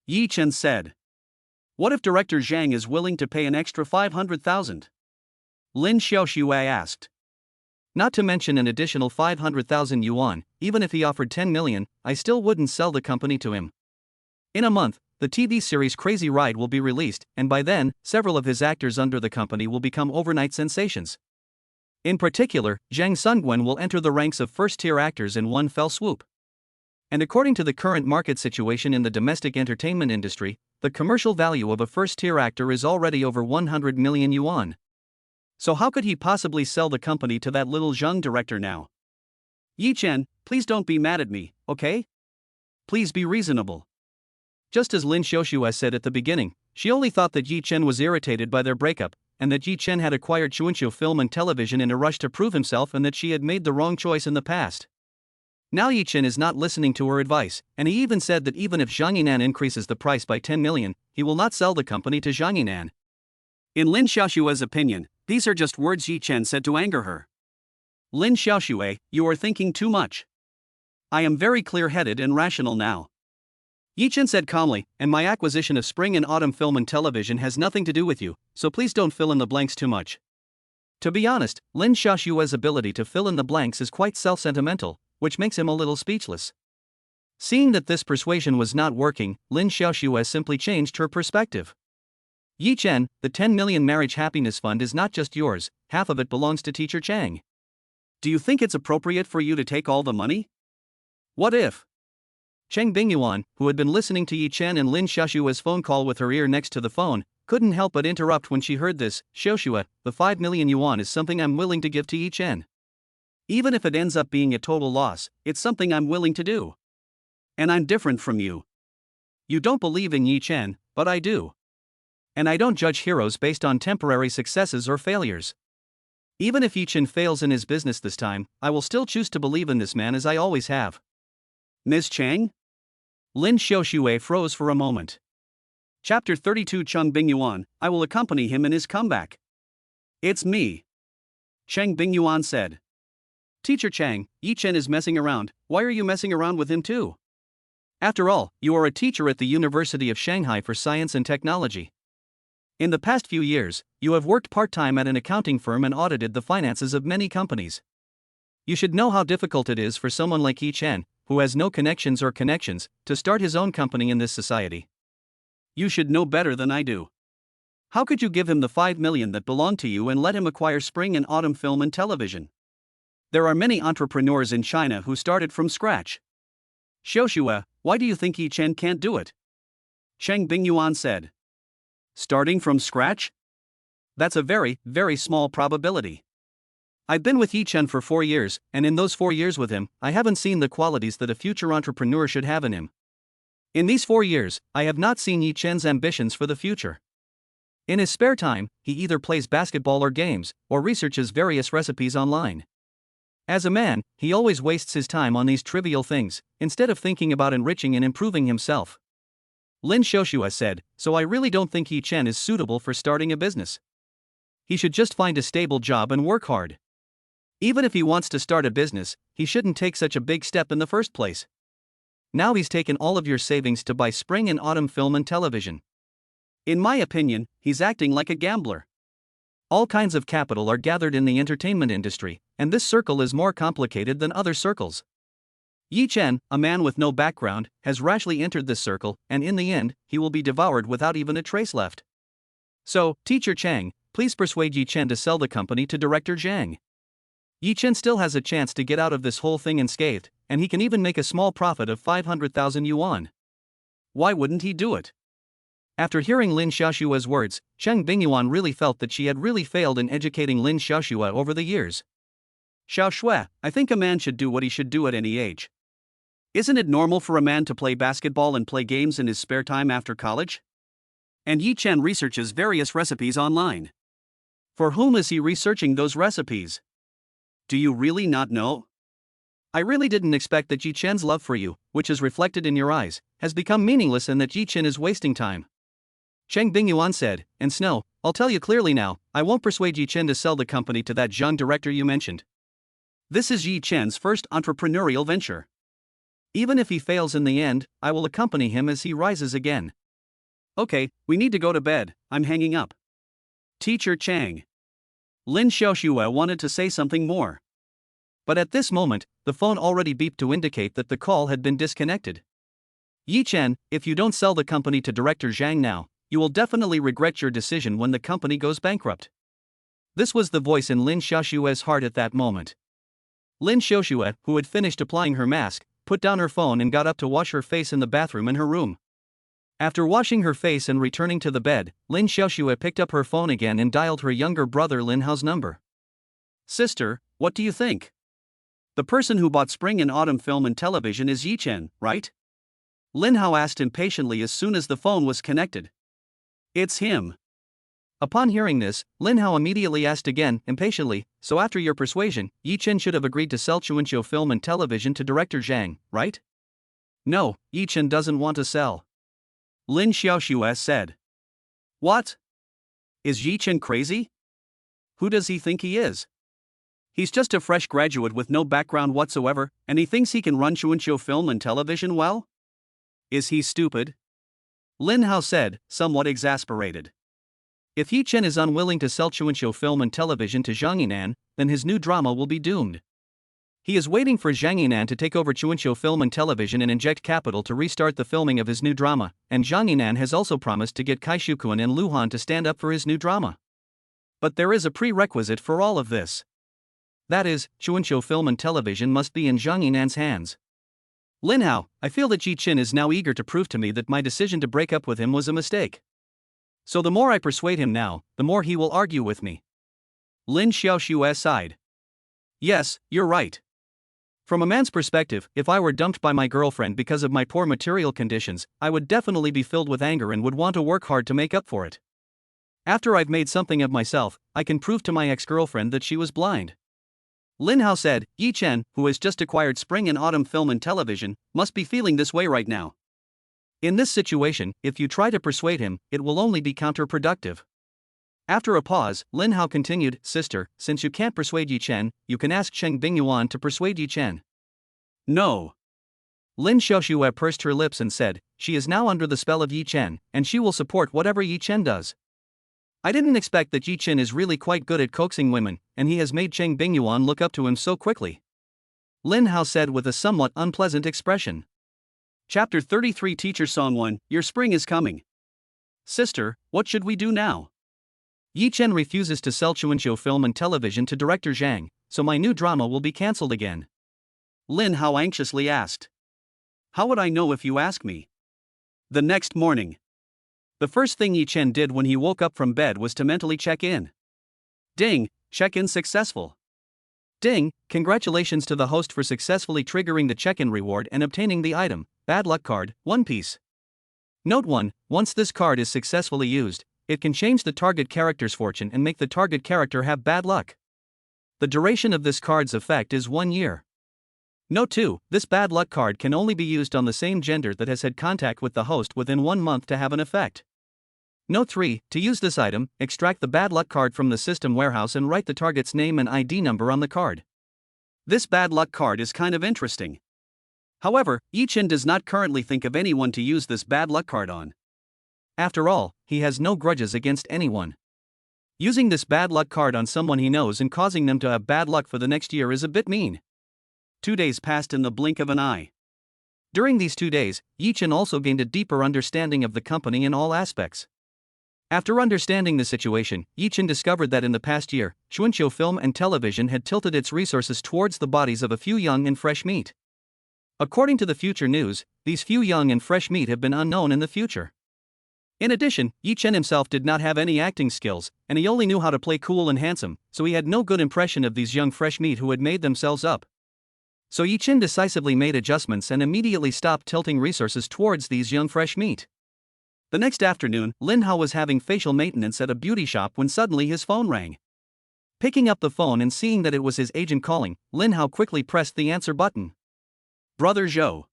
Yi Chen said. What if Director Zhang is willing to pay an extra 500,000? Lin Xiaoshui asked. Not to mention an additional 500,000 yuan, even if he offered 10 million, I still wouldn't sell the company to him. In a month, the TV series Crazy Ride will be released, and by then, several of his actors under the company will become overnight sensations. In particular, Zhang Sungwen will enter the ranks of first-tier actors in one fell swoop. And according to the current market situation in the domestic entertainment industry, the commercial value of a first-tier actor is already over 100 million yuan. So how could he possibly sell the company to that little Zhang director now? Yi Chen, please don't be mad at me, okay? Please be reasonable. Just as Lin Xiaoshui said at the beginning, she only thought that Yi Chen was irritated by their breakup, and that Yi Chen had acquired Chuanqiu Film and Television in a rush to prove himself and that she had made the wrong choice in the past. Now Yi Chen is not listening to her advice, and he even said that even if Zhang Yinan increases the price by 10 million, he will not sell the company to Zhang Yinan. In Lin Xiaoshui's opinion, these are just words Yi Chen said to anger her. Lin Xiaoshui, you are thinking too much. I am very clear-headed and rational now. Yi Chen said calmly, and my acquisition of spring and autumn film and television has nothing to do with you, so please don't fill in the blanks too much. To be honest, Lin Xiaoshue's ability to fill in the blanks is quite self-sentimental, which makes him a little speechless. Seeing that this persuasion was not working, Lin Xiaoshue simply changed her perspective. Yi Chen, the 10 million marriage happiness fund is not just yours, half of it belongs to Teacher Chang. Do you think it's appropriate for you to take all the money? What if? Cheng Bingyuan, who had been listening to Yi Chen and Lin Xiaoshue's phone call with her ear next to the phone, couldn't help but interrupt when she heard this. Xiaoshue, the 5 million yuan is something I'm willing to give to Yi Chen. Even if it ends up being a total loss, it's something I'm willing to do. And I'm different from you. You don't believe in Yi Chen, but I do. And I don't judge heroes based on temporary successes or failures. Even if Yi Chen fails in his business this time, I will still choose to believe in this man as I always have. Ms. Chang? Lin Xiaoshue froze for a moment. Chapter 32 Cheng Bingyuan, I will accompany him in his comeback. It's me. Cheng Bingyuan said. Teacher Chang, Yi Chen is messing around, why are you messing around with him too? After all, you are a teacher at the University of Shanghai for Science and Technology. In the past few years, you have worked part-time at an accounting firm and audited the finances of many companies. You should know how difficult it is for someone like Yi Chen, who has no connections, to start his own company in this society. You should know better than I do. How could you give him the 5 million that belonged to you and let him acquire spring and autumn film and television? There are many entrepreneurs in China who started from scratch. Xiaoshue, why do you think Yi Chen can't do it? Cheng Bingyuan said. Starting from scratch? That's a very, very small probability. I've been with Yi Chen for 4 years, and in those 4 years with him, I haven't seen the qualities that a future entrepreneur should have in him. In these 4 years, I have not seen Yi Chen's ambitions for the future. In his spare time, he either plays basketball or games, or researches various recipes online. As a man, he always wastes his time on these trivial things, instead of thinking about enriching and improving himself. Lin Xiaoshue said, so I really don't think Yi Chen is suitable for starting a business. He should just find a stable job and work hard. Even if he wants to start a business, he shouldn't take such a big step in the first place. Now he's taken all of your savings to buy spring and autumn film and television. In my opinion, he's acting like a gambler. All kinds of capital are gathered in the entertainment industry, and this circle is more complicated than other circles. Yi Chen, a man with no background, has rashly entered this circle, and in the end, he will be devoured without even a trace left. So, Teacher Chang, please persuade Yi Chen to sell the company to Director Zhang. Yi Chen still has a chance to get out of this whole thing unscathed, and he can even make a small profit of 500,000 yuan. Why wouldn't he do it? After hearing Lin Xiaoshue's words, Cheng Bingyuan really felt that she had really failed in educating Lin Xiaoshue over the years. Xiaoshue, I think a man should do what he should do at any age. Isn't it normal for a man to play basketball and play games in his spare time after college? And Yi Chen researches various recipes online. For whom is he researching those recipes? Do you really not know? I really didn't expect that Yi Chen's love for you, which is reflected in your eyes, has become meaningless and that Yi Chen is wasting time. Cheng Bingyuan said, and Snow, I'll tell you clearly now, I won't persuade Yi Chen to sell the company to that Zhang director you mentioned. This is Yi Chen's first entrepreneurial venture. Even if he fails in the end, I will accompany him as he rises again. Okay, we need to go to bed, I'm hanging up. Teacher Chang. Lin Xiaoshue wanted to say something more. But at this moment, the phone already beeped to indicate that the call had been disconnected. Yi Chen, if you don't sell the company to Director Zhang now, you will definitely regret your decision when the company goes bankrupt. This was the voice in Lin Xiaoshue's heart at that moment. Lin Xiaoshue, who had finished applying her mask, put down her phone and got up to wash her face in the bathroom in her room. After washing her face and returning to the bed, Lin Xiaoshue picked up her phone again and dialed her younger brother Lin Hao's number. Sister, what do you think? The person who bought spring and autumn film and television is Yi Chen, right? Lin Hao asked impatiently as soon as the phone was connected. It's him. Upon hearing this, Lin Hao immediately asked again, impatiently, so after your persuasion, Yi Chen should have agreed to sell Chuanqiu film and television to Director Zhang, right? No, Yi Chen doesn't want to sell. Lin Xiaoshue said. What? Is Yi Chen crazy? Who does he think he is? He's just a fresh graduate with no background whatsoever, and he thinks he can run Chuanqiu film and television well? Is he stupid? Lin Hao said, somewhat exasperated. If Yi Chen is unwilling to sell Chuanqiu Film and Television to Zhang Yinan, then his new drama will be doomed. He is waiting for Zhang Yinan to take over Chuanqiu Film and Television and inject capital to restart the filming of his new drama, and Zhang Yinan has also promised to get Kai Shukuan and Lu Han to stand up for his new drama. But there is a prerequisite for all of this. That is, Chuanqiu Film and Television must be in Zhang Yinan's hands. Lin Hao, I feel that Yi Chen is now eager to prove to me that my decision to break up with him was a mistake. So the more I persuade him now, the more he will argue with me. Lin Xiaoxue sighed. Yes, you're right. From a man's perspective, if I were dumped by my girlfriend because of my poor material conditions, I would definitely be filled with anger and would want to work hard to make up for it. After I've made something of myself, I can prove to my ex-girlfriend that she was blind. Lin Hao said, Yi Chen, who has just acquired spring and autumn film and television, must be feeling this way right now. In this situation, if you try to persuade him, it will only be counterproductive. After a pause, Lin Hao continued, Sister, since you can't persuade Yi Chen, you can ask Cheng Bingyuan to persuade Yi Chen. No. Lin Xiaoxue pursed her lips and said, she is now under the spell of Yi Chen, and she will support whatever Yi Chen does. I didn't expect that Yi Chen is really quite good at coaxing women, and he has made Cheng Bingyuan look up to him so quickly. Lin Hao said with a somewhat unpleasant expression. Chapter 33 Teacher Song 1, Your spring is coming. Sister, what should we do now? Yi Chen refuses to sell Chuanqiu Film and Television to director Zhang, so my new drama will be cancelled again. Lin Hao anxiously asked. How would I know if you ask me? The next morning. The first thing Yi Chen did when he woke up from bed was to mentally check in. Ding, check-in successful. Ding, congratulations to the host for successfully triggering the check-in reward and obtaining the item, Bad Luck Card, 1 piece. Note 1, once this card is successfully used, it can change the target character's fortune and make the target character have bad luck. The duration of this card's effect is 1 year. Note 2, this bad luck card can only be used on the same gender that has had contact with the host within 1 month to have an effect. Note 3, to use this item, extract the bad luck card from the system warehouse and write the target's name and ID number on the card. This bad luck card is kind of interesting. However, Yi Chen does not currently think of anyone to use this bad luck card on. After all, he has no grudges against anyone. Using this bad luck card on someone he knows and causing them to have bad luck for the next year is a bit mean. 2 days passed in the blink of an eye. During these 2 days, Yi Chen also gained a deeper understanding of the company in all aspects. After understanding the situation, Yi Chen discovered that in the past year, Chuanqiu Film and Television had tilted its resources towards the bodies of a few young and fresh meat. According to the future news, these few young and fresh meat have been unknown in the future. In addition, Yi Chen himself did not have any acting skills, and he only knew how to play cool and handsome, so he had no good impression of these young fresh meat who had made themselves up. So Yi Chen decisively made adjustments and immediately stopped tilting resources towards these young fresh meat. The next afternoon, Lin Hao was having facial maintenance at a beauty shop when suddenly his phone rang. Picking up the phone and seeing that it was his agent calling, Lin Hao quickly pressed the answer button. Brother Zhou.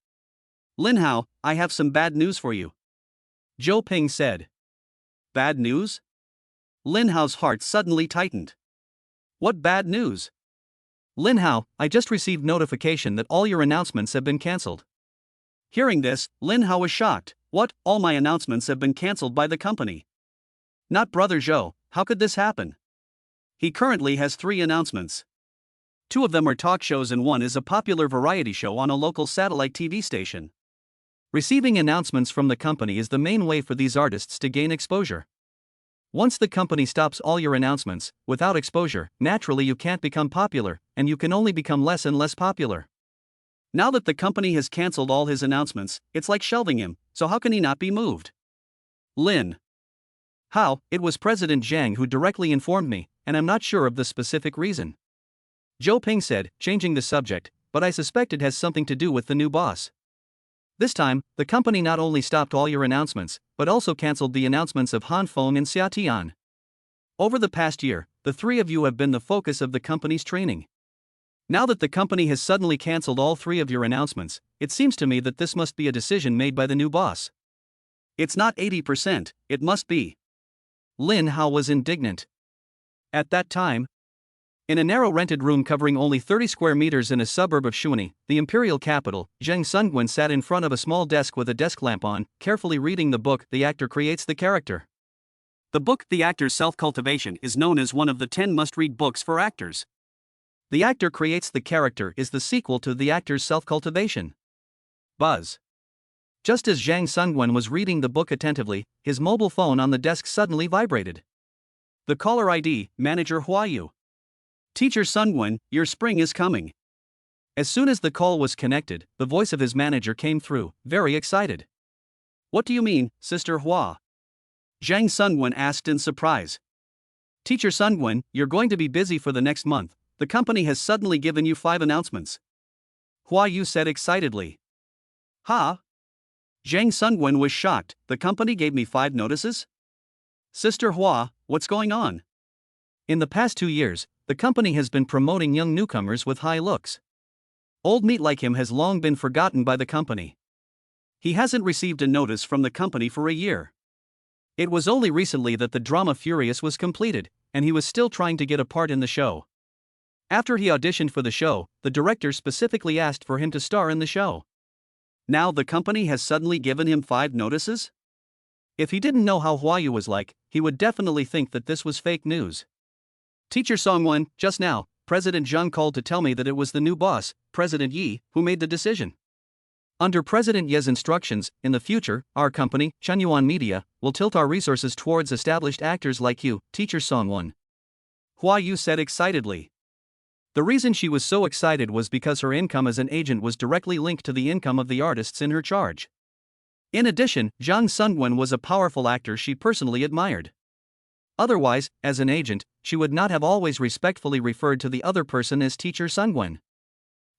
Lin Hao, I have some bad news for you. Zhou Ping said. Bad news? Lin Hao's heart suddenly tightened. What bad news? Lin Hao, I just received notification that all your announcements have been cancelled. Hearing this, Lin Hao was shocked. What, all my announcements have been cancelled by the company? Not Brother Zhou, how could this happen? He currently has 3 announcements. 2 of them are talk shows and 1 is a popular variety show on a local satellite TV station. Receiving announcements from the company is the main way for these artists to gain exposure. Once the company stops all your announcements, without exposure, naturally you can't become popular, and you can only become less and less popular. Now that the company has cancelled all his announcements, it's like shelving him, so how can he not be moved? Lin Hao, it was President Zhang who directly informed me, and I'm not sure of the specific reason. Zhou Ping said, changing the subject, but I suspect it has something to do with the new boss. This time, the company not only stopped all your announcements, but also cancelled the announcements of Han Feng and Xia Tian. Over the past year, the 3 of you have been the focus of the company's training. Now that the company has suddenly cancelled all 3 of your announcements, it seems to me that this must be a decision made by the new boss. It's not 80%, it must be. Lin Hao was indignant. At that time, In a narrow rented room covering only 30 square meters in a suburb of Shuani, the imperial capital, Zhang Sungwen sat in front of a small desk with a desk lamp on, carefully reading the book The Actor Creates the Character. The book The Actor's Self-Cultivation is known as one of the 10 must-read books for actors. The Actor Creates the Character is the sequel to The Actor's Self-Cultivation. Buzz. Just as Zhang Sungwen was reading the book attentively, his mobile phone on the desk suddenly vibrated. The caller ID, Manager Huayu. Teacher Sungwen, your spring is coming. As soon as the call was connected, the voice of his manager came through, very excited. What do you mean, Sister Hua? Zhang Sungwen asked in surprise. Teacher Sungwen, you're going to be busy for the next month. The company has suddenly given you 5 announcements. Huayu said excitedly. Ha? Zhang Sungwen was shocked. The company gave me 5 notices? Sister Hua, what's going on? In the past 2 years, the company has been promoting young newcomers with high looks. Old meat like him has long been forgotten by the company. He hasn't received a notice from the company for a year. It was only recently that the drama Furious was completed, and he was still trying to get a part in the show. After he auditioned for the show, the director specifically asked for him to star in the show. Now the company has suddenly given him 5 notices? If he didn't know how Huayu was like, he would definitely think that this was fake news. Teacher Songwon, just now, President Zhang called to tell me that it was the new boss, President Yi, who made the decision. Under President Ye's instructions, in the future, our company, Chunyuan Media, will tilt our resources towards established actors like you, Teacher Songwon. Huayu said excitedly. The reason she was so excited was because her income as an agent was directly linked to the income of the artists in her charge. In addition, Zhang Sungwen was a powerful actor she personally admired. Otherwise, as an agent, she would not have always respectfully referred to the other person as Teacher Sungwen.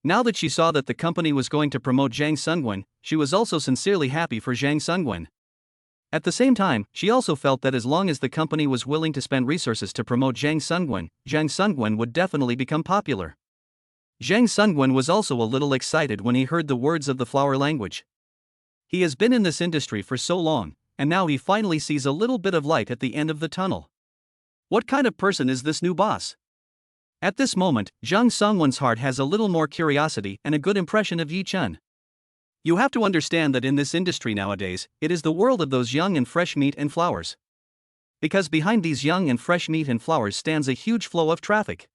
Now that she saw that the company was going to promote Zhang Sungwen, she was also sincerely happy for Zhang Sungwen. At the same time, she also felt that as long as the company was willing to spend resources to promote Zhang Sungwen would definitely become popular. Zhang Sungwen was also a little excited when he heard the words of the flower language. He has been in this industry for so long, and now he finally sees a little bit of light at the end of the tunnel. What kind of person is this new boss? At this moment, Zhang Songwen's heart has a little more curiosity and a good impression of Yi Chen. You have to understand that in this industry nowadays, it is the world of those young and fresh meat and flowers. Because behind these young and fresh meat and flowers stands a huge flow of traffic.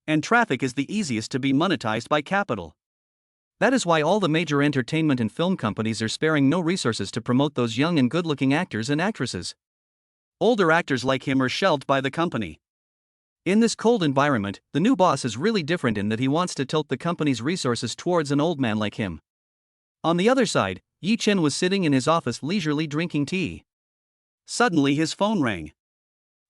And traffic is the easiest to be monetized by capital. That is why all the major entertainment and film companies are sparing no resources to promote those young and good-looking actors and actresses. Older actors like him are shelved by the company. In this cold environment, the new boss is really different in that he wants to tilt the company's resources towards an old man like him. On the other side, Yi Chen was sitting in his office leisurely drinking tea. Suddenly his phone rang.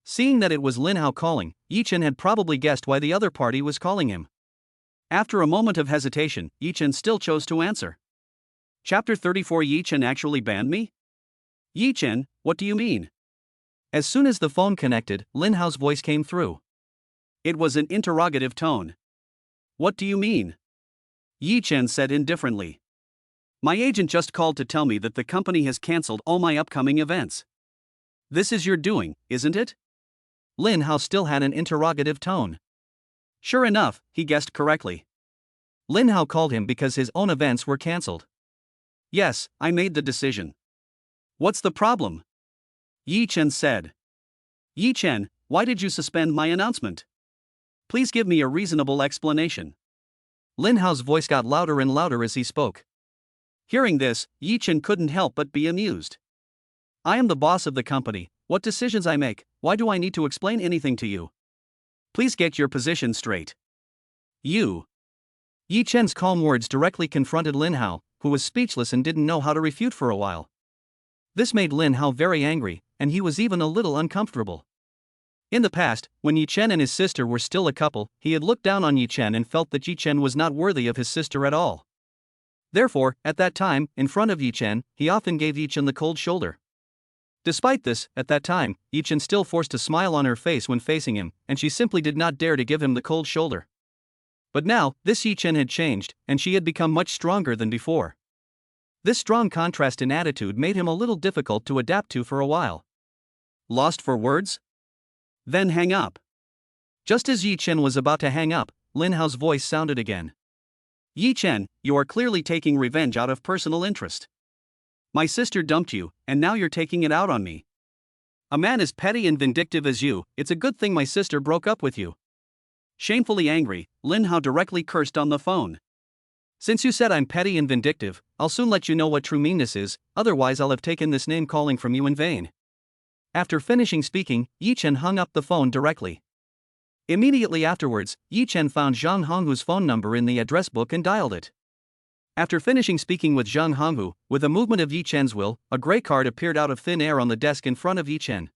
Seeing that it was Lin Hao calling, Yi Chen had probably guessed why the other party was calling him. After a moment of hesitation, Yi Chen still chose to answer. Chapter 34. Yi Chen actually banned me? Yi Chen, what do you mean? As soon as the phone connected, Lin Hao's voice came through. It was an interrogative tone. What do you mean? Yi Chen said indifferently. My agent just called to tell me that the company has cancelled all my upcoming events. This is your doing, isn't it? Lin Hao still had an interrogative tone. Sure enough, he guessed correctly. Lin Hao called him because his own events were cancelled. Yes, I made the decision. What's the problem? Yi Chen said. Yi Chen, why did you suspend my announcement? Please give me a reasonable explanation. Lin Hao's voice got louder and louder as he spoke. Hearing this, Yi Chen couldn't help but be amused. I am the boss of the company. What decisions I make, why do I need to explain anything to you? Please get your position straight. You. Yi Chen's calm words directly confronted Lin Hao, who was speechless and didn't know how to refute for a while. This made Lin Hao very angry, and he was even a little uncomfortable. In the past, when Yi Chen and his sister were still a couple, he had looked down on Yi Chen and felt that Yi Chen was not worthy of his sister at all. Therefore, at that time, in front of Yi Chen, he often gave Yi Chen the cold shoulder. Despite this, at that time, Yi Chen still forced a smile on her face when facing him, and she simply did not dare to give him the cold shoulder. But now, this Yi Chen had changed, and she had become much stronger than before. This strong contrast in attitude made him a little difficult to adapt to for a while. Lost for words? Then hang up. Just as Yi Chen was about to hang up, Lin Hao's voice sounded again. Yi Chen, you are clearly taking revenge out of personal interest. My sister dumped you, and now you're taking it out on me. A man as petty and vindictive as you, it's a good thing my sister broke up with you. Shamefully angry, Lin Hao directly cursed on the phone. Since you said I'm petty and vindictive, I'll soon let you know what true meanness is, otherwise I'll have taken this name calling from you in vain. After finishing speaking, Yi Chen hung up the phone directly. Immediately afterwards, Yi Chen found Zhang Honghu's phone number in the address book and dialed it. After finishing speaking with Zhang Honghu, with a movement of Yi Chen's will, a gray card appeared out of thin air on the desk in front of Yi Chen.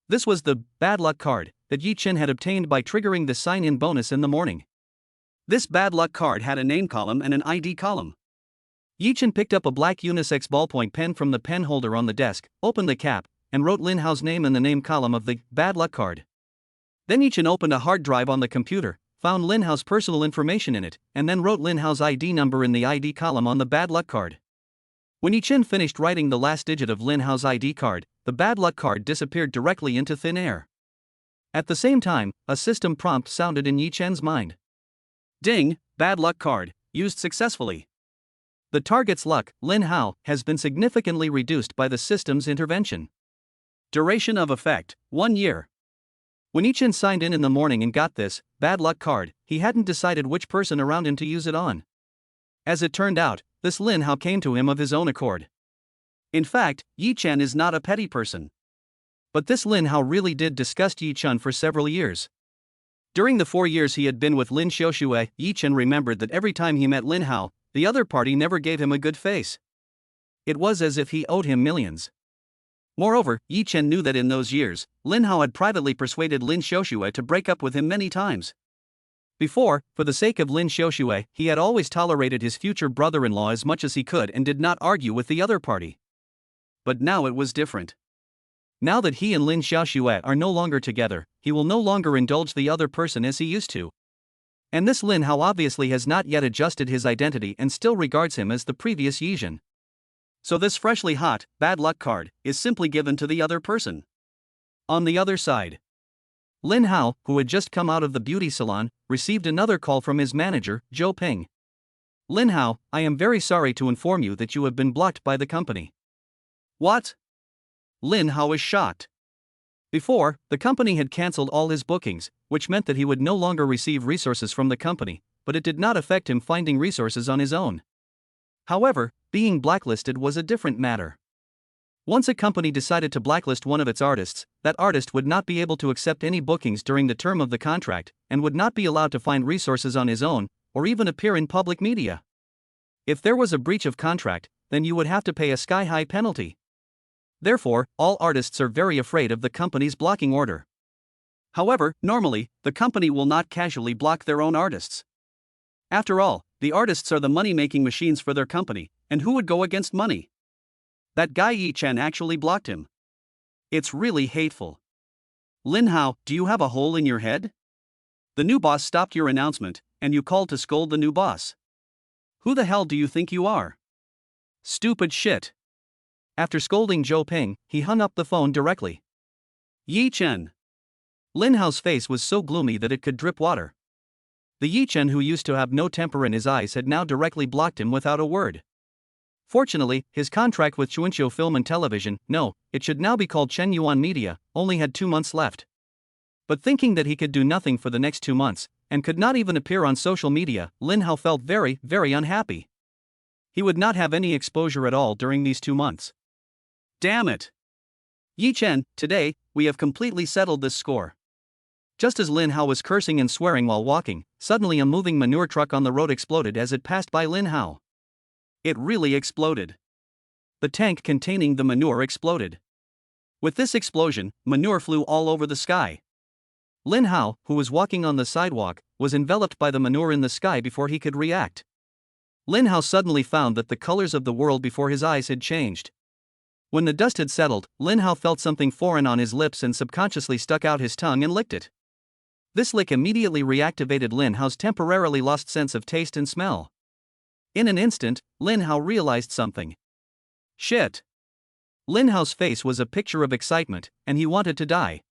This was the bad luck card that Yi Chen had obtained by triggering the sign-in bonus in the morning. This bad luck card had a name column and an ID column. Yi Chen picked up a black unisex ballpoint pen from the pen holder on the desk, opened the cap, and wrote Lin Hao's name in the name column of the bad luck card. Then Yi Chen opened a hard drive on the computer, found Lin Hao's personal information in it, and then wrote Lin Hao's ID number in the ID column on the bad luck card. When Yi Chen finished writing the last digit of Lin Hao's ID card, the bad luck card disappeared directly into thin air. At the same time, a system prompt sounded in Yi Chen's mind. Ding, bad luck card, used successfully. The target's luck, Lin Hao, has been significantly reduced by the system's intervention. Duration of effect, 1 year. When Yi Chen signed in the morning and got this bad luck card, he hadn't decided which person around him to use it on. As it turned out, this Lin Hao came to him of his own accord. In fact, Yi Chen is not a petty person. But this Lin Hao really did disgust Yi Chen for several years. During the 4 years he had been with Lin Xiaoxue, Yi Chen remembered that every time he met Lin Hao, the other party never gave him a good face. It was as if he owed him millions. Moreover, Yi Chen knew that in those years, Lin Hao had privately persuaded Lin Xiaoxue to break up with him many times. Before, for the sake of Lin Xiaoxue, he had always tolerated his future brother-in-law as much as he could and did not argue with the other party. But now it was different. Now that he and Lin Xiaoxue are no longer together, he will no longer indulge the other person as he used to. And this Lin Hao obviously has not yet adjusted his identity and still regards him as the previous Yi Zhen. So this freshly hot, bad luck card is simply given to the other person. On the other side, Lin Hao, who had just come out of the beauty salon, received another call from his manager, Zhou Ping. Lin Hao, I am very sorry to inform you that you have been blocked by the company. What? Lin Hao is shocked. Before, the company had cancelled all his bookings, which meant that he would no longer receive resources from the company, but it did not affect him finding resources on his own. However, being blacklisted was a different matter. Once a company decided to blacklist one of its artists, that artist would not be able to accept any bookings during the term of the contract, and would not be allowed to find resources on his own, or even appear in public media. If there was a breach of contract, then you would have to pay a sky-high penalty. Therefore, all artists are very afraid of the company's blocking order. However, normally, the company will not casually block their own artists. After all, the artists are the money-making machines for their company, and who would go against money? That guy Yi Chen actually blocked him. It's really hateful. Lin Hao, do you have a hole in your head? The new boss stopped your announcement, and you called to scold the new boss. Who the hell do you think you are? Stupid shit. After scolding Zhou Ping, he hung up the phone directly. Yi Chen. Lin Hao's face was so gloomy that it could drip water. The Yi Chen who used to have no temper in his eyes had now directly blocked him without a word. Fortunately, his contract with Chuanqiu Film and Television, no, it should now be called Chen Yuan Media, only had 2 months left. But thinking that he could do nothing for the next 2 months, and could not even appear on social media, Lin Hao felt very, very unhappy. He would not have any exposure at all during these 2 months. Damn it! Yi Chen, today, we have completely settled this score. Just as Lin Hao was cursing and swearing while walking, suddenly a moving manure truck on the road exploded as it passed by Lin Hao. It really exploded. The tank containing the manure exploded. With this explosion, manure flew all over the sky. Lin Hao, who was walking on the sidewalk, was enveloped by the manure in the sky before he could react. Lin Hao suddenly found that the colors of the world before his eyes had changed. When the dust had settled, Lin Hao felt something foreign on his lips and subconsciously stuck out his tongue and licked it. This lick immediately reactivated Lin Hao's temporarily lost sense of taste and smell. In an instant, Lin Hao realized something. Shit! Lin Hao's face was a picture of excitement, and he wanted to die.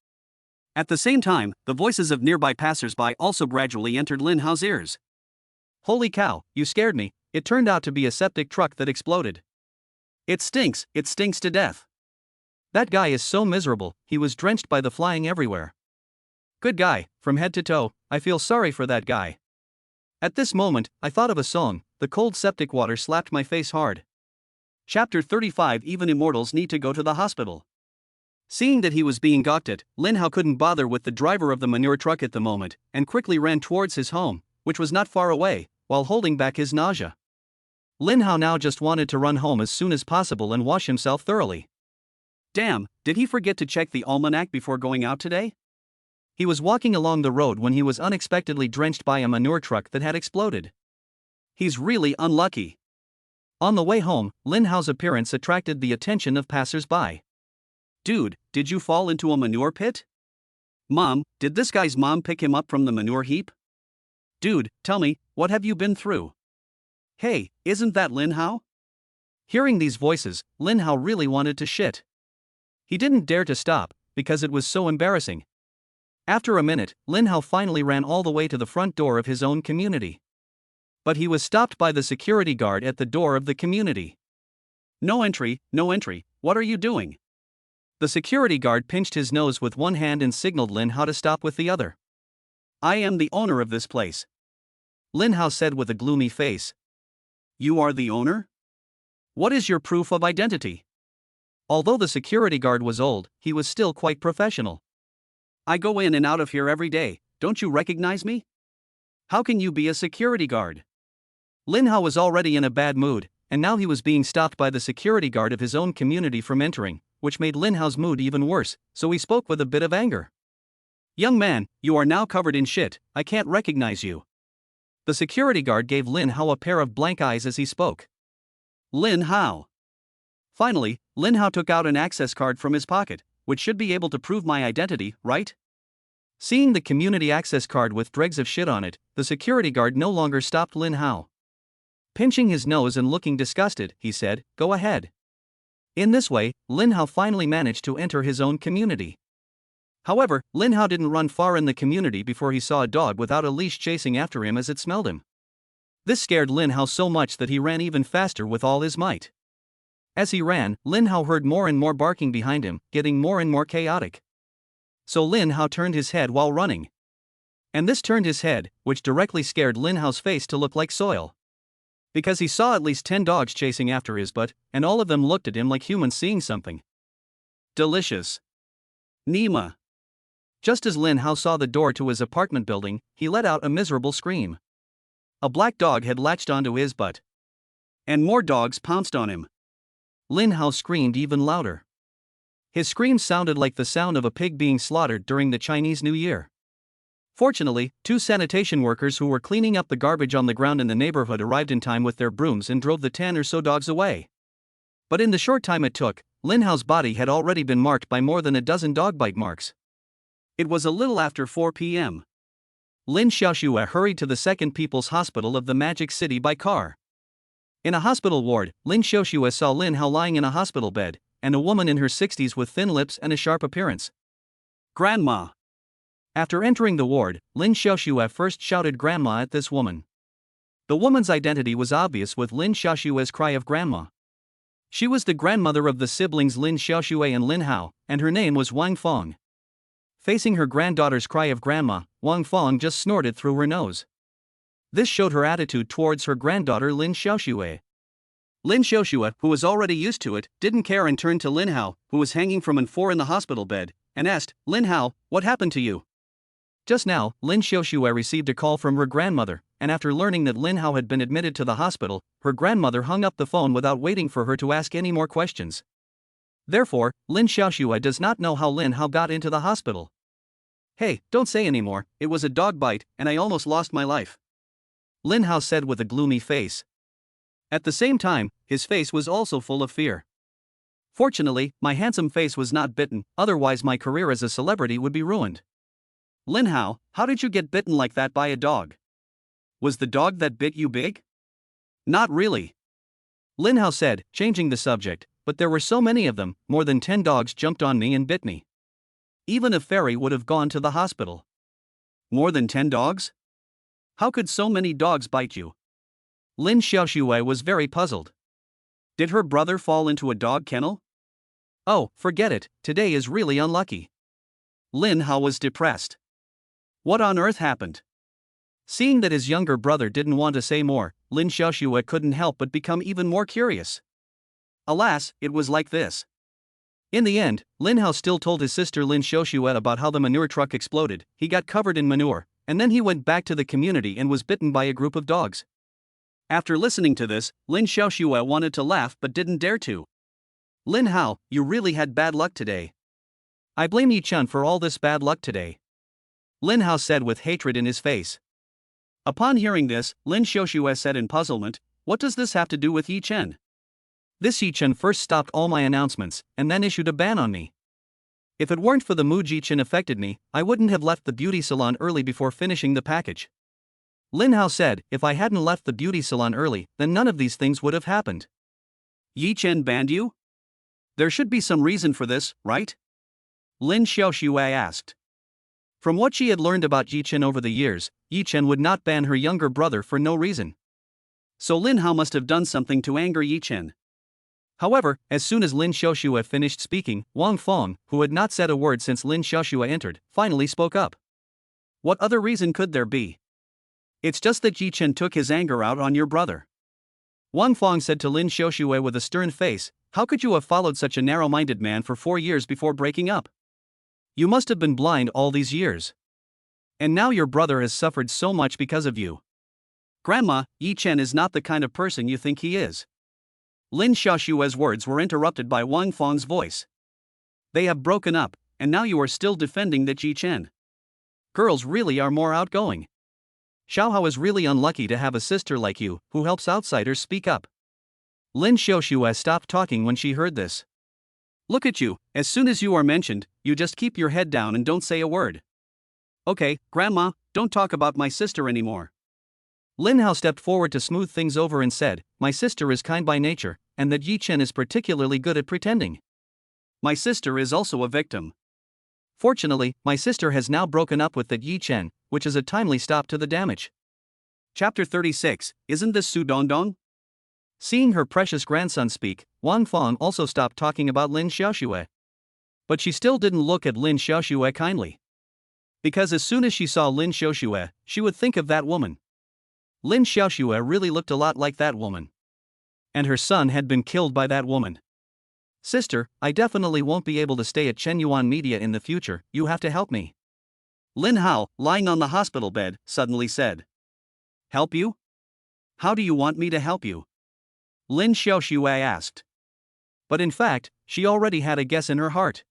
At the same time, the voices of nearby passers-by also gradually entered Lin Hao's ears. Holy cow, you scared me. It turned out to be a septic truck that exploded. It stinks to death. That guy is so miserable, he was drenched by the flying everywhere. Good guy, from head to toe, I feel sorry for that guy. At this moment, I thought of a song, the cold septic water slapped my face hard. Chapter 35. Even immortals need to go to the hospital. Seeing that he was being gawked at, Lin Hao couldn't bother with the driver of the manure truck at the moment, and quickly ran towards his home, which was not far away, while holding back his nausea. Lin Hao now just wanted to run home as soon as possible and wash himself thoroughly. Damn, did he forget to check the almanac before going out today? He was walking along the road when he was unexpectedly drenched by a manure truck that had exploded. He's really unlucky. On the way home, Lin Hao's appearance attracted the attention of passers-by. Dude, did you fall into a manure pit? Mom, did this guy's mom pick him up from the manure heap? Dude, tell me, what have you been through? Hey, isn't that Lin Hao? Hearing these voices, Lin Hao really wanted to shit. He didn't dare to stop, because it was so embarrassing. After a minute, Lin Hao finally ran all the way to the front door of his own community. But he was stopped by the security guard at the door of the community. No entry, what are you doing? The security guard pinched his nose with one hand and signaled Lin Hao to stop with the other. I am the owner of this place. Lin Hao said with a gloomy face. You are the owner? What is your proof of identity? Although the security guard was old, he was still quite professional. I go in and out of here every day, don't you recognize me? How can you be a security guard? Lin Hao was already in a bad mood, and now he was being stopped by the security guard of his own community from entering, which made Lin Hao's mood even worse, so he spoke with a bit of anger. Young man, you are now covered in shit, I can't recognize you. The security guard gave Lin Hao a pair of blank eyes as he spoke. Lin Hao. Finally, Lin Hao took out an access card from his pocket, which should be able to prove my identity, right? Seeing the community access card with dregs of shit on it, the security guard no longer stopped Lin Hao. Pinching his nose and looking disgusted, he said, go ahead. In this way, Lin Hao finally managed to enter his own community. However, Lin Hao didn't run far in the community before he saw a dog without a leash chasing after him as it smelled him. This scared Lin Hao so much that he ran even faster with all his might. As he ran, Lin Hao heard more and more barking behind him, getting more and more chaotic. So Lin Hao turned his head while running. And this turned his head, which directly scared Lin Hao's face to look like soil. Because he saw at least 10 dogs chasing after his butt, and all of them looked at him like humans seeing something. Delicious. Nima. Just as Lin Hao saw the door to his apartment building, he let out a miserable scream. A black dog had latched onto his butt. And more dogs pounced on him. Lin Hao screamed even louder. His scream sounded like the sound of a pig being slaughtered during the Chinese New Year. Fortunately, 2 sanitation workers who were cleaning up the garbage on the ground in the neighborhood arrived in time with their brooms and drove the 10 or so dogs away. But in the short time it took, Lin Hao's body had already been marked by more than a dozen dog bite marks. It was a little after 4 p.m. Lin Xiaoxue hurried to the Second People's Hospital of the Magic City by car. In a hospital ward, Lin Xiaoxue saw Lin Hao lying in a hospital bed, and a woman in her 60s with thin lips and a sharp appearance. Grandma. After entering the ward, Lin Xiaoxue first shouted grandma at this woman. The woman's identity was obvious with Lin Xiaoxue's cry of grandma. She was the grandmother of the siblings Lin Xiaoxue and Lin Hao, and her name was Wang Fong. Facing her granddaughter's cry of grandma, Wang Fong just snorted through her nose. This showed her attitude towards her granddaughter Lin Xiaoxue. Lin Xiaoxue, who was already used to it, didn't care and turned to Lin Hao, who was hanging from an 4 in the hospital bed, and asked, Lin Hao, what happened to you? Just now, Lin Xiaoxue received a call from her grandmother, and after learning that Lin Hao had been admitted to the hospital, her grandmother hung up the phone without waiting for her to ask any more questions. Therefore, Lin Xiaoxue does not know how Lin Hao got into the hospital. Hey, don't say anymore, it was a dog bite, and I almost lost my life. Lin Hao said with a gloomy face. At the same time, his face was also full of fear. Fortunately, my handsome face was not bitten, otherwise my career as a celebrity would be ruined. Lin Hao, how did you get bitten like that by a dog? Was the dog that bit you big? Not really. Lin Hao said, changing the subject, but there were so many of them, more than 10 dogs jumped on me and bit me. Even a fairy would have gone to the hospital. More than 10 dogs? How could so many dogs bite you? Lin Xiaoxue was very puzzled. Did her brother fall into a dog kennel? Oh, forget it, today is really unlucky. Lin Hao was depressed. What on earth happened? Seeing that his younger brother didn't want to say more, Lin Xiaoxue couldn't help but become even more curious. Alas, it was like this. In the end, Lin Hao still told his sister Lin Xiaoxue about how the manure truck exploded, he got covered in manure, and then he went back to the community and was bitten by a group of dogs. After listening to this, Lin Xiaoxue wanted to laugh but didn't dare to. Lin Hao, you really had bad luck today. I blame Yi-chan for all this bad luck today. Lin Hao said with hatred in his face. Upon hearing this, Lin Xiaoxue said in puzzlement, what does this have to do with Yi-chan? This Yi-chan first stopped all my announcements, and then issued a ban on me. If it weren't for the mood Yi-chan affected me, I wouldn't have left the beauty salon early before finishing the package. Lin Hao said, if I hadn't left the beauty salon early, then none of these things would have happened. Yi-chan banned you? There should be some reason for this, right? Lin Xiaoxue asked. From what she had learned about Yi-chan over the years, Yi-chan would not ban her younger brother for no reason. So Lin Hao must have done something to anger Yi-chan. However, as soon as Lin Xiaoxue finished speaking, Wang Feng, who had not said a word since Lin Xiaoxue entered, finally spoke up. What other reason could there be? It's just that Yi-chan took his anger out on your brother. Wang Feng said to Lin Xiaoxue with a stern face, how could you have followed such a narrow-minded man for 4 years before breaking up? You must have been blind all these years. And now your brother has suffered so much because of you. Grandma, Yi-chan is not the kind of person you think he is. Lin Xiaoxue's words were interrupted by Wang Feng's voice. They have broken up, and now you are still defending that Yi-chan. Girls really are more outgoing. Xiaohao is really unlucky to have a sister like you, who helps outsiders speak up. Lin Xiaoxue stopped talking when she heard this. Look at you, as soon as you are mentioned, you just keep your head down and don't say a word. Okay, Grandma, don't talk about my sister anymore. Lin Hao stepped forward to smooth things over and said, my sister is kind by nature, and that Yi-chan is particularly good at pretending. My sister is also a victim. Fortunately, my sister has now broken up with that Yi-chan, which is a timely stop to the damage. Chapter 36, Isn't this Su Dongdong? Seeing her precious grandson speak, Wang Feng also stopped talking about Lin Xiaoxue. But she still didn't look at Lin Xiaoxue kindly. Because as soon as she saw Lin Xiaoxue, she would think of that woman. Lin Xiaoxue really looked a lot like that woman. And her son had been killed by that woman. Sister, I definitely won't be able to stay at Chenyuan Media in the future, you have to help me. Lin Hao, lying on the hospital bed, suddenly said. Help you? How do you want me to help you? Lin Xiaoxue asked. But in fact, she already had a guess in her heart.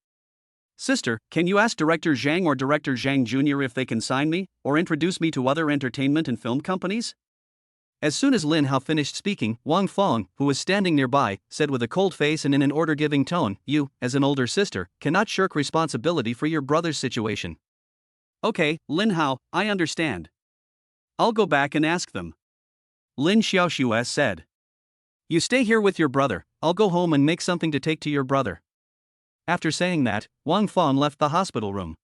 Sister, can you ask Director Zhang or Director Zhang Jr. if they can sign me, or introduce me to other entertainment and film companies? As soon as Lin Hao finished speaking, Wang Feng, who was standing nearby, said with a cold face and in an order-giving tone, you, as an older sister, cannot shirk responsibility for your brother's situation. Okay, Lin Hao, I understand. I'll go back and ask them. Lin Xiaoxue said. You stay here with your brother, I'll go home and make something to take to your brother. After saying that, Wang Feng left the hospital room.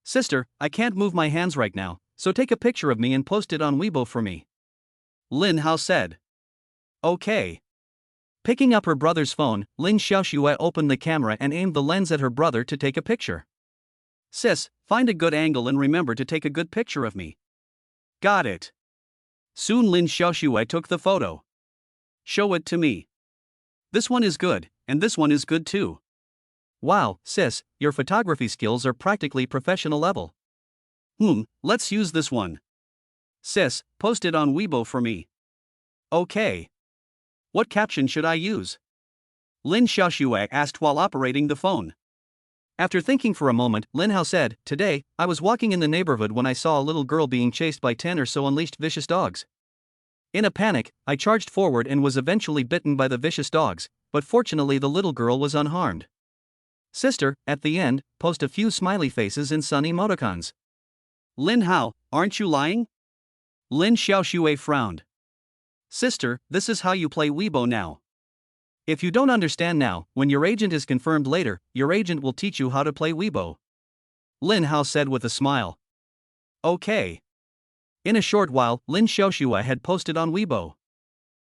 Sister, I can't move my hands right now, so take a picture of me and post it on Weibo for me. Lin Hao said. Okay. Picking up her brother's phone, Lin Xiaoxue opened the camera and aimed the lens at her brother to take a picture. Sis, find a good angle and remember to take a good picture of me. Got it. Soon Lin Xiaoxue took the photo. Show it to me. This one is good, and this one is good too. Wow, sis, your photography skills are practically professional level. Let's use this one. Sis, post it on Weibo for me. Okay. What caption should I use? Lin Xiaoxue asked while operating the phone. After thinking for a moment, Lin Hao said, Today, I was walking in the neighborhood when I saw a little girl being chased by 10 or so unleashed vicious dogs. In a panic, I charged forward and was eventually bitten by the vicious dogs, but fortunately the little girl was unharmed. Sister, at the end, post a few smiley faces and sunny emoticons. Lin Hao, aren't you lying? Lin Xiaoxue frowned. Sister, this is how you play Weibo now. If you don't understand now, when your agent is confirmed later, your agent will teach you how to play Weibo. Lin Hao said with a smile. Okay. In a short while, Lin Xiaoxue had posted on Weibo.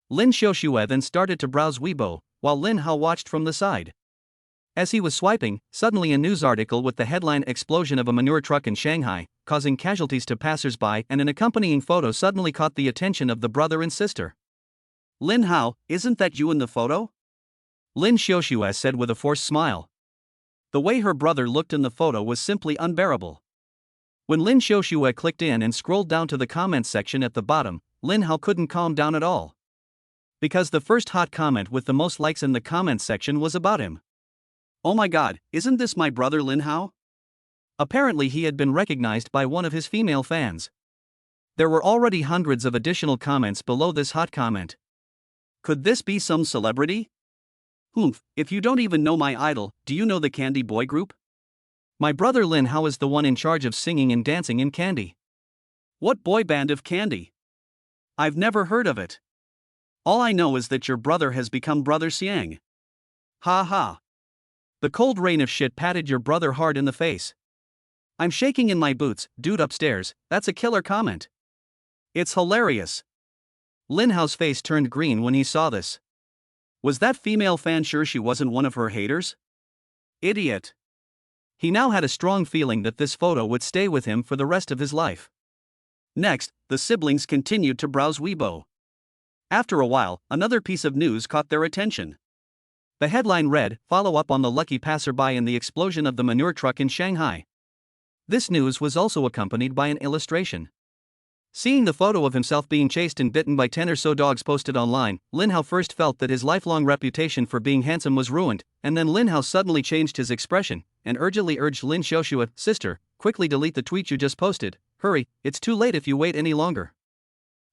Lin Xiaoxue then started to browse Weibo, while Lin Hao watched from the side. As he was swiping, suddenly a news article with the headline "Explosion of a Manure truck in Shanghai, causing casualties to passers-by" and an accompanying photo suddenly caught the attention of the brother and sister. Lin Hao, isn't that you in the photo? Lin Xiaoxue said with a forced smile. The way her brother looked in the photo was simply unbearable. When Lin Xiaoxue clicked in and scrolled down to the comments section at the bottom, Lin Hao couldn't calm down at all. Because the first hot comment with the most likes in the comments section was about him. Oh my god, isn't this my brother Lin Hao? Apparently he had been recognized by one of his female fans. There were already hundreds of additional comments below this hot comment. Could this be some celebrity? Humph, if you don't even know my idol, do you know the Candy boy group? My brother Lin Hao is the one in charge of singing and dancing in Candy. What boy band of Candy? I've never heard of it. All I know is that your brother has become Brother Xiang. Ha ha. The cold rain of shit patted your brother hard in the face. I'm shaking in my boots, dude upstairs, that's a killer comment. It's hilarious. Lin Hao's face turned green when he saw this. Was that female fan sure she wasn't one of her haters? Idiot. He now had a strong feeling that this photo would stay with him for the rest of his life. Next, the siblings continued to browse Weibo. After a while, another piece of news caught their attention. The headline read, "Follow up on the lucky passerby in the explosion of the Manure truck in Shanghai." This news was also accompanied by an illustration. Seeing the photo of himself being chased and bitten by 10 or so dogs posted online, Lin Hao first felt that his lifelong reputation for being handsome was ruined, and then Lin Hao suddenly changed his expression, and urgently urged Lin Xiaoxue, "Sister, quickly delete the tweet you just posted, hurry, it's too late if you wait any longer."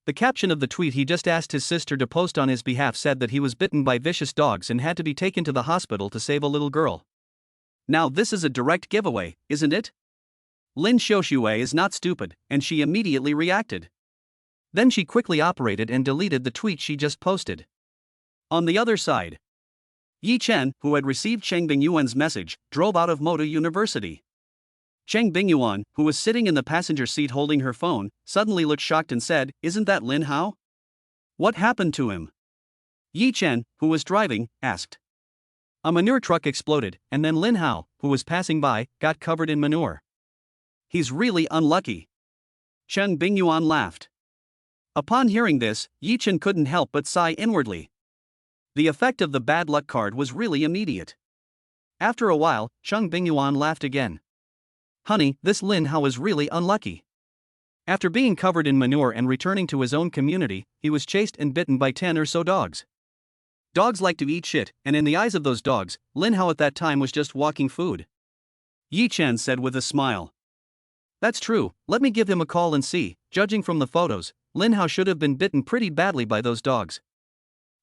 The caption of the tweet he just asked his sister to post on his behalf said that he was bitten by vicious dogs and had to be taken to the hospital to save a little girl. Now this is a direct giveaway, isn't it? Lin Xiaoxue is not stupid, and she immediately reacted. Then she quickly operated and deleted the tweet she just posted. On the other side, Yi Chen, who had received Cheng Bingyuan's message, drove out of Moda University. Cheng Bingyuan, who was sitting in the passenger seat holding her phone, suddenly looked shocked and said, "Isn't that Lin Hao? What happened to him?" Yi Chen, who was driving, asked. A manure truck exploded, and then Lin Hao, who was passing by, got covered in manure. He's really unlucky. Cheng Bingyuan laughed. Upon hearing this, Yi Chen couldn't help but sigh inwardly. The effect of the bad luck card was really immediate. After a while, Cheng Bingyuan laughed again. Honey, this Lin Hao is really unlucky. After being covered in manure and returning to his own community, he was chased and bitten by 10 or so dogs. Dogs like to eat shit, and in the eyes of those dogs, Lin Hao at that time was just walking food. Yi Chen said with a smile. That's true, let me give him a call and see. Judging from the photos, Lin Hao should have been bitten pretty badly by those dogs.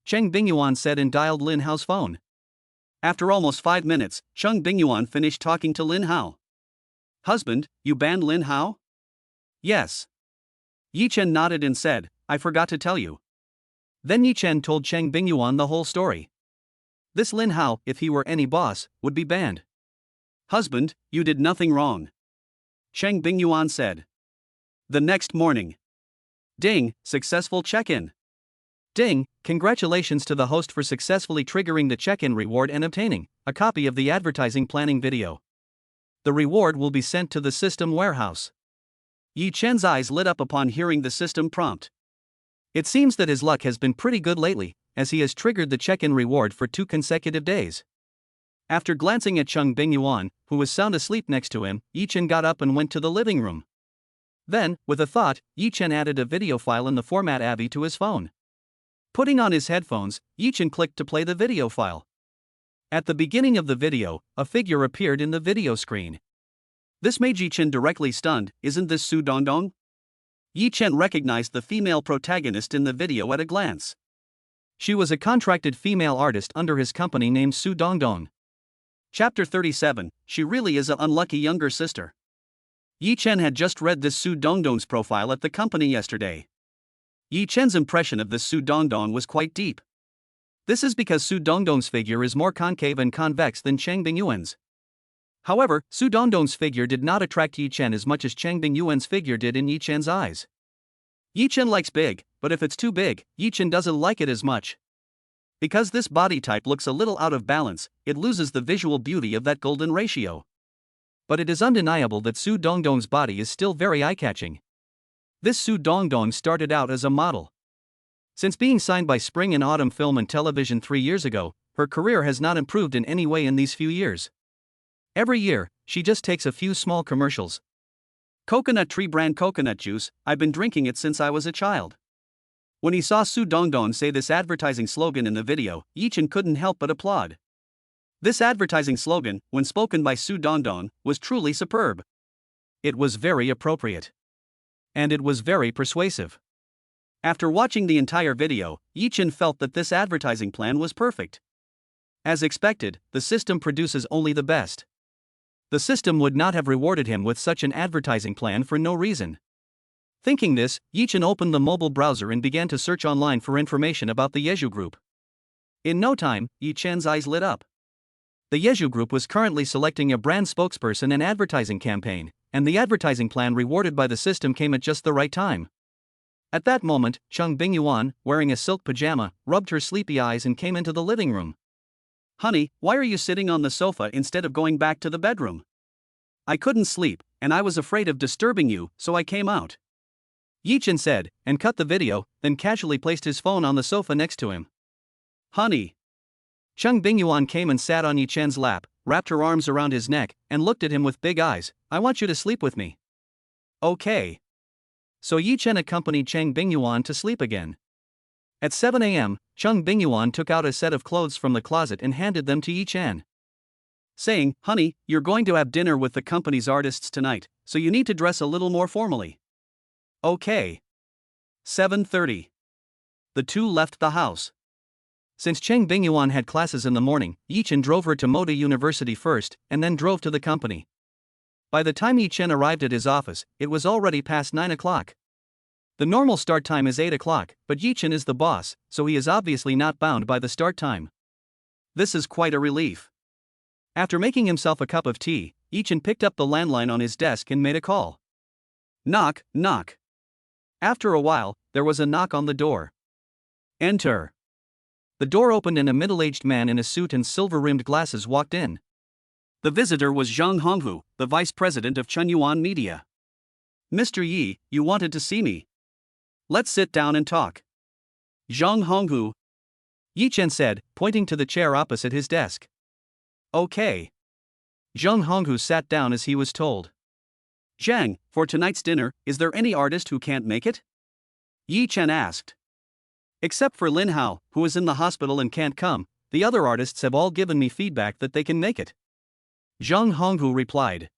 Cheng Bingyuan said and dialed Lin Hao's phone. After almost 5 minutes, Cheng Bingyuan finished talking to Lin Hao. Husband, you banned Lin Hao? Yes. Yi Chen nodded and said, I forgot to tell you. Then Yi Chen told Cheng Bingyuan the whole story. This Lin Hao, if he were any boss, would be banned. Husband, you did nothing wrong. Cheng Bingyuan said. The next morning. Ding, successful check-in. Ding, congratulations to the host for successfully triggering the check-in reward and obtaining a copy of the advertising planning video. The reward will be sent to the system warehouse. Yi Chen's eyes lit up upon hearing the system prompt. It seems that his luck has been pretty good lately, as he has triggered the check-in reward for 2 consecutive days. After glancing at Cheng Bingyuan, who was sound asleep next to him, Yi Chen got up and went to the living room. Then, with a thought, Yi Chen added a video file in the format AVI to his phone. Putting on his headphones, Yi Chen clicked to play the video file. At the beginning of the video, a figure appeared in the video screen. This made Yi Chen directly stunned. Isn't this Su Dongdong? Yi Chen recognized the female protagonist in the video at a glance. She was a contracted female artist under his company named Su Dongdong. Chapter 37, She really is an unlucky younger sister. Yi Chen had just read this Su Dongdong's profile at the company yesterday. Yi Chen's impression of this Su Dongdong was quite deep. This is because Su Dongdong's figure is more concave and convex than Cheng Bingyuan's. However, Su Dongdong's figure did not attract Yi Chen as much as Chang Bingyuan's figure did in Yi Chen's eyes. Yi Chen likes big, but if it's too big, Yi Chen doesn't like it as much. Because this body type looks a little out of balance, it loses the visual beauty of that golden ratio. But it is undeniable that Su Dongdong's body is still very eye-catching. This Su Dongdong started out as a model. Since being signed by Spring and Autumn Film and Television 3 years ago, her career has not improved in any way in these few years. Every year, she just takes a few small commercials. Coconut tree brand coconut juice, I've been drinking it since I was a child. When he saw Su Dongdong say this advertising slogan in the video, Yi Chen couldn't help but applaud. This advertising slogan, when spoken by Su Dongdong, was truly superb. It was very appropriate. And it was very persuasive. After watching the entire video, Yi Chen felt that this advertising plan was perfect. As expected, the system produces only the best. The system would not have rewarded him with such an advertising plan for no reason. Thinking this, Yi Chen opened the mobile browser and began to search online for information about the Yeju Group. In no time, Yi Chen's eyes lit up. The Yeju Group was currently selecting a brand spokesperson and advertising campaign, and the advertising plan rewarded by the system came at just the right time. At that moment, Chang Bingyuan, wearing a silk pajama, rubbed her sleepy eyes and came into the living room. "Honey, why are you sitting on the sofa instead of going back to the bedroom?" "I couldn't sleep, and I was afraid of disturbing you, so I came out," Yi Chen said, and cut the video, then casually placed his phone on the sofa next to him. "Honey." Chang Bingyuan came and sat on Yi Chen's lap, wrapped her arms around his neck, and looked at him with big eyes. "I want you to sleep with me." "Okay." So Yi Chen accompanied Chang Bingyuan to sleep again. At 7 a.m., Chang Bingyuan took out a set of clothes from the closet and handed them to Yi Chen, saying, "Honey, you're going to have dinner with the company's artists tonight, so you need to dress a little more formally." "Okay." 7:30. The two left the house. Since Chang Bingyuan had classes in the morning, Yi Chen drove her to Moda University first, and then drove to the company. By the time Yi Chen arrived at his office, it was already past 9 o'clock. The normal start time is 8 o'clock, but Yi Chen is the boss, so he is obviously not bound by the start time. This is quite a relief. After making himself a cup of tea, Yi Chen picked up the landline on his desk and made a call. Knock, knock. After a while, there was a knock on the door. "Enter." The door opened and a middle-aged man in a suit and silver-rimmed glasses walked in. The visitor was Zhang Honghu, the vice president of Chunyuan Media. "Mr. Yi, you wanted to see me. Let's sit down and talk." Zhang Honghu, Yi Chen said, pointing to the chair opposite his desk. "Okay." Zhang Honghu sat down as he was told. "Zhang, for tonight's dinner, is there any artist who can't make it?" Yi Chen asked. "Except for Lin Hao, who is in the hospital and can't come, the other artists have all given me feedback that they can make it," Zhang Honghu replied.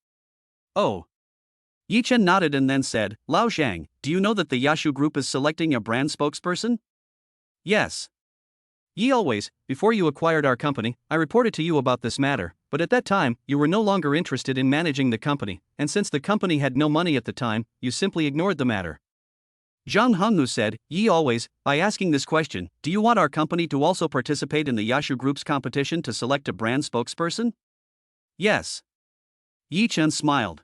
"Oh." Yi Chen nodded and then said, "Lao Zhang, do you know that the Yashu Group is selecting a brand spokesperson?" "Yes. Yi always, before you acquired our company, I reported to you about this matter, but at that time, you were no longer interested in managing the company, and since the company had no money at the time, you simply ignored the matter." Zhang Honghu said, "Yi always, by asking this question, do you want our company to also participate in the Yashu Group's competition to select a brand spokesperson?" "Yes." Yi Chen smiled.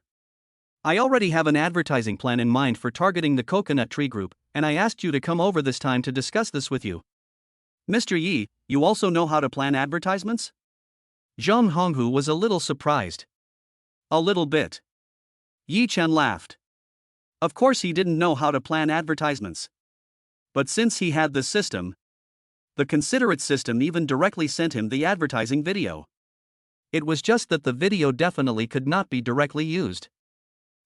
"I already have an advertising plan in mind for targeting the Coconut Tree Group, and I asked you to come over this time to discuss this with you." "Mr. Yi, you also know how to plan advertisements?" Zhang Honghu was a little surprised. "A little bit." Yi Chen laughed. Of course he didn't know how to plan advertisements. But since he had the system, the considerate system even directly sent him the advertising video. It was just that the video definitely could not be directly used.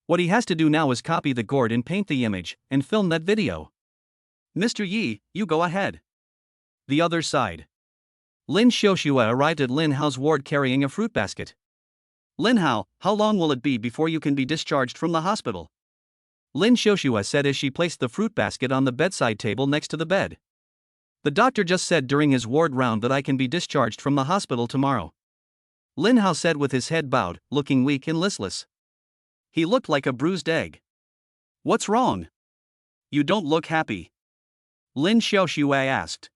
What he has to do now is copy the gourd and paint the image, and film that video. "Mr. Yi, you go ahead." The other side. Lin Xiaoxue arrived at Lin Hao's ward carrying a fruit basket. "Lin Hao, how long will it be before you can be discharged from the hospital?" Lin Xiaoxue said as she placed the fruit basket on the bedside table next to the bed. "The doctor just said during his ward round that I can be discharged from the hospital tomorrow," Lin Hao said with his head bowed, looking weak and listless. He looked like a bruised egg. "What's wrong? You don't look happy," Lin Xiaoxue asked.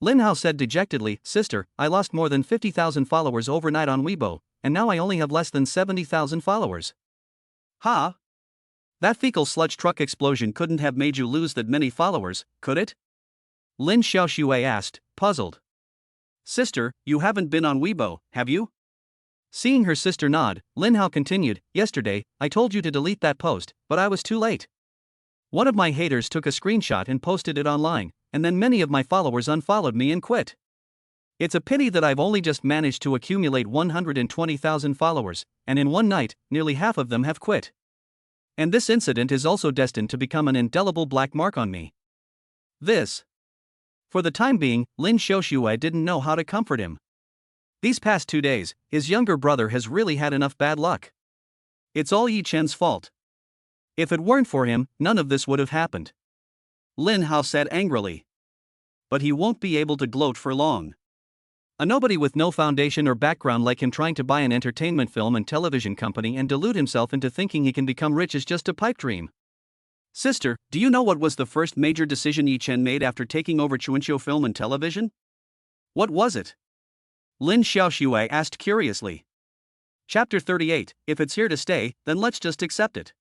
Lin Hao said dejectedly, "Sister, I lost more than 50,000 followers overnight on Weibo, and now I only have less than 70,000 followers. Ha! That fecal sludge truck explosion couldn't have made you lose that many followers, could it? Lin Xiaoxue asked, puzzled. Sister, you haven't been on Weibo, have you? Seeing her sister nod, Lin Hao continued, yesterday, I told you to delete that post, but I was too late. One of my haters took a screenshot and posted it online, and then many of my followers unfollowed me and quit. It's a pity that I've only just managed to accumulate 120,000 followers, and in one night, nearly half of them have quit. And this incident is also destined to become an indelible black mark on me. This. For the time being, Lin Xiaoxue didn't know how to comfort him. These past 2 days, his younger brother has really had enough bad luck. It's all Yi Chen's fault. If it weren't for him, none of this would have happened. Lin Hao said angrily. But he won't be able to gloat for long. A nobody with no foundation or background like him trying to buy an entertainment film and television company and delude himself into thinking he can become rich is just a pipe dream. Sister, do you know what was the first major decision Yi Chen made after taking over Chuanqiu Film and Television? What was it? Lin Xiaoxue asked curiously. Chapter 38, if it's here to stay, then let's just accept it.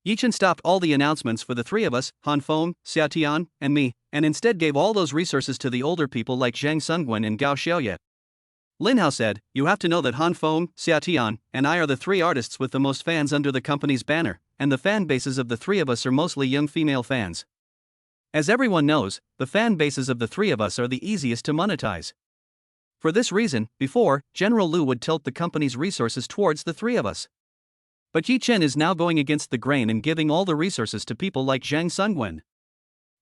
Yi Chen stopped all the announcements for the three of us, Han Feng, Xia Tian, and me, and instead gave all those resources to the older people like Zhang Sungwen and Gao Xiaoye. Lin Hao said, you have to know that Han Feng, Xia Tian, and I are the three artists with the most fans under the company's banner, and the fan bases of the three of us are mostly young female fans. As everyone knows, the fan bases of the three of us are the easiest to monetize. For this reason, before, General Liu would tilt the company's resources towards the three of us. But Yi Chen is now going against the grain and giving all the resources to people like Zhang Sungwen.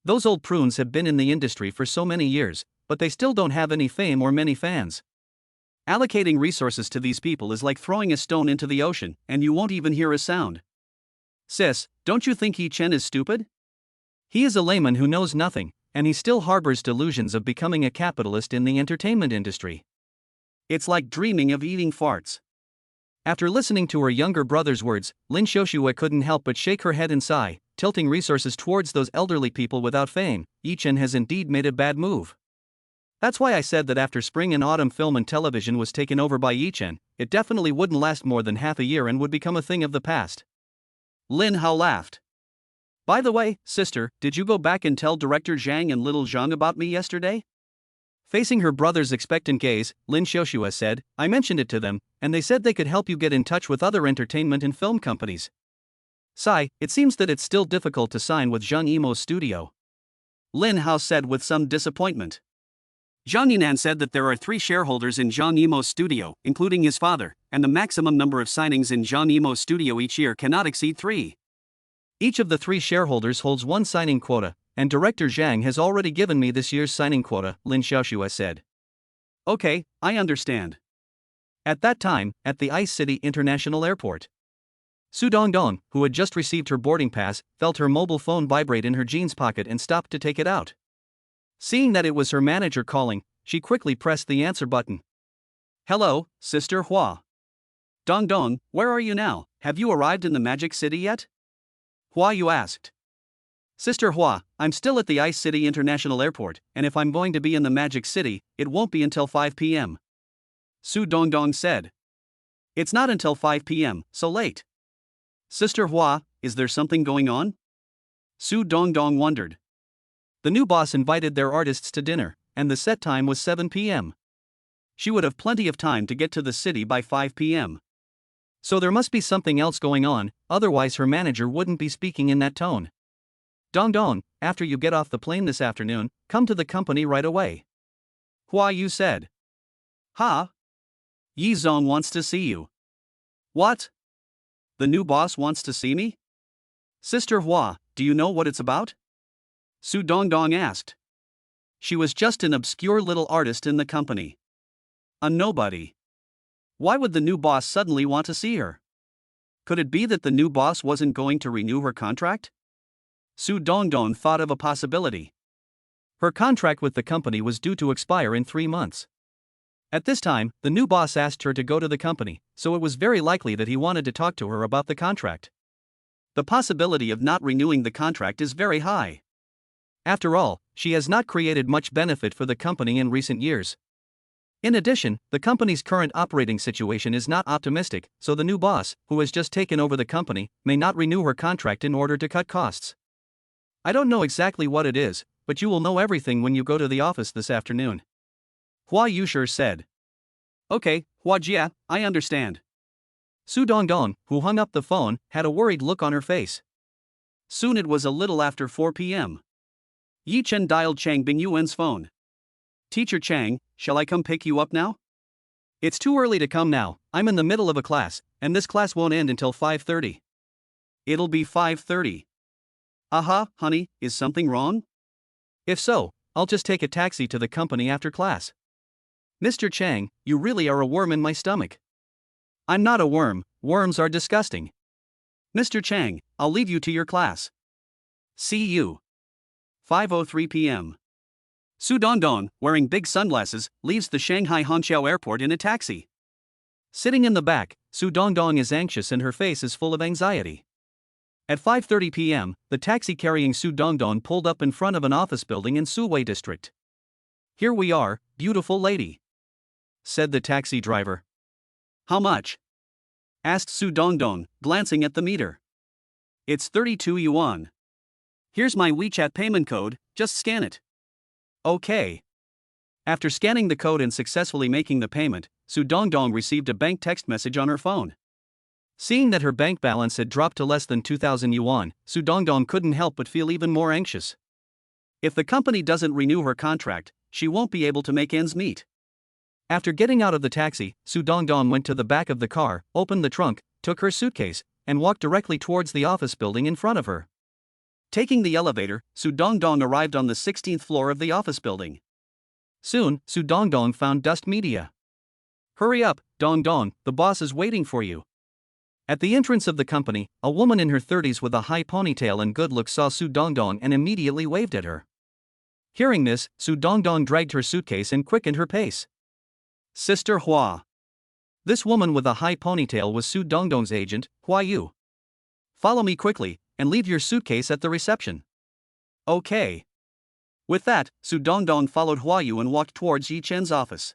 Those old prunes have been in the industry for so many years, but they still don't have any fame or many fans. Allocating resources to these people is like throwing a stone into the ocean, and you won't even hear a sound. Sis, don't you think Yi Chen is stupid? He is a layman who knows nothing, and he still harbors delusions of becoming a capitalist in the entertainment industry. It's like dreaming of eating farts. After listening to her younger brother's words, Lin Xiaoxue couldn't help but shake her head and sigh, tilting resources towards those elderly people without fame. Yi Chen has indeed made a bad move. That's why I said that after spring and autumn film and television was taken over by Yi Chen, it definitely wouldn't last more than half a year and would become a thing of the past. Lin Hao laughed. By the way, sister, did you go back and tell Director Zhang and little Zhang about me yesterday? Facing her brother's expectant gaze, Lin Xiaoxue said, I mentioned it to them, and they said they could help you get in touch with other entertainment and film companies. Sigh, it seems that it's still difficult to sign with Zhang Yimou's studio. Lin Hao said with some disappointment. Zhang Yinan said that there are 3 shareholders in Zhang Yimou's studio, including his father, and the maximum number of signings in Zhang Yimou's studio each year cannot exceed 3. Each of the 3 shareholders holds 1 signing quota, and Director Zhang has already given me this year's signing quota, Lin Xiaoxue said. Okay, I understand. At that time, at the Ice City International Airport, Su Dongdong, who had just received her boarding pass, felt her mobile phone vibrate in her jeans pocket and stopped to take it out. Seeing that it was her manager calling, she quickly pressed the answer button. Hello, Sister Hua. Dongdong, where are you now? Have you arrived in the Magic City yet? Hua Yu asked. Sister Hua, I'm still at the Ice City International Airport, and if I'm going to be in the Magic City, it won't be until 5 p.m. Su Dongdong said. It's not until 5 p.m., so late. Sister Hua, is there something going on? Su Dongdong wondered. The new boss invited their artists to dinner, and the set time was 7 p.m. She would have plenty of time to get to the city by 5 p.m. So there must be something else going on, otherwise her manager wouldn't be speaking in that tone. Dongdong, after you get off the plane this afternoon, come to the company right away. Hua Yu said. Ha? Yi Zong wants to see you. What? The new boss wants to see me? Sister Hua, do you know what it's about? Su Dongdong asked. She was just an obscure little artist in the company. A nobody. Why would the new boss suddenly want to see her? Could it be that the new boss wasn't going to renew her contract? Su Dongdong thought of a possibility. Her contract with the company was due to expire in 3 months. At this time, the new boss asked her to go to the company, so it was very likely that he wanted to talk to her about the contract. The possibility of not renewing the contract is very high. After all, she has not created much benefit for the company in recent years. In addition, the company's current operating situation is not optimistic, so the new boss, who has just taken over the company, may not renew her contract in order to cut costs. I don't know exactly what it is, but you will know everything when you go to the office this afternoon. Hua Yushir said. Okay, Hua Jia, I understand. Su Dongdong, who hung up the phone, had a worried look on her face. Soon it was a little after 4 p.m. Yi Chen dialed Chang Bingyuan's phone. Teacher Chang, shall I come pick you up now? It's too early to come now, I'm in the middle of a class, and this class won't end until 5:30. It'll be 5:30. Aha, honey, is something wrong? If so, I'll just take a taxi to the company after class. Mr. Chang, you really are a worm in my stomach. I'm not a worm, worms are disgusting. Mr. Chang, I'll leave you to your class. See you. 5:03 p.m. Su Dongdong, wearing big sunglasses, leaves the Shanghai Hangzhou airport in a taxi. Sitting in the back, Su Dongdong is anxious and her face is full of anxiety. At 5:30 p.m., the taxi carrying Su Dongdong pulled up in front of an office building in Suwei district. Here we are, beautiful lady, said the taxi driver. How much? Asked Su Dongdong, glancing at the meter. It's 32 yuan. Here's my WeChat payment code, just scan it. Okay. After scanning the code and successfully making the payment, Su Dongdong received a bank text message on her phone. Seeing that her bank balance had dropped to less than 2,000 yuan, Su Dongdong couldn't help but feel even more anxious. If the company doesn't renew her contract, she won't be able to make ends meet. After getting out of the taxi, Su Dongdong went to the back of the car, opened the trunk, took her suitcase, and walked directly towards the office building in front of her. Taking the elevator, Su Dongdong arrived on the 16th floor of the office building. Soon, Su Dongdong found Dust Media. Hurry up, Dongdong, the boss is waiting for you. At the entrance of the company, a woman in her 30s with a high ponytail and good looks saw Su Dongdong and immediately waved at her. Hearing this, Su Dongdong dragged her suitcase and quickened her pace. Sister Hua. This woman with a high ponytail was Su Dongdong's agent, Hua Yu. Follow me quickly, and leave your suitcase at the reception. Okay. With that, Su Dongdong followed Hua Yu and walked towards Yi Chen's office.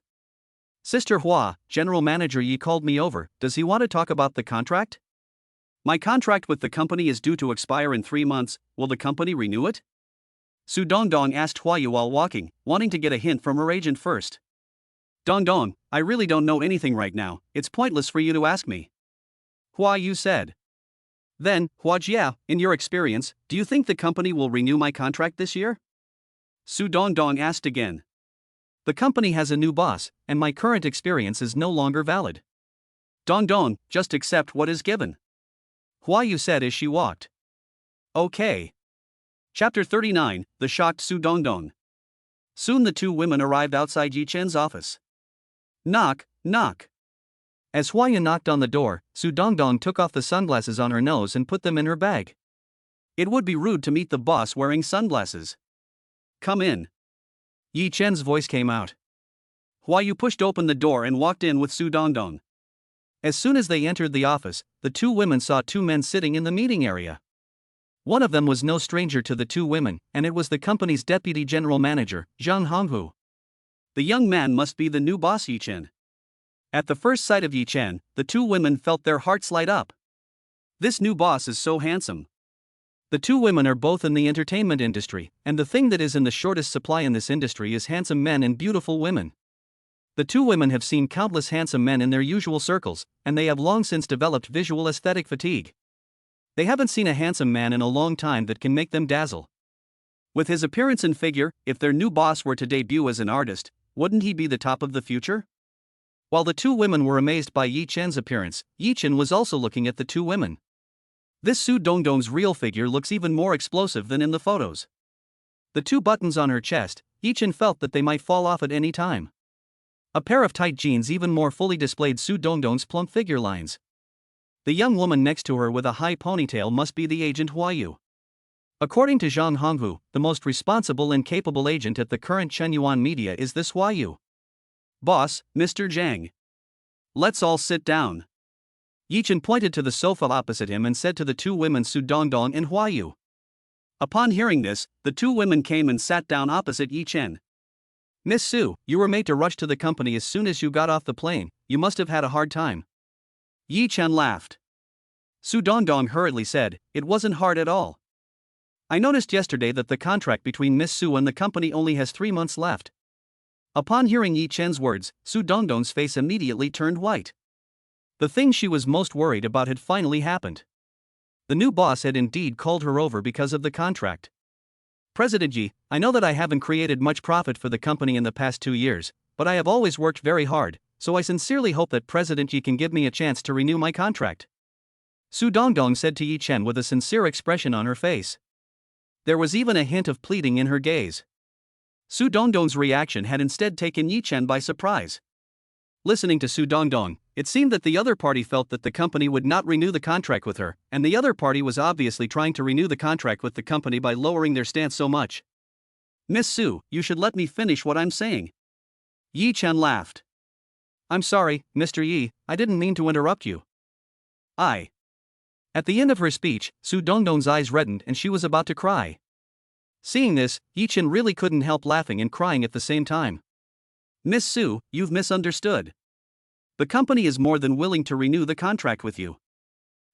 Sister Hua, General Manager Yi called me over, does he want to talk about the contract? My contract with the company is due to expire in 3 months, will the company renew it? Su Dongdong asked Hua Yu while walking, wanting to get a hint from her agent first. Dongdong, I really don't know anything right now, it's pointless for you to ask me. Hua Yu said. Then, Hua Jia, in your experience, do you think the company will renew my contract this year? Su Dongdong asked again. The company has a new boss, and my current experience is no longer valid. Dongdong, just accept what is given. Hua Yu said as she walked. Okay. Chapter 39, The Shocked Su Dongdong. Soon the two women arrived outside Yi Chen's office. Knock, knock. As Hua Yu knocked on the door, Su Dongdong took off the sunglasses on her nose and put them in her bag. It would be rude to meet the boss wearing sunglasses. Come in. Yi Chen's voice came out. Hua Yu pushed open the door and walked in with Su Dongdong. As soon as they entered the office, the two women saw two men sitting in the meeting area. One of them was no stranger to the two women, and it was the company's deputy general manager, Zhang Honghu. The young man must be the new boss Yi Chen. At the first sight of Yi Chen, the two women felt their hearts light up. This new boss is so handsome. The two women are both in the entertainment industry, and the thing that is in the shortest supply in this industry is handsome men and beautiful women. The two women have seen countless handsome men in their usual circles, and they have long since developed visual aesthetic fatigue. They haven't seen a handsome man in a long time that can make them dazzle. With his appearance and figure, if their new boss were to debut as an artist, wouldn't he be the top of the future? While the two women were amazed by Yi Chen's appearance, Yi Chen was also looking at the two women. This Su Dongdong's real figure looks even more explosive than in the photos. The two buttons on her chest, Yi Chen felt that they might fall off at any time. A pair of tight jeans even more fully displayed Su Dongdong's plump figure lines. The young woman next to her with a high ponytail must be the agent Hua Yu. According to Zhang Honghu, the most responsible and capable agent at the current Chenyuan media is this Hua Yu. Boss, Mr. Zhang. Let's all sit down. Yi Chen pointed to the sofa opposite him and said to the two women Su Dongdong and Hua Yu. Upon hearing this, the two women came and sat down opposite Yi Chen. Miss Su, you were made to rush to the company as soon as you got off the plane, you must have had a hard time. Yi Chen laughed. Su Dongdong hurriedly said, it wasn't hard at all. I noticed yesterday that the contract between Miss Su and the company only has 3 months left. Upon hearing Yi Chen's words, Su Dongdong's face immediately turned white. The thing she was most worried about had finally happened. The new boss had indeed called her over because of the contract. President Yi, I know that I haven't created much profit for the company in the past 2 years, but I have always worked very hard, so I sincerely hope that President Yi can give me a chance to renew my contract. Su Dongdong said to Yi Chen with a sincere expression on her face. There was even a hint of pleading in her gaze. Su Dongdong's reaction had instead taken Yi Chen by surprise. Listening to Su Dongdong, it seemed that the other party felt that the company would not renew the contract with her, and the other party was obviously trying to renew the contract with the company by lowering their stance so much. Miss Su, you should let me finish what I'm saying. Yi Chen laughed. I'm sorry, Mr. Yi, I didn't mean to interrupt you. At the end of her speech, Su Dongdong's eyes reddened and she was about to cry. Seeing this, Yi Chen really couldn't help laughing and crying at the same time. Miss Su, you've misunderstood. The company is more than willing to renew the contract with you.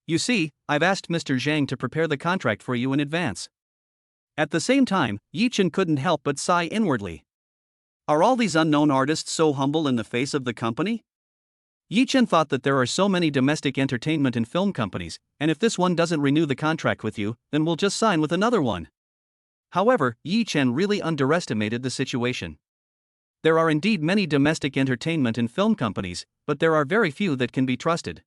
You see, I've asked Mr. Zhang to prepare the contract for you in advance. At the same time, Yi Chen couldn't help but sigh inwardly. Are all these unknown artists so humble in the face of the company? Yi Chen thought that there are so many domestic entertainment and film companies, and if this one doesn't renew the contract with you, then we'll just sign with another one. However, Yi Chen really underestimated the situation. There are indeed many domestic entertainment and film companies, but there are very few that can be trusted.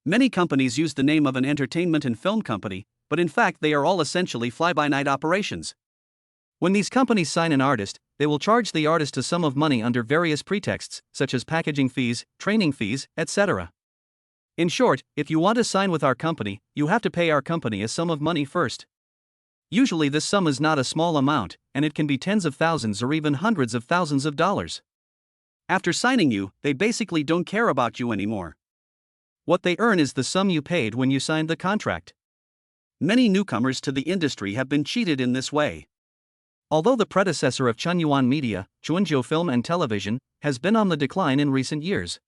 Many companies use the name of an entertainment and film company, but in fact they are all essentially fly-by-night operations. When these companies sign an artist, they will charge the artist a sum of money under various pretexts, such as packaging fees, training fees, etc. In short, if you want to sign with our company, you have to pay our company a sum of money first. Usually this sum is not a small amount, and it can be tens of thousands or even hundreds of thousands of dollars. After signing you, they basically don't care about you anymore. What they earn is the sum you paid when you signed the contract. Many newcomers to the industry have been cheated in this way. Although the predecessor of Chunyuan Media, Chuanzhou Film and Television, has been on the decline in recent years.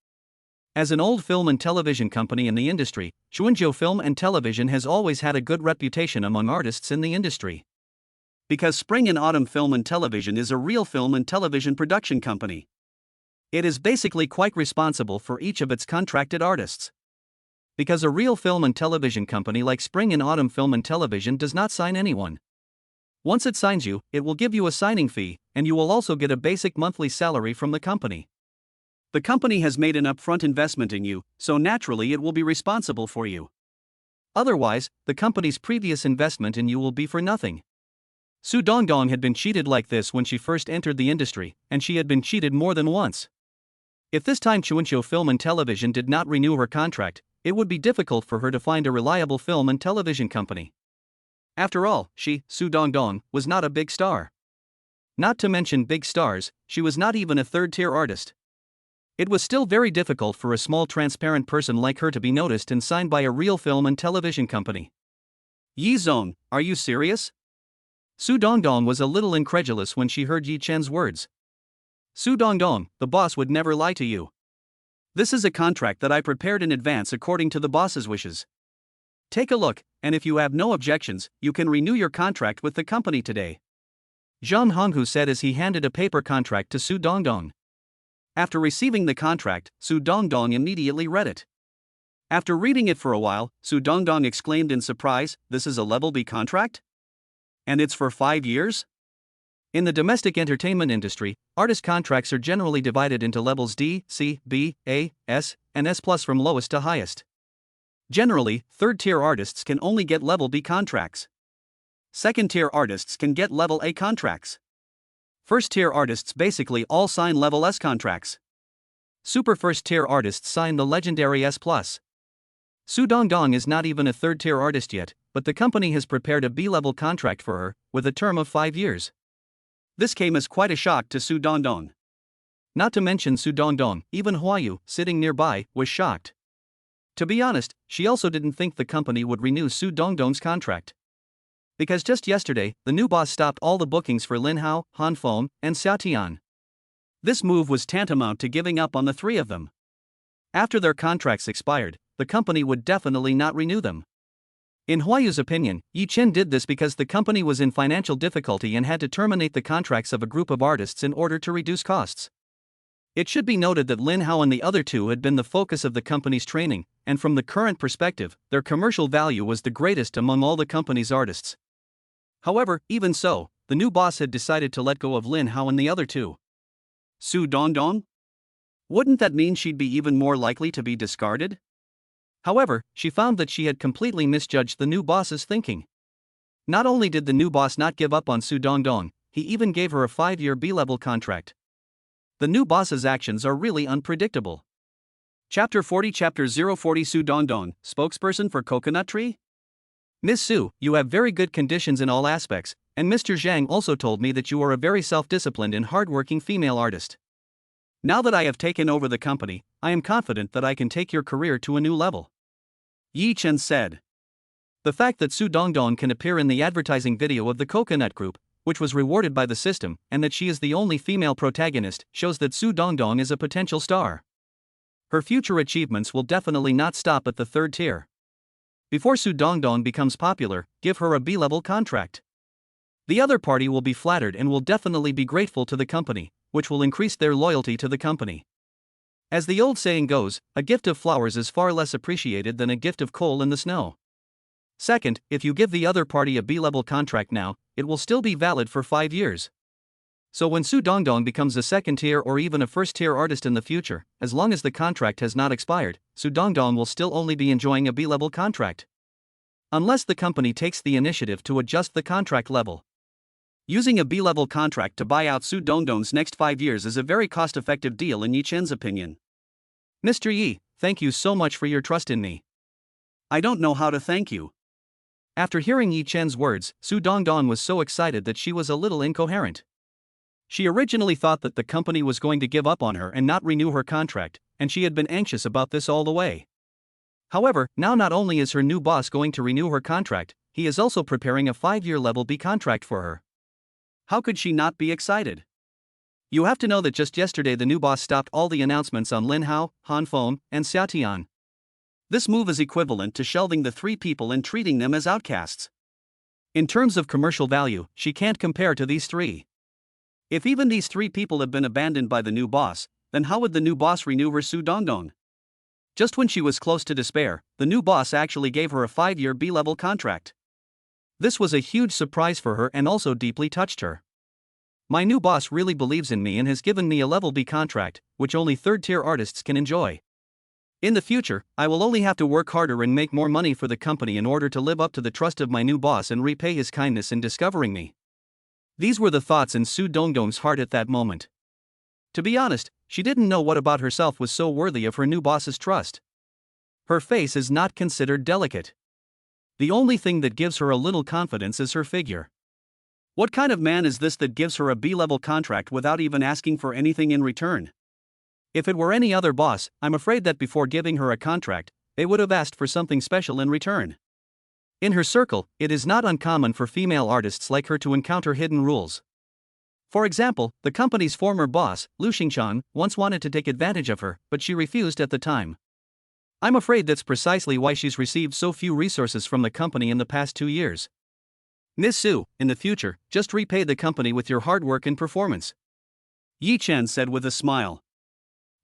As an old film and television company in the industry, Chuanzhou Film and Television has always had a good reputation among artists in the industry. Because Spring and Autumn Film and Television is a real film and television production company. It is basically quite responsible for each of its contracted artists. Because a real film and television company like Spring and Autumn Film and Television does not sign anyone. Once it signs you, it will give you a signing fee, and you will also get a basic monthly salary from the company. The company has made an upfront investment in you, so naturally it will be responsible for you. Otherwise, the company's previous investment in you will be for nothing. Su Dongdong had been cheated like this when she first entered the industry, and she had been cheated more than once. If this time Chuanzhou Film and Television did not renew her contract, it would be difficult for her to find a reliable film and television company. After all, she, Su Dongdong, was not a big star. Not to mention big stars, she was not even a third-tier artist. It was still very difficult for a small transparent person like her to be noticed and signed by a real film and television company. Yi Zong, are you serious? Su Dongdong was a little incredulous when she heard Yi Chen's words. Su Dongdong, the boss would never lie to you. This is a contract that I prepared in advance according to the boss's wishes. Take a look, and if you have no objections, you can renew your contract with the company today. Zhang Honghu said as he handed a paper contract to Su Dongdong. After receiving the contract, Su Dongdong immediately read it. After reading it for a while, Su Dongdong exclaimed in surprise, "This is a level B contract? And it's for 5 years?" In the domestic entertainment industry, artist contracts are generally divided into levels D, C, B, A, S, and S+ from lowest to highest. Generally, third-tier artists can only get level B contracts. Second-tier artists can get level A contracts. First-tier artists basically all sign level S contracts. Super first-tier artists sign the legendary S+. Su Dongdong is not even a third-tier artist yet, but the company has prepared a B-level contract for her, with a term of 5 years. This came as quite a shock to Su Dongdong. Not to mention Su Dongdong, even Huayu, sitting nearby, was shocked. To be honest, she also didn't think the company would renew Su Dongdong's contract. Because just yesterday, the new boss stopped all the bookings for Lin Hao, Han Feng, and Xiao Tian. This move was tantamount to giving up on the three of them. After their contracts expired, the company would definitely not renew them. In Huayu's opinion, Yi Chen did this because the company was in financial difficulty and had to terminate the contracts of a group of artists in order to reduce costs. It should be noted that Lin Hao and the other two had been the focus of the company's training, and from the current perspective, their commercial value was the greatest among all the company's artists. However, even so, the new boss had decided to let go of Lin Hao and the other two. Su Dongdong? Wouldn't that mean she'd be even more likely to be discarded? However, she found that she had completely misjudged the new boss's thinking. Not only did the new boss not give up on Su Dongdong, he even gave her a 5-year B-level contract. The new boss's actions are really unpredictable. Chapter 40 Chapter 040 Su Dongdong, spokesperson for Coconut Tree? Miss Su, you have very good conditions in all aspects, and Mr. Zhang also told me that you are a very self-disciplined and hard-working female artist. Now that I have taken over the company, I am confident that I can take your career to a new level. Yi Chen said. The fact that Su Dongdong can appear in the advertising video of the Coconut Group, which was rewarded by the system, and that she is the only female protagonist, shows that Su Dongdong is a potential star. Her future achievements will definitely not stop at the 3rd tier. Before Su Dongdong becomes popular, give her a B-level contract. The other party will be flattered and will definitely be grateful to the company, which will increase their loyalty to the company. As the old saying goes, a gift of flowers is far less appreciated than a gift of coal in the snow. Second, if you give the other party a B-level contract now, it will still be valid for 5 years. So when Su Dongdong becomes a 2nd tier or even a 1st tier artist in the future, as long as the contract has not expired, Su Dongdong will still only be enjoying a B-level contract. Unless the company takes the initiative to adjust the contract level. Using a B-level contract to buy out Su Dongdong's next 5 years is a very cost-effective deal in Yi Chen's opinion. Mr. Yi, thank you so much for your trust in me. I don't know how to thank you. After hearing Yi Chen's words, Su Dongdong was so excited that she was a little incoherent. She originally thought that the company was going to give up on her and not renew her contract, and she had been anxious about this all the way. However, now not only is her new boss going to renew her contract, he is also preparing a 5-year level B contract for her. How could she not be excited? You have to know that just yesterday the new boss stopped all the announcements on Lin Hao, Han Feng, and Xia Tian. This move is equivalent to shelving the 3 people and treating them as outcasts. In terms of commercial value, she can't compare to these 3. If even these 3 people have been abandoned by the new boss, then how would the new boss renew her Su Dongdong? Just when she was close to despair, the new boss actually gave her a 5-year B-level contract. This was a huge surprise for her and also deeply touched her. My new boss really believes in me and has given me a level B contract, which only 3rd-tier artists can enjoy. In the future, I will only have to work harder and make more money for the company in order to live up to the trust of my new boss and repay his kindness in discovering me. These were the thoughts in Su Dongdong's heart at that moment. To be honest, she didn't know what about herself was so worthy of her new boss's trust. Her face is not considered delicate. The only thing that gives her a little confidence is her figure. What kind of man is this that gives her a B-level contract without even asking for anything in return? If it were any other boss, I'm afraid that before giving her a contract, they would have asked for something special in return. In her circle, it is not uncommon for female artists like her to encounter hidden rules. For example, the company's former boss, Lu Xingshan, once wanted to take advantage of her, but she refused at the time. I'm afraid that's precisely why she's received so few resources from the company in the past 2 years. Miss Su, in the future, just repay the company with your hard work and performance. Yi Chen said with a smile.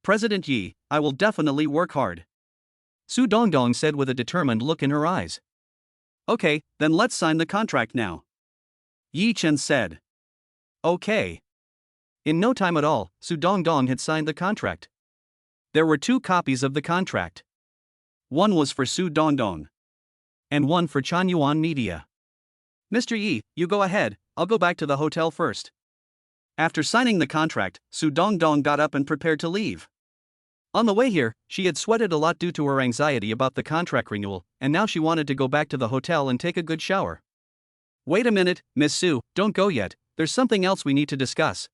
President Yi, I will definitely work hard. Su Dongdong said with a determined look in her eyes. Okay, then let's sign the contract now. Yi Chen said. Okay. In no time at all, Su Dongdong had signed the contract. There were 2 copies of the contract. One was for Su Dongdong. And one for Chanyuan Media. Mr. Yi, you go ahead, I'll go back to the hotel first. After signing the contract, Su Dongdong got up and prepared to leave. On the way here, she had sweated a lot due to her anxiety about the contract renewal, and now she wanted to go back to the hotel and take a good shower. Wait a minute, Miss Su, don't go yet, there's something else we need to discuss.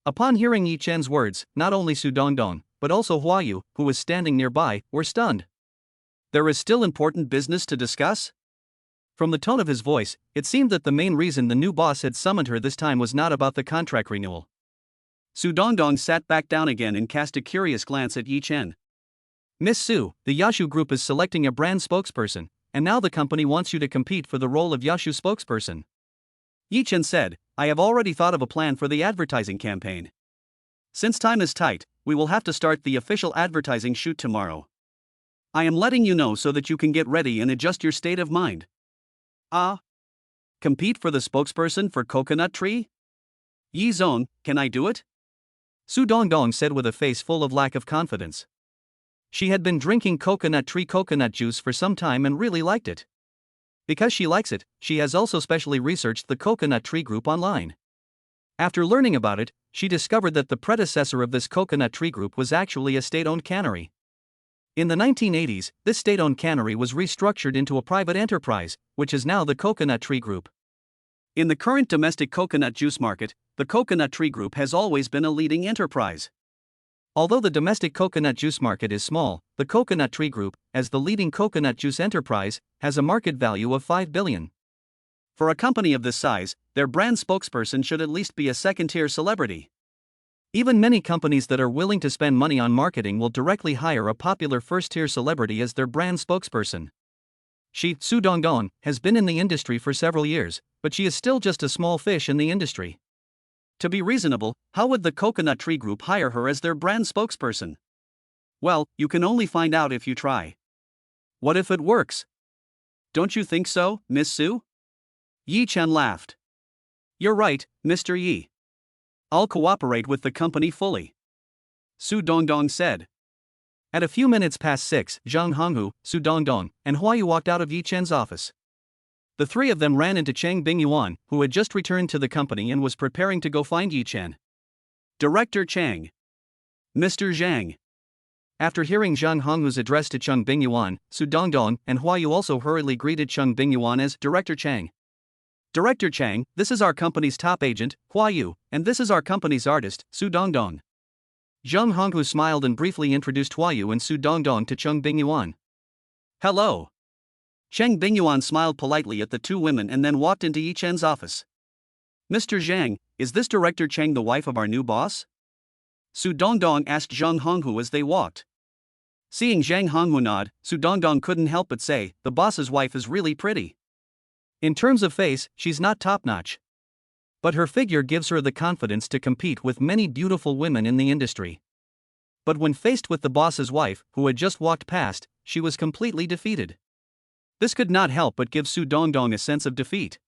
Upon hearing Yi Chen's words, not only Su Dongdong, but also Huayu, who was standing nearby, were stunned. There is still important business to discuss? From the tone of his voice, it seemed that the main reason the new boss had summoned her this time was not about the contract renewal. Su Dongdong sat back down again and cast a curious glance at Yi Chen. Miss Su, the Yashu Group is selecting a brand spokesperson, and now the company wants you to compete for the role of Yashu spokesperson. Yi Chen said, I have already thought of a plan for the advertising campaign. Since time is tight, we will have to start the official advertising shoot tomorrow. I am letting you know so that you can get ready and adjust your state of mind. Ah? Compete for the spokesperson for Coconut Tree? Yi Zone, can I do it? Su Dongdong said with a face full of lack of confidence. She had been drinking coconut tree coconut juice for some time and really liked it. Because she likes it, she has also specially researched the Coconut Tree Group online. After learning about it, she discovered that the predecessor of this Coconut Tree Group was actually a state-owned cannery. In the 1980s, this state-owned cannery was restructured into a private enterprise, which is now the Coconut Tree Group. In the current domestic coconut juice market, the Coconut Tree Group has always been a leading enterprise. Although the domestic coconut juice market is small, the Coconut Tree Group, as the leading coconut juice enterprise, has a market value of $5 billion. For a company of this size, their brand spokesperson should at least be a second-tier celebrity. Even many companies that are willing to spend money on marketing will directly hire a popular first-tier celebrity as their brand spokesperson. She, Su Dongdong, has been in the industry for several years, but she is still just a small fish in the industry. To be reasonable, how would the Coconut Tree Group hire her as their brand spokesperson? Well, you can only find out if you try. What if it works? Don't you think so, Miss Su? Yi Chen laughed. You're right, Mr. Yi. I'll cooperate with the company fully. Su Dongdong said. At a few minutes past 6, Zhang Honghu, Su Dongdong, and Huayu walked out of Yi Chen's office. The three of them ran into Cheng Bingyuan, who had just returned to the company and was preparing to go find Yi Chen. Director Cheng. Mr. Zhang. After hearing Zhang Honghu's address to Cheng Bingyuan, Su Dongdong and Huayu also hurriedly greeted Cheng Bingyuan as Director Cheng. Director Cheng, this is our company's top agent, Huayu, and this is our company's artist, Su Dongdong. Zhang Honghu smiled and briefly introduced Huayu and Su Dongdong to Cheng Bingyuan. Hello. Cheng Bingyuan smiled politely at the two women and then walked into Yi Chen's office. Mr. Zhang, is this Director Cheng the wife of our new boss? Su Dongdong asked Zhang Honghu as they walked. Seeing Zhang Honghu nod, Su Dongdong couldn't help but say, the boss's wife is really pretty. In terms of face, she's not top-notch. But her figure gives her the confidence to compete with many beautiful women in the industry. But when faced with the boss's wife, who had just walked past, she was completely defeated. This could not help but give Su Dongdong a sense of defeat.